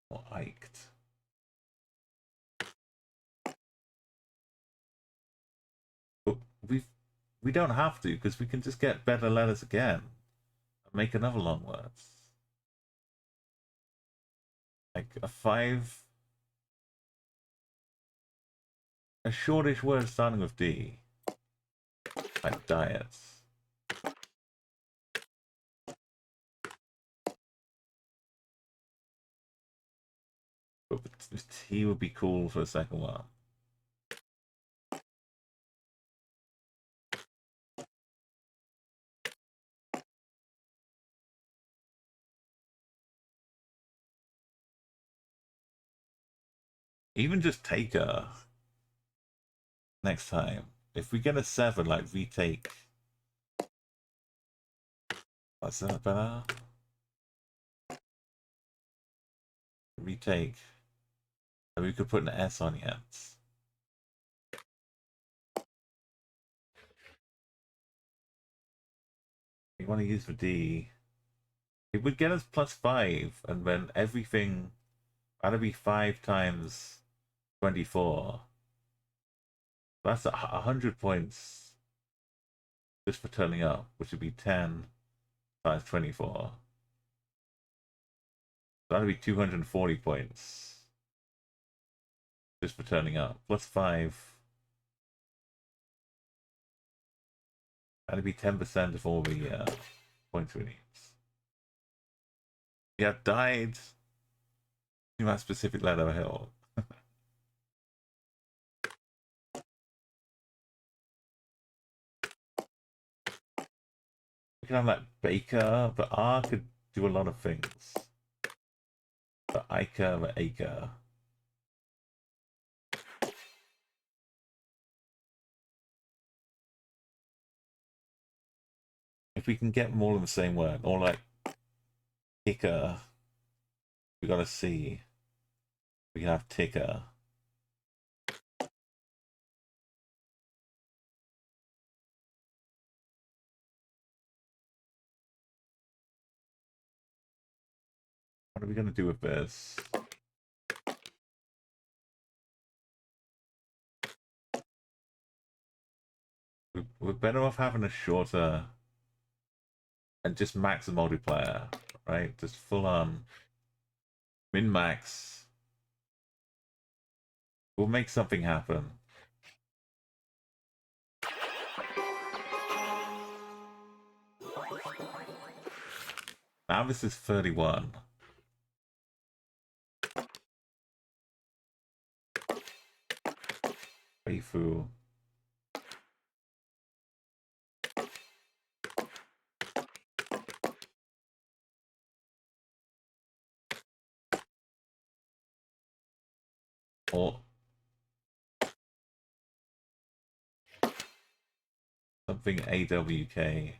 Or iked. But we don't have to, because we can just get better letters again and make another long word. Like a 5, a shortish word starting with D. Like diets. But this T would be cool for the second one. Even just take a next time. If we get a 7, like retake. Is that better? Retake. And we could put an S on the ends. We want to use the D. It would get us +5, and then everything that'd be 5 times 24. That's 100 points just for turning up, which would be 10 times 24. That'd be 240 points just for turning up. +5. That'd be 10% of all the points we need. Yeah, died. You that specific letter hill. We can have like Baker, but R could do a lot of things. But Ica, but Acre. If we can get them all in the same word, or like Kicker, we gotta see. We can have Ticker. What are we gonna do with this? We're better off having a shorter and just max the multiplayer, right? Just full on min max. We'll make something happen. Now this is 31. Waifu. Or something AWK.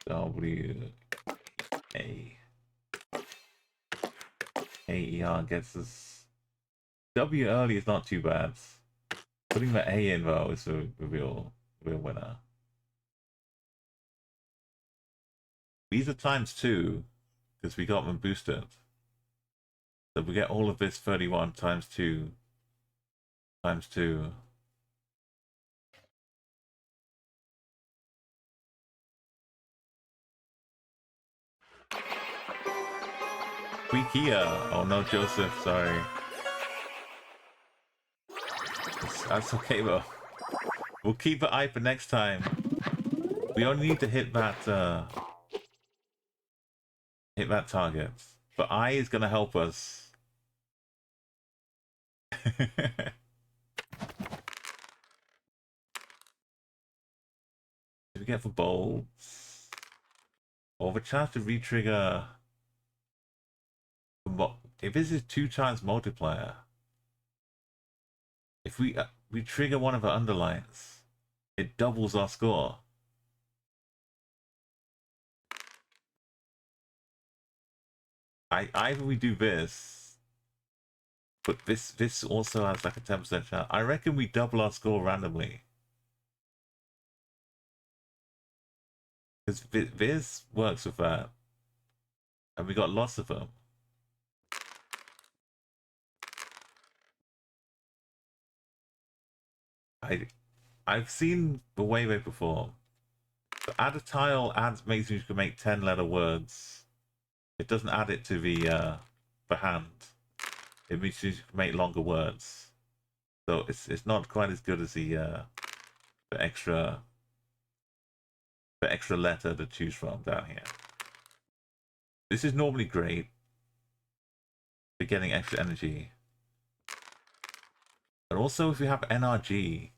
W A AER gets us. W early is not too bad. Putting the A in though is a real winner. These are ×2 because we got them boosted. So we get all of this 31 times 2 times 2. Kia. Oh no, Joseph, sorry. That's okay though. We'll keep an eye for next time. We only need to hit that target. But I is gonna help us. Did we get for bolts? Or the chance to re-trigger. If this is 2 times multiplier, if we trigger one of the underlines, it doubles our score. Either we do this, but this also has like a 10% chance. I reckon we double our score randomly. Because this works with that. And we got lots of them. I've seen the way they perform. So add a tile makes you can make 10-letter words. It doesn't add it to the hand. It means you can make longer words. So it's not quite as good as the extra letter to choose from down here. This is normally great for getting extra energy. But also if we have NRG,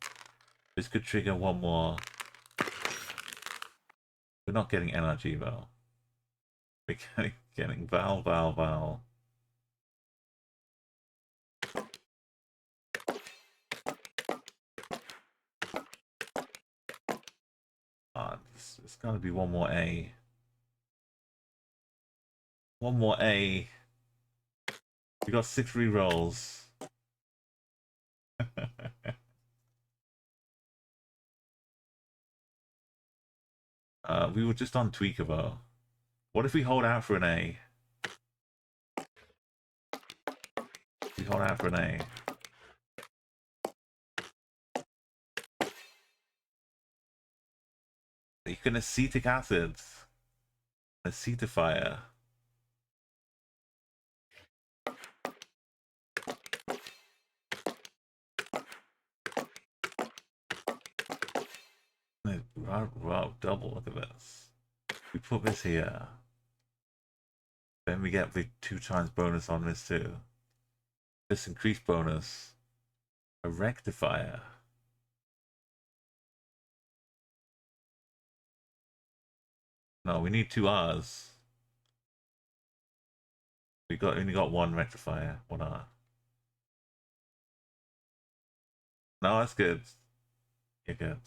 this could trigger one more. We're not getting NRG though. We're getting Val. It's gotta be one more A. One more A. We got 6 rerolls. We were just on Tweaker though. What if we hold out for an A? We hold out for an A. You can acetic acid. Acetifier. Wow, double, look at this. We put this here. Then we get the 2 times bonus on this too. This increased bonus. A rectifier. No, we need 2 R's. We only got 1 rectifier, 1 R. No, that's good. You're good.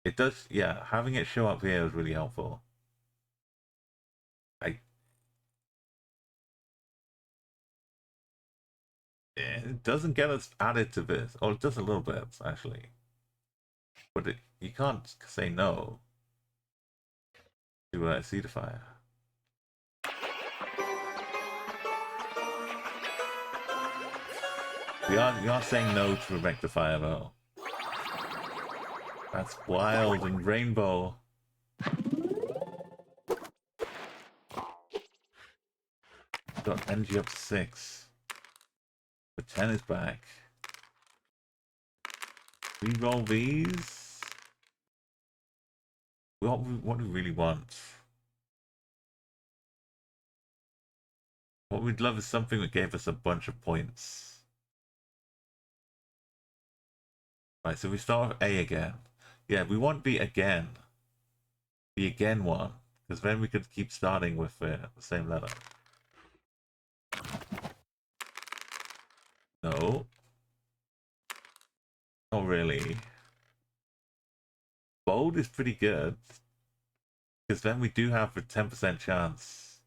It does, yeah, having it show up here is really helpful. It doesn't get us added to this. Oh, it does a little bit, actually. But you can't say no to Acetifier. We are saying no to a rectifier though. That's wild and rainbow. Got NG up 6. The 10 is back. Reroll these. What do we really want? What we'd love is something that gave us a bunch of points. Right, so we start with A again. Yeah, we want the again. The again one. Because then we could keep starting with the same letter. No. Not really. Bold is pretty good. Because then we do have a 10% chance.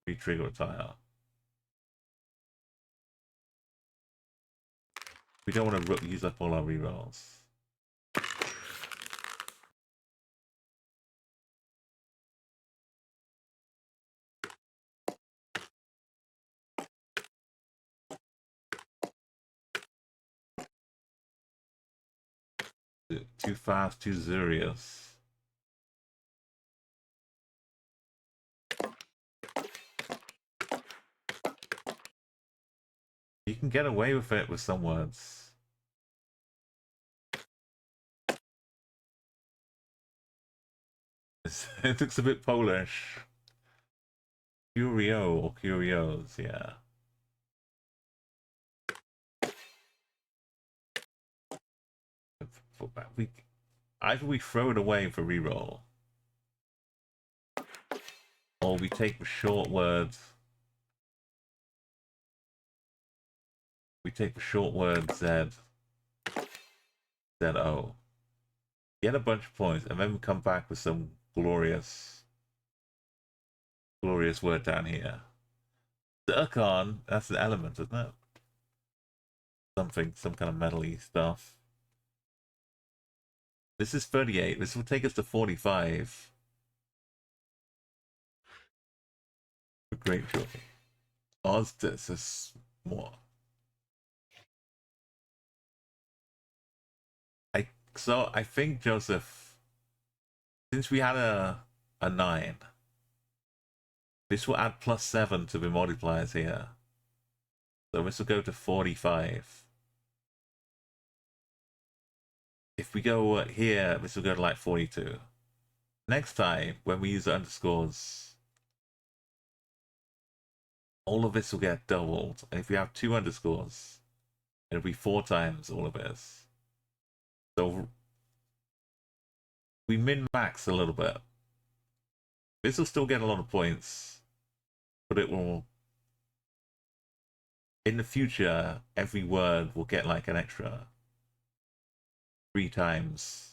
Re-trigger retire. We don't want to use up all our rerolls. Too fast, too serious. You can get away with it with some words. It looks a bit Polish. Curio or curios, yeah. Either we throw it away for reroll, or we take the short word. We take the short word Z, Z-O. Get a bunch of points, and then we come back with some glorious word down here. Zircon, that's an element, isn't it? Some kind of metal-y stuff. This is 38. This will take us to 45. Great joy. Ozdis is what? So I think, Joseph, since we had a 9, this will add +7 to the multipliers here. So this will go to 45. If we go here, this will go to like 42. Next time, when we use the underscores, all of this will get doubled. And if we have 2 underscores, it'll be 4 times all of this. So we min-max a little bit. This will still get a lot of points, but it will... In the future, every word will get like an extra 3 times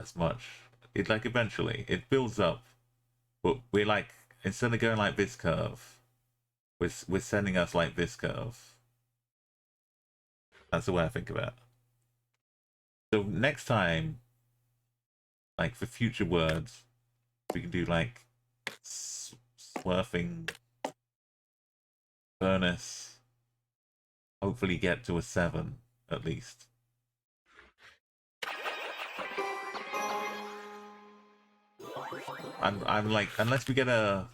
as much. It like eventually it builds up, but we're like, instead of going like this curve, we're sending us like this curve. That's the way I think of it. So next time, like for future words, we can do like swerving, furnace. Hopefully get to a 7 at least. I'm like, unless we get a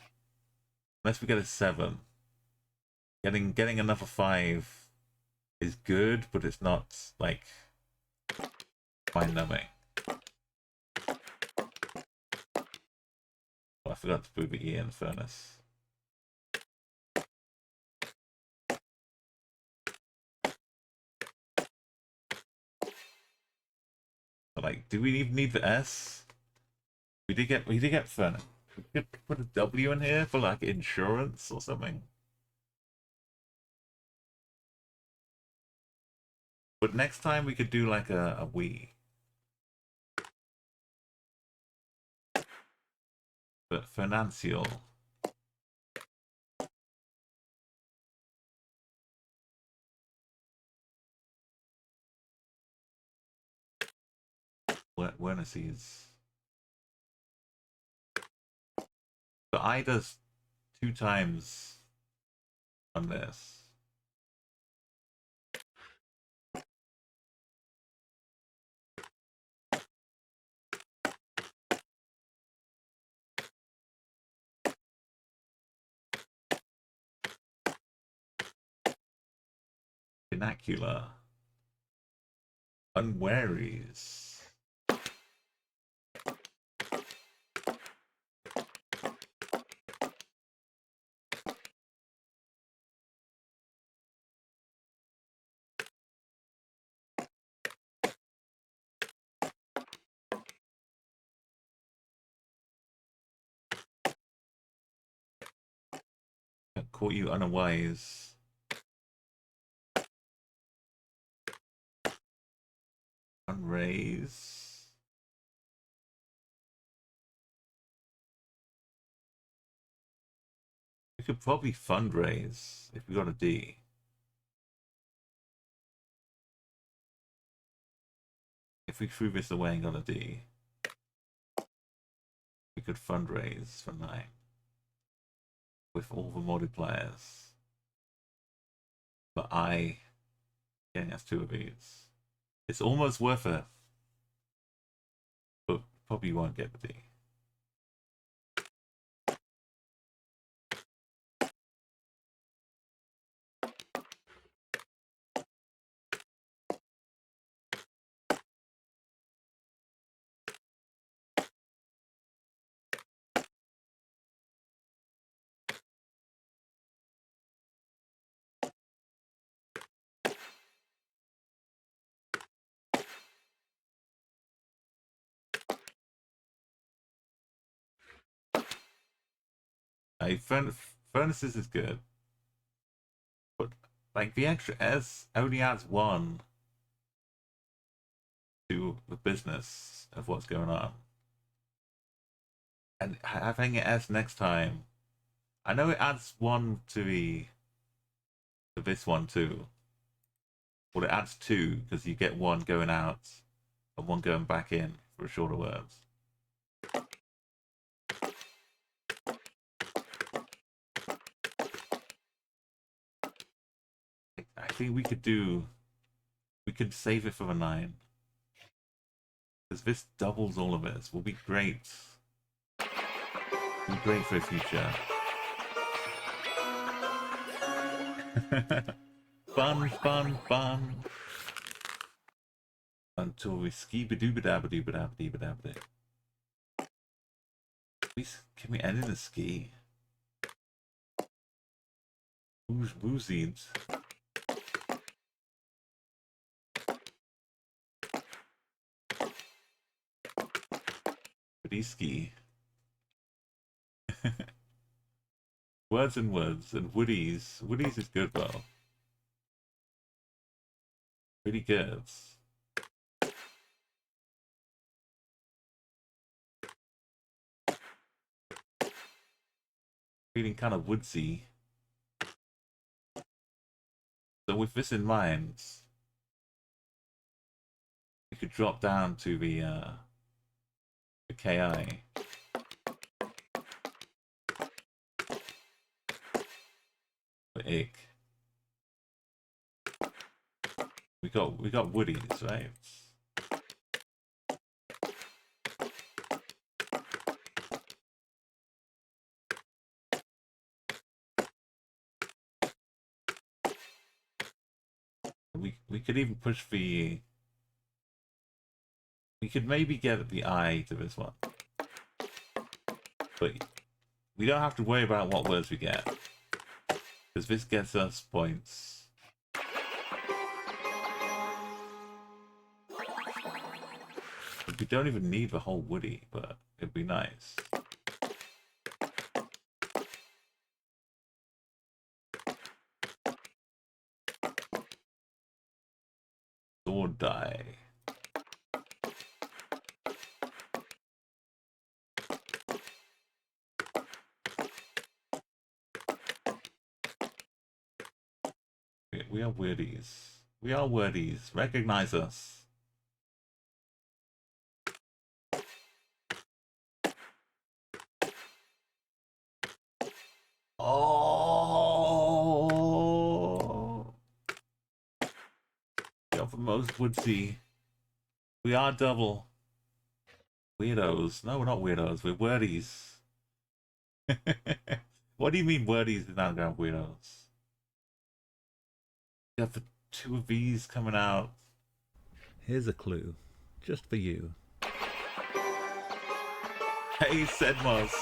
7, getting another 5 is good, but it's not like mind numbing. Oh, I forgot to put the E in the furnace. But like, do we even need the S? We did get furnace. We could put a W in here for like insurance or something. But next time we could do like a we. But financial. Wernices. So I does 2 times on this. Binocular. Unwaries. Caught you unawares. Unraise. We could probably fundraise if we got a D. If we threw this away and got a D, we could fundraise for 9 with all the multipliers. But getting us 2 of these. It's almost worth it, but probably won't get the D. Furnaces is good, but like the extra S only adds 1 to the business of what's going on. And having it S next time, I know it adds 1 to this one too. Well, it adds 2 because you get 1 going out and 1 going back in for shorter words. I think we could save it for a 9. Because this doubles all of this. Will be great. Will be great for the future. Fun, fun, fun. Until we ski-ba-doo-ba-da-ba-doo-ba-da-ba-dee-ba-da-ba-dee. Please, can we end in a ski? Who's woozied? Ski. Words and words and woodies. Woodies is good though. Pretty good. Feeling kind of woodsy. So with this in mind, we could drop down to the KI. The ick. We got woodies, right? We could even push the. We could maybe get the I to this one, but we don't have to worry about what words we get, because this gets us points. We don't even need the whole woody, but it'd be nice. Sword die. We are wordies. We are wordies. Recognize us. Oh, yeah, for most woodsy. We are double weirdos. No, we're not weirdos. We're wordies. What do you mean wordies is not going weirdos? Yeah, two of these coming out. Here's a clue, just for you. Hey, Sedmos.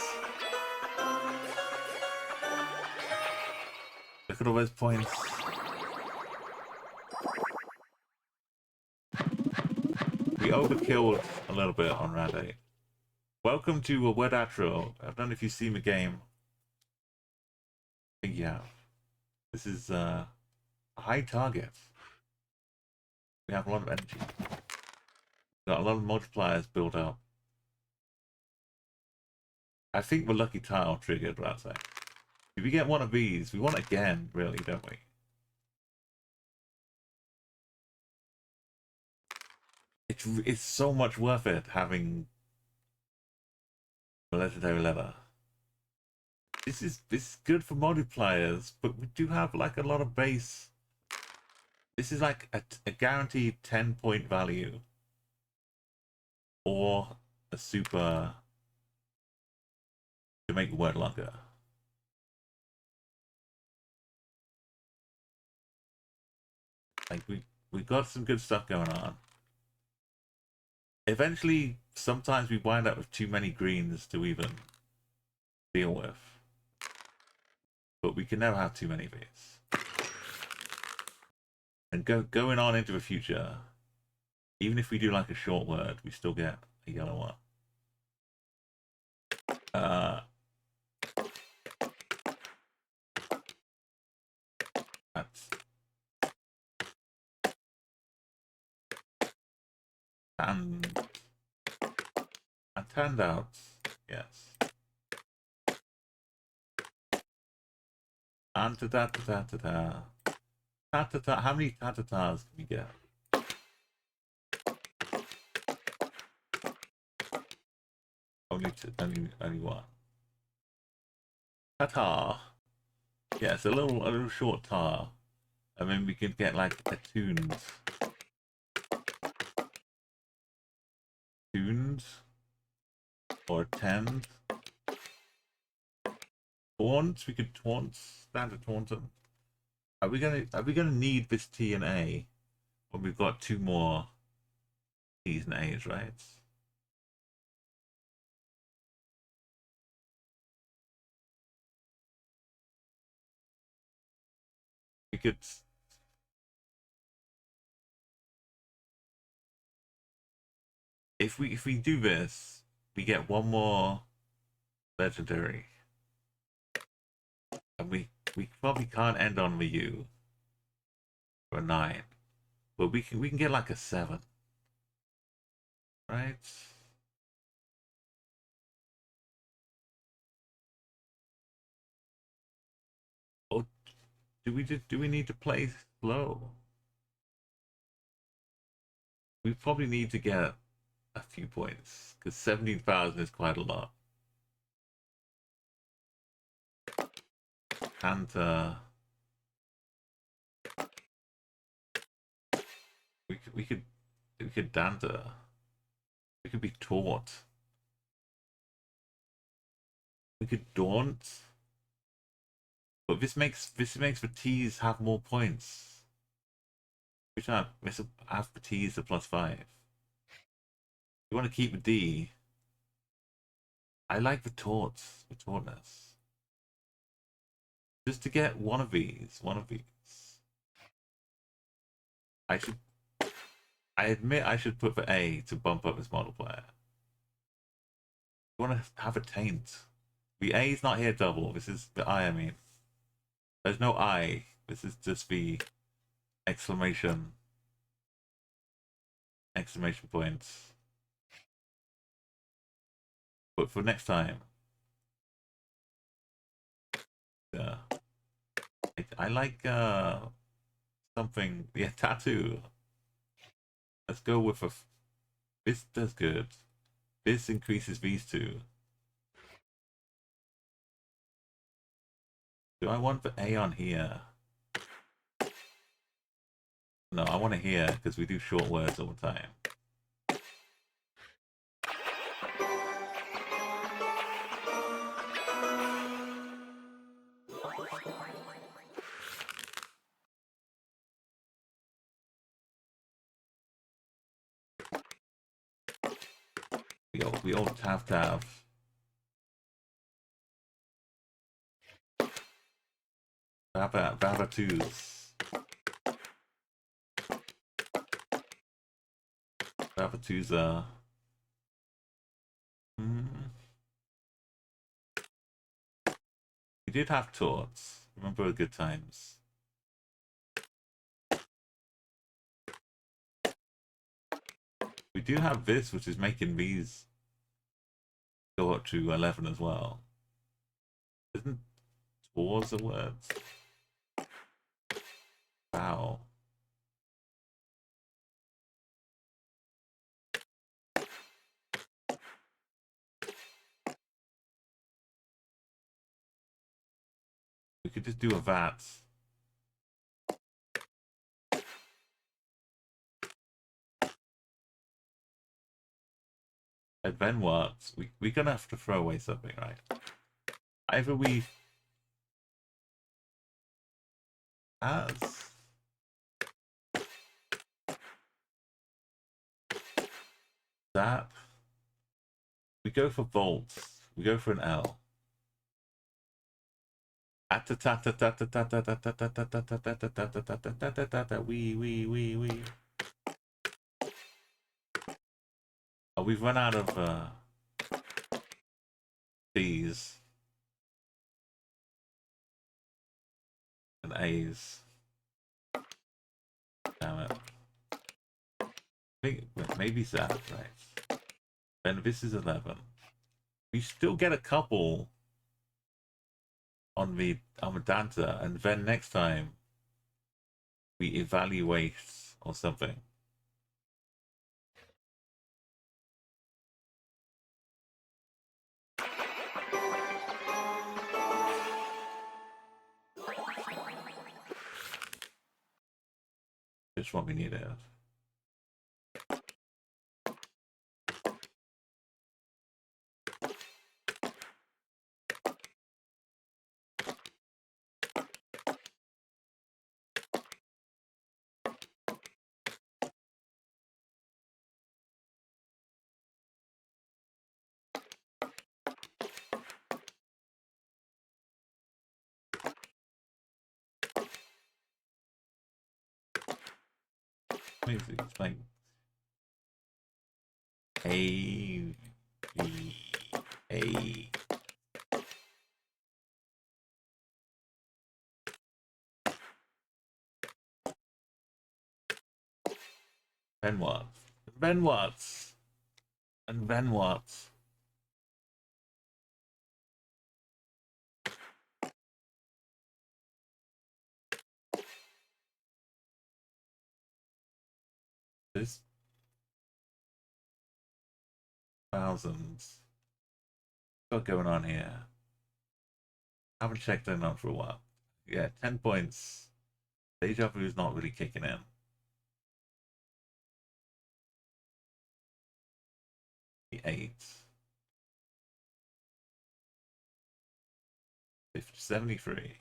Look at all those points. We overkilled a little bit on round 8. Welcome to a Wordatro. I don't know if you've seen the game. I think you have. This is a high target. We have a lot of energy. Got a lot of multipliers built up. I think the lucky tile triggered that thing. If we get one of these, we want it again, really, don't we? It's so much worth it having the legendary leather. This is good for multipliers, but we do have like a lot of base. This is like a guaranteed 10-point value, or a super to make it work longer. Like we got some good stuff going on. Eventually, sometimes we wind up with too many greens to even deal with. But we can never have too many of these. And going on into the future, even if we do like a short word, we still get a yellow one. That's and handouts, yes. And ta-ta-ta-ta-ta-ta. Ta-ta-ta. How many ta-ta-tas can we get? Only one. Ta-ta. Yes, a little short tar. And then we could get like a tunes. Or a tens. Taunts, we could taunt, standard taunt them. Are we gonna need this T and A when we've got two more T's and A's, right? We could if we do this, we get one more legendary. And we probably can't end on the U or a 9. But we can get like a 7. Right? Or do we need to play slow? We probably need to get a few points, because 17,000 is quite a lot. And we could dander. We could be taught. We could daunt. But this makes the T's have more points. We should have the T's to +5. You want to keep the D. I like the tautness. Just to get one of these. I admit I should put the A to bump up this multiplier. You want to have a taint. The A is not here double. This is the I mean. There's no I. This is just the exclamation points. But for next time, I like something. Yeah, tattoo. Let's go with a. This does good. This increases these two. Do I want the A on here? No, I want it here because we do short words all the time. We all have. Babatoo's. Babatoo's we did have torts. Remember good times. We do have this, which is making these go up to 11 as well. Isn't tours a word? Wow. We could just do a VAT. And then what? We're gonna have to throw away something, right? Either we as that we go for volts. We go for an L. We. Oh, we've run out of B's and A's. Damn it. Maybe that, right? Then this is 11. We still get a couple on the Amadanta, and then next time we evaluate or something. Just what we needed. Amazing. It's like A, B, A. Then what? Then what? And then what? This thousands. What's going on here? Haven't checked in on for a while. Yeah, 10 points. Deja vu is not really kicking in. The 8. 50, 73.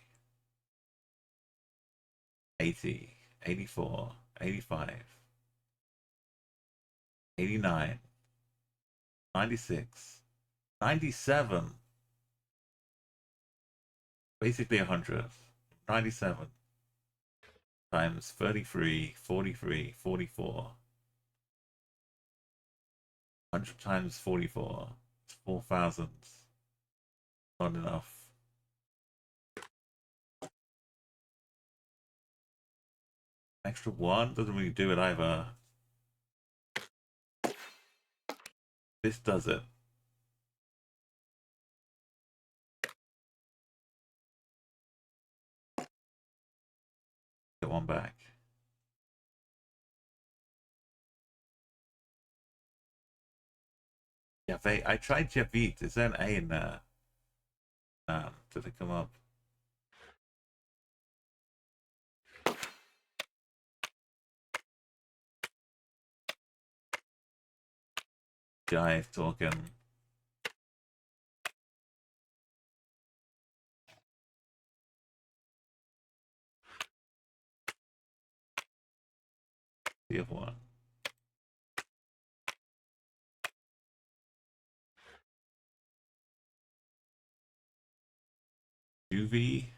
80. 84. 85. 89. 96. 97. Basically 100. 97 times 33, 43, 44. 100 times 44. It's 4,000. Not enough. Extra 1 doesn't really do it either. This does it. Get one back. Yeah, I tried Javit. Is there an A in there? Did it come up? Jive talking. The other one. movie.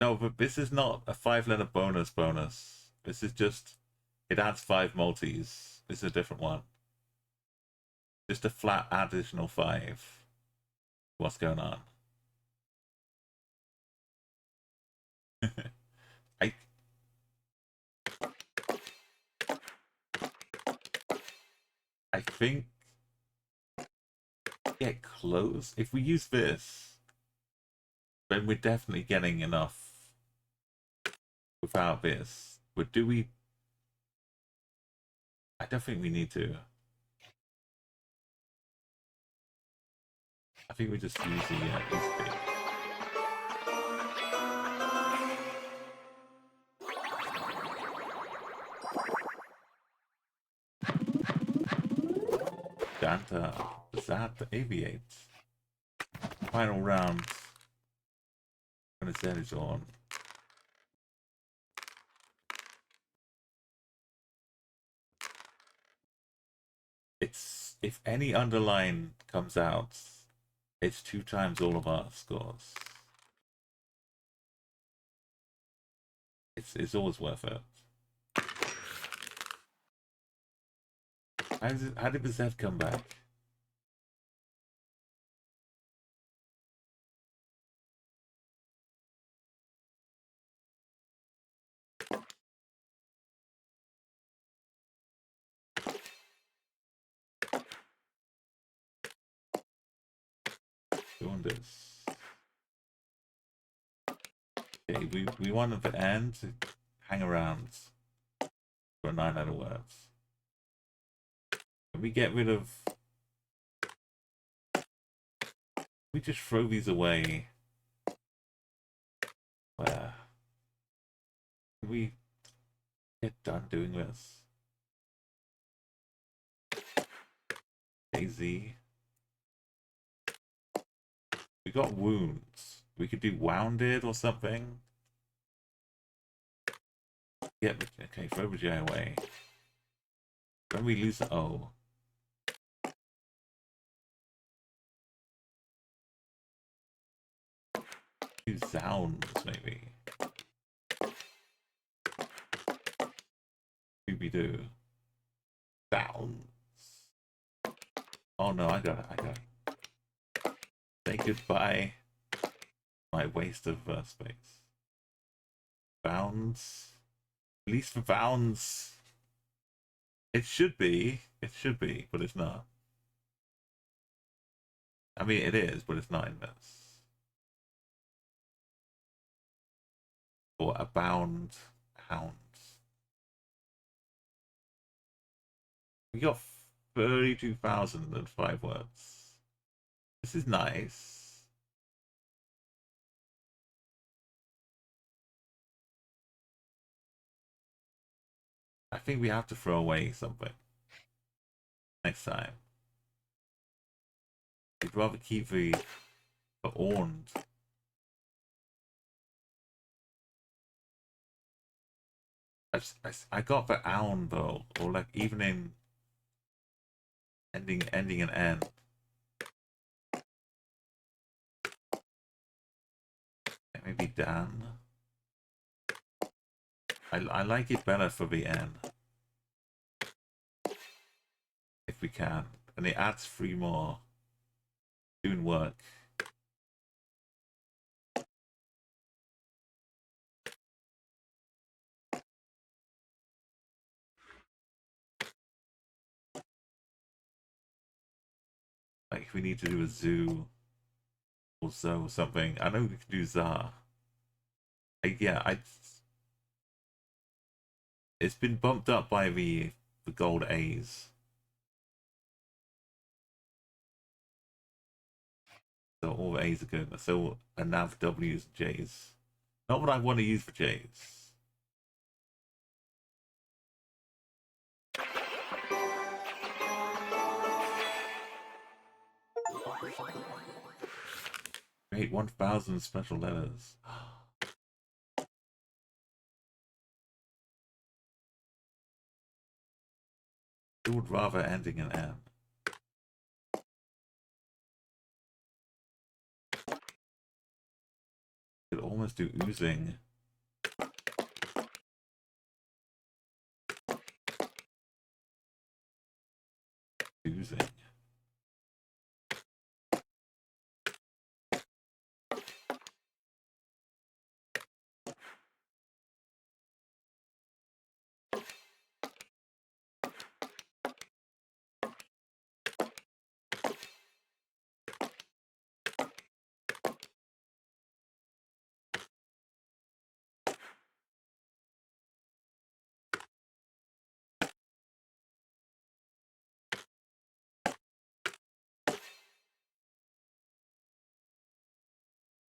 No, but this is not a 5-letter bonus. This is just, it adds 5 multis. This is a different one. Just a flat additional 5. What's going on? I think get close. If we use this, then we're definitely getting enough without this. But do we? I don't think we need to. I think we just use the easy. Danta, Zat, Aviate. Final round. When his is on. It's, if any underline comes out, it's 2 times all of our scores. It's always worth it. How did the Z come back? Doing this. Okay, we want at the end to hang around for 9-letter words. Can we get rid of... We just throw these away. Where? Can we get done doing this? Daisy. We got wounds. We could do wounded or something. Yeah, okay, throw the J away. When we lose the O. Do sounds, maybe. Scooby-Doo. Sounds. Oh no, I got it. Say goodbye. My waste of space. Bounds. At least for bounds. It should be, but it's not. I mean, it is, but it's not in this. Or abound hounds. We got 32,005 words. This is nice. I think we have to throw away something next time. We'd rather keep the orange. I got the own though, or like even in ending in N. Maybe Dan. I like it better for the N. If we can. And it adds 3 more. Doing work. Like if we need to do a zoo or so or something. I know we can do Zar. It's been bumped up by the gold A's. So all the A's are good. So and now for W's and J's. Not what I want to use for J's. Create 1,000 special letters. I would rather ending in N. Could almost do oozing. Oozing.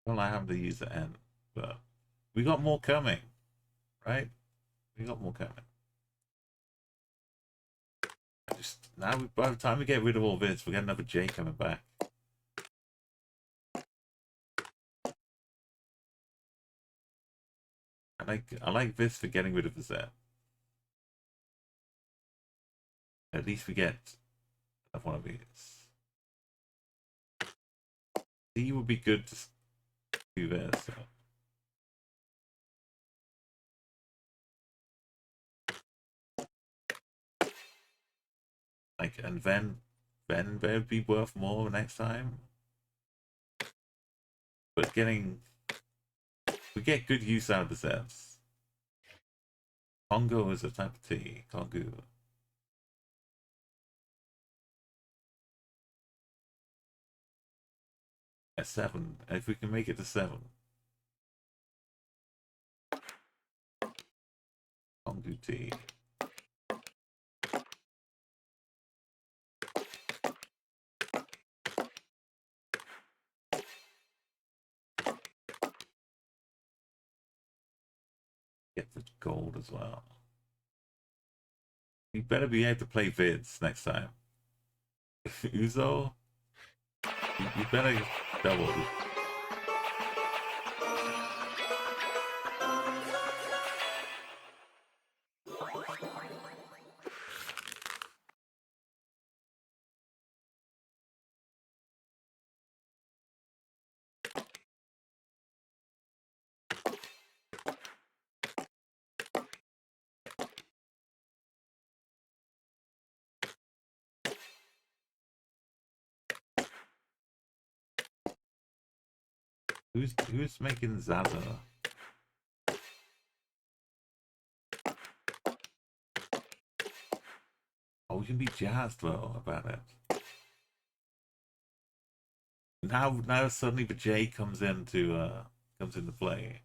Well, I have to use the end, but we got more coming, right? We got more coming. Just now, by the time we get rid of all this, we get another J coming back. I like this for getting rid of the Z. At least we get one of these. C would be good to do this. So. Like, and then they would be worth more next time. But we get good use out of the sets. Congo is a type of tea. Congo. At 7. If we can make it to 7. Congo tea. Get the gold as well. You better be able to play vids next time. Uzo, you better double. Who's making Zaza? Oh, we can be jazzed though about it. Now suddenly the J comes into play.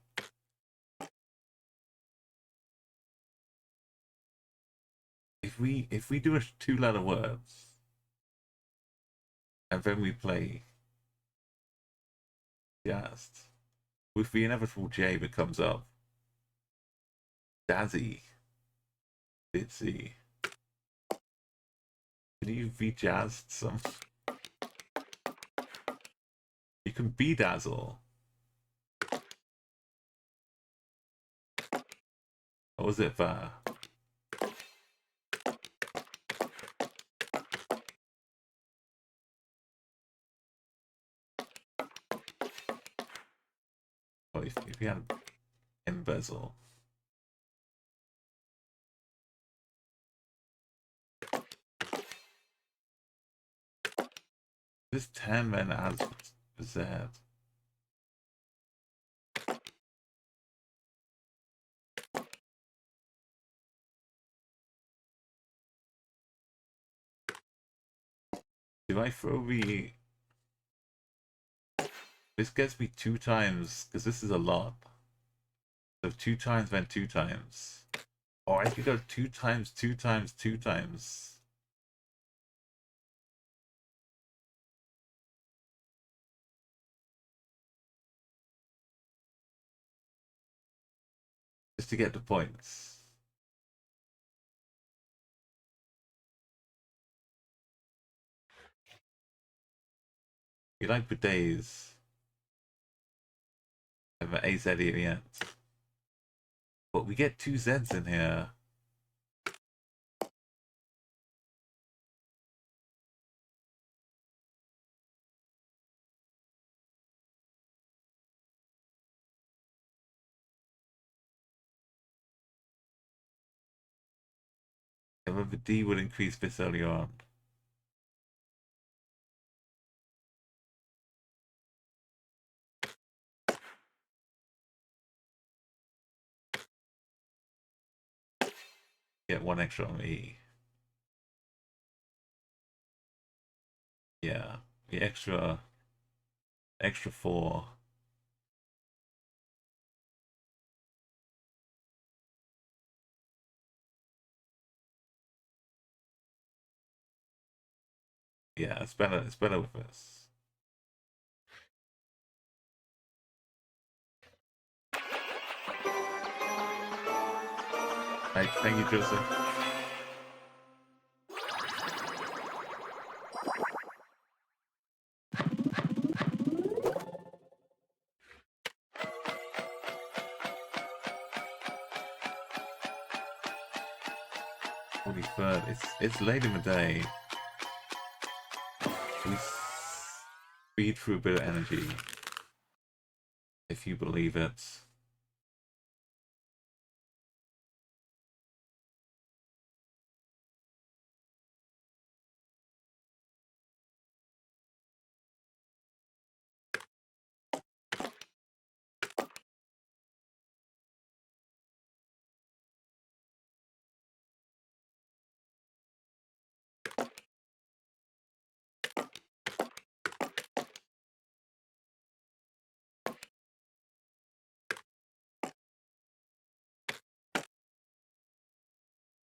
If we do a 2-letter words and then we play jazzed, with the inevitable J that comes up, Dazzy, Bitsy. Can you be jazzed some? You can be dazzle. What was it there? Oh, if you had embezzle. This 10 then adds Z. Do I throw the... This gets me 2 times, because this is a lot. So 2 times, then 2 times. Or I could go 2 times, 2 times, 2 times. Just to get the points. You like the days. Have an AZ at the end. But we get 2 Zs in here. Remember D would increase this earlier on. Get one extra on E. Yeah, the extra 4. Yeah, it's better. It's better with this. Thank you, Joseph. It's late in the day. We speed through a bit of energy, if you believe it.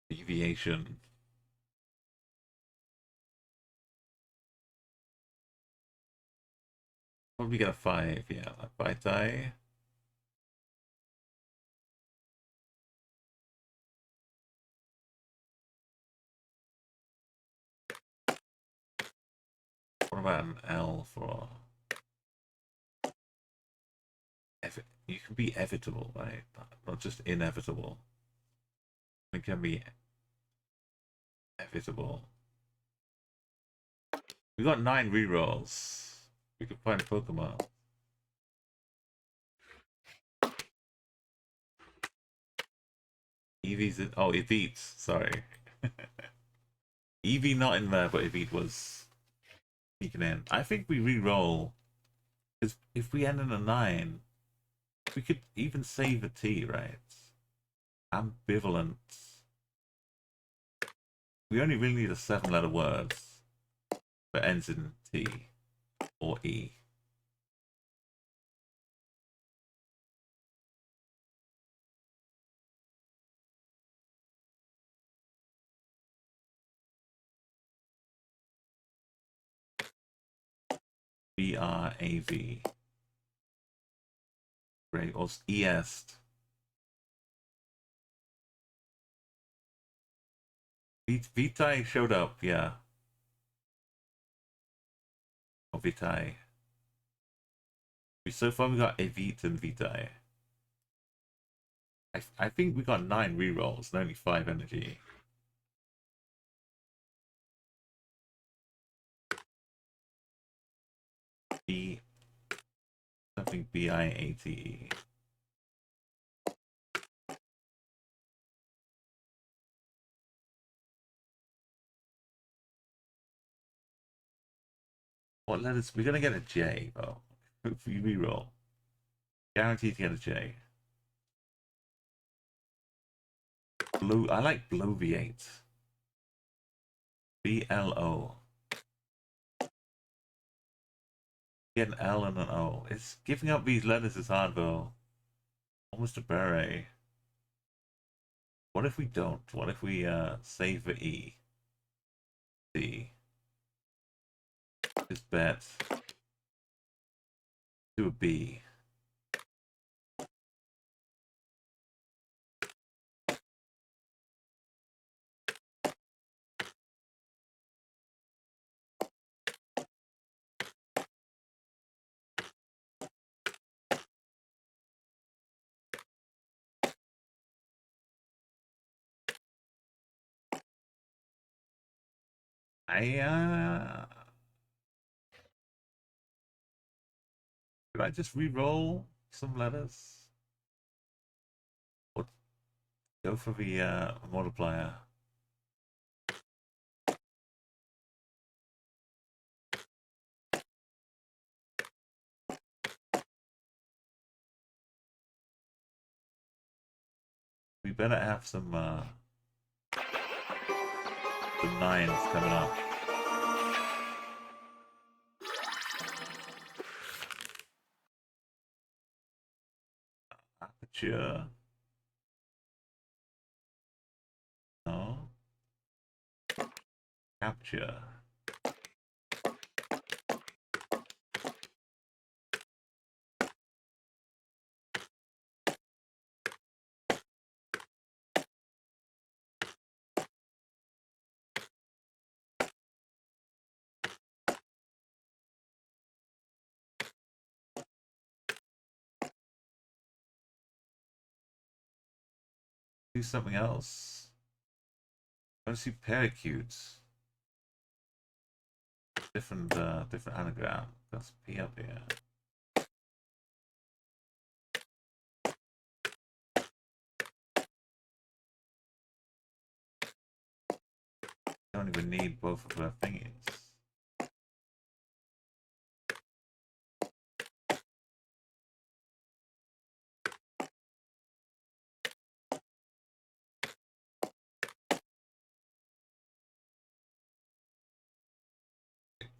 Deviation. Probably get a 5, yeah. If I die. What about an L for... You can be evitable, right? Not just inevitable. It can be evitable. We got 9 rerolls. We could find a Pokemon. Eevee's in... Oh, Eveet's. Sorry. Eevee not in there, but Eveet was sneaking in. I think we re-roll. Because if we end in a 9, we could even save a T, right? Ambivalent. We only really need a 7-letter word that ends in T or E. B-R-A-V. Great. Or E-est. Vitae showed up, yeah. Or Vitae. So far we got Evite and Vitae. I think we got 9 rerolls and only 5 energy. B something B-I-A-T-E. What letters? We're gonna get a J though. If we reroll. Guaranteed to get a J. Blue, I like bloviate. B-L-O. Get an L and an O. It's giving up these letters is hard though. Almost a beret. What if we don't? What if we save the E? C. Just bet. Do a B. Could I just re-roll some letters? Or go for the multiplier? we better have some nines coming up. Aperture. No. Capture. Do something else. I want to see paracutes. Different anagram. That's P up here. Don't even need both of their thingies.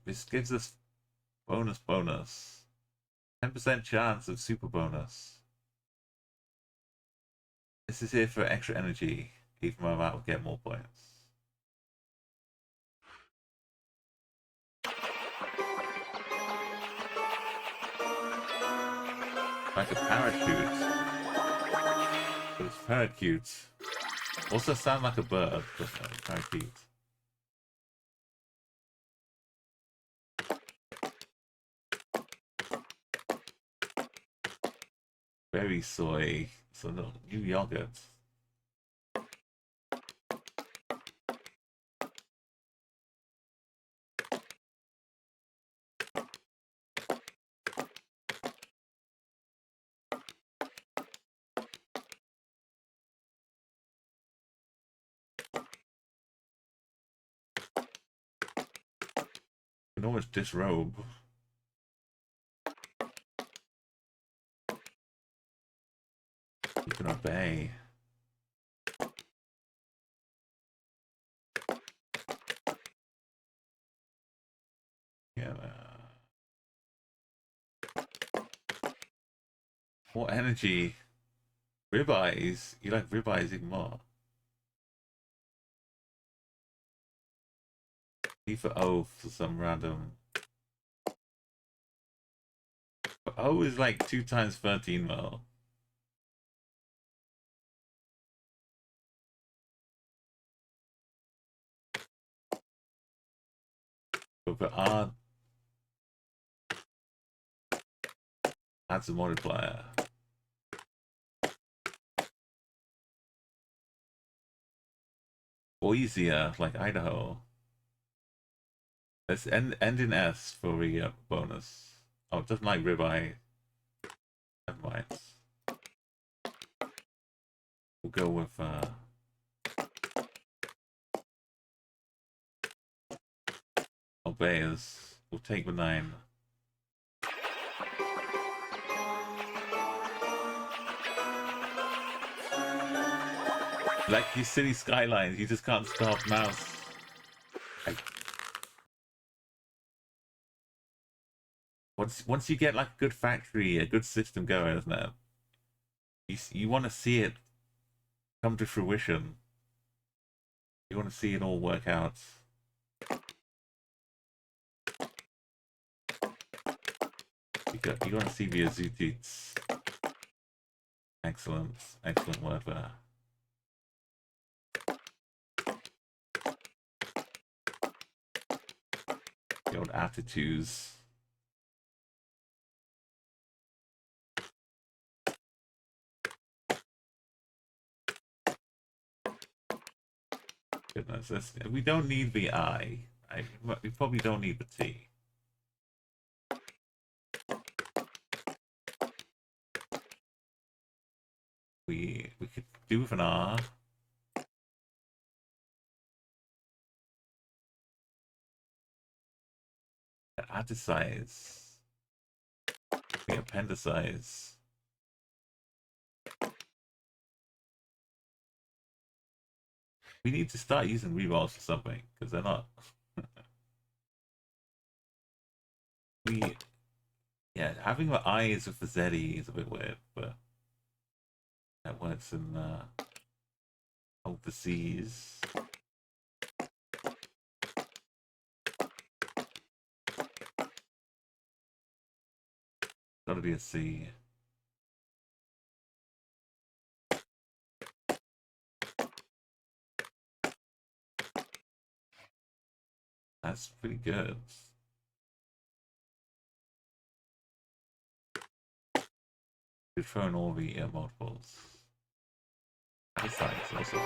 This gives us bonus. 10% chance of super bonus. This is here for extra energy. Even though that will get more points. Like a parachute. But it's paracute. Also sound like a bird, but parakeet. Berry soy. So no, new yogurt. You can always disrobe. You can obey. Yeah. More energy. Ribeyes. You like ribeyes even more. E for O for some random. But O is like 2 times 13 mil. But for R, adds a multiplier. Boisia, like Idaho. Let's end in S for the bonus. Oh, it doesn't like ribeye. Never mind. We'll go with obeys. We'll take the 9. Like these city skylines, you just can't stop mouse. Once you get like a good factory, a good system going, isn't it? You want to see it come to fruition. You want to see it all work out. You want to see the Azutites. Excellent word there. The old attitudes. Goodness, we don't need the I. We probably don't need the T. We could do with an R. The appendicize. The appendicize. We need to start using rerolls for something, because they're not... Yeah, having the eyes with the ZE is a bit weird, but that works in overseas. Gotta be a C. That's pretty good. Good throwing all the multiples. That's nice, also.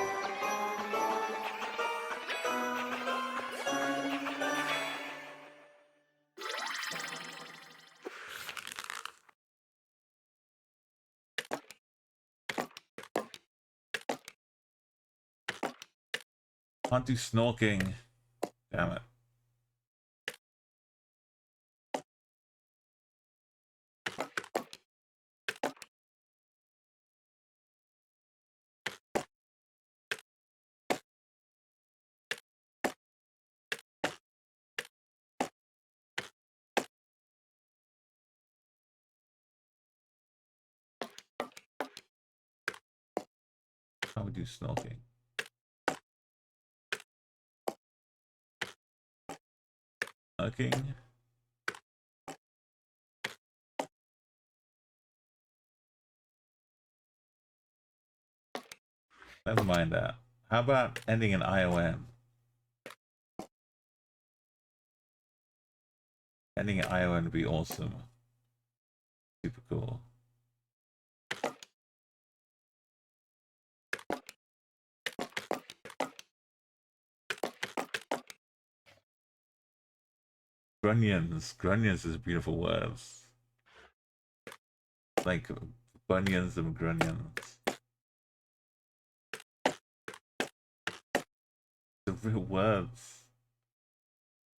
Can't do snorking. Damn it. How would do snorking? Snorking. Never mind that. How about ending in ION? Ending in ION would be awesome. Super cool. Grunions. Grunions is a beautiful word. Like bunions and grunions. The real words.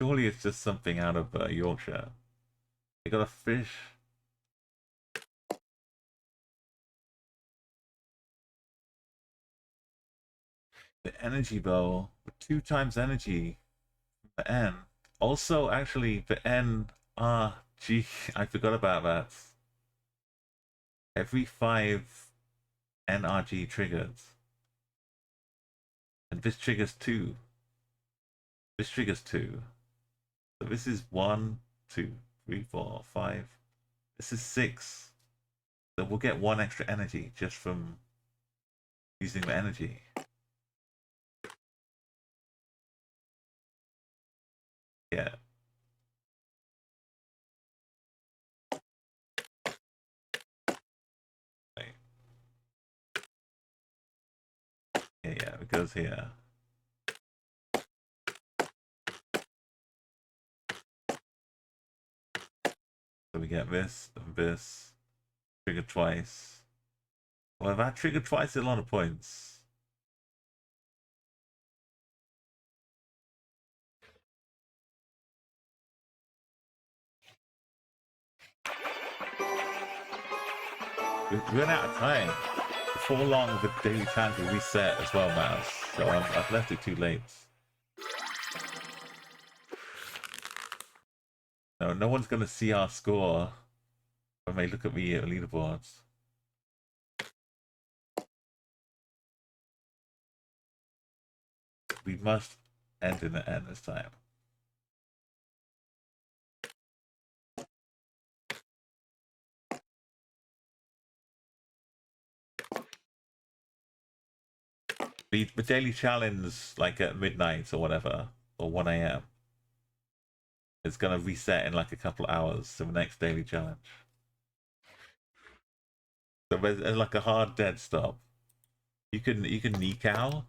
Surely it's just something out of Yorkshire. They got a fish. The energy bow with 2 times energy. The N. Also, actually, the NRG. I forgot about that. Every 5 NRG triggers. And this triggers 2. This triggers 2. So this is 1, 2, 3, 4, 5. This is 6. So we'll get 1 extra energy just from using the energy. Yeah. Right. Yeah, it goes here. So we get this and this. Trigger twice. Well, if I trigger twice, it's a lot of points. We've run out of time. Before long, the daily time will reset as well, Mouse. So I've left it too late. No one's going to see our score when they look at the leaderboards. We must end in the end this time. The daily challenge, like at midnight or whatever, or 1 AM, it's going to reset in like a couple of hours to the next daily challenge. So there's like a hard dead stop. You can neek out.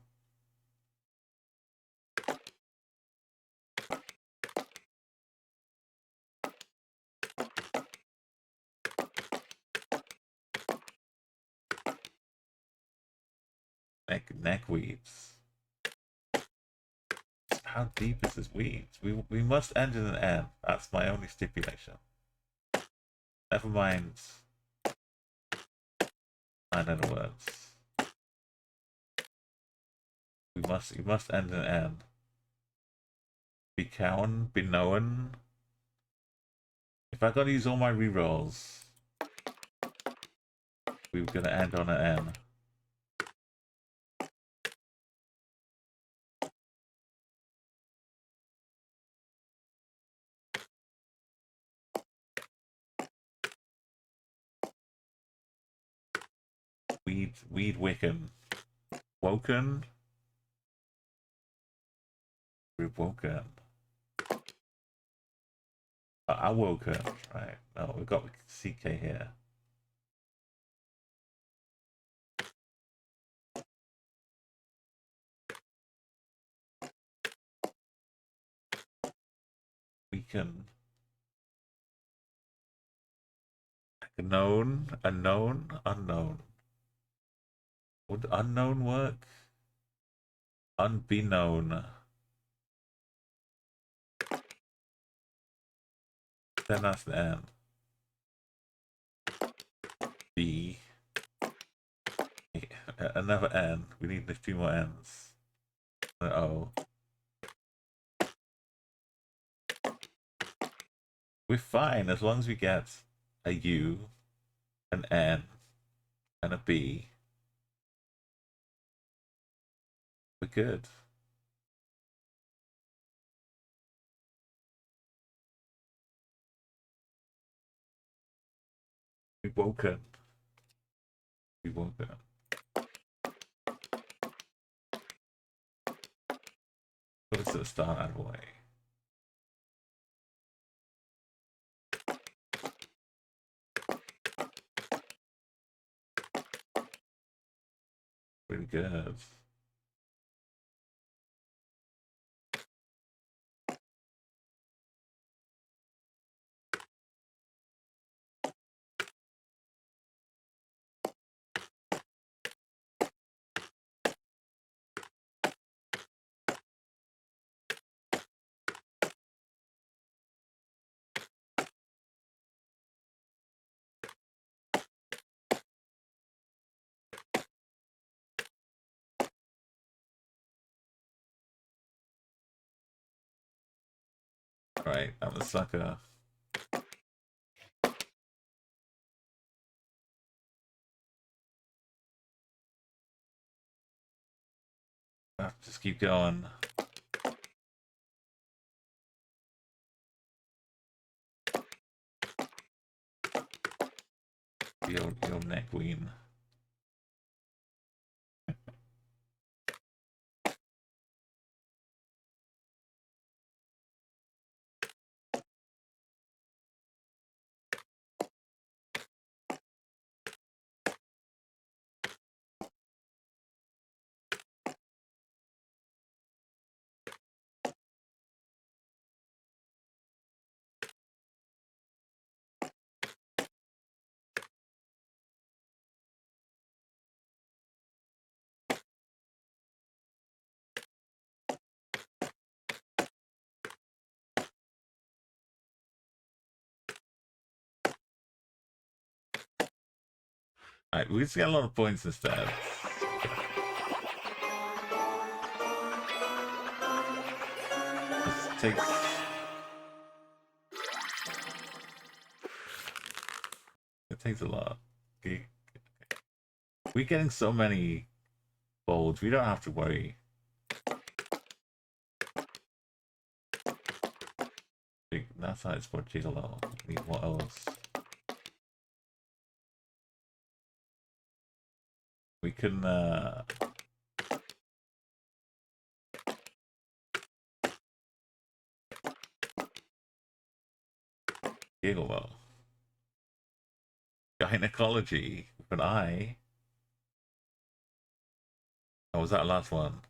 Neck weeds. How deep is this weeds? We must end in an N. That's my only stipulation. Never mind. I know the words. We must end an N. Be cowan, be known. If I gotta use all my rerolls, we were gonna end on an N. Weed Wiccan. Woken. Rewoken. Awoken. Right. No, we've got CK here. Weaken. Known. Unknown. Unknown. Would unknown work? Unbeknown. Then that's the N. B. Another N. We need a few more N's. An O. We're fine as long as we get a U, an N, and a B. We're good. We woken. We woken. Put us at the start out of the way. Really good. Alright, I'm a sucker. Just keep going. Your neck queen. Alright, we just get a lot of points instead. This takes... It takes a lot. Okay. We're getting so many bolds, we don't have to worry. That's how it's for Gigolo. Need more O's. We can Gigolo. Gynecology with an I. Oh, was that last one?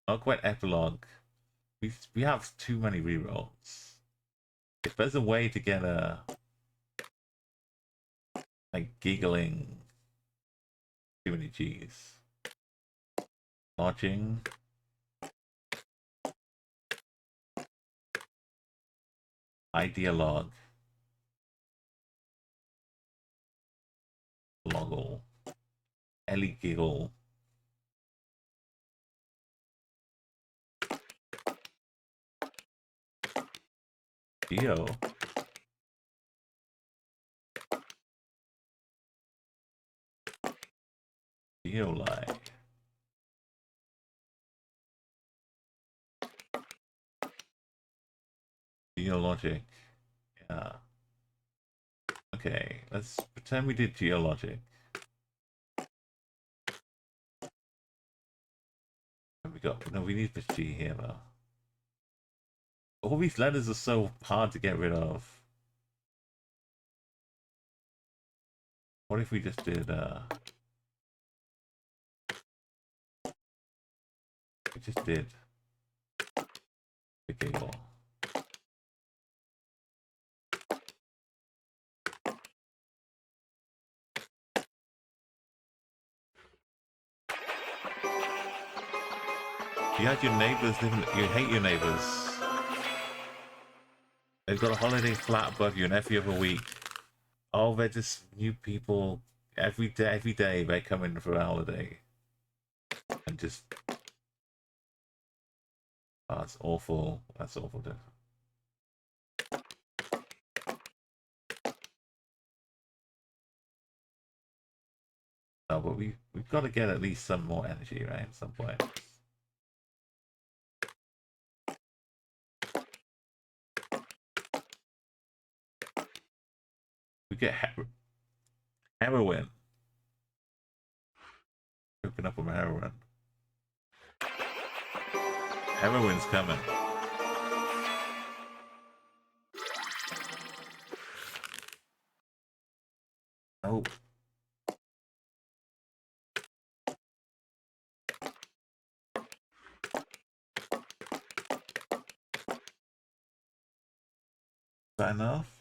Not quite epilogue. We have too many rerolls. If there's a way to get a like giggling, too many G's. Lodging. Ideologue. Loggle. Ellie giggle. Geo. Geolike. Geologic. Yeah. Okay, let's pretend we did geologic. What we got? No, we need this G here though. All these letters are so hard to get rid of. What if we just did we just did the giggle. You had your neighbors living, you hate your neighbors. They've got a holiday flat above you and every other week. Oh, they're just new people. Every day they come in for a holiday. And just... Oh, that's awful. That's awful, dude. No, but we've got to get at least some more energy, right? At some point. We get heroin. Hooking up with heroin. Heroin's coming. Oh. Is that enough?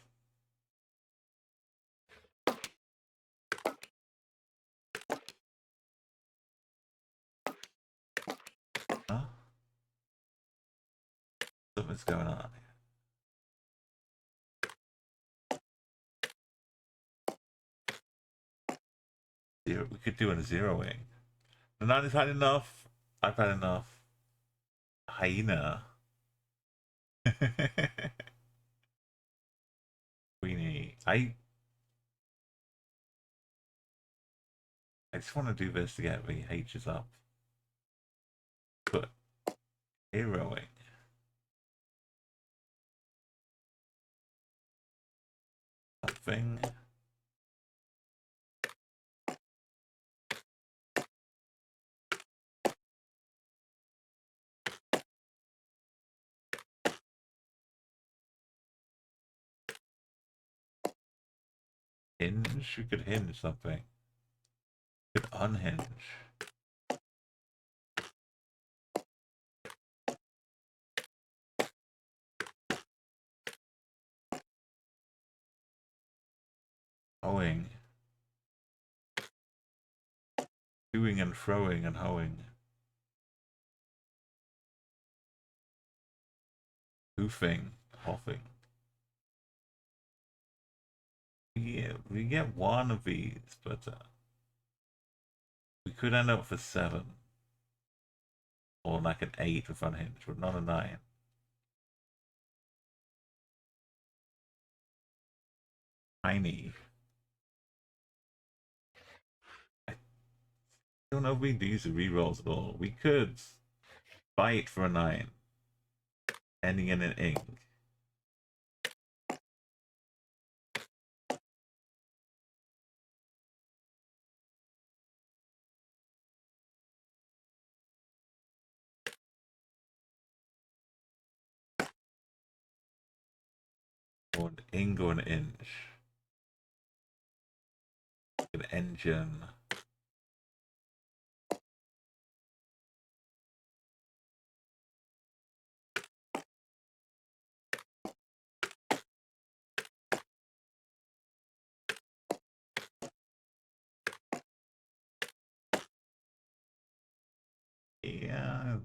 Huh? Something's going on. Zero. We could do a zeroing. No, I've had enough. I've had enough. Hyena. Queenie. I just want to do this to get the H's up. But heroing. Something. Hinge? We could hinge something. We could unhinge. Hoeing. Doing and throwing and hoeing. Hoofing. Hoffing. Yeah, we get one of these, but we could end up with 7. Or like an 8 with unhinged, but not a 9. Tiny. I don't know if we use the rerolls at all. We could fight for a 9. Ending in an ing. Or an ing or an inch. An engine. Yeah.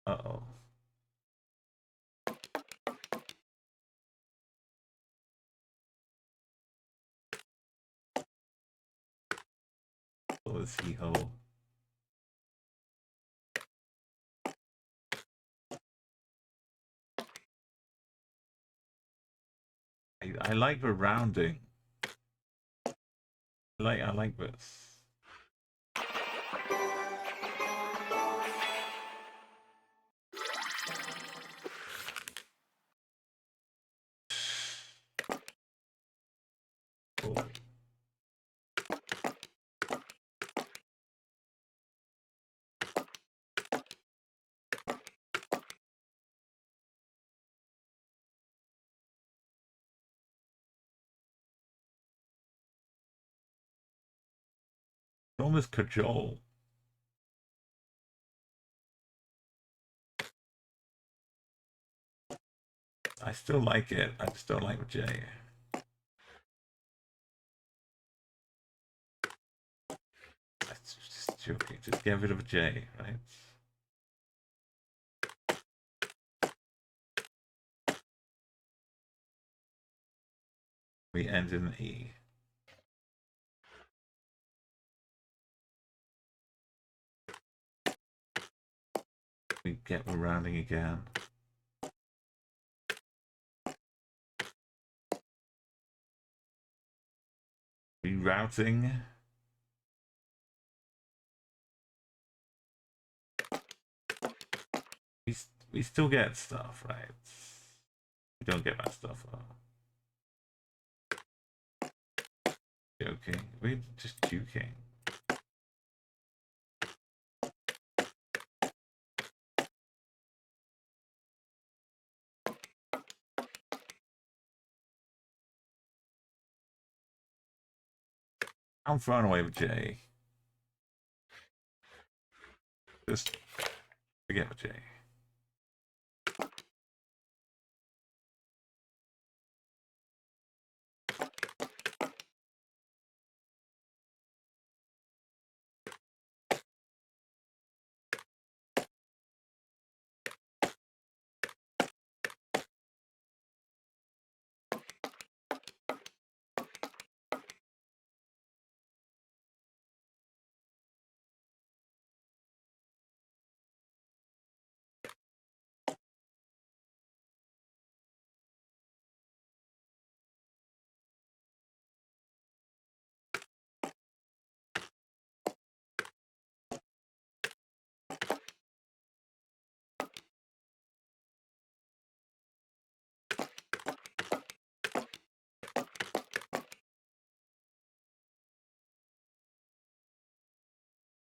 Uh-oh. What was he ho? I like the rounding. I like this. Cool. Almost cajole. I still like it. I just don't like the J. That's just joking. Just get rid of a J, right? We end in E. We get the rounding again. Rerouting. We still get stuff, right? We don't get that stuff. Joking. We're just juking. I'm throwing away with J. Just forget with J.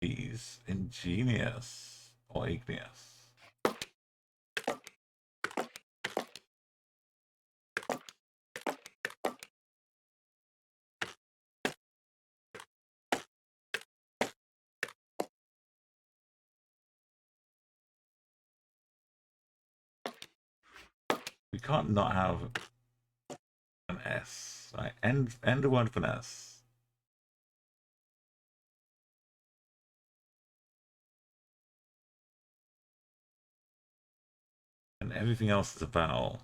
He's ingenious or igneous. We can't not have an S. Right? End the word with an S. And everything else is a vowel.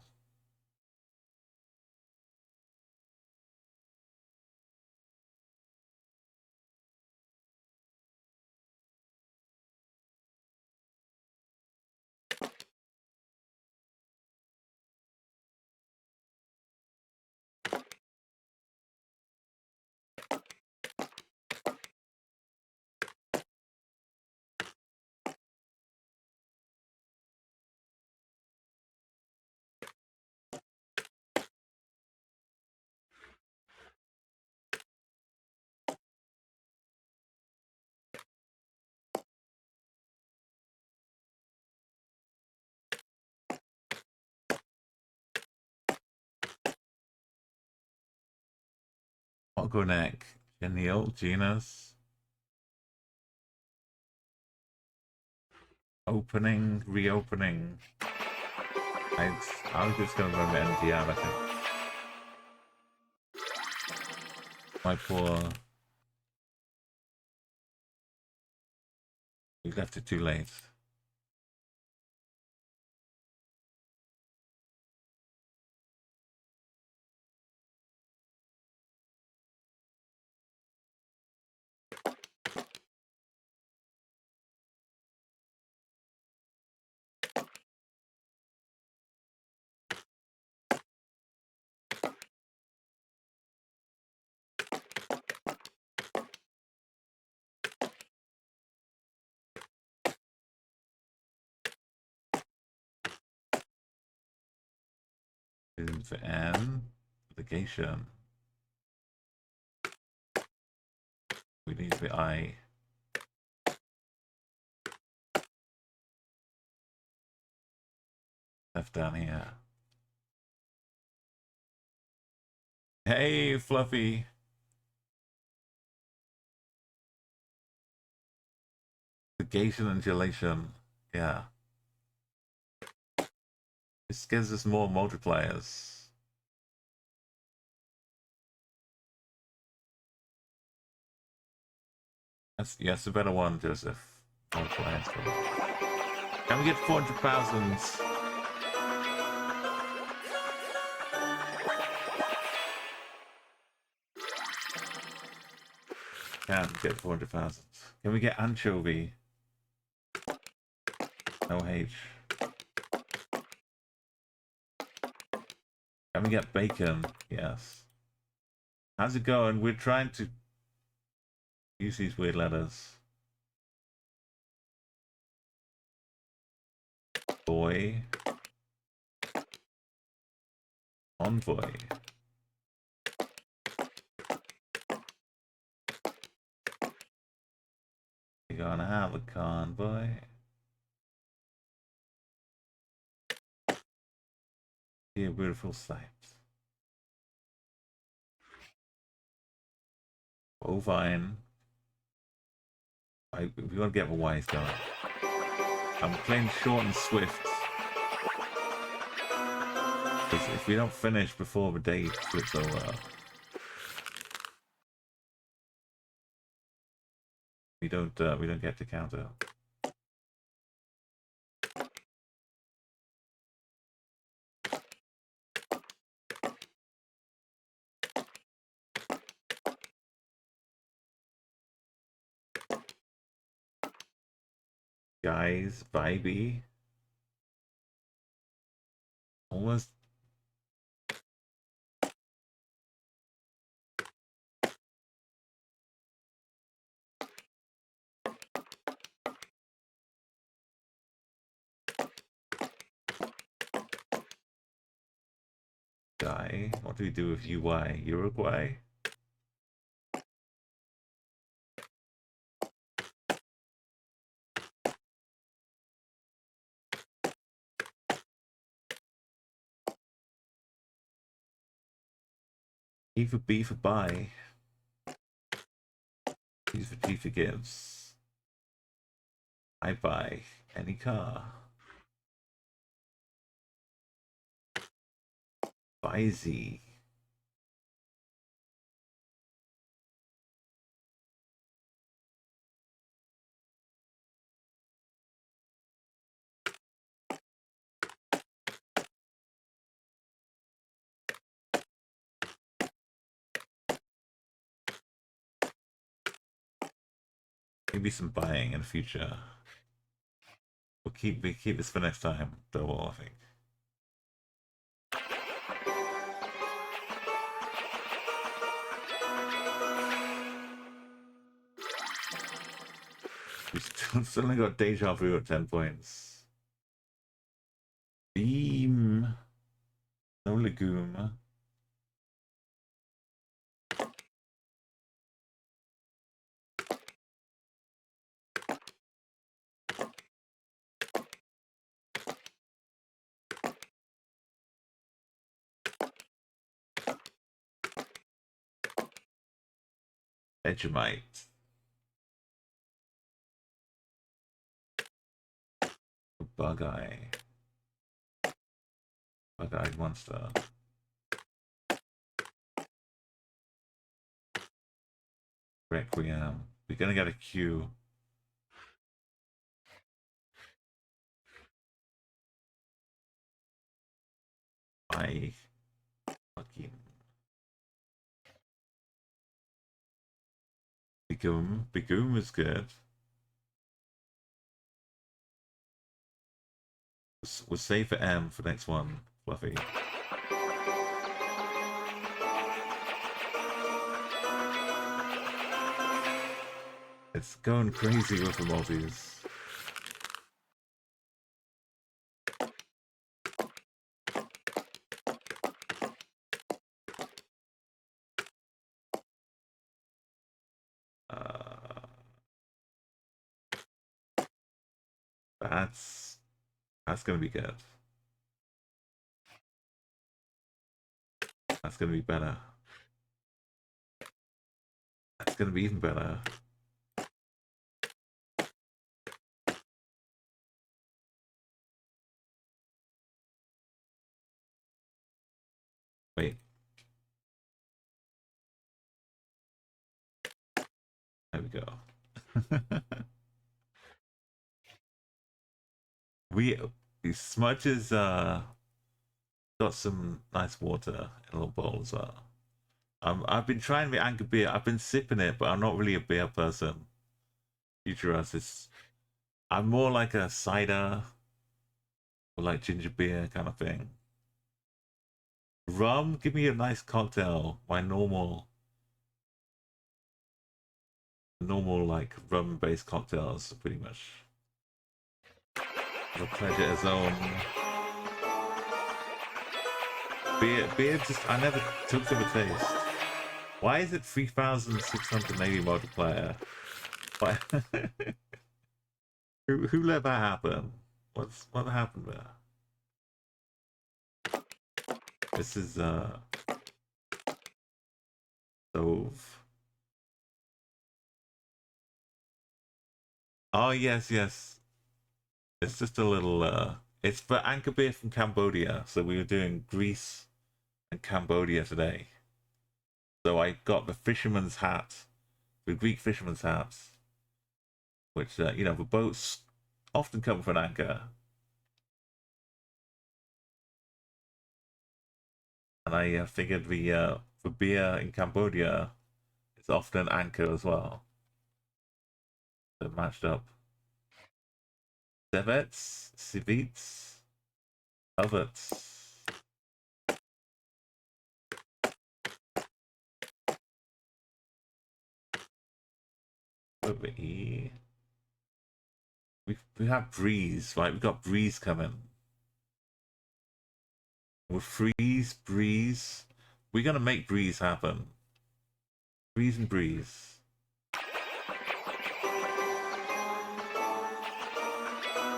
Ogonic, genial, genus, opening, reopening. I was just going to run the NGR, I think. My poor... We left it too late. Is for N. Litigation. We need to be I. Left down here. Hey, Fluffy. Litigation and gelation. Yeah. This gives us more multipliers. That's, yes, a better one, Joseph. Multipliers. Can we get 400,000? Can't get 400,000. Can we get anchovy? OH. Can we get bacon? Yes. How's it going? We're trying to use these weird letters. Boy. Envoy. We're gonna have a convoy. Be a beautiful sight. Bovine. We want to get the Y's going. I'm playing short and swift. Because if we don't finish before the day flips over, we don't get to counter. Guys, baby. Almost. Guy, what do we do with UI? Uruguay? E for B for buy. G for G for gives. I buy any car. Buy Z. Maybe some buying in the future. We'll keep this for next time. Double, I think. We still only got deja vu at 10 points. Beam. No legume. Vegemite. Bug-eye. Bug-eyed monster. Requiem. We're gonna get a Q. I fucking Bigum. Bigum is good. We'll save for M for next one, Fluffy. It's going crazy with the multis. That's gonna be good. That's gonna be better. That's gonna be even better. Wait. There we go. we Smudge is got some nice water in a little bowl as well. I've been trying the Anchor beer. I've been sipping it, but I'm not really a beer person. Futurus, I'm more like a cider or like ginger beer kind of thing. Rum, give me a nice cocktail. My normal like rum-based cocktails, pretty much. The pleasure zone. Beer just I never took to the taste. Why is it 3,680 multiplier? Why? who let that happen? What happened there? This is stove. Oh yes. It's just a little it's for Anchor beer from Cambodia. So we were doing Greece and Cambodia today. So I got the fisherman's hat, the Greek fisherman's hats, which you know, the boats often come from an anchor. And I figured the beer in Cambodia is often an anchor as well. So it matched up. Civets, ovets. Over E. We have breeze, right? We've got breeze coming. We'll freeze, breeze. We're gonna make breeze happen. Breeze and breeze.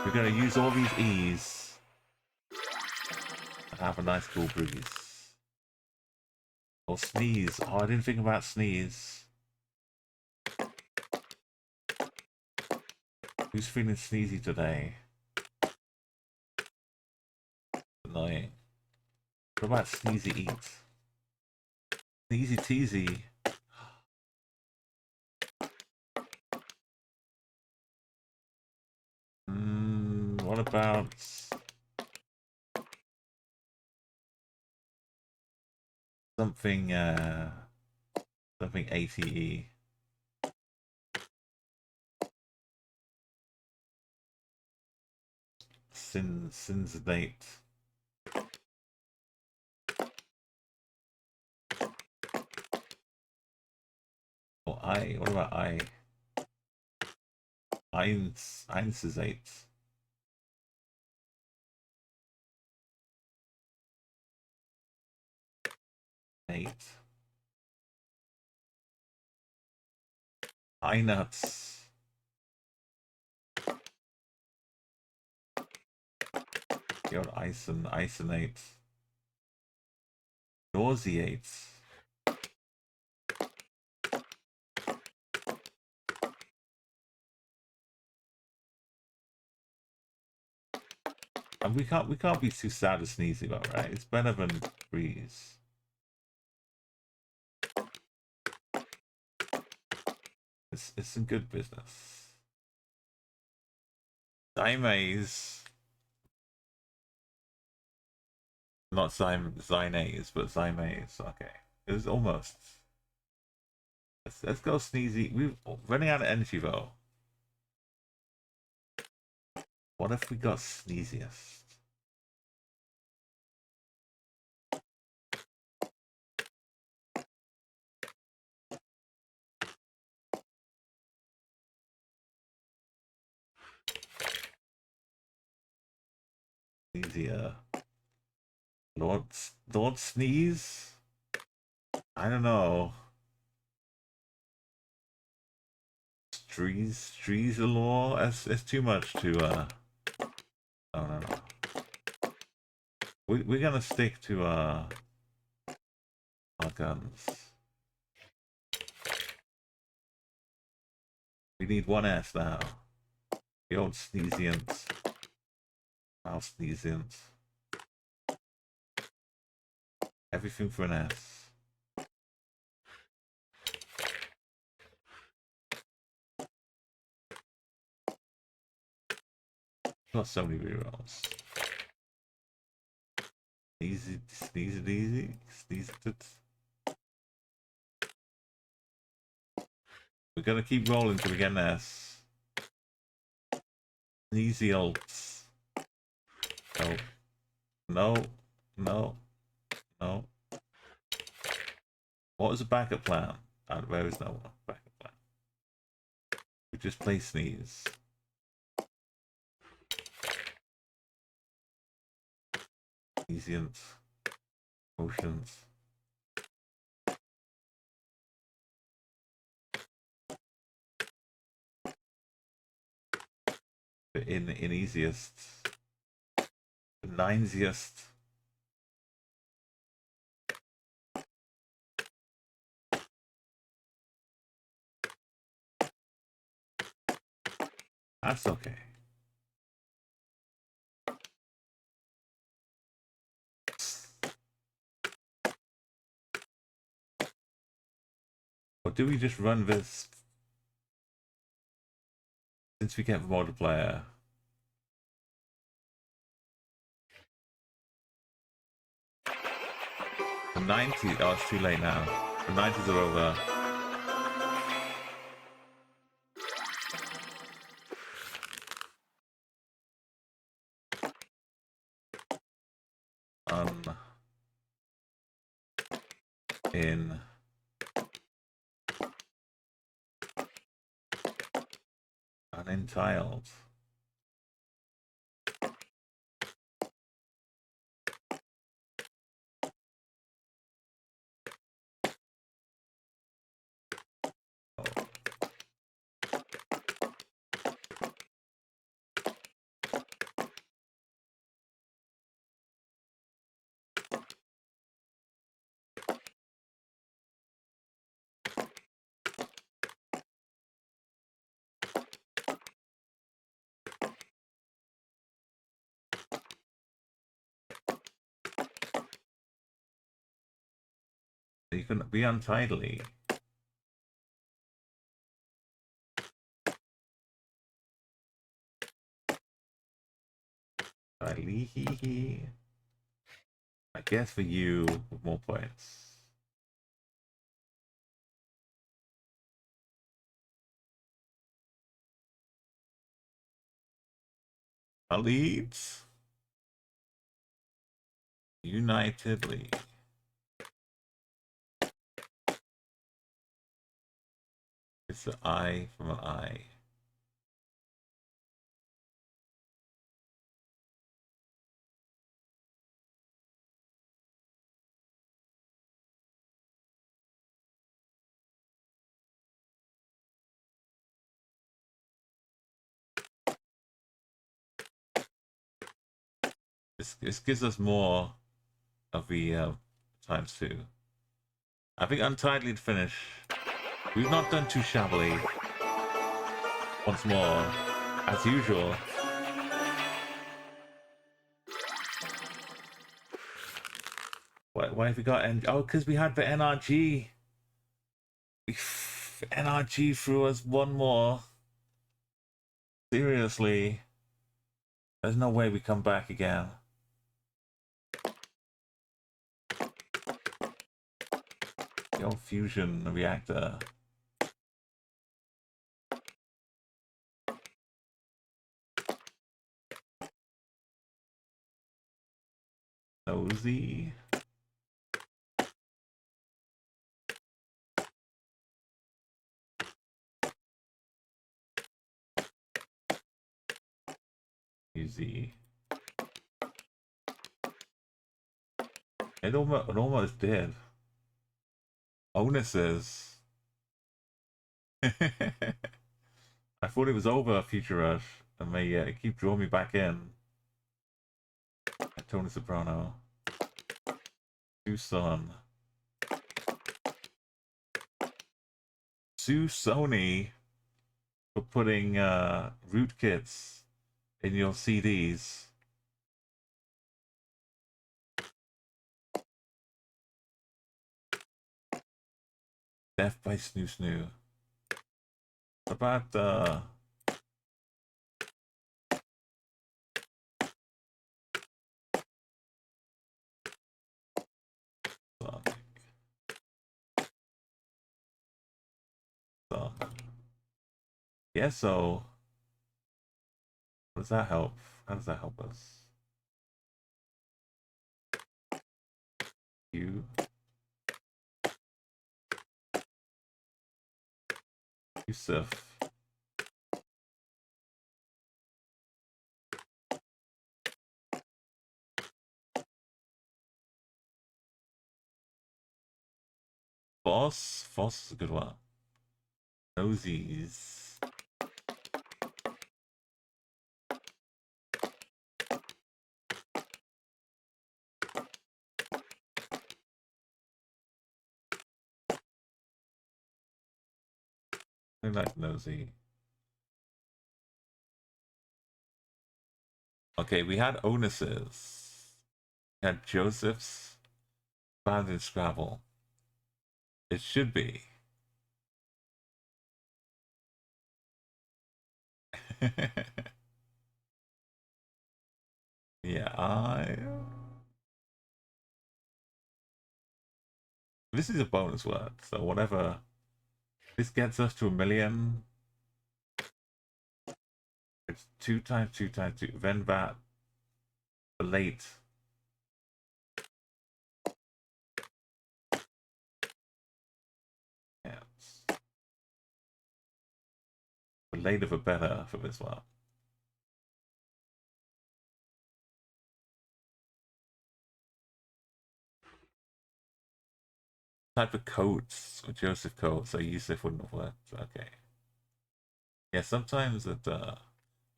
We're gonna use all these E's and have a nice cool breeze. Or sneeze. Oh, I didn't think about sneeze. Who's feeling sneezy today? Annoying. What about sneezy eat? Sneezy teasy. What about something something ATE? Cincinate. Or I. What about I? Einsisate. Eight. Einuts. Your isonate. Nauseate. And we can't be too sad or sneezy about it, right? It's better than breeze. It's some good business. Zymaze. Not Zynaze, but Zymaze. Okay. It was almost. Let's go sneezy. We're running out of energy though. What if we got sneeziest? Sneezier. Lord Sneeze? I don't know. Streezalore? It's too much to Oh, no, no. We're gonna stick to our guns. We need one S now. The old Sneezians. Mouse Sneezians. Everything for an S. Got so many rerolls. Easy, sneeze it easy, sneeze it. We're gonna keep rolling till we get an S. Sneezy ults. No. No. No. No. What was the backup plan? There is no backup plan. We just play sneeze. Sneezians. Potions. In easiest. The ninesiest. That's okay. Or do we just run this since we get the multiplayer? The 90s, oh, it's too late now. The 90s are over. In unentitled. You can be untidily. I guess for you with more points. Elites. Unitedly. It's the I from an I. This gives us more of the ×2. I think untidily to finish. We've not done too shabbily. Once more, as usual. Why have we got oh, because we had the NRG. NRG threw us one more. Seriously. There's no way we come back again. The old fusion reactor. Nosy. Easy. It almost did. Onuses. I thought it was over, Future Rush, and they keep drawing me back in. Tony Soprano. Tucson. Sue Sony for putting rootkits in your CDs. Death by Snoo Snoo. What about yeah, so what does that help? How does that help us? Yusuf. Foss is a good one. Nosies. I like Nosy. Okay, we had Onus's. We had Joseph's. Found in Scrabble. It should be. Yeah, this is a bonus word, so whatever this gets us to 1 million. It's 2 times 2 times 2. Then that late. Yeah. The later the better for this one. Type of coats or Joseph coat, so Yusuf wouldn't have worked. Okay. Yeah, sometimes it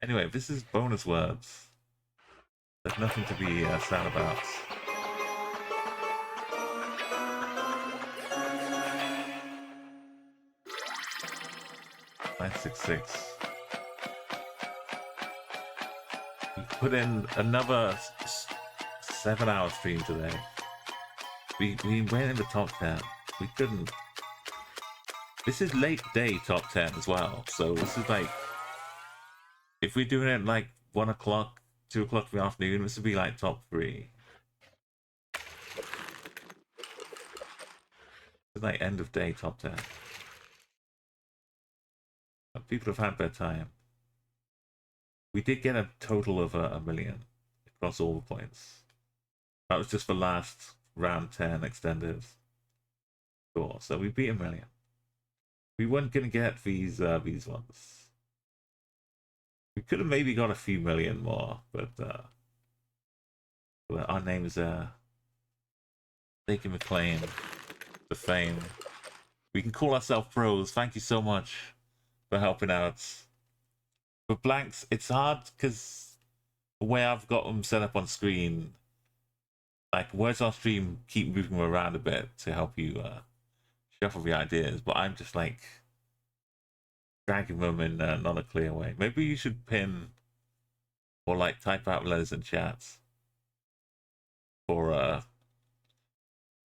anyway, this is bonus words. There's nothing to be sad about. 966. We put in another 7-hour stream today. We went in the top 10. We couldn't. This is late day top 10 as well. So this is like, if we're doing it like 1 o'clock, 2 o'clock in the afternoon, this would be like top 3. It's like end of day top 10. People have had their time. We did get a total of 1 million across all the points. That was just for last round 10 extended score. So we beat 1 million. We weren't gonna get these ones. We could have maybe got a few million more, but our name is taking the claim to fame. We can call ourselves pros. Thank you so much for helping out. But blanks, it's hard because the way I've got them set up on screen, like where's our stream, keep moving them around a bit to help you shuffle the ideas, but I'm just like dragging them in not a clear way. Maybe you should pin or like type out letters in chats for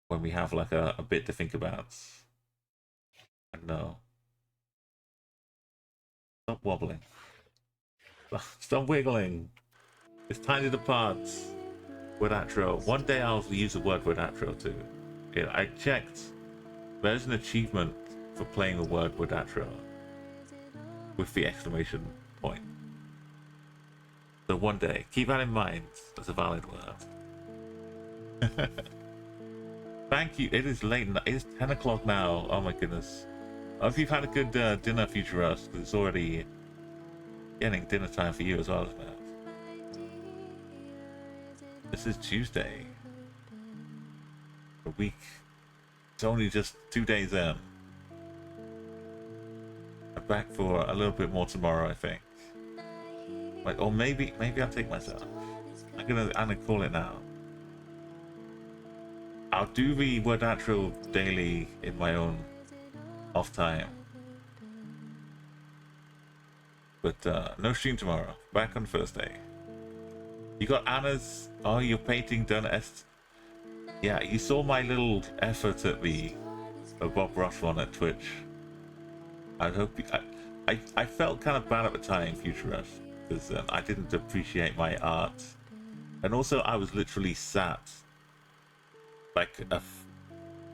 when we have like a bit to think about. I know. Stop wobbling. Stop wiggling. It's time to depart. Wordatro. One day I'll use the word Wordatro too. Yeah, I checked. There's an achievement for playing the word Wordatro with the exclamation point. So one day, keep that in mind as a valid word. Thank you. It is late. It is 10 o'clock now. Oh my goodness. I hope you've had a good dinner, Future Us, because it's already getting dinner time for you as well, isn't it? This is Tuesday. A week. It's only just 2 days in. I'm back for a little bit more tomorrow, I think. Like, or maybe I'll take myself. I'm gonna call it now. I'll do the Wordatro daily in my own off time. But no stream tomorrow. Back on Thursday. You got Anna's. Oh, your painting done. Yeah, you saw my little effort at the Bob Ross one at Twitch. I hope you, I felt kind of bad at the time, Future Rush, because I didn't appreciate my art, and also I was literally sat like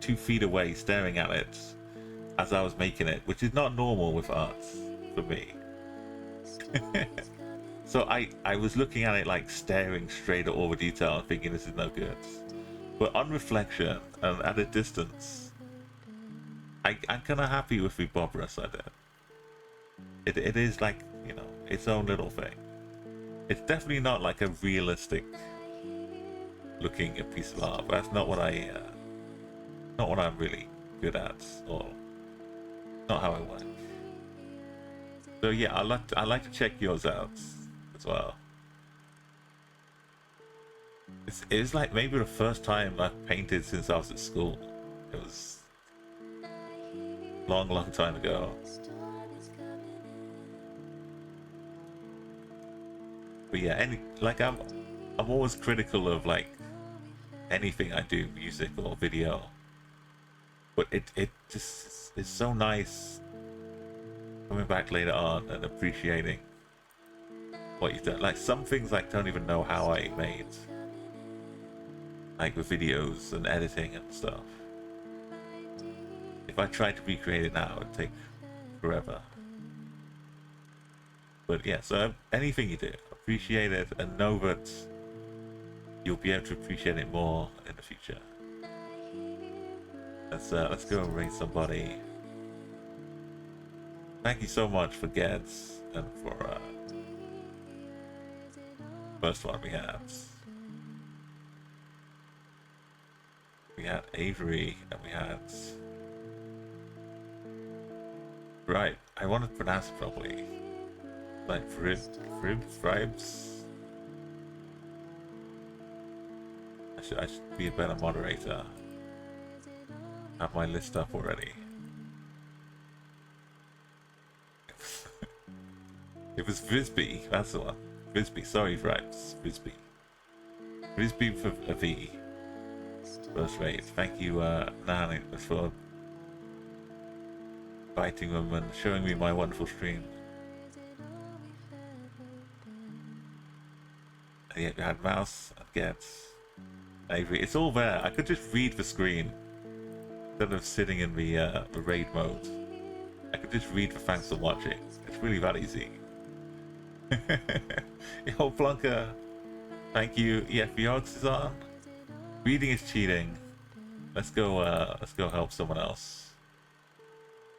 2 feet away staring at it as I was making it, which is not normal with art for me. So I was looking at it like staring straight at all the detail and thinking this is no good. But on reflection and at a distance, I'm kind of happy with the Bob Ross I did. It is like, you know, its own little thing. It's definitely not like a realistic looking piece of art, but that's not what I'm really good at, or not how I work. So yeah, I like to check yours out as well. It's like maybe the first time I've painted since I was at school. It was long time ago. But yeah, I'm always critical of like anything I do, music or video. But it just is so nice coming back later on and appreciating what you've done. Like some things I don't even know how I made, like with videos and editing and stuff. If I tried to recreate it now, it'd take forever. But yeah, so anything you do, appreciate it and know that you'll be able to appreciate it more in the future. Let's go and raise somebody. Thank you so much for Geds and for first one we had Avery and we had, right, I want to pronounce it properly, like Fribs. I should be a better moderator. Have my list up already. It was Frisbee, that's the one. Frisbee, sorry Fribs, Frisbee. Frisbee for a V. First rate. Thank you, Nan, for inviting them and showing me my wonderful stream. And yet we had Mouse and Gets, Avery. It's all there. I could just read the screen instead of sitting in the raid mode. I could just read the thanks for watching. It's really that easy. Yo, Plunker. Thank you. Yeah, Fiox is on. Reading is cheating. Let's go help someone else.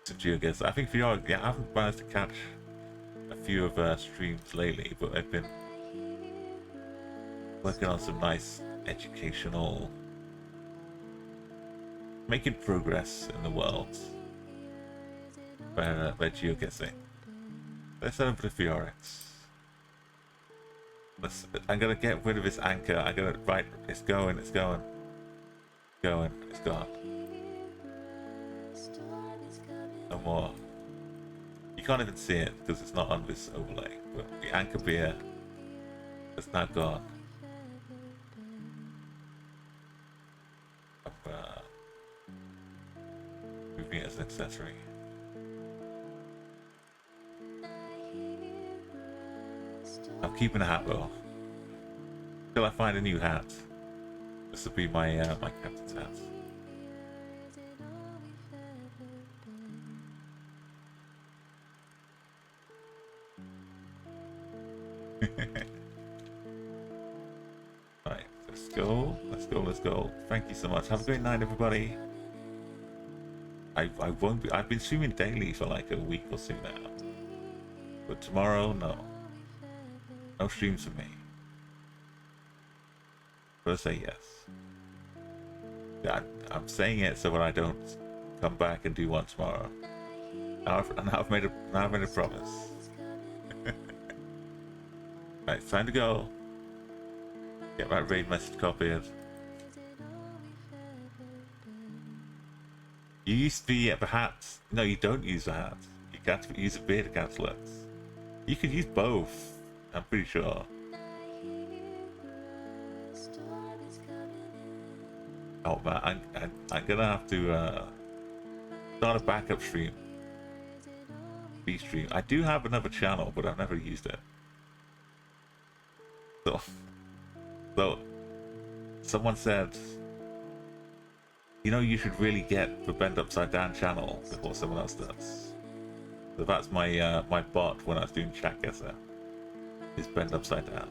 Some GeoGuess. I think Fiox, yeah, I haven't managed to catch a few of streams lately, but I've been working on some nice educational, making progress in the world by geoguessing. Let's head over to Fiorix. I'm gonna get rid of this anchor. I'm gonna, right, it's going. It's gone. No more. You can't even see it because it's not on this overlay, but the anchor beer is now gone. Moving it as an accessory. I'm keeping a hat though. Till I find a new hat. This will be my my captain's hat. Right, let's go. Thank you so much. Have a great night, everybody. I won't be. I've been streaming daily for like a week or so now, but tomorrow, no. No streams for me. But I say yes. Yeah, I'm saying it so that I don't come back and do one tomorrow. Now I've made a promise. Right, it's time to go. Get that raid message copied. You use the hats. No, you don't use the hats. You can't use a beer to cancel it. You could use both. I'm pretty sure. Oh man, I'm gonna have to start a backup stream. B stream. I do have another channel, but I've never used it. So someone said, you know, you should really get the Bend Upside Down channel before someone else does. So that's my my bot when I was doing chat guesser. Is Bend Upside Down.